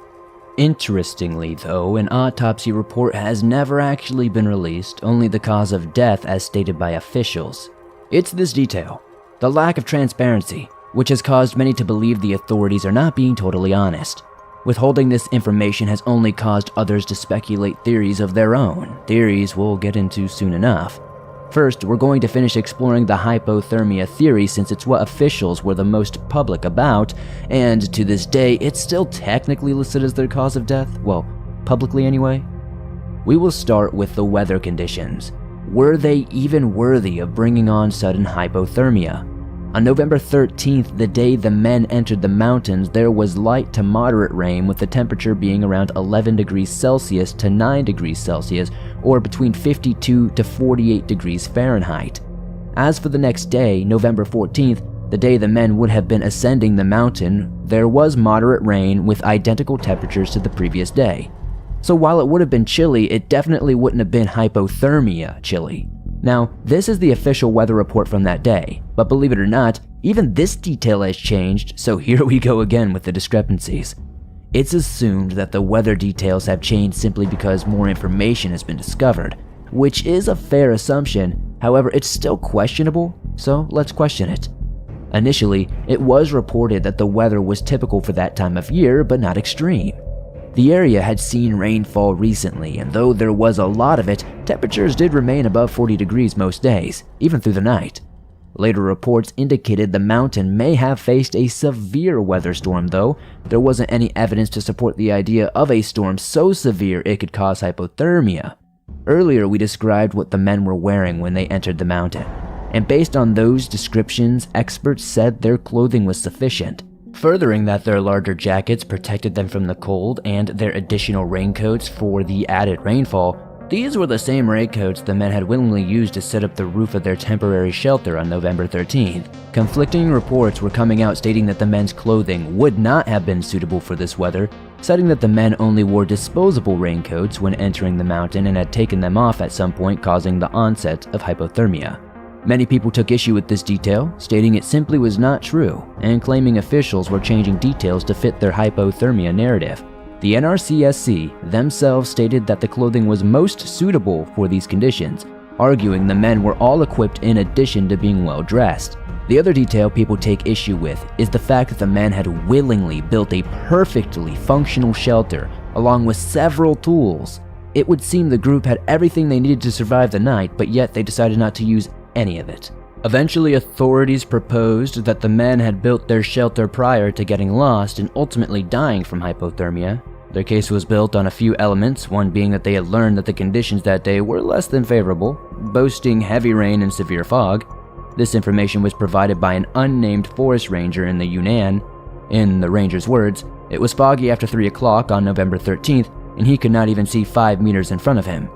Interestingly, though, an autopsy report has never actually been released, only the cause of death as stated by officials. It's this detail, the lack of transparency, which has caused many to believe the authorities are not being totally honest. Withholding this information has only caused others to speculate theories of their own, theories we'll get into soon enough. First, we're going to finish exploring the hypothermia theory since it's what officials were the most public about, and to this day, it's still technically listed as their cause of death, well, publicly anyway. We will start with the weather conditions. Were they even worthy of bringing on sudden hypothermia? On November 13th, the day the men entered the mountains, there was light to moderate rain, with the temperature being around 11 degrees Celsius to 9 degrees Celsius, or between 52 to 48 degrees Fahrenheit. As for the next day, November 14th, the day the men would have been ascending the mountain, there was moderate rain with identical temperatures to the previous day. So while it would have been chilly, it definitely wouldn't have been hypothermia chilly. Now, this is the official weather report from that day, but believe it or not, even this detail has changed, so here we go again with the discrepancies. It's assumed that the weather details have changed simply because more information has been discovered, which is a fair assumption. However, it's still questionable, so let's question it. Initially, it was reported that the weather was typical for that time of year, but not extreme. The area had seen rainfall recently, and though there was a lot of it, temperatures did remain above 40 degrees most days, even through the night. Later reports indicated the mountain may have faced a severe weather storm, though there wasn't any evidence to support the idea of a storm so severe it could cause hypothermia. Earlier, we described what the men were wearing when they entered the mountain, and based on those descriptions, experts said their clothing was sufficient, furthering that their larger jackets protected them from the cold and their additional raincoats for the added rainfall. These were the same raincoats the men had willingly used to set up the roof of their temporary shelter on November 13th. Conflicting reports were coming out stating that the men's clothing would not have been suitable for this weather, citing that the men only wore disposable raincoats when entering the mountain and had taken them off at some point, causing the onset of hypothermia. Many people took issue with this detail, stating it simply was not true, and claiming officials were changing details to fit their hypothermia narrative. The NRCSC themselves stated that the clothing was most suitable for these conditions, arguing the men were all equipped in addition to being well dressed. The other detail people take issue with is the fact that the men had willingly built a perfectly functional shelter along with several tools. It would seem the group had everything they needed to survive the night, but yet they decided not to use any of it. Eventually, authorities proposed that the men had built their shelter prior to getting lost and ultimately dying from hypothermia. Their case was built on a few elements, one being that they had learned that the conditions that day were less than favorable, boasting heavy rain and severe fog. This information was provided by an unnamed forest ranger in the Yunnan. In the ranger's words, it was foggy after 3 o'clock on November 13th, and he could not even see 5 meters in front of him.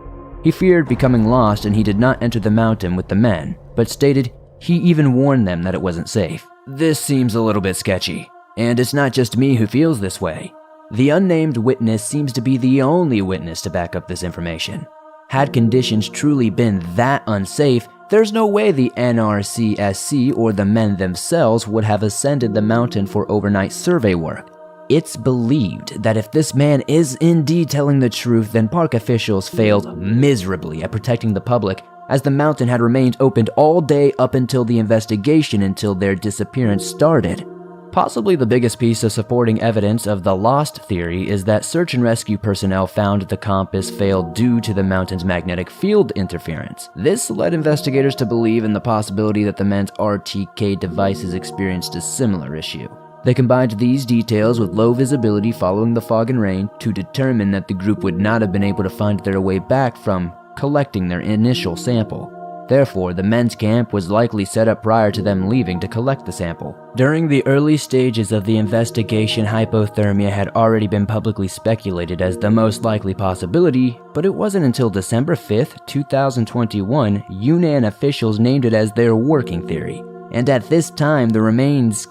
He feared becoming lost and he did not enter the mountain with the men, but stated he even warned them that it wasn't safe. This seems a little bit sketchy, and it's not just me who feels this way. The unnamed witness seems to be the only witness to back up this information. Had conditions truly been that unsafe, there's no way the NRCSC or the men themselves would have ascended the mountain for overnight survey work. It's believed that if this man is indeed telling the truth, then park officials failed miserably at protecting the public, as the mountain had remained opened all day up until the investigation until their disappearance started. Possibly the biggest piece of supporting evidence of the lost theory is that search and rescue personnel found the compass failed due to the mountain's magnetic field interference. This led investigators to believe in the possibility that the men's RTK devices experienced a similar issue. They combined these details with low visibility following the fog and rain to determine that the group would not have been able to find their way back from collecting their initial sample. Therefore, the men's camp was likely set up prior to them leaving to collect the sample. During the early stages of the investigation, hypothermia had already been publicly speculated as the most likely possibility, but it wasn't until December 5th, 2021, Yunnan officials named it as their working theory. And at this time remains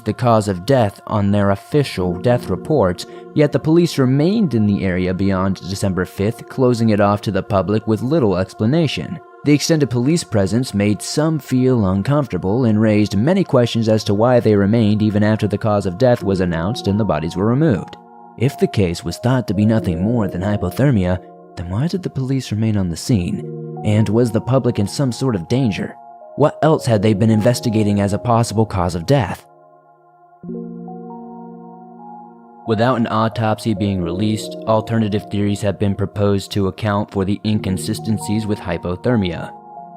the cause of death on their official death reports, yet the police remained in the area beyond December 5th, closing it off to the public with little explanation. The extended police presence made some feel uncomfortable and raised many questions as to why they remained even after the cause of death was announced and the bodies were removed. If the case was thought to be nothing more than hypothermia, then why did the police remain on the scene? And was the public in some sort of danger? What else had they been investigating as a possible cause of death? Without an autopsy being released, alternative theories have been proposed to account for the inconsistencies with hypothermia.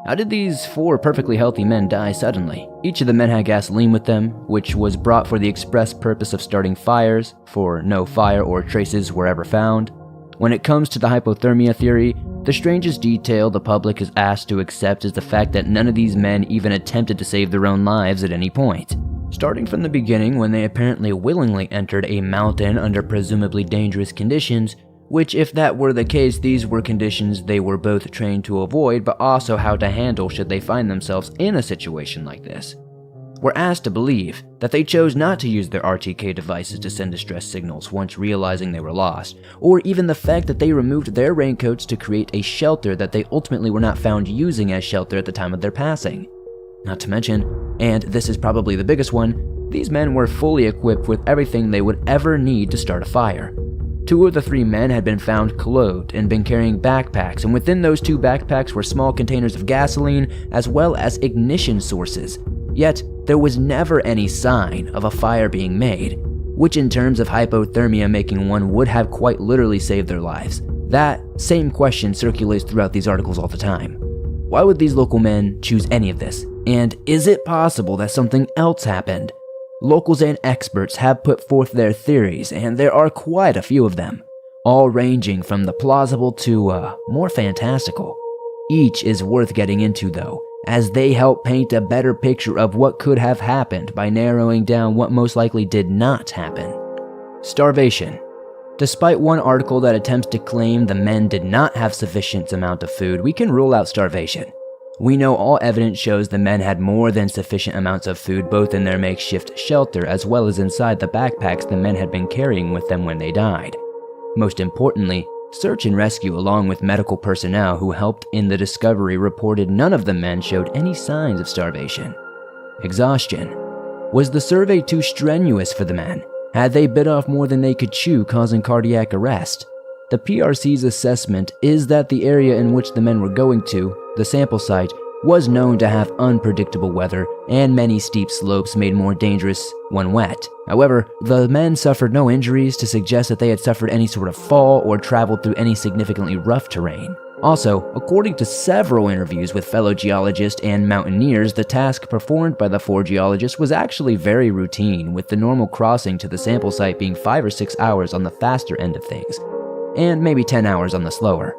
How did these 4 perfectly healthy men die suddenly? Each of the men had gasoline with them, which was brought for the express purpose of starting fires, for no fire or traces were ever found. When it comes to the hypothermia theory, the strangest detail the public is asked to accept is the fact that none of these men even attempted to save their own lives at any point. Starting from the beginning, when they apparently willingly entered a mountain under presumably dangerous conditions, which if that were the case, these were conditions they were both trained to avoid, but also how to handle should they find themselves in a situation like this. We're asked to believe that they chose not to use their RTK devices to send distress signals once realizing they were lost, or even the fact that they removed their raincoats to create a shelter that they ultimately were not found using as shelter at the time of their passing. Not to mention, and this is probably the biggest one, these men were fully equipped with everything they would ever need to start a fire. 2 of the 3 men had been found clothed and been carrying backpacks, and within those 2 backpacks were small containers of gasoline as well as ignition sources. Yet, there was never any sign of a fire being made, which in terms of hypothermia making one would have quite literally saved their lives. That same question circulates throughout these articles all the time. Why would these local men choose any of this? And is it possible that something else happened? Locals and experts have put forth their theories, and there are quite a few of them, all ranging from the plausible to more fantastical. Each is worth getting into though, as they help paint a better picture of what could have happened by narrowing down what most likely did not happen. Starvation. Despite one article that attempts to claim the men did not have sufficient amount of food, we can rule out starvation. We know all evidence shows the men had more than sufficient amounts of food both in their makeshift shelter as well as inside the backpacks the men had been carrying with them when they died. Most importantly, search and rescue along with medical personnel who helped in the discovery reported none of the men showed any signs of starvation. Exhaustion. Was the survey too strenuous for the men? Had they bit off more than they could chew, causing cardiac arrest? The PRC's assessment is that the area in which the men were going to, the sample site, was known to have unpredictable weather and many steep slopes made more dangerous when wet. However, the men suffered no injuries to suggest that they had suffered any sort of fall or traveled through any significantly rough terrain. Also, according to several interviews with fellow geologists and mountaineers, the task performed by the 4 geologists was actually very routine, with the normal crossing to the sample site being 5 or 6 hours on the faster end of things, and maybe 10 hours on the slower.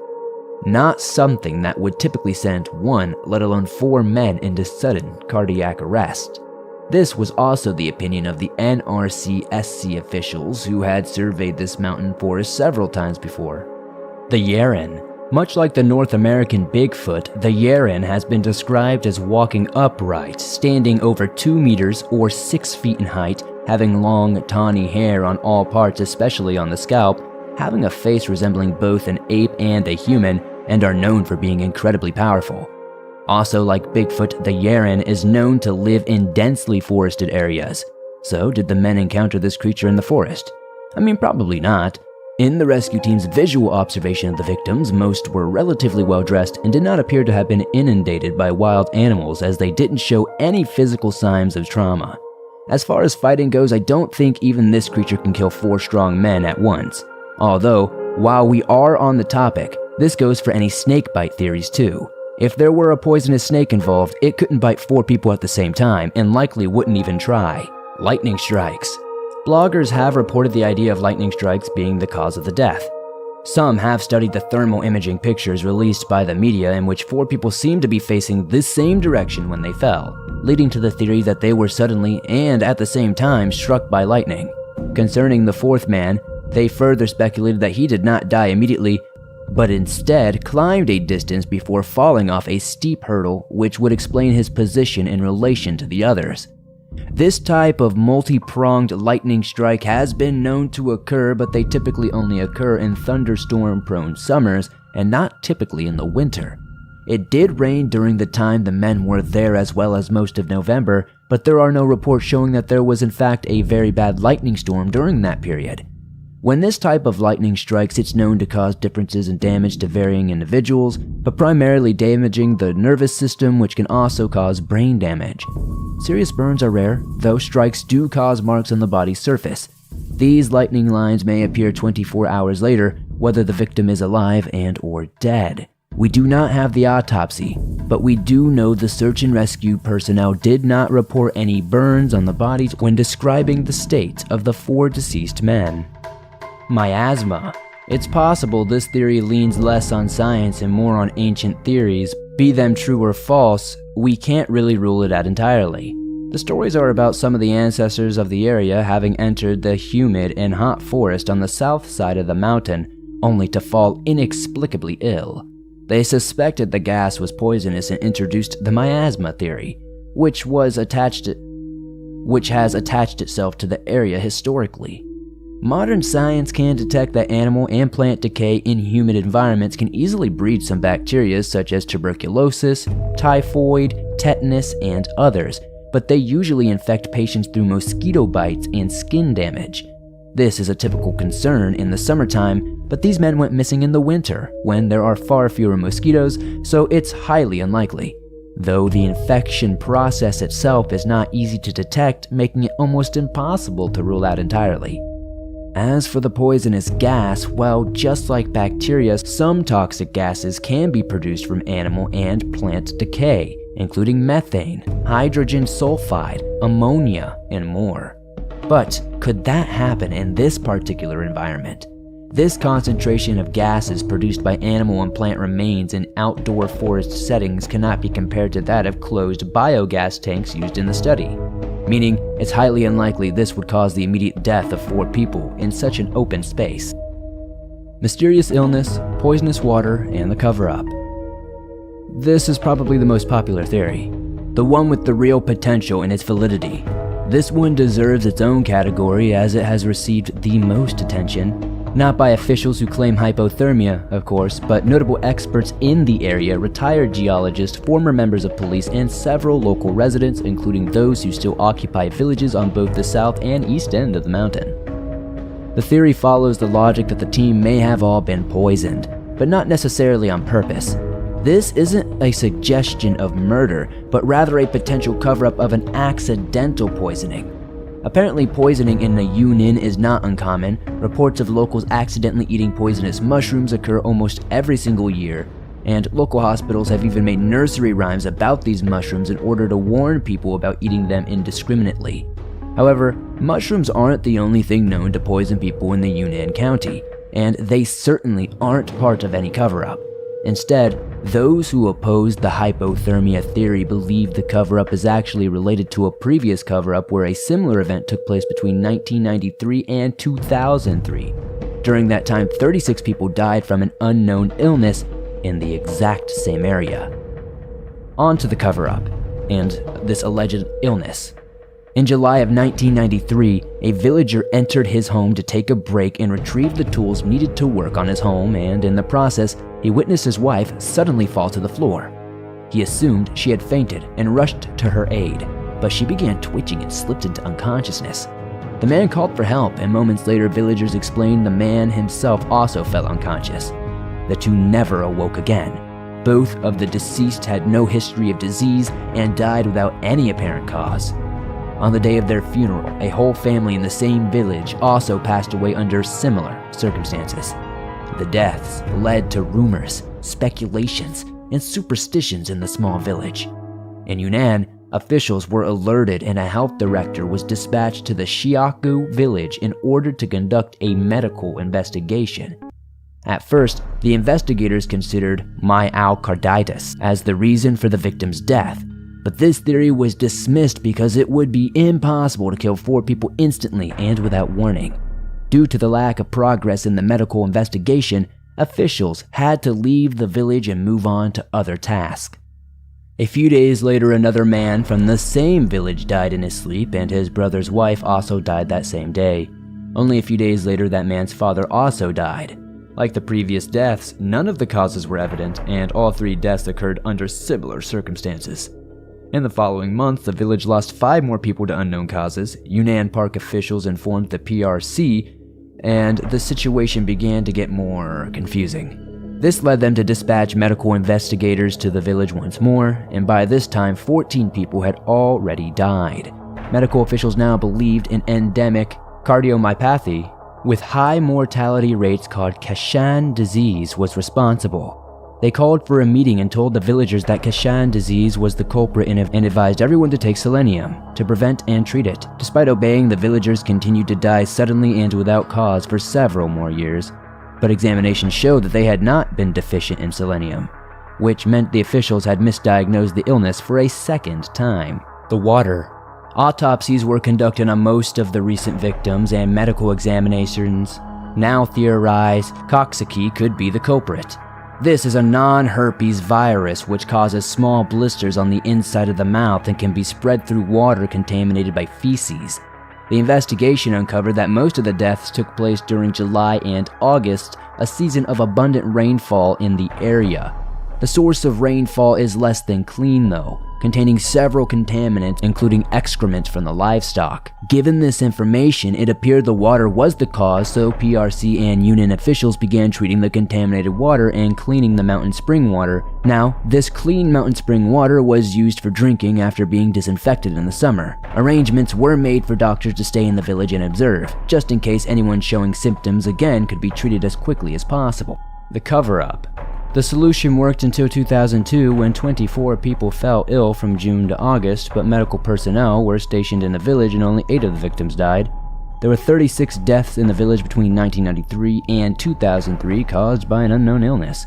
Not something that would typically send 1, let alone 4 men into sudden cardiac arrest. This was also the opinion of the NRCSC officials who had surveyed this mountain forest several times before. The Yeren. Much like the North American Bigfoot, the Yeren has been described as walking upright, standing over 2 meters or 6 feet in height, having long, tawny hair on all parts, especially on the scalp, having a face resembling both an ape and a human, and are known for being incredibly powerful. Also, like Bigfoot, the Yeren is known to live in densely forested areas. So, did the men encounter this creature in the forest? I mean, probably not. In the rescue team's visual observation of the victims, most were relatively well dressed and did not appear to have been inundated by wild animals, as they didn't show any physical signs of trauma. As far as fighting goes, I don't think even this creature can kill 4 strong men at once. Although, while we are on the topic, this goes for any snake bite theories too. If there were a poisonous snake involved, it couldn't bite 4 people at the same time and likely wouldn't even try. Lightning strikes. Bloggers have reported the idea of lightning strikes being the cause of the death. Some have studied the thermal imaging pictures released by the media in which 4 people seemed to be facing this same direction when they fell, leading to the theory that they were suddenly and at the same time struck by lightning. Concerning the 4th man, they further speculated that he did not die immediately, but instead climbed a distance before falling off a steep hurdle, which would explain his position in relation to the others. This type of multi-pronged lightning strike has been known to occur, but they typically only occur in thunderstorm-prone summers and not typically in the winter. It did rain during the time the men were there as well as most of November, but there are no reports showing that there was in fact a very bad lightning storm during that period. When this type of lightning strikes, it's known to cause differences in damage to varying individuals, but primarily damaging the nervous system, which can also cause brain damage. Serious burns are rare, though strikes do cause marks on the body's surface. These lightning lines may appear 24 hours later, whether the victim is alive and or dead. We do not have the autopsy, but we do know the search and rescue personnel did not report any burns on the bodies when describing the state of the 4 deceased men. Miasma. It's possible this theory leans less on science and more on ancient theories. Be them true or false, we can't really rule it out entirely. The stories are about some of the ancestors of the area having entered the humid and hot forest on the south side of the mountain, only to fall inexplicably ill. They suspected the gas was poisonous and introduced the miasma theory, which has attached itself to the area historically. Modern science can detect that animal and plant decay in humid environments can easily breed some bacteria such as tuberculosis, typhoid, tetanus, and others, but they usually infect patients through mosquito bites and skin damage. This is a typical concern in the summertime, but these men went missing in the winter, when there are far fewer mosquitoes, so it's highly unlikely. Though the infection process itself is not easy to detect, making it almost impossible to rule out entirely. As for the poisonous gas, well, just like bacteria, some toxic gases can be produced from animal and plant decay, including methane, hydrogen sulfide, ammonia, and more. But could that happen in this particular environment? This concentration of gases produced by animal and plant remains in outdoor forest settings cannot be compared to that of closed biogas tanks used in the study, meaning it's highly unlikely this would cause the immediate death of 4 people in such an open space. Mysterious illness, poisonous water, and the cover-up. This is probably the most popular theory, the one with the real potential in its validity. This one deserves its own category as it has received the most attention, not by officials who claim hypothermia, of course, but notable experts in the area, retired geologists, former members of police, and several local residents, including those who still occupy villages on both the south and east end of the mountain. The theory follows the logic that the team may have all been poisoned, but not necessarily on purpose. This isn't a suggestion of murder, but rather a potential cover-up of an accidental poisoning. Apparently, poisoning in the Yunnan is not uncommon. Reports of locals accidentally eating poisonous mushrooms occur almost every single year, and local hospitals have even made nursery rhymes about these mushrooms in order to warn people about eating them indiscriminately. However, mushrooms aren't the only thing known to poison people in the Yunnan County, and they certainly aren't part of any cover-up. Instead, those who oppose the hypothermia theory believe the cover-up is actually related to a previous cover-up where a similar event took place between 1993 and 2003. During that time, 36 people died from an unknown illness in the exact same area. On to the cover-up and this alleged illness. In July of 1993, a villager entered his home to take a break and retrieve the tools needed to work on his home, and in the process, he witnessed his wife suddenly fall to the floor. He assumed she had fainted and rushed to her aid, but she began twitching and slipped into unconsciousness. The man called for help, and moments later, villagers explained the man himself also fell unconscious. The two never awoke again. Both of the deceased had no history of disease and died without any apparent cause. On the day of their funeral, a whole family in the same village also passed away under similar circumstances. The deaths led to rumors, speculations, and superstitions in the small village. In Yunnan, officials were alerted and a health director was dispatched to the Shiaku village in order to conduct a medical investigation. At first, the investigators considered myocarditis as the reason for the victim's death, but this theory was dismissed because it would be impossible to kill 4 people instantly and without warning. Due to the lack of progress in the medical investigation, officials had to leave the village and move on to other tasks. A few days later, another man from the same village died in his sleep, and his brother's wife also died that same day. Only a few days later, that man's father also died. Like the previous deaths, none of the causes were evident, and all 3 deaths occurred under similar circumstances. In the following month, the village lost 5 more people to unknown causes. Yunnan Park officials informed the PRC, and the situation began to get more confusing. This led them to dispatch medical investigators to the village once more, and by this time, 14 people had already died. Medical officials now believed an endemic cardiomyopathy with high mortality rates called Kashan disease was responsible. They called for a meeting and told the villagers that Kashan disease was the culprit and advised everyone to take selenium to prevent and treat it. Despite obeying, the villagers continued to die suddenly and without cause for several more years. But examinations showed that they had not been deficient in selenium, which meant the officials had misdiagnosed the illness for a second time. The water. Autopsies were conducted on most of the recent victims, and medical examinations now theorize Coxsackie could be the culprit. This is a non-herpes virus which causes small blisters on the inside of the mouth and can be spread through water contaminated by feces. The investigation uncovered that most of the deaths took place during July and August, a season of abundant rainfall in the area. The source of rainfall is less than clean though. containing several contaminants including excrement from the livestock. Given this information, it appeared the water was the cause, so PRC and Yunnan officials began treating the contaminated water and cleaning the mountain spring water. Now, this clean mountain spring water was used for drinking after being disinfected in the summer. Arrangements were made for doctors to stay in the village and observe, just in case anyone showing symptoms again could be treated as quickly as possible. The cover-up. The solution worked until 2002 when 24 people fell ill from June to August, but medical personnel were stationed in the village and only 8 of the victims died. There were 36 deaths in the village between 1993 and 2003 caused by an unknown illness.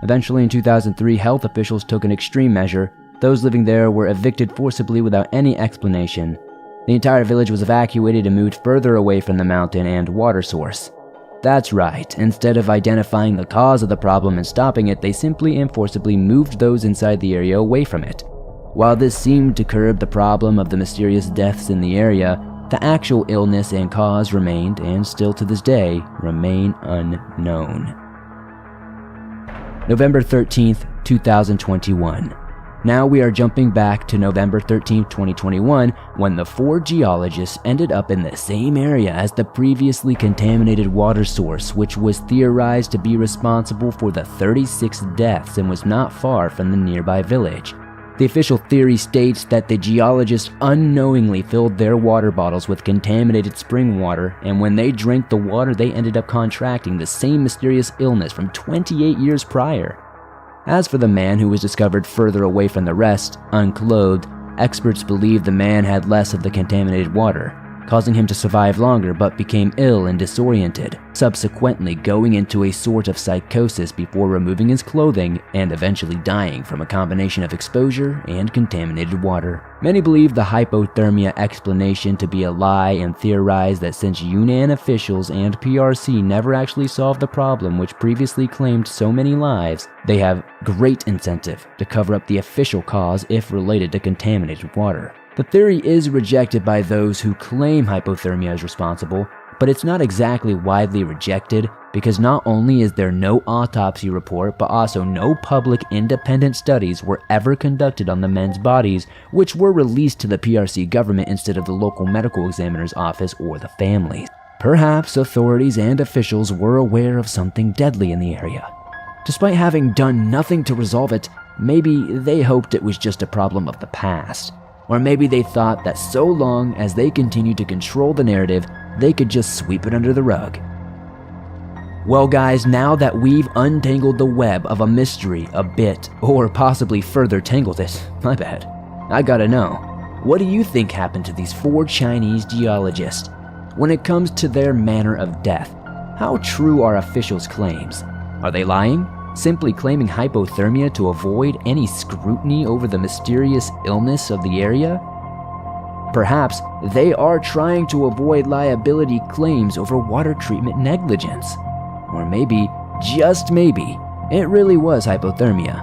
Eventually in 2003, health officials took an extreme measure. Those living there were evicted forcibly without any explanation. The entire village was evacuated and moved further away from the mountain and water source. That's right, instead of identifying the cause of the problem and stopping it, they simply and forcibly moved those inside the area away from it. While this seemed to curb the problem of the mysterious deaths in the area, the actual illness and cause remained, and still to this day, remain unknown. November 13th, 2021. Now we are jumping back to November 13th, 2021, when the 4 geologists ended up in the same area as the previously contaminated water source, which was theorized to be responsible for the 36 deaths and was not far from the nearby village. The official theory states that the geologists unknowingly filled their water bottles with contaminated spring water, and when they drank the water, they ended up contracting the same mysterious illness from 28 years prior. As for the man who was discovered further away from the rest, unclothed, experts believe the man had less of the contaminated water, causing him to survive longer but became ill and disoriented, subsequently going into a sort of psychosis before removing his clothing and eventually dying from a combination of exposure and contaminated water. Many believe the hypothermia explanation to be a lie and theorize that since Yunnan officials and PRC never actually solved the problem which previously claimed so many lives, they have great incentive to cover up the official cause if related to contaminated water. The theory is rejected by those who claim hypothermia is responsible, but it's not exactly widely rejected because not only is there no autopsy report, but also no public independent studies were ever conducted on the men's bodies, which were released to the PRC government instead of the local medical examiner's office or the families. Perhaps authorities and officials were aware of something deadly in the area. Despite having done nothing to resolve it, maybe they hoped it was just a problem of the past. Or maybe they thought that so long as they continued to control the narrative, they could just sweep it under the rug. Well guys, now that we've untangled the web of a mystery a bit, or possibly further tangled it, my bad, I gotta know, what do you think happened to these 4 Chinese geologists? When it comes to their manner of death, how true are officials' claims? Are they lying? Simply claiming hypothermia to avoid any scrutiny over the mysterious illness of the area? Perhaps they are trying to avoid liability claims over water treatment negligence. Or maybe, just maybe, it really was hypothermia.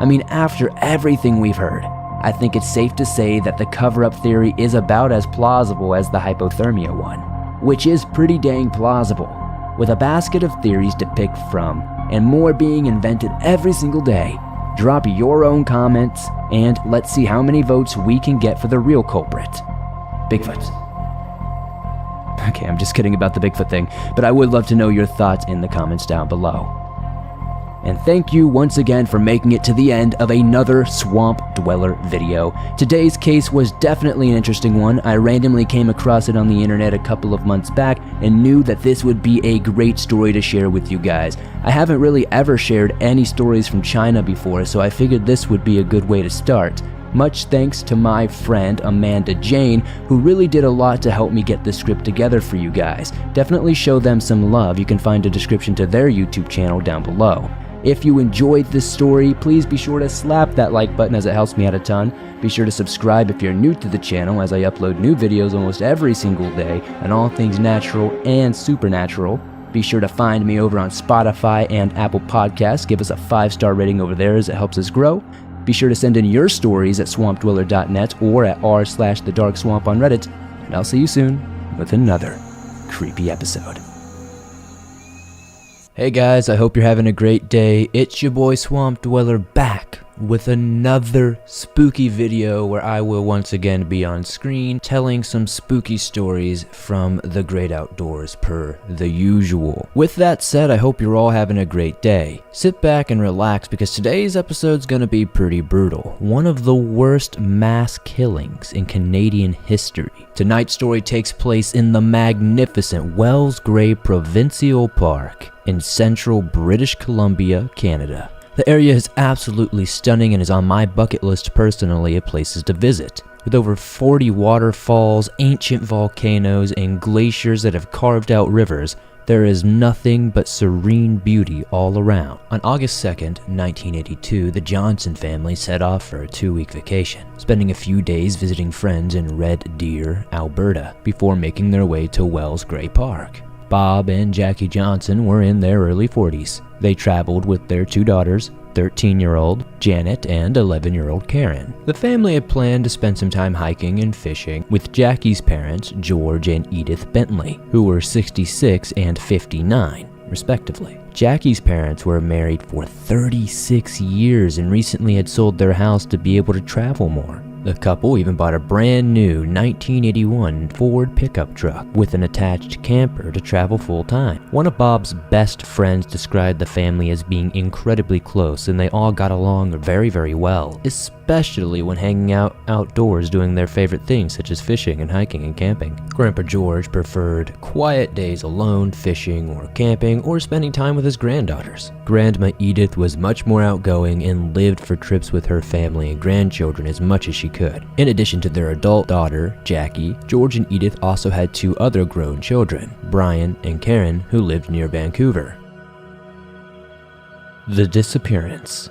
I mean, after everything we've heard, I think it's safe to say that the cover-up theory is about as plausible as the hypothermia one, which is pretty dang plausible, with a basket of theories to pick from, and more being invented every single day. Drop your own comments, and let's see how many votes we can get for the real culprit. Bigfoot. Okay, I'm just kidding about the Bigfoot thing, but I would love to know your thoughts in the comments down below. And thank you once again for making it to the end of another Swamp Dweller video. Today's case was definitely an interesting one. I randomly came across it on the internet a couple of months back and knew that this would be a great story to share with you guys. I haven't really ever shared any stories from China before, so I figured this would be a good way to start. Much thanks to my friend Amanda Jane, who really did a lot to help me get this script together for you guys. Definitely show them some love. You can find a description to their YouTube channel down below. If you enjoyed this story, please be sure to slap that like button as it helps me out a ton. Be sure to subscribe if you're new to the channel, as I upload new videos almost every single day on all things natural and supernatural. Be sure to find me over on Spotify and Apple Podcasts. Give us a 5-star rating over there as it helps us grow. Be sure to send in your stories at swampdweller.net or at r/thedarkswamp on Reddit. And I'll see you soon with another creepy episode. Hey guys, I hope you're having a great day. It's your boy Swamp Dweller back with another spooky video where I will once again be on screen telling some spooky stories from the great outdoors per the usual. With that said, I hope you're all having a great day. Sit back and relax because today's episode's gonna be pretty brutal. One of the worst mass killings in Canadian history. Tonight's story takes place in the magnificent Wells Grey Provincial Park in central British Columbia, Canada. The area is absolutely stunning and is on my bucket list personally of places to visit. With over 40 waterfalls, ancient volcanoes, and glaciers that have carved out rivers, there is nothing but serene beauty all around. On August 2nd, 1982, the Johnson family set off for a 2-week vacation, spending a few days visiting friends in Red Deer, Alberta, before making their way to Wells Grey Park. Bob and Jackie Johnson were in their early 40s. They traveled with their 2 daughters, 13-year-old Janet and 11-year-old Karen. The family had planned to spend some time hiking and fishing with Jackie's parents, George and Edith Bentley, who were 66 and 59, respectively. Jackie's parents were married for 36 years and recently had sold their house to be able to travel more. The couple even bought a brand new 1981 Ford pickup truck with an attached camper to travel full time. One of Bob's best friends described the family as being incredibly close and they all got along very, very well, especially when hanging out outdoors doing their favorite things such as fishing and hiking and camping. Grandpa George preferred quiet days alone, fishing or camping, or spending time with his granddaughters. Grandma Edith was much more outgoing and lived for trips with her family and grandchildren as much as she could. In addition to their adult daughter, Jackie, George and Edith also had 2 other grown children, Brian and Karen, who lived near Vancouver. The disappearance.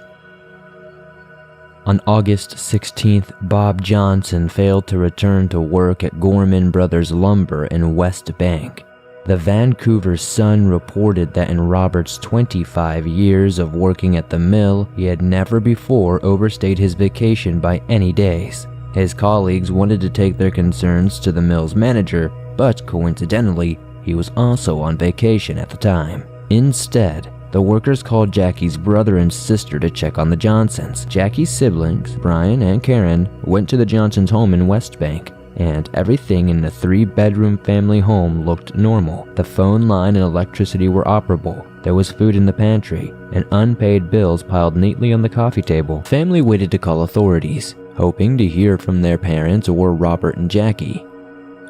On August 16th, Bob Johnson failed to return to work at Gorman Brothers Lumber in West Bank. The Vancouver Sun reported that in Robert's 25 years of working at the mill, he had never before overstayed his vacation by any days. His colleagues wanted to take their concerns to the mill's manager, but coincidentally, he was also on vacation at the time. Instead, the workers called Jackie's brother and sister to check on the Johnsons. Jackie's siblings, Brian and Karen, went to the Johnsons' home in West Bank, and everything in the 3-bedroom family home looked normal. The phone line and electricity were operable. There was food in the pantry, and unpaid bills piled neatly on the coffee table. Family waited to call authorities, hoping to hear from their parents or Robert and Jackie.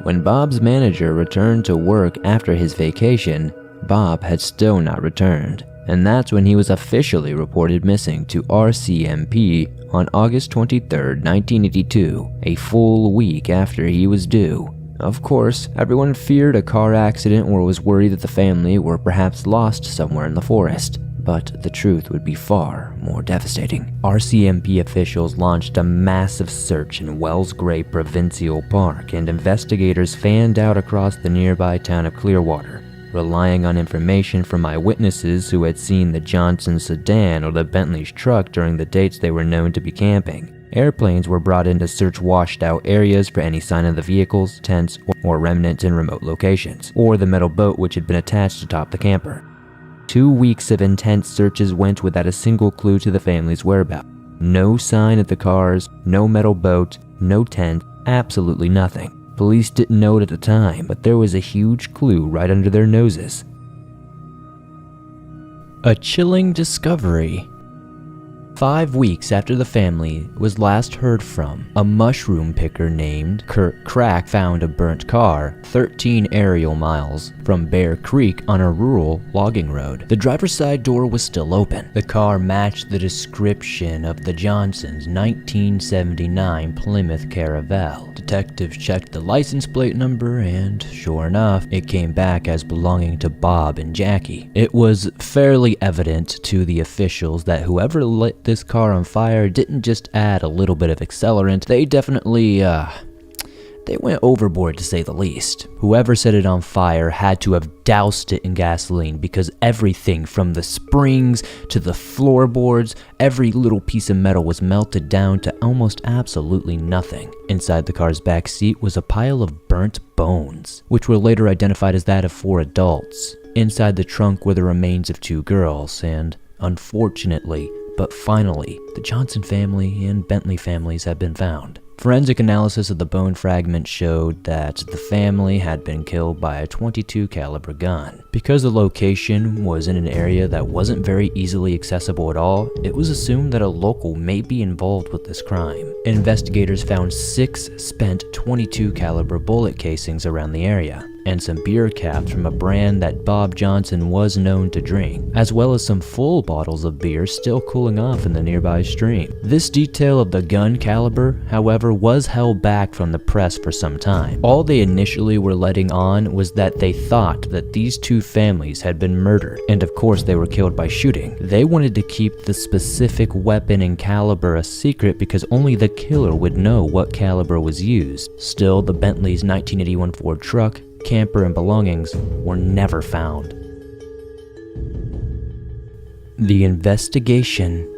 When Bob's manager returned to work after his vacation, Bob had still not returned. And that's when he was officially reported missing to RCMP on August 23, 1982, a full week after he was due. Of course, everyone feared a car accident or was worried that the family were perhaps lost somewhere in the forest. But the truth would be far more devastating. RCMP officials launched a massive search in Wells Grey Provincial Park, and investigators fanned out across the nearby town of Clearwater, relying on information from eyewitnesses who had seen the Johnson sedan or the Bentley's truck during the dates they were known to be camping. Airplanes were brought in to search washed out areas for any sign of the vehicles, tents, or remnants in remote locations, or the metal boat which had been attached atop the camper. 2 weeks of intense searches went without a single clue to the family's whereabouts. No sign of the cars, no metal boat, no tent, absolutely nothing. Police didn't know it at the time, but there was a huge clue right under their noses. A chilling discovery. 5 weeks after the family was last heard from, a mushroom picker named Kurt Crack found a burnt car 13 aerial miles from Bear Creek on a rural logging road. The driver's side door was still open. The car matched the description of the Johnsons' 1979 Plymouth Caravelle. Detectives checked the license plate number and, sure enough, it came back as belonging to Bob and Jackie. It was fairly evident to the officials that whoever lit this car on fire didn't just add a little bit of accelerant, they definitely, they went overboard to say the least. Whoever set it on fire had to have doused it in gasoline because everything from the springs to the floorboards, every little piece of metal was melted down to almost absolutely nothing. Inside the car's back seat was a pile of burnt bones, which were later identified as that of 4 adults. Inside the trunk were the remains of 2 girls, and unfortunately, but finally, the Johnson family and Bentley families had been found. Forensic analysis of the bone fragment showed that the family had been killed by a .22 caliber gun. Because the location was in an area that wasn't very easily accessible at all, it was assumed that a local may be involved with this crime. Investigators found 6 spent .22 caliber bullet casings around the area, and some beer caps from a brand that Bob Johnson was known to drink, as well as some full bottles of beer still cooling off in the nearby stream. This detail of the gun caliber, however, was held back from the press for some time. All they initially were letting on was that they thought that these 2 families had been murdered, and of course they were killed by shooting. They wanted to keep the specific weapon and caliber a secret because only the killer would know what caliber was used. Still, the Bentley's 1981 Ford truck, camper, and belongings were never found. The investigation.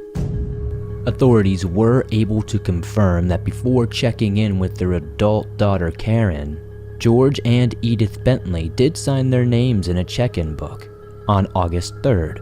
Authorities were able to confirm that before checking in with their adult daughter Karen, George and Edith Bentley did sign their names in a check-in book on August 3rd,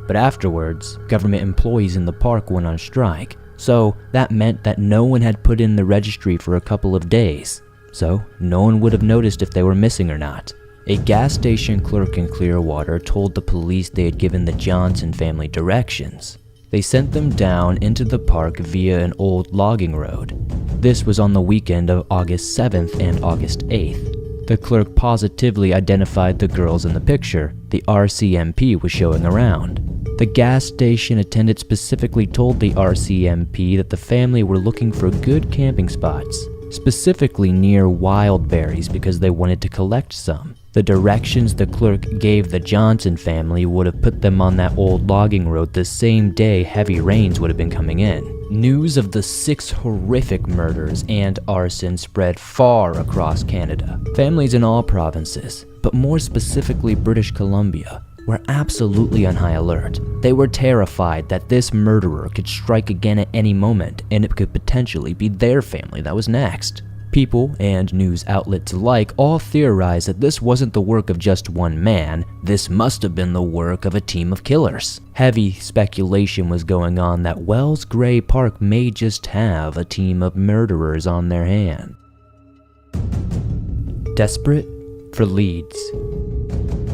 but afterwards, government employees in the park went on strike, so that meant that no one had put in the registry for a couple of days. So, no one would have noticed if they were missing or not. A gas station clerk in Clearwater told the police they had given the Johnson family directions. They sent them down into the park via an old logging road. This was on the weekend of August 7th and August 8th. The clerk positively identified the girls in the picture the RCMP was showing around. The gas station attendant specifically told the RCMP that the family were looking for good camping spots, specifically near wild berries because they wanted to collect some. The directions the clerk gave the Johnson family would have put them on that old logging road the same day heavy rains would have been coming in. News of the 6 horrific murders and arson spread far across Canada. Families in all provinces, but more specifically British Columbia, were absolutely on high alert. They were terrified that this murderer could strike again at any moment, and it could potentially be their family that was next. People and news outlets alike all theorized that this wasn't the work of just one man, this must have been the work of a team of killers. Heavy speculation was going on that Wells Gray Park may just have a team of murderers on their hand. Desperate for leads.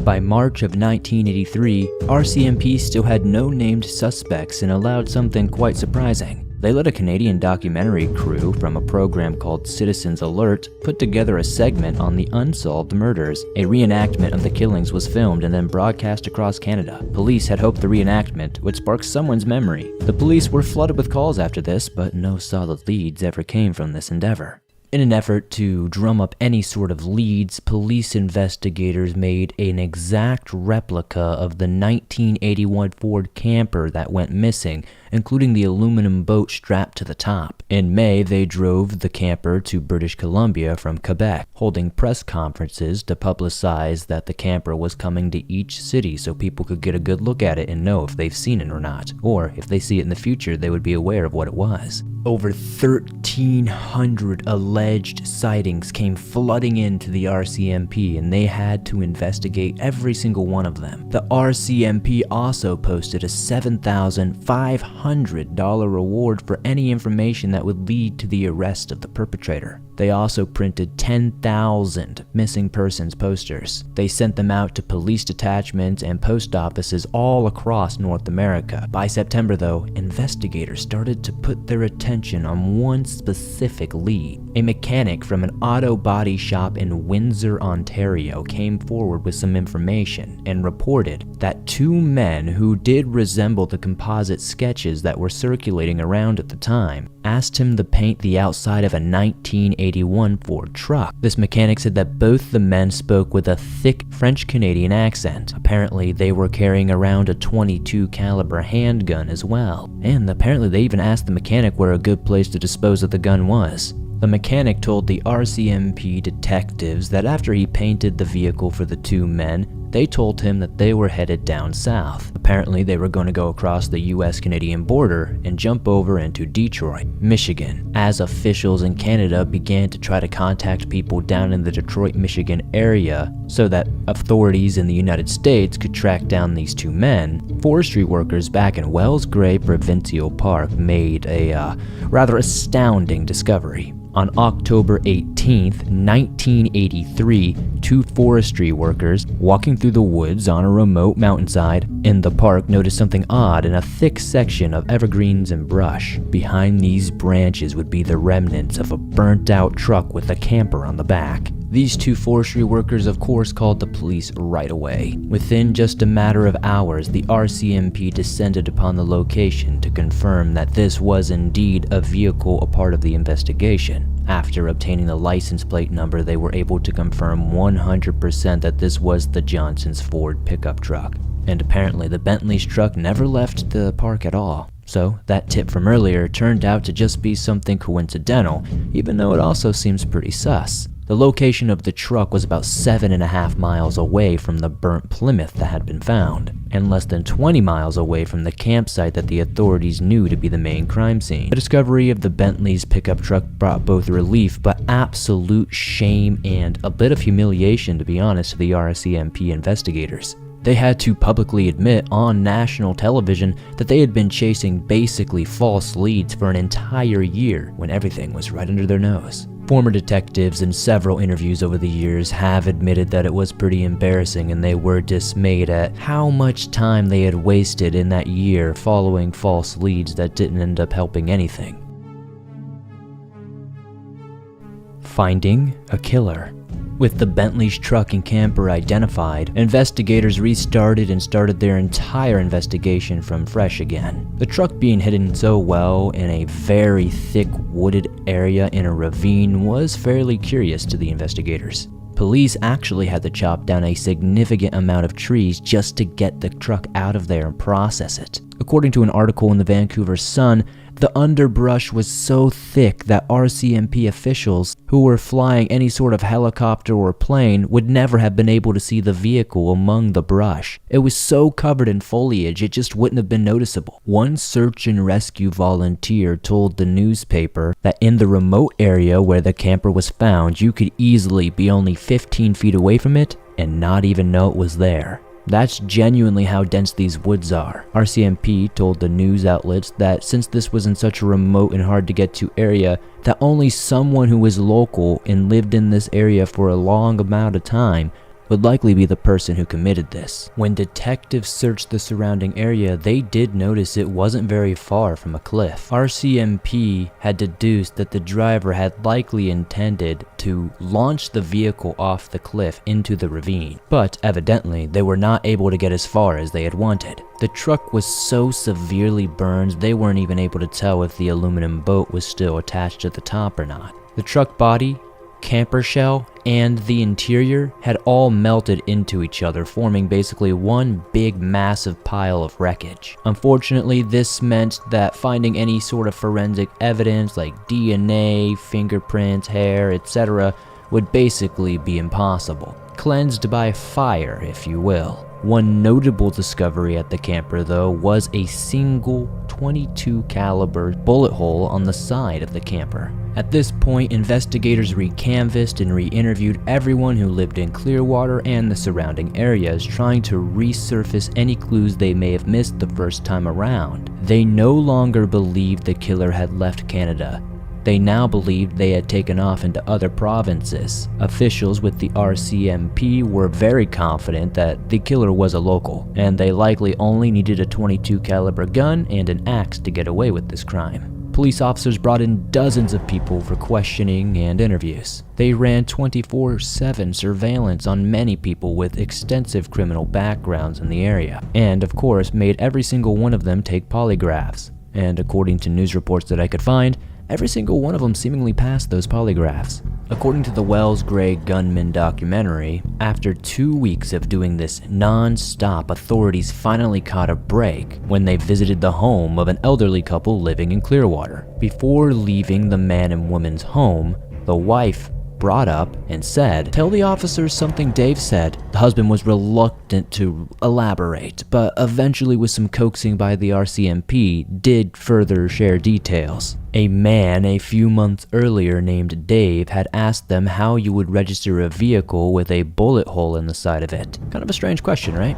By March of 1983, RCMP still had no named suspects and allowed something quite surprising. They let a Canadian documentary crew from a program called Citizens Alert put together a segment on the Unsolved murders. A reenactment of the killings was filmed and then broadcast across Canada. Police had hoped the reenactment would spark someone's memory. The police were flooded with calls after this, but no solid leads ever came from this endeavor. In an effort to drum up any sort of leads, police investigators made an exact replica of the 1981 Ford camper that went missing, including the aluminum boat strapped to the top. In May, they drove the camper to British Columbia from Quebec, holding press conferences to publicize that the camper was coming to each city so people could get a good look at it and know if they've seen it or not, or if they see it in the future, they would be aware of what it was. Over 1,300 alleged sightings came flooding into the RCMP, and they had to investigate every single one of them. The RCMP also posted a $7,500 reward for any information that would lead to the arrest of the perpetrator. They also printed 10,000 missing persons posters. They sent them out to police detachments and post offices all across North America. By September, though, investigators started to put their attention on one specific lead. A mechanic from an auto body shop in Windsor, Ontario came forward with some information and reported that 2 men who did resemble the composite sketches that were circulating around at the time asked him to paint the outside of a 1981 Ford truck. This mechanic said that both the men spoke with a thick French-Canadian accent. Apparently, they were carrying around a .22 caliber handgun as well. And apparently they even asked the mechanic where a good place to dispose of the gun was. The mechanic told the RCMP detectives that after he painted the vehicle for the 2 men, they told him that they were headed down south. Apparently, they were going to go across the US-Canadian border and jump over into Detroit, Michigan, as officials in Canada began to try to contact people down in the Detroit, Michigan area so that authorities in the United States could track down these two men. Forestry workers back in Wells Gray Provincial Park made a rather astounding discovery. On October 18th, 1983, two forestry workers walking through the woods on a remote mountainside in the park noticed something odd in a thick section of evergreens and brush. Behind these branches would be the remnants of a burnt-out truck with a camper on the back. These two forestry workers, of course, called the police right away. Within just a matter of hours, the RCMP descended upon the location to confirm that this was indeed a vehicle a part of the investigation. After obtaining the license plate number, they were able to confirm 100% that this was the Johnson's Ford pickup truck. And apparently the Bentley's truck never left the park at all. So that tip from earlier turned out to just be something coincidental, even though it also seems pretty sus. The location of the truck was about 7.5 miles away from the burnt Plymouth that had been found, and less than 20 miles away from the campsite that the authorities knew to be the main crime scene. The discovery of the Bentley's pickup truck brought both relief but absolute shame and a bit of humiliation, to be honest, to the RCMP investigators. They had to publicly admit on national television that they had been chasing basically false leads for an entire year when everything was right under their nose. Former detectives in several interviews over the years have admitted that it was pretty embarrassing, and they were dismayed at how much time they had wasted in that year following false leads that didn't end up helping anything. Finding a killer. With the Bentley's truck and camper identified, investigators restarted and started their entire investigation from fresh again. The truck being hidden so well in a very thick wooded area in a ravine was fairly curious to the investigators. Police actually had to chop down a significant amount of trees just to get the truck out of there and process it. According to an article in the Vancouver Sun, the underbrush was so thick that RCMP officials who were flying any sort of helicopter or plane would never have been able to see the vehicle among the brush. It was so covered in foliage it just wouldn't have been noticeable. One search and rescue volunteer told the newspaper that in the remote area where the camper was found, you could easily be only 15 feet away from it and not even know it was there. That's genuinely how dense these woods are. RCMP told the news outlets that since this was in such a remote and hard to get to area, that only someone who was local and lived in this area for a long amount of time would likely be the person who committed this. When detectives searched the surrounding area, they did notice it wasn't very far from a cliff. RCMP had deduced that the driver had likely intended to launch the vehicle off the cliff into the ravine, but evidently they were not able to get as far as they had wanted. The truck was so severely burned they weren't even able to tell if the aluminum boat was still attached to the top or not. The truck body, camper shell, and the interior had all melted into each other, forming basically one big massive pile of wreckage. Unfortunately, this meant that finding any sort of forensic evidence like DNA, fingerprints, hair, etc. would basically be impossible. Cleansed by fire, if you will. One notable discovery at the camper, though, was a single .22 caliber bullet hole on the side of the camper. At this point, investigators re-canvassed and re-interviewed everyone who lived in Clearwater and the surrounding areas, trying to resurface any clues they may have missed the first time around. They no longer believed the killer had left Canada. They now believed they had taken off into other provinces. Officials with the RCMP were very confident that the killer was a local, and they likely only needed a .22 caliber gun and an axe to get away with this crime. Police officers brought in dozens of people for questioning and interviews. They ran 24/7 surveillance on many people with extensive criminal backgrounds in the area, and of course made every single one of them take polygraphs. And according to news reports that I could find, every single one of them seemingly passed those polygraphs. According to the Wells Gray Gunman documentary, after 2 weeks of doing this non-stop, authorities finally caught a break when they visited the home of an elderly couple living in Clearwater. Before leaving the man and woman's home, the wife brought up and said, "Tell the officers something Dave said." The husband was reluctant to elaborate, but eventually with some coaxing by the RCMP, did further share details. A man a few months earlier named Dave had asked them how you would register a vehicle with a bullet hole in the side of it. Kind of a strange question, right?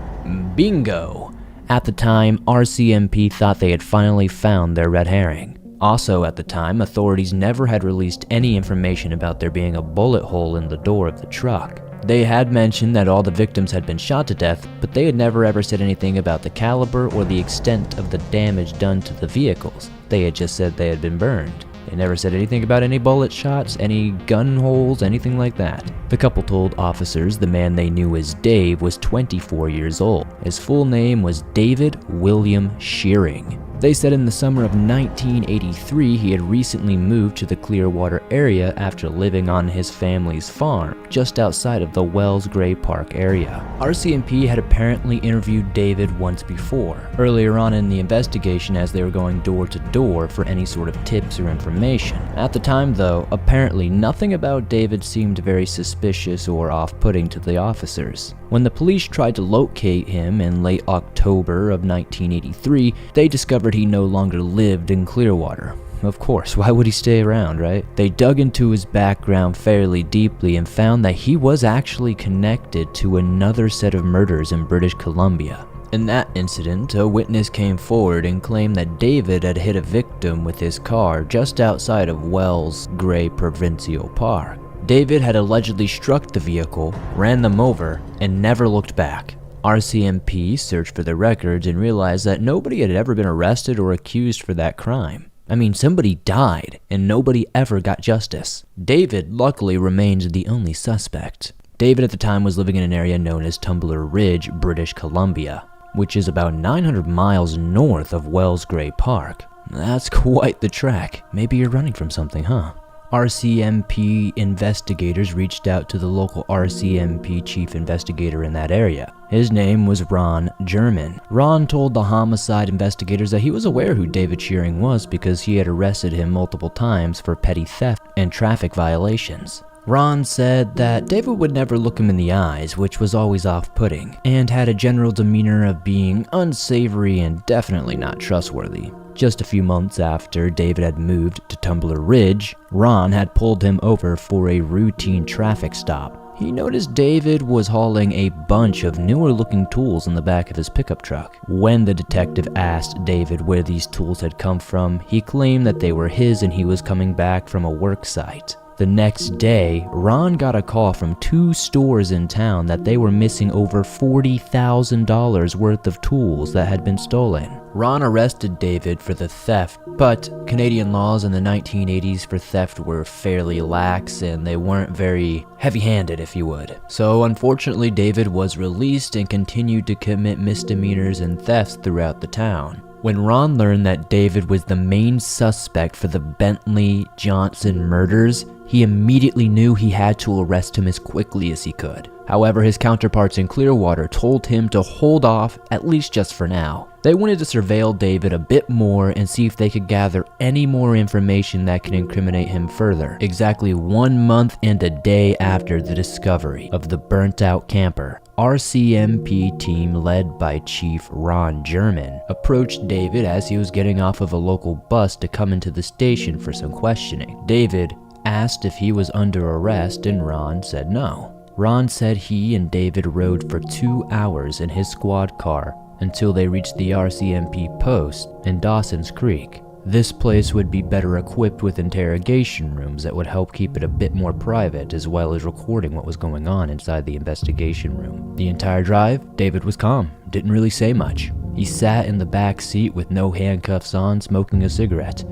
Bingo! At the time, RCMP thought they had finally found their red herring. Also at the time, authorities never had released any information about there being a bullet hole in the door of the truck. They had mentioned that all the victims had been shot to death, but they had never ever said anything about the caliber or the extent of the damage done to the vehicles. They had just said they had been burned. They never said anything about any bullet shots, any gun holes, anything like that. The couple told officers the man they knew as Dave was 24 years old. His full name was David William Shearing. They said in the summer of 1983 he had recently moved to the Clearwater area after living on his family's farm, just outside of the Wells Gray Park area. RCMP had apparently interviewed David once before, earlier on in the investigation as they were going door to door for any sort of tips or information. At the time though, apparently nothing about David seemed very suspicious or off-putting to the officers. When the police tried to locate him in late October of 1983, they discovered he no longer lived in Clearwater. Of course, why would he stay around, right? They dug into his background fairly deeply and found that he was actually connected to another set of murders in British Columbia. In that incident, a witness came forward and claimed that David had hit a victim with his car just outside of Wells Gray Provincial Park. David had allegedly struck the vehicle, ran them over, and never looked back. RCMP searched for the records and realized that nobody had ever been arrested or accused for that crime. I mean, somebody died, and nobody ever got justice. David luckily remained the only suspect. David at the time was living in an area known as Tumbler Ridge, British Columbia, which is about 900 miles north of Wells Gray Park. That's quite the trek. Maybe you're running from something, huh? RCMP investigators reached out to the local RCMP chief investigator in that area. His name was Ron German. Ron told the homicide investigators that he was aware who David Shearing was because he had arrested him multiple times for petty theft and traffic violations. Ron said that David would never look him in the eyes, which was always off-putting, and had a general demeanor of being unsavory and definitely not trustworthy. Just a few months after David had moved to Tumbler Ridge, Ron had pulled him over for a routine traffic stop. He noticed David was hauling a bunch of newer-looking tools in the back of his pickup truck. When the detective asked David where these tools had come from, he claimed that they were his and he was coming back from a work site. The next day, Ron got a call from 2 stores in town that they were missing over $40,000 worth of tools that had been stolen. Ron arrested David for the theft, but Canadian laws in the 1980s for theft were fairly lax and they weren't very heavy-handed, if you would. So unfortunately, David was released and continued to commit misdemeanors and thefts throughout the town. When Ron learned that David was the main suspect for the Bentley Johnson murders, he immediately knew he had to arrest him as quickly as he could. However, his counterparts in Clearwater told him to hold off, at least just for now. They wanted to surveil David a bit more and see if they could gather any more information that could incriminate him further. Exactly 1 month and a day after the discovery of the burnt-out camper, RCMP team led by Chief Ron German approached David as he was getting off of a local bus to come into the station for some questioning. David asked if he was under arrest and Ron said no. Ron said he and David rode for 2 hours in his squad car until they reached the RCMP post in Dawson's Creek. This place would be better equipped with interrogation rooms that would help keep it a bit more private, as well as recording what was going on inside the investigation room. The entire drive, David was calm, didn't really say much. He sat in the back seat with no handcuffs on, smoking a cigarette.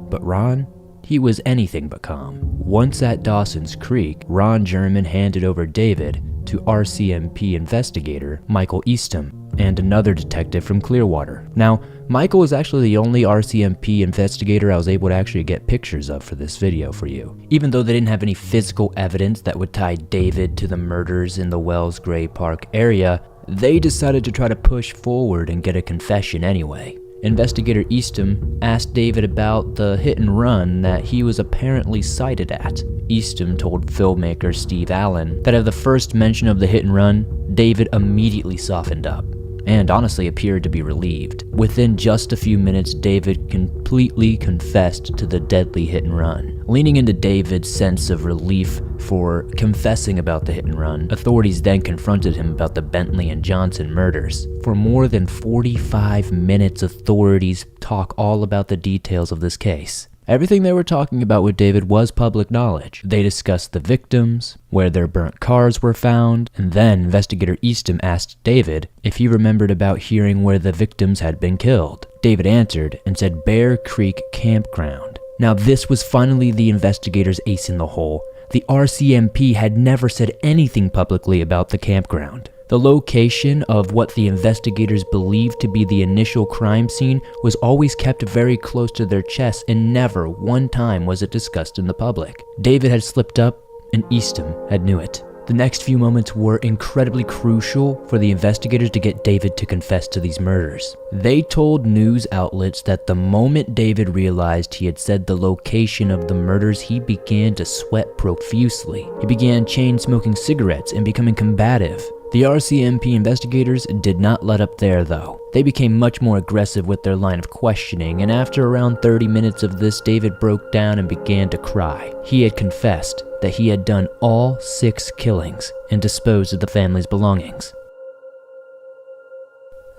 But Ron? He was anything but calm. Once at Dawson's Creek, Ron German handed over David to RCMP investigator Michael Eastham and another detective from Clearwater. Now, Michael was actually the only RCMP investigator I was able to actually get pictures of for this video for you. Even though they didn't have any physical evidence that would tie David to the murders in the Wells Gray Park area, they decided to try to push forward and get a confession anyway. Investigator Eastham asked David about the hit and run that he was apparently sighted at. Eastham told filmmaker Steve Allen that at the first mention of the hit and run, David immediately softened up and honestly appeared to be relieved. Within just a few minutes, David completely confessed to the deadly hit and run. Leaning into David's sense of relief for confessing about the hit and run, authorities then confronted him about the Bentley and Johnson murders. For more than 45 minutes, authorities talk all about the details of this case. Everything they were talking about with David was public knowledge. They discussed the victims, where their burnt cars were found, and then investigator Eastham asked David if he remembered about hearing where the victims had been killed. David answered and said Bear Creek Campground. Now this was finally the investigator's ace in the hole. The RCMP had never said anything publicly about the campground. The location of what the investigators believed to be the initial crime scene was always kept very close to their chests, and never one time was it discussed in the public. David had slipped up, and Eastham had knew it. The next few moments were incredibly crucial for the investigators to get David to confess to these murders. They told news outlets that the moment David realized he had said the location of the murders, he began to sweat profusely. He began chain-smoking cigarettes and becoming combative. The RCMP investigators did not let up there though. They became much more aggressive with their line of questioning, and after around 30 minutes of this, David broke down and began to cry. He had confessed that he had done all 6 killings and disposed of the family's belongings.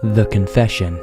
The confession.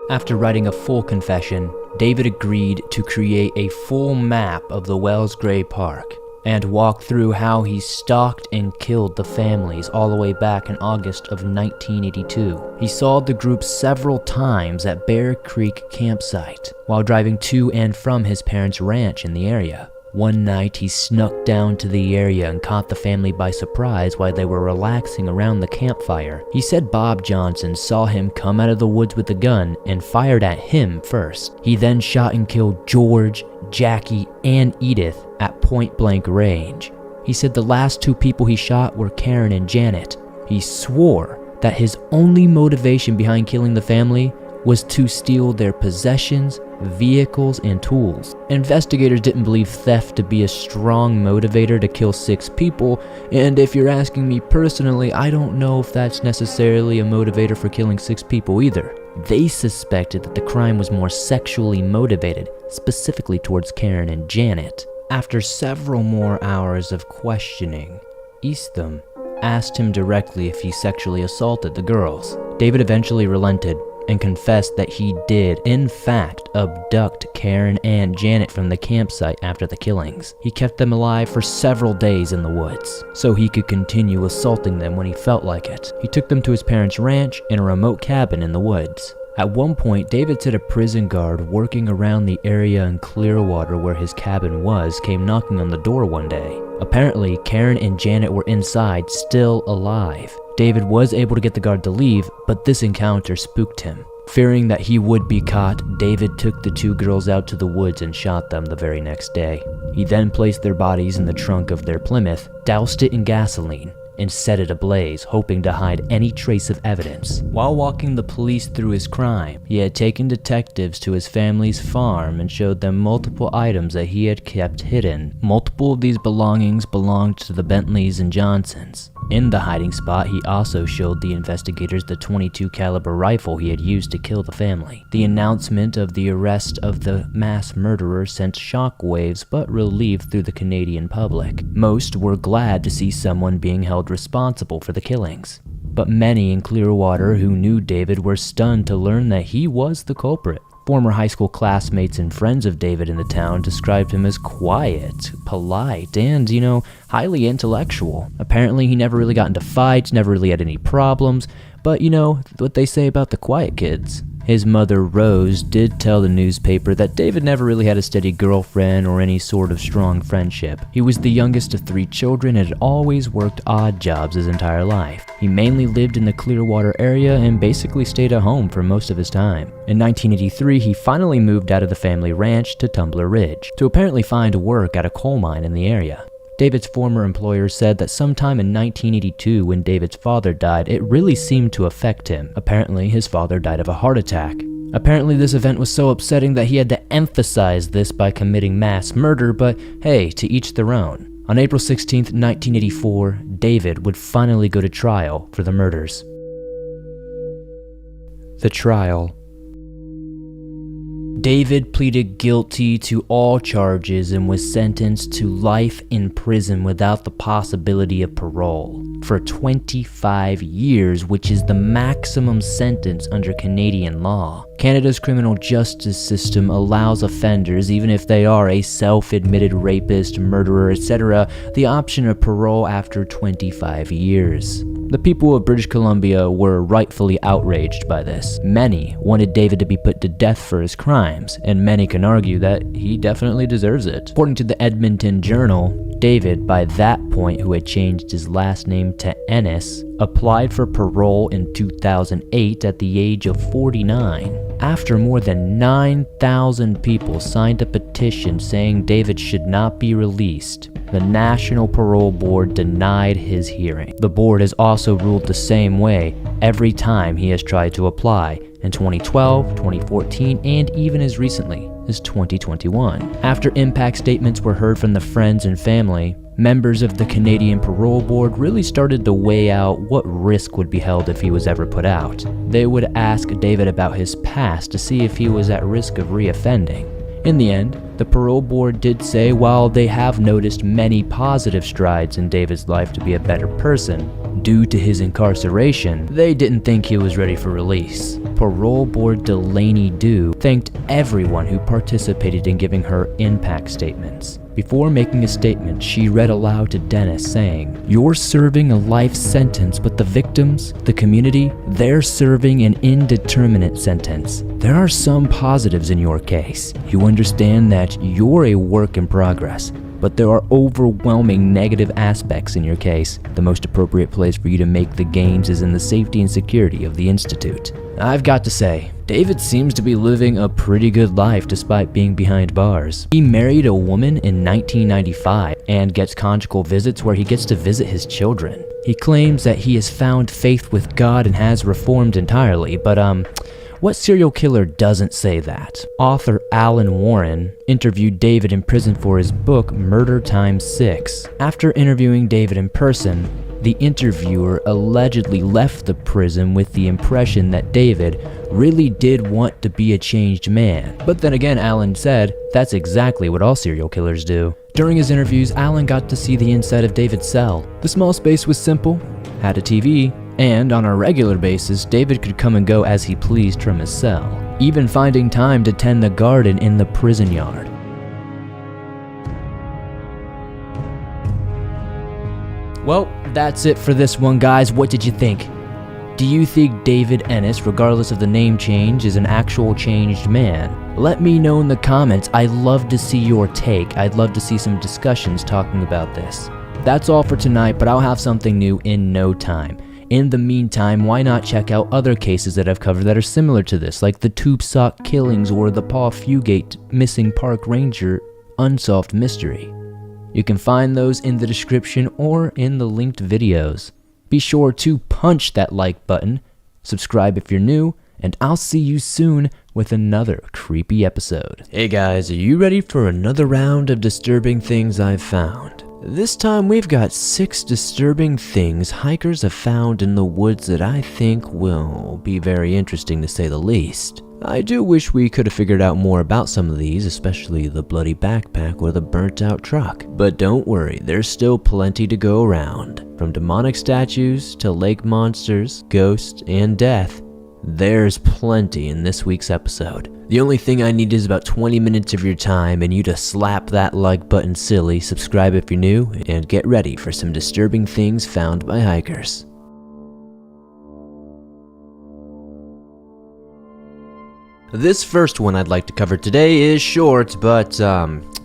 After writing a full confession, David agreed to create a full map of the Wells Gray Park and walk through how he stalked and killed the families all the way back in August of 1982. He saw the group several times at Bear Creek campsite while driving to and from his parents' ranch in the area. One night, he snuck down to the area and caught the family by surprise while they were relaxing around the campfire. He said Bob Johnson saw him come out of the woods with a gun and fired at him first. He then shot and killed George, Jackie, and Edith at point-blank range. He said the last 2 people he shot were Karen and Janet. He swore that his only motivation behind killing the family was to steal their possessions, vehicles, and tools. Investigators didn't believe theft to be a strong motivator to kill 6 people, and if you're asking me personally, I don't know if that's necessarily a motivator for killing 6 people either. They suspected that the crime was more sexually motivated, specifically towards Karen and Janet. After several more hours of questioning, Eastham asked him directly if he sexually assaulted the girls. David eventually relented and confessed that he did, in fact, abduct Karen and Janet from the campsite after the killings. He kept them alive for several days in the woods, so he could continue assaulting them when he felt like it. He took them to his parents' ranch in a remote cabin in the woods. At one point, David said a prison guard working around the area in Clearwater where his cabin was came knocking on the door one day. Apparently, Karen and Janet were inside, still alive. David was able to get the guard to leave, but this encounter spooked him. Fearing that he would be caught, David took the 2 girls out to the woods and shot them the very next day. He then placed their bodies in the trunk of their Plymouth, doused it in gasoline, and set it ablaze, hoping to hide any trace of evidence. While walking the police through his crime, he had taken detectives to his family's farm and showed them multiple items that he had kept hidden. Multiple of these belongings belonged to the Bentleys and Johnsons. In the hiding spot, he also showed the investigators the .22 caliber rifle he had used to kill the family. The announcement of the arrest of the mass murderer sent shockwaves but relief through the Canadian public. Most were glad to see someone being held responsible for the killings, but many in Clearwater who knew David were stunned to learn that he was the culprit. Former high school classmates and friends of David in the town described him as quiet, polite, and, highly intellectual. Apparently he never really got into fights, never really had any problems, but what they say about the quiet kids. His mother, Rose, did tell the newspaper that David never really had a steady girlfriend or any sort of strong friendship. He was the youngest of 3 children and had always worked odd jobs his entire life. He mainly lived in the Clearwater area and basically stayed at home for most of his time. In 1983, he finally moved out of the family ranch to Tumbler Ridge to apparently find work at a coal mine in the area. David's former employer said that sometime in 1982, when David's father died, it really seemed to affect him. Apparently, his father died of a heart attack. Apparently, this event was so upsetting that he had to emphasize this by committing mass murder, but hey, to each their own. On April 16, 1984, David would finally go to trial for the murders. The trial. David pleaded guilty to all charges and was sentenced to life in prison without the possibility of parole for 25 years, which is the maximum sentence under Canadian law. Canada's criminal justice system allows offenders, even if they are a self-admitted rapist, murderer, etc., the option of parole after 25 years. The people of British Columbia were rightfully outraged by this. Many wanted David to be put to death for his crimes, and many can argue that he definitely deserves it. According to the Edmonton Journal, David, by that point who had changed his last name to Ennis, applied for parole in 2008 at the age of 49. After more than 9,000 people signed a petition saying David should not be released, the National Parole Board denied his hearing. The board has also ruled the same way every time he has tried to apply, in 2012, 2014, and even as recently as 2021. After impact statements were heard from the friends and family, members of the Canadian Parole Board really started to weigh out what risk would be held if he was ever put out. They would ask David about his past to see if he was at risk of reoffending. In the end, the parole board did say while they have noticed many positive strides in David's life to be a better person, due to his incarceration, they didn't think he was ready for release. Parole board Delaney Dew thanked everyone who participated in giving her impact statements. Before making a statement, she read aloud to Dennis saying, "You're serving a life sentence, but the victims, the community, they're serving an indeterminate sentence. There are some positives in your case. You understand that you're a work in progress, but there are overwhelming negative aspects in your case. The most appropriate place for you to make the gains is in the safety and security of the Institute." I've got to say, David seems to be living a pretty good life despite being behind bars. He married a woman in 1995 and gets conjugal visits where he gets to visit his children. He claims that he has found faith with God and has reformed entirely, but what serial killer doesn't say that? Author Alan Warren interviewed David in prison for his book Murder Times 6. After interviewing David in person, the interviewer allegedly left the prison with the impression that David really did want to be a changed man. But then again, Alan said that's exactly what all serial killers do. During his interviews, Alan got to see the inside of David's cell. The small space was simple, had a TV, and on a regular basis, David could come and go as he pleased from his cell, even finding time to tend the garden in the prison yard. Well, that's it for this one, guys. What did you think? Do you think David Ennis, regardless of the name change, is an actual changed man? Let me know in the comments. I'd love to see your take. I'd love to see some discussions talking about this. That's all for tonight, but I'll have something new in no time. In the meantime, why not check out other cases that I've covered that are similar to this, like the Tube Sock killings or the Paul Fugate missing park ranger unsolved mystery. You can find those in the description or in the linked videos. Be sure to punch that like button, subscribe if you're new, and I'll see you soon with another creepy episode. Hey guys, are you ready for another round of disturbing things I've found? This time we've got 6 disturbing things hikers have found in the woods that I think will be very interesting to say the least. I do wish we could have figured out more about some of these, especially the bloody backpack or the burnt out truck. But don't worry, there's still plenty to go around. From demonic statues to lake monsters, ghosts, and death, there's plenty in this week's episode. The only thing I need is about 20 minutes of your time and you to slap that like button silly, subscribe if you're new, and get ready for some disturbing things found by hikers. This first one I'd like to cover today is short, but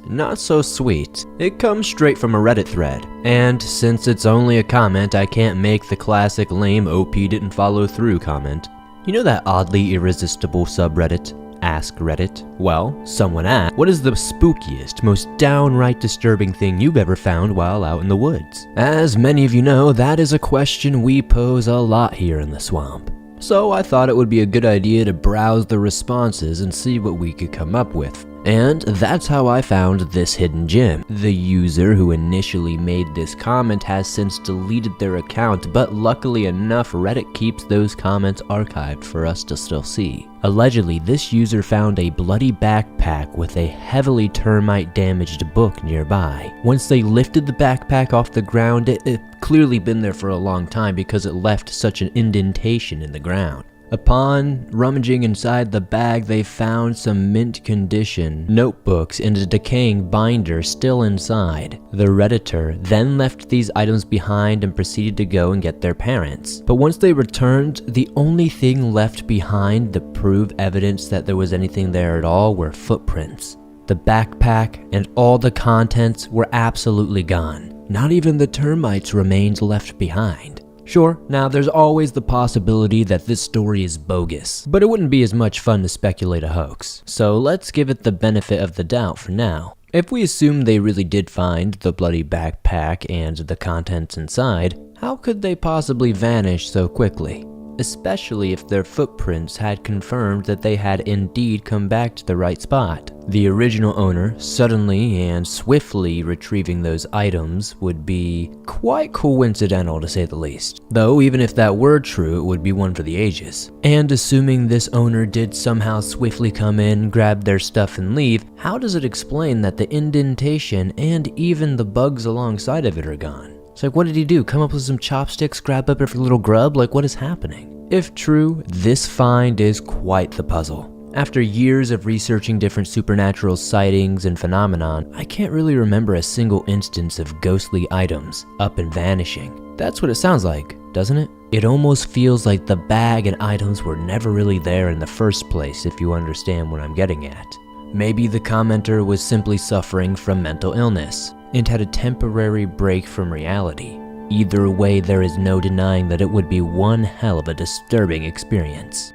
not so sweet. It comes straight from a Reddit thread, and since it's only a comment, I can't make the classic lame OP didn't follow through comment. You know that oddly irresistible subreddit? Ask Reddit. Well, someone asked, what is the spookiest, most downright disturbing thing you've ever found while out in the woods? As many of you know, that is a question we pose a lot here in the swamp. So I thought it would be a good idea to browse the responses and see what we could come up with. And that's how I found this hidden gem. The user who initially made this comment has since deleted their account, but luckily enough, Reddit keeps those comments archived for us to still see. Allegedly, this user found a bloody backpack with a heavily termite damaged book nearby. Once they lifted the backpack off the ground, it had clearly been there for a long time because it left such an indentation in the ground. Upon rummaging inside the bag, they found some mint condition notebooks and a decaying binder still inside. The Redditor then left these items behind and proceeded to go and get their parents. But once they returned, the only thing left behind to prove evidence that there was anything there at all were footprints. The backpack and all the contents were absolutely gone. Not even the termites' remains left behind. Sure, now there's always the possibility that this story is bogus, but it wouldn't be as much fun to speculate a hoax. So let's give it the benefit of the doubt for now. If we assume they really did find the bloody backpack and the contents inside, how could they possibly vanish so quickly? Especially if their footprints had confirmed that they had indeed come back to the right spot. The original owner suddenly and swiftly retrieving those items would be quite coincidental to say the least. Though even if that were true, it would be one for the ages. And assuming this owner did somehow swiftly come in, grab their stuff and leave, how does it explain that the indentation and even the bugs alongside of it are gone? It's like, what did he do? Come up with some chopsticks, grab up every little grub? Like, what is happening? If true, this find is quite the puzzle. After years of researching different supernatural sightings and phenomenon, I can't really remember a single instance of ghostly items up and vanishing. That's what it sounds like, doesn't it? It almost feels like the bag and items were never really there in the first place, if you understand what I'm getting at. Maybe the commenter was simply suffering from mental illness and had a temporary break from reality. Either way, there is no denying that it would be one hell of a disturbing experience.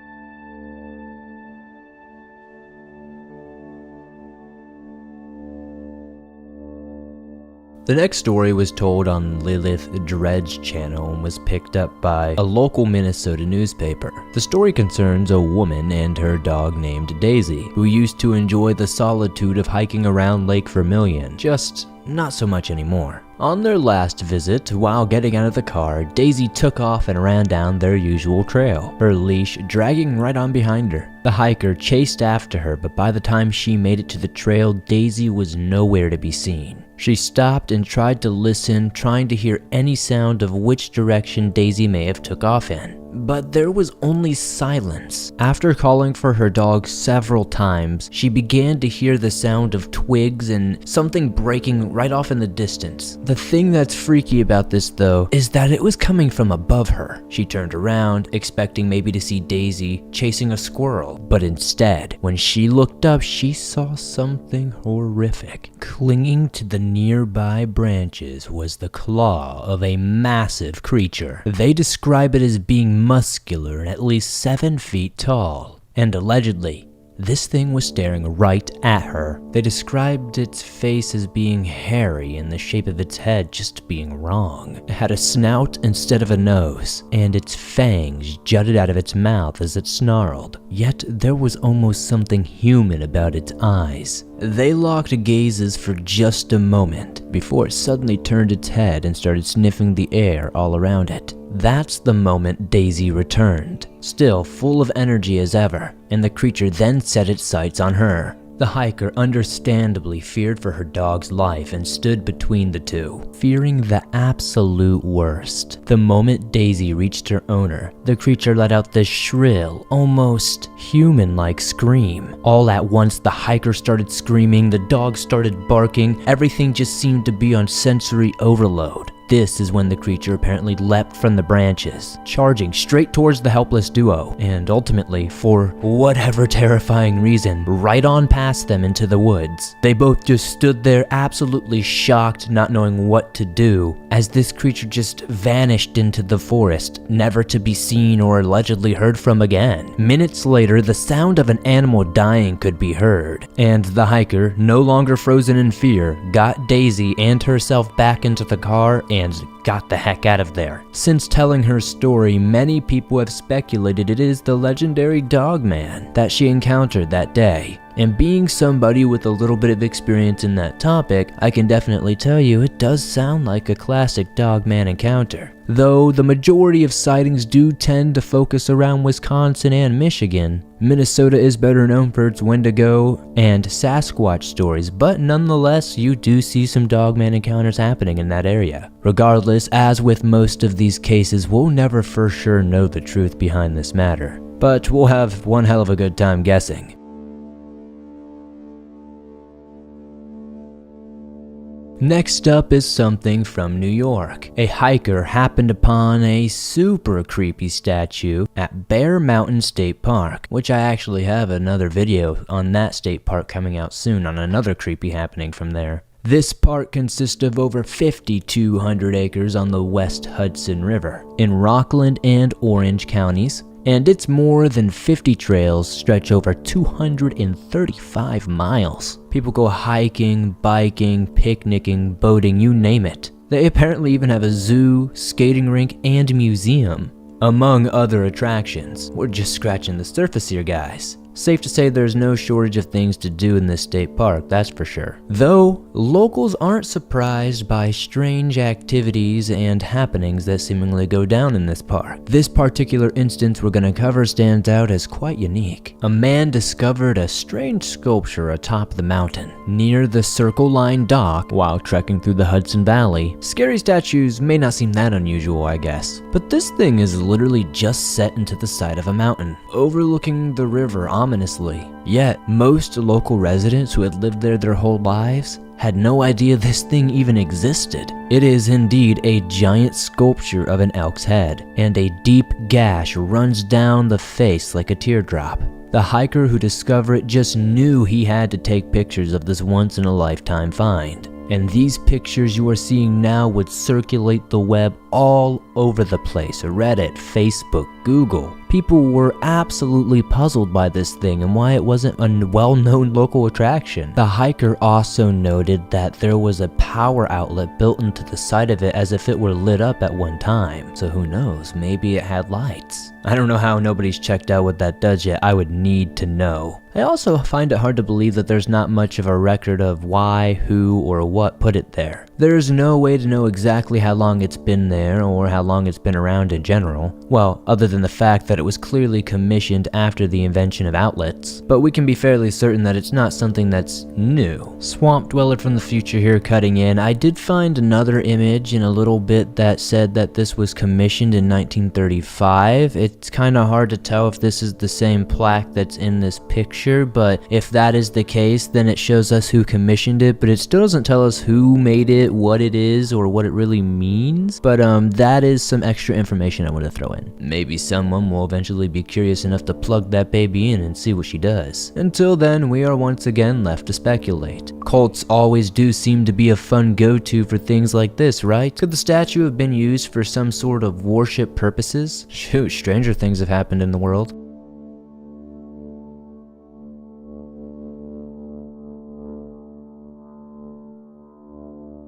The next story was told on Lilith Dredge channel and was picked up by a local Minnesota newspaper. The story concerns a woman and her dog named Daisy, who used to enjoy the solitude of hiking around Lake Vermilion, just not so much anymore. On their last visit, while getting out of the car, Daisy took off and ran down their usual trail, her leash dragging right on behind her. The hiker chased after her, but by the time she made it to the trail, Daisy was nowhere to be seen. She stopped and tried to listen, trying to hear any sound of which direction Daisy may have took off in. But there was only silence. After calling for her dog several times, she began to hear the sound of twigs and something breaking right off in the distance. The thing that's freaky about this though, is that it was coming from above her. She turned around, expecting maybe to see Daisy chasing a squirrel, but instead, when she looked up, she saw something horrific. Clinging to the nearby branches was the claw of a massive creature. They describe it as being muscular and at least 7 feet tall, and allegedly, this thing was staring right at her. They described its face as being hairy and the shape of its head just being wrong. It had a snout instead of a nose, and its fangs jutted out of its mouth as it snarled. Yet there was almost something human about its eyes. They locked gazes for just a moment before it suddenly turned its head and started sniffing the air all around it. That's the moment Daisy returned, still full of energy as ever, and the creature then set its sights on her. The hiker understandably feared for her dog's life and stood between the two, fearing the absolute worst. The moment Daisy reached her owner, the creature let out this shrill, almost human-like scream. All at once, the hiker started screaming, the dog started barking, everything just seemed to be on sensory overload. this is when the creature apparently leapt from the branches, charging straight towards the helpless duo, and ultimately, for whatever terrifying reason, right on past them into the woods. They both just stood there absolutely shocked, not knowing what to do, as this creature just vanished into the forest, never to be seen or allegedly heard from again. Minutes later, the sound of an animal dying could be heard, and the hiker, no longer frozen in fear, got Daisy and herself back into the car and got the heck out of there. Since telling her story, many people have speculated it is the legendary Dogman that she encountered that day. And being somebody with a little bit of experience in that topic, I can definitely tell you it does sound like a classic Dogman encounter. Though the majority of sightings do tend to focus around Wisconsin and Michigan, Minnesota is better known for its Wendigo and Sasquatch stories, but nonetheless you do see some Dogman encounters happening in that area. Regardless, as with most of these cases, we'll never for sure know the truth behind this matter, but we'll have one hell of a good time guessing. Next up is something from New York. A hiker happened upon a super creepy statue at Bear Mountain State Park, which I actually have another video on that state park coming out soon on another creepy happening from there. This park consists of over 5,200 acres on the West Hudson River in Rockland and Orange counties, and its more than 50 trails stretch over 235 miles. People go hiking, biking, picnicking, boating, you name it. They apparently even have a zoo, skating rink, and museum, among other attractions. We're just scratching the surface here, guys. Safe to say there's no shortage of things to do in this state park, that's for sure. Though, locals aren't surprised by strange activities and happenings that seemingly go down in this park. This particular instance we're gonna cover stands out as quite unique. A man discovered a strange sculpture atop the mountain, near the Circle Line dock while trekking through the Hudson Valley. Scary statues may not seem that unusual, I guess, but this thing is literally just set into the side of a mountain, overlooking the river ominously. Yet, most local residents who had lived there their whole lives had no idea this thing even existed. It is indeed a giant sculpture of an elk's head, and a deep gash runs down the face like a teardrop. The hiker who discovered it just knew he had to take pictures of this once-in-a-lifetime find. And these pictures you are seeing now would circulate the web all over the place. Reddit, Facebook, Google. People were absolutely puzzled by this thing and why it wasn't a well-known local attraction. The hiker also noted that there was a power outlet built into the side of it as if it were lit up at one time. So who knows, maybe it had lights. I don't know how nobody's checked out what that does yet. I would need to know. I also find it hard to believe that there's not much of a record of why, who, or what put it there. There's no way to know exactly how long it's been there or how long it's been around in general. Well, other than the fact that it was clearly commissioned after the invention of outlets. But we can be fairly certain that it's not something that's new. Swamp Dweller from the future here cutting in. I did find another image in a little bit that said that this was commissioned in 1935. It's kind of hard to tell if this is the same plaque that's in this picture, but if that is the case, then it shows us who commissioned it, but it still doesn't tell us who made it, what it is, or what it really means. But that is some extra information I want to throw in. Maybe someone will eventually be curious enough to plug that baby in and see what she does. Until then, we are once again left to speculate. Cults always do seem to be a fun go-to for things like this, right? Could the statue have been used for some sort of worship purposes? Shoot, stranger things have happened in the world.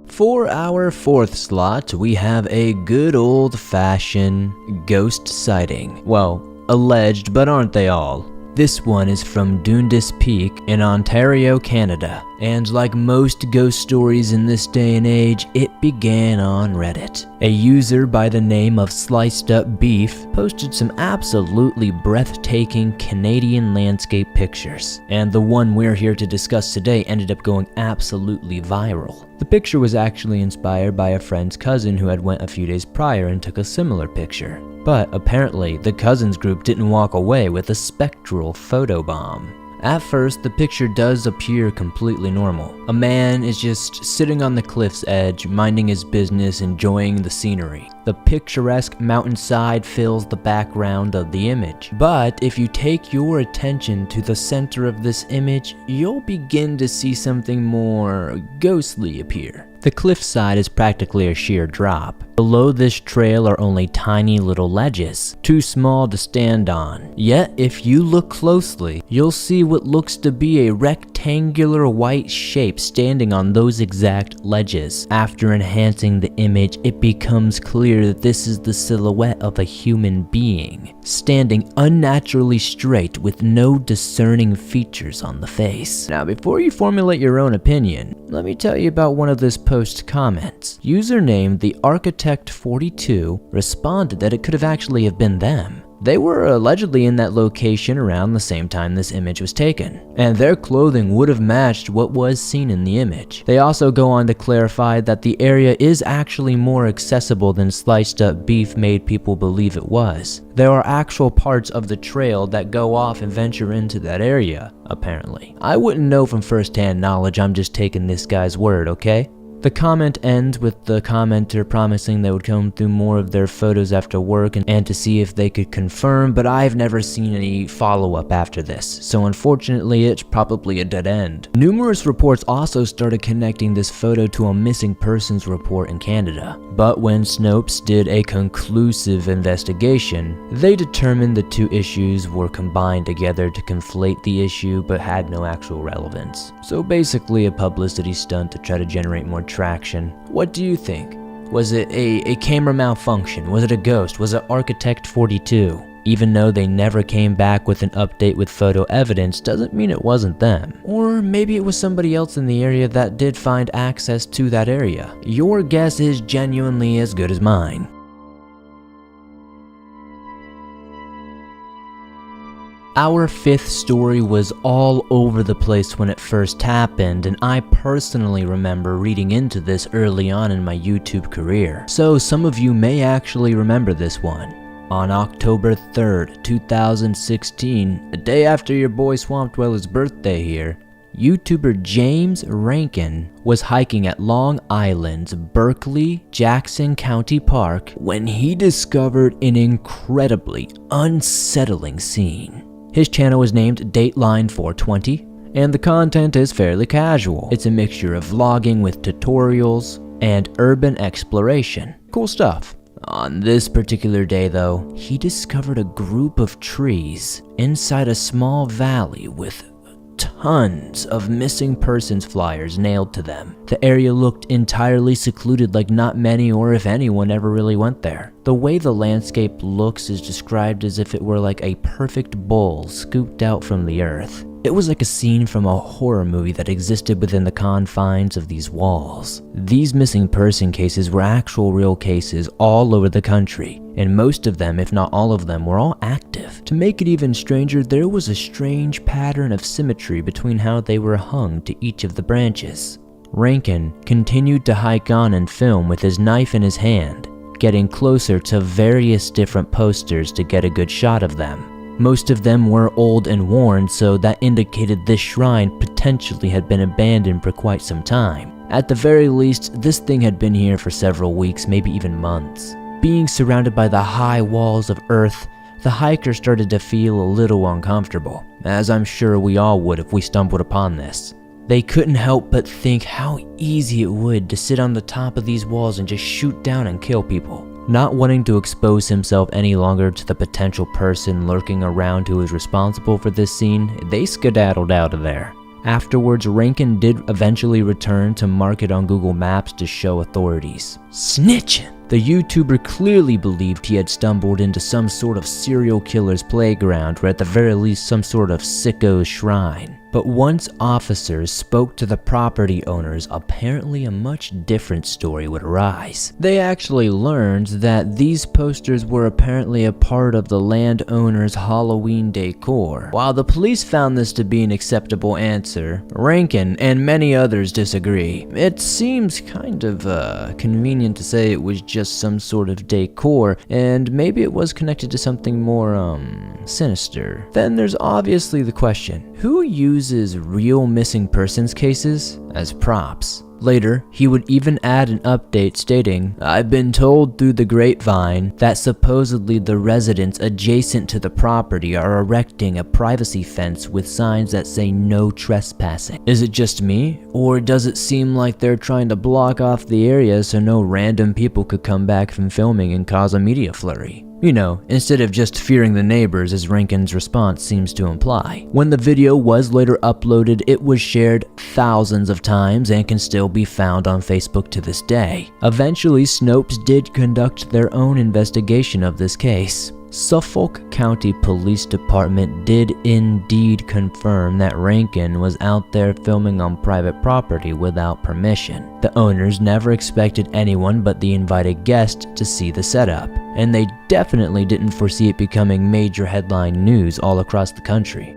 For our fourth slot, we have a good old-fashioned ghost sighting. Well, alleged, but aren't they all? This one is from Dundas Peak in Ontario, Canada. And like most ghost stories in this day and age, it began on Reddit. A user by the name of Sliced Up Beef posted some absolutely breathtaking Canadian landscape pictures. And the one we're here to discuss today ended up going absolutely viral. The picture was actually inspired by a friend's cousin who had went a few days prior and took a similar picture. But apparently, the cousins group didn't walk away with a spectral photobomb. At first, the picture does appear completely normal. A man is just sitting on the cliff's edge, minding his business, enjoying the scenery. The picturesque mountainside fills the background of the image. But if you take your attention to the center of this image, you'll begin to see something more ghostly appear. The cliffside is practically a sheer drop. Below this trail are only tiny little ledges, too small to stand on. Yet, if you look closely, you'll see what looks to be a rectangular white shape standing on those exact ledges. After enhancing the image, it becomes clear that this is the silhouette of a human being, standing unnaturally straight with no discerning features on the face. Now, before you formulate your own opinion, let me tell you about one of this post's comments. Username the Architect42 responded that it could have actually have been them. They were allegedly in that location around the same time this image was taken, and their clothing would have matched what was seen in the image. They also go on to clarify that the area is actually more accessible than sliced up beef made people believe it was. There are actual parts of the trail that go off and venture into that area, apparently. I wouldn't know from first-hand knowledge, I'm just taking this guy's word, okay? The comment ends with the commenter promising they would comb through more of their photos after work and to see if they could confirm, but I've never seen any follow-up after this, so unfortunately it's probably a dead end. Numerous reports also started connecting this photo to a missing persons report in Canada, but when Snopes did a conclusive investigation, they determined the two issues were combined together to conflate the issue but had no actual relevance. So basically a publicity stunt to try to generate more traction. What do you think? Was it a camera malfunction? Was it a ghost? Was it Architect42? Even though they never came back with an update with photo evidence, doesn't mean it wasn't them. Or maybe it was somebody else in the area that did find access to that area. Your guess is genuinely as good as mine. Our fifth story was all over the place when it first happened, and I personally remember reading into this early on in my YouTube career. So some of you may actually remember this one. On October 3rd, 2016, a day after your boy Swampdweller's birthday here, YouTuber James Rankin was hiking at Long Island's Berkeley-Jackson County Park when he discovered an incredibly unsettling scene. His channel is named Dateline 420, and the content is fairly casual. It's a mixture of vlogging with tutorials and urban exploration. Cool stuff. On this particular day though, he discovered a group of trees inside a small valley with tons of missing persons flyers nailed to them. The area looked entirely secluded, like not many or if anyone ever really went there. The way the landscape looks is described as if it were like a perfect bowl scooped out from the earth. It was like a scene from a horror movie that existed within the confines of these walls. These missing person cases were actual real cases all over the country, and most of them, if not all of them, were all active. To make it even stranger, there was a strange pattern of symmetry between how they were hung to each of the branches. Rankin continued to hike on and film with his knife in his hand, getting closer to various different posters to get a good shot of them. Most of them were old and worn, so that indicated this shrine potentially had been abandoned for quite some time. At the very least, this thing had been here for several weeks, maybe even months. Being surrounded by the high walls of earth, the hiker started to feel a little uncomfortable, as I'm sure we all would if we stumbled upon this. They couldn't help but think how easy it would to sit on the top of these walls and just shoot down and kill people. Not wanting to expose himself any longer to the potential person lurking around who was responsible for this scene, they skedaddled out of there. Afterwards, Rankin did eventually return to mark it on Google Maps to show authorities. Snitching! The YouTuber clearly believed he had stumbled into some sort of serial killer's playground, or at the very least some sort of sicko's shrine. But once officers spoke to the property owners, apparently a much different story would arise. They actually learned that these posters were apparently a part of the landowner's Halloween decor. While the police found this to be an acceptable answer, Rankin and many others disagree. It seems kind of convenient to say it was just some sort of decor, and maybe it was connected to something more, sinister. Then there's obviously the question, who uses real missing persons cases as props? Later, he would even add an update stating, "I've been told through the grapevine that supposedly the residents adjacent to the property are erecting a privacy fence with signs that say no trespassing. Is it just me, or does it seem like they're trying to block off the area so no random people could come back from filming and cause a media flurry?" You know, instead of just fearing the neighbors as Rankin's response seems to imply. When the video was later uploaded, it was shared thousands of times and can still be found on Facebook to this day. Eventually, Snopes did conduct their own investigation of this case. Suffolk County Police Department did indeed confirm that Rankin was out there filming on private property without permission. The owners never expected anyone but the invited guest to see the setup, and they definitely didn't foresee it becoming major headline news all across the country.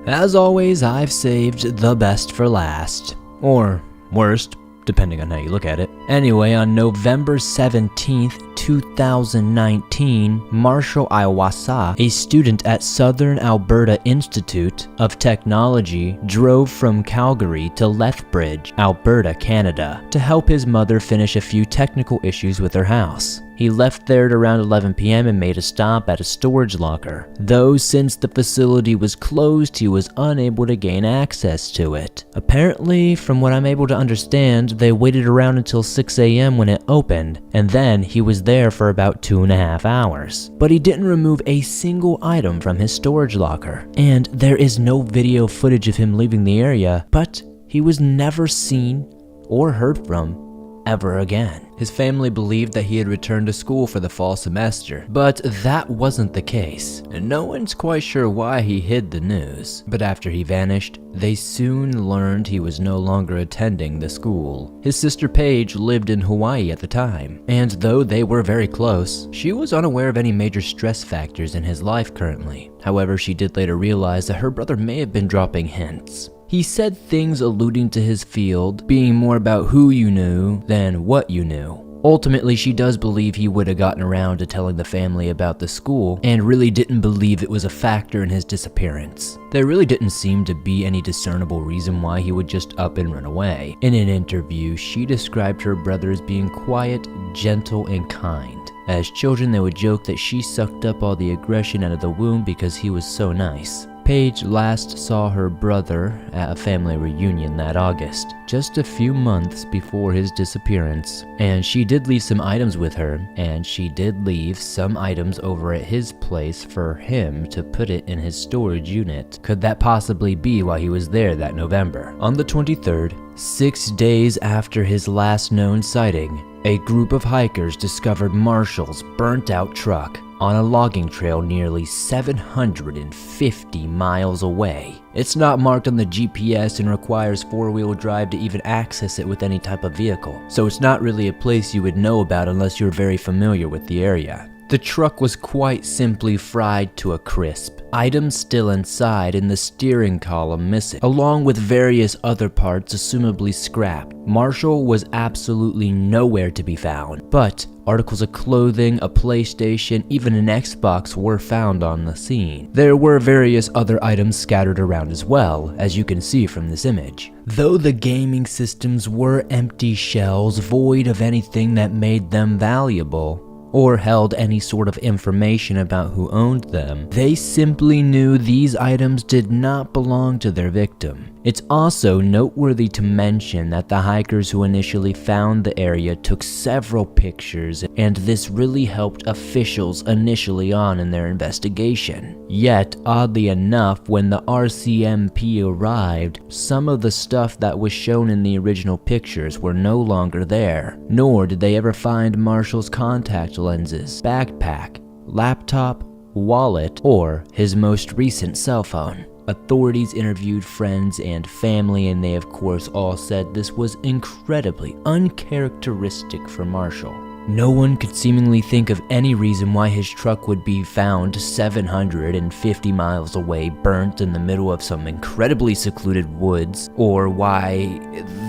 As always, I've saved the best for last. Or worst, depending on how you look at it. Anyway, on November 17th, 2019, Marshall Awasa, a student at Southern Alberta Institute of Technology, drove from Calgary to Lethbridge, Alberta, Canada, to help his mother finish a few technical issues with her house. He left there at around 11 p.m. and made a stop at a storage locker. Though since the facility was closed, he was unable to gain access to it. Apparently, from what I'm able to understand, they waited around until 6 a.m. when it opened, and then he was there for about 2.5 hours. But he didn't remove a single item from his storage locker, and there is no video footage of him leaving the area, but he was never seen or heard from ever again. His family believed that he had returned to school for the fall semester, but that wasn't the case. No one's quite sure why he hid the news, but after he vanished, they soon learned he was no longer attending the school. His sister Paige lived in Hawaii at the time, and though they were very close, she was unaware of any major stress factors in his life currently. However, she did later realize that her brother may have been dropping hints. He said things alluding to his field being more about who you knew than what you knew. Ultimately, she does believe he would have gotten around to telling the family about the school and really didn't believe it was a factor in his disappearance. There really didn't seem to be any discernible reason why he would just up and run away. In an interview, she described her brother as being quiet, gentle, and kind. As children, they would joke that she sucked up all the aggression out of the womb because he was so nice. Paige last saw her brother at a family reunion that August, just a few months before his disappearance. And she did leave some items with her, and she did leave some items over at his place for him to put it in his storage unit. Could that possibly be why he was there that November? On the 23rd, 6 days after his last known sighting, a group of hikers discovered Marshall's burnt-out truck on a logging trail nearly 750 miles away. It's not marked on the GPS and requires four-wheel drive to even access it with any type of vehicle, so it's not really a place you would know about unless you're very familiar with the area. The truck was quite simply fried to a crisp. Items still inside and the steering column missing, along with various other parts assumably scrapped. Marshall was absolutely nowhere to be found, but articles of clothing, a PlayStation, even an Xbox were found on the scene. There were various other items scattered around as well, as you can see from this image. Though the gaming systems were empty shells void of anything that made them valuable, or held any sort of information about who owned them, they simply knew these items did not belong to their victim. It's also noteworthy to mention that the hikers who initially found the area took several pictures, and this really helped officials initially on in their investigation. Yet, oddly enough, when the RCMP arrived, some of the stuff that was shown in the original pictures were no longer there, nor did they ever find Marshall's contact lenses, backpack, laptop, wallet, or his most recent cell phone. Authorities interviewed friends and family, and they of course all said this was incredibly uncharacteristic for Marshall. No one could seemingly think of any reason why his truck would be found 750 miles away, burnt in the middle of some incredibly secluded woods, or why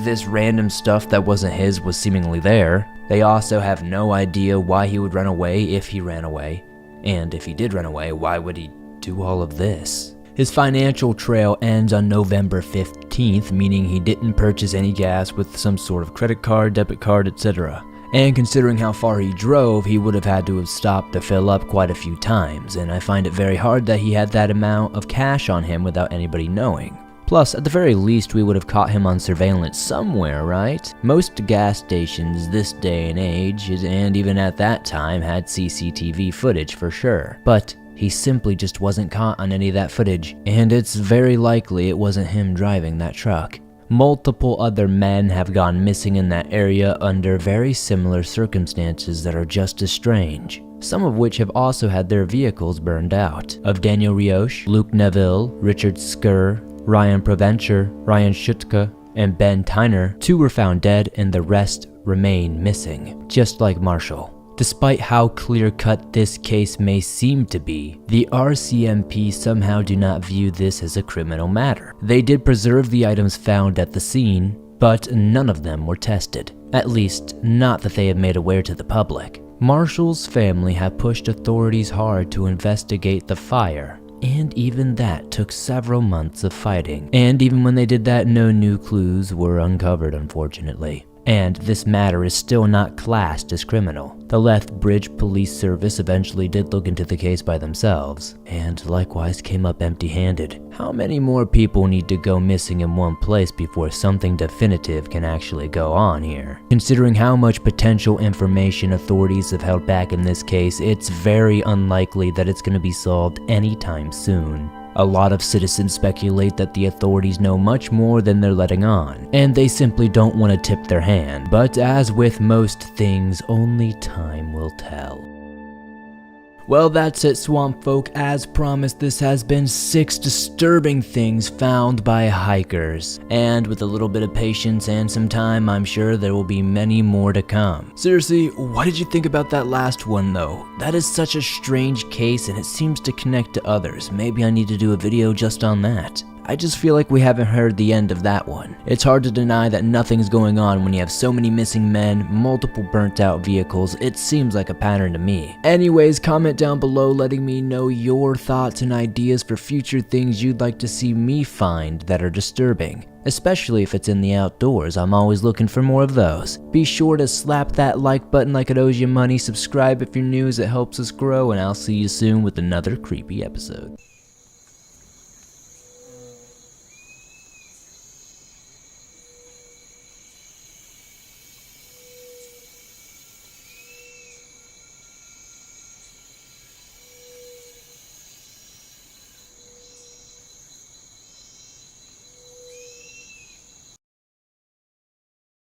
this random stuff that wasn't his was seemingly there. They also have no idea why he would run away if he ran away. And if he did run away, why would he do all of this? His financial trail ends on November 15th, meaning he didn't purchase any gas with some sort of credit card, debit card, etc. And considering how far he drove, he would have had to have stopped to fill up quite a few times, and I find it very hard that he had that amount of cash on him without anybody knowing. Plus, at the very least, we would have caught him on surveillance somewhere, right? Most gas stations this day and age, and even at that time, had CCTV footage for sure. But he simply just wasn't caught on any of that footage, and it's very likely it wasn't him driving that truck. Multiple other men have gone missing in that area under very similar circumstances that are just as strange, some of which have also had their vehicles burned out. Of Daniel Rioche, Luke Neville, Richard Skur, Ryan Provencher, Ryan Schutka, and Ben Tyner, 2 were found dead and the rest remain missing, just like Marshall. Despite how clear-cut this case may seem to be, the RCMP somehow do not view this as a criminal matter. They did preserve the items found at the scene, but none of them were tested. At least, not that they have made aware to the public. Marshall's family have pushed authorities hard to investigate the fire, and even that took several months of fighting. And even when they did that, no new clues were uncovered, unfortunately. And this matter is still not classed as criminal. The Lethbridge Police Service eventually did look into the case by themselves, and likewise came up empty-handed. How many more people need to go missing in one place before something definitive can actually go on here? Considering how much potential information authorities have held back in this case, it's very unlikely that it's going to be solved anytime soon. A lot of citizens speculate that the authorities know much more than they're letting on, and they simply don't want to tip their hand. But as with most things, only time will tell. Well, that's it, swamp folk. As promised, this has been 6 disturbing things found by hikers. And with a little bit of patience and some time, I'm sure there will be many more to come. Seriously, what did you think about that last one though? That is such a strange case and it seems to connect to others. Maybe I need to do a video just on that. I just feel like we haven't heard the end of that one. It's hard to deny that nothing's going on when you have so many missing men, multiple burnt out vehicles. It seems like a pattern to me. Anyways, comment down below letting me know your thoughts and ideas for future things you'd like to see me find that are disturbing. Especially if it's in the outdoors, I'm always looking for more of those. Be sure to slap that like button like it owes you money, subscribe if you're new as it helps us grow, and I'll see you soon with another creepy episode.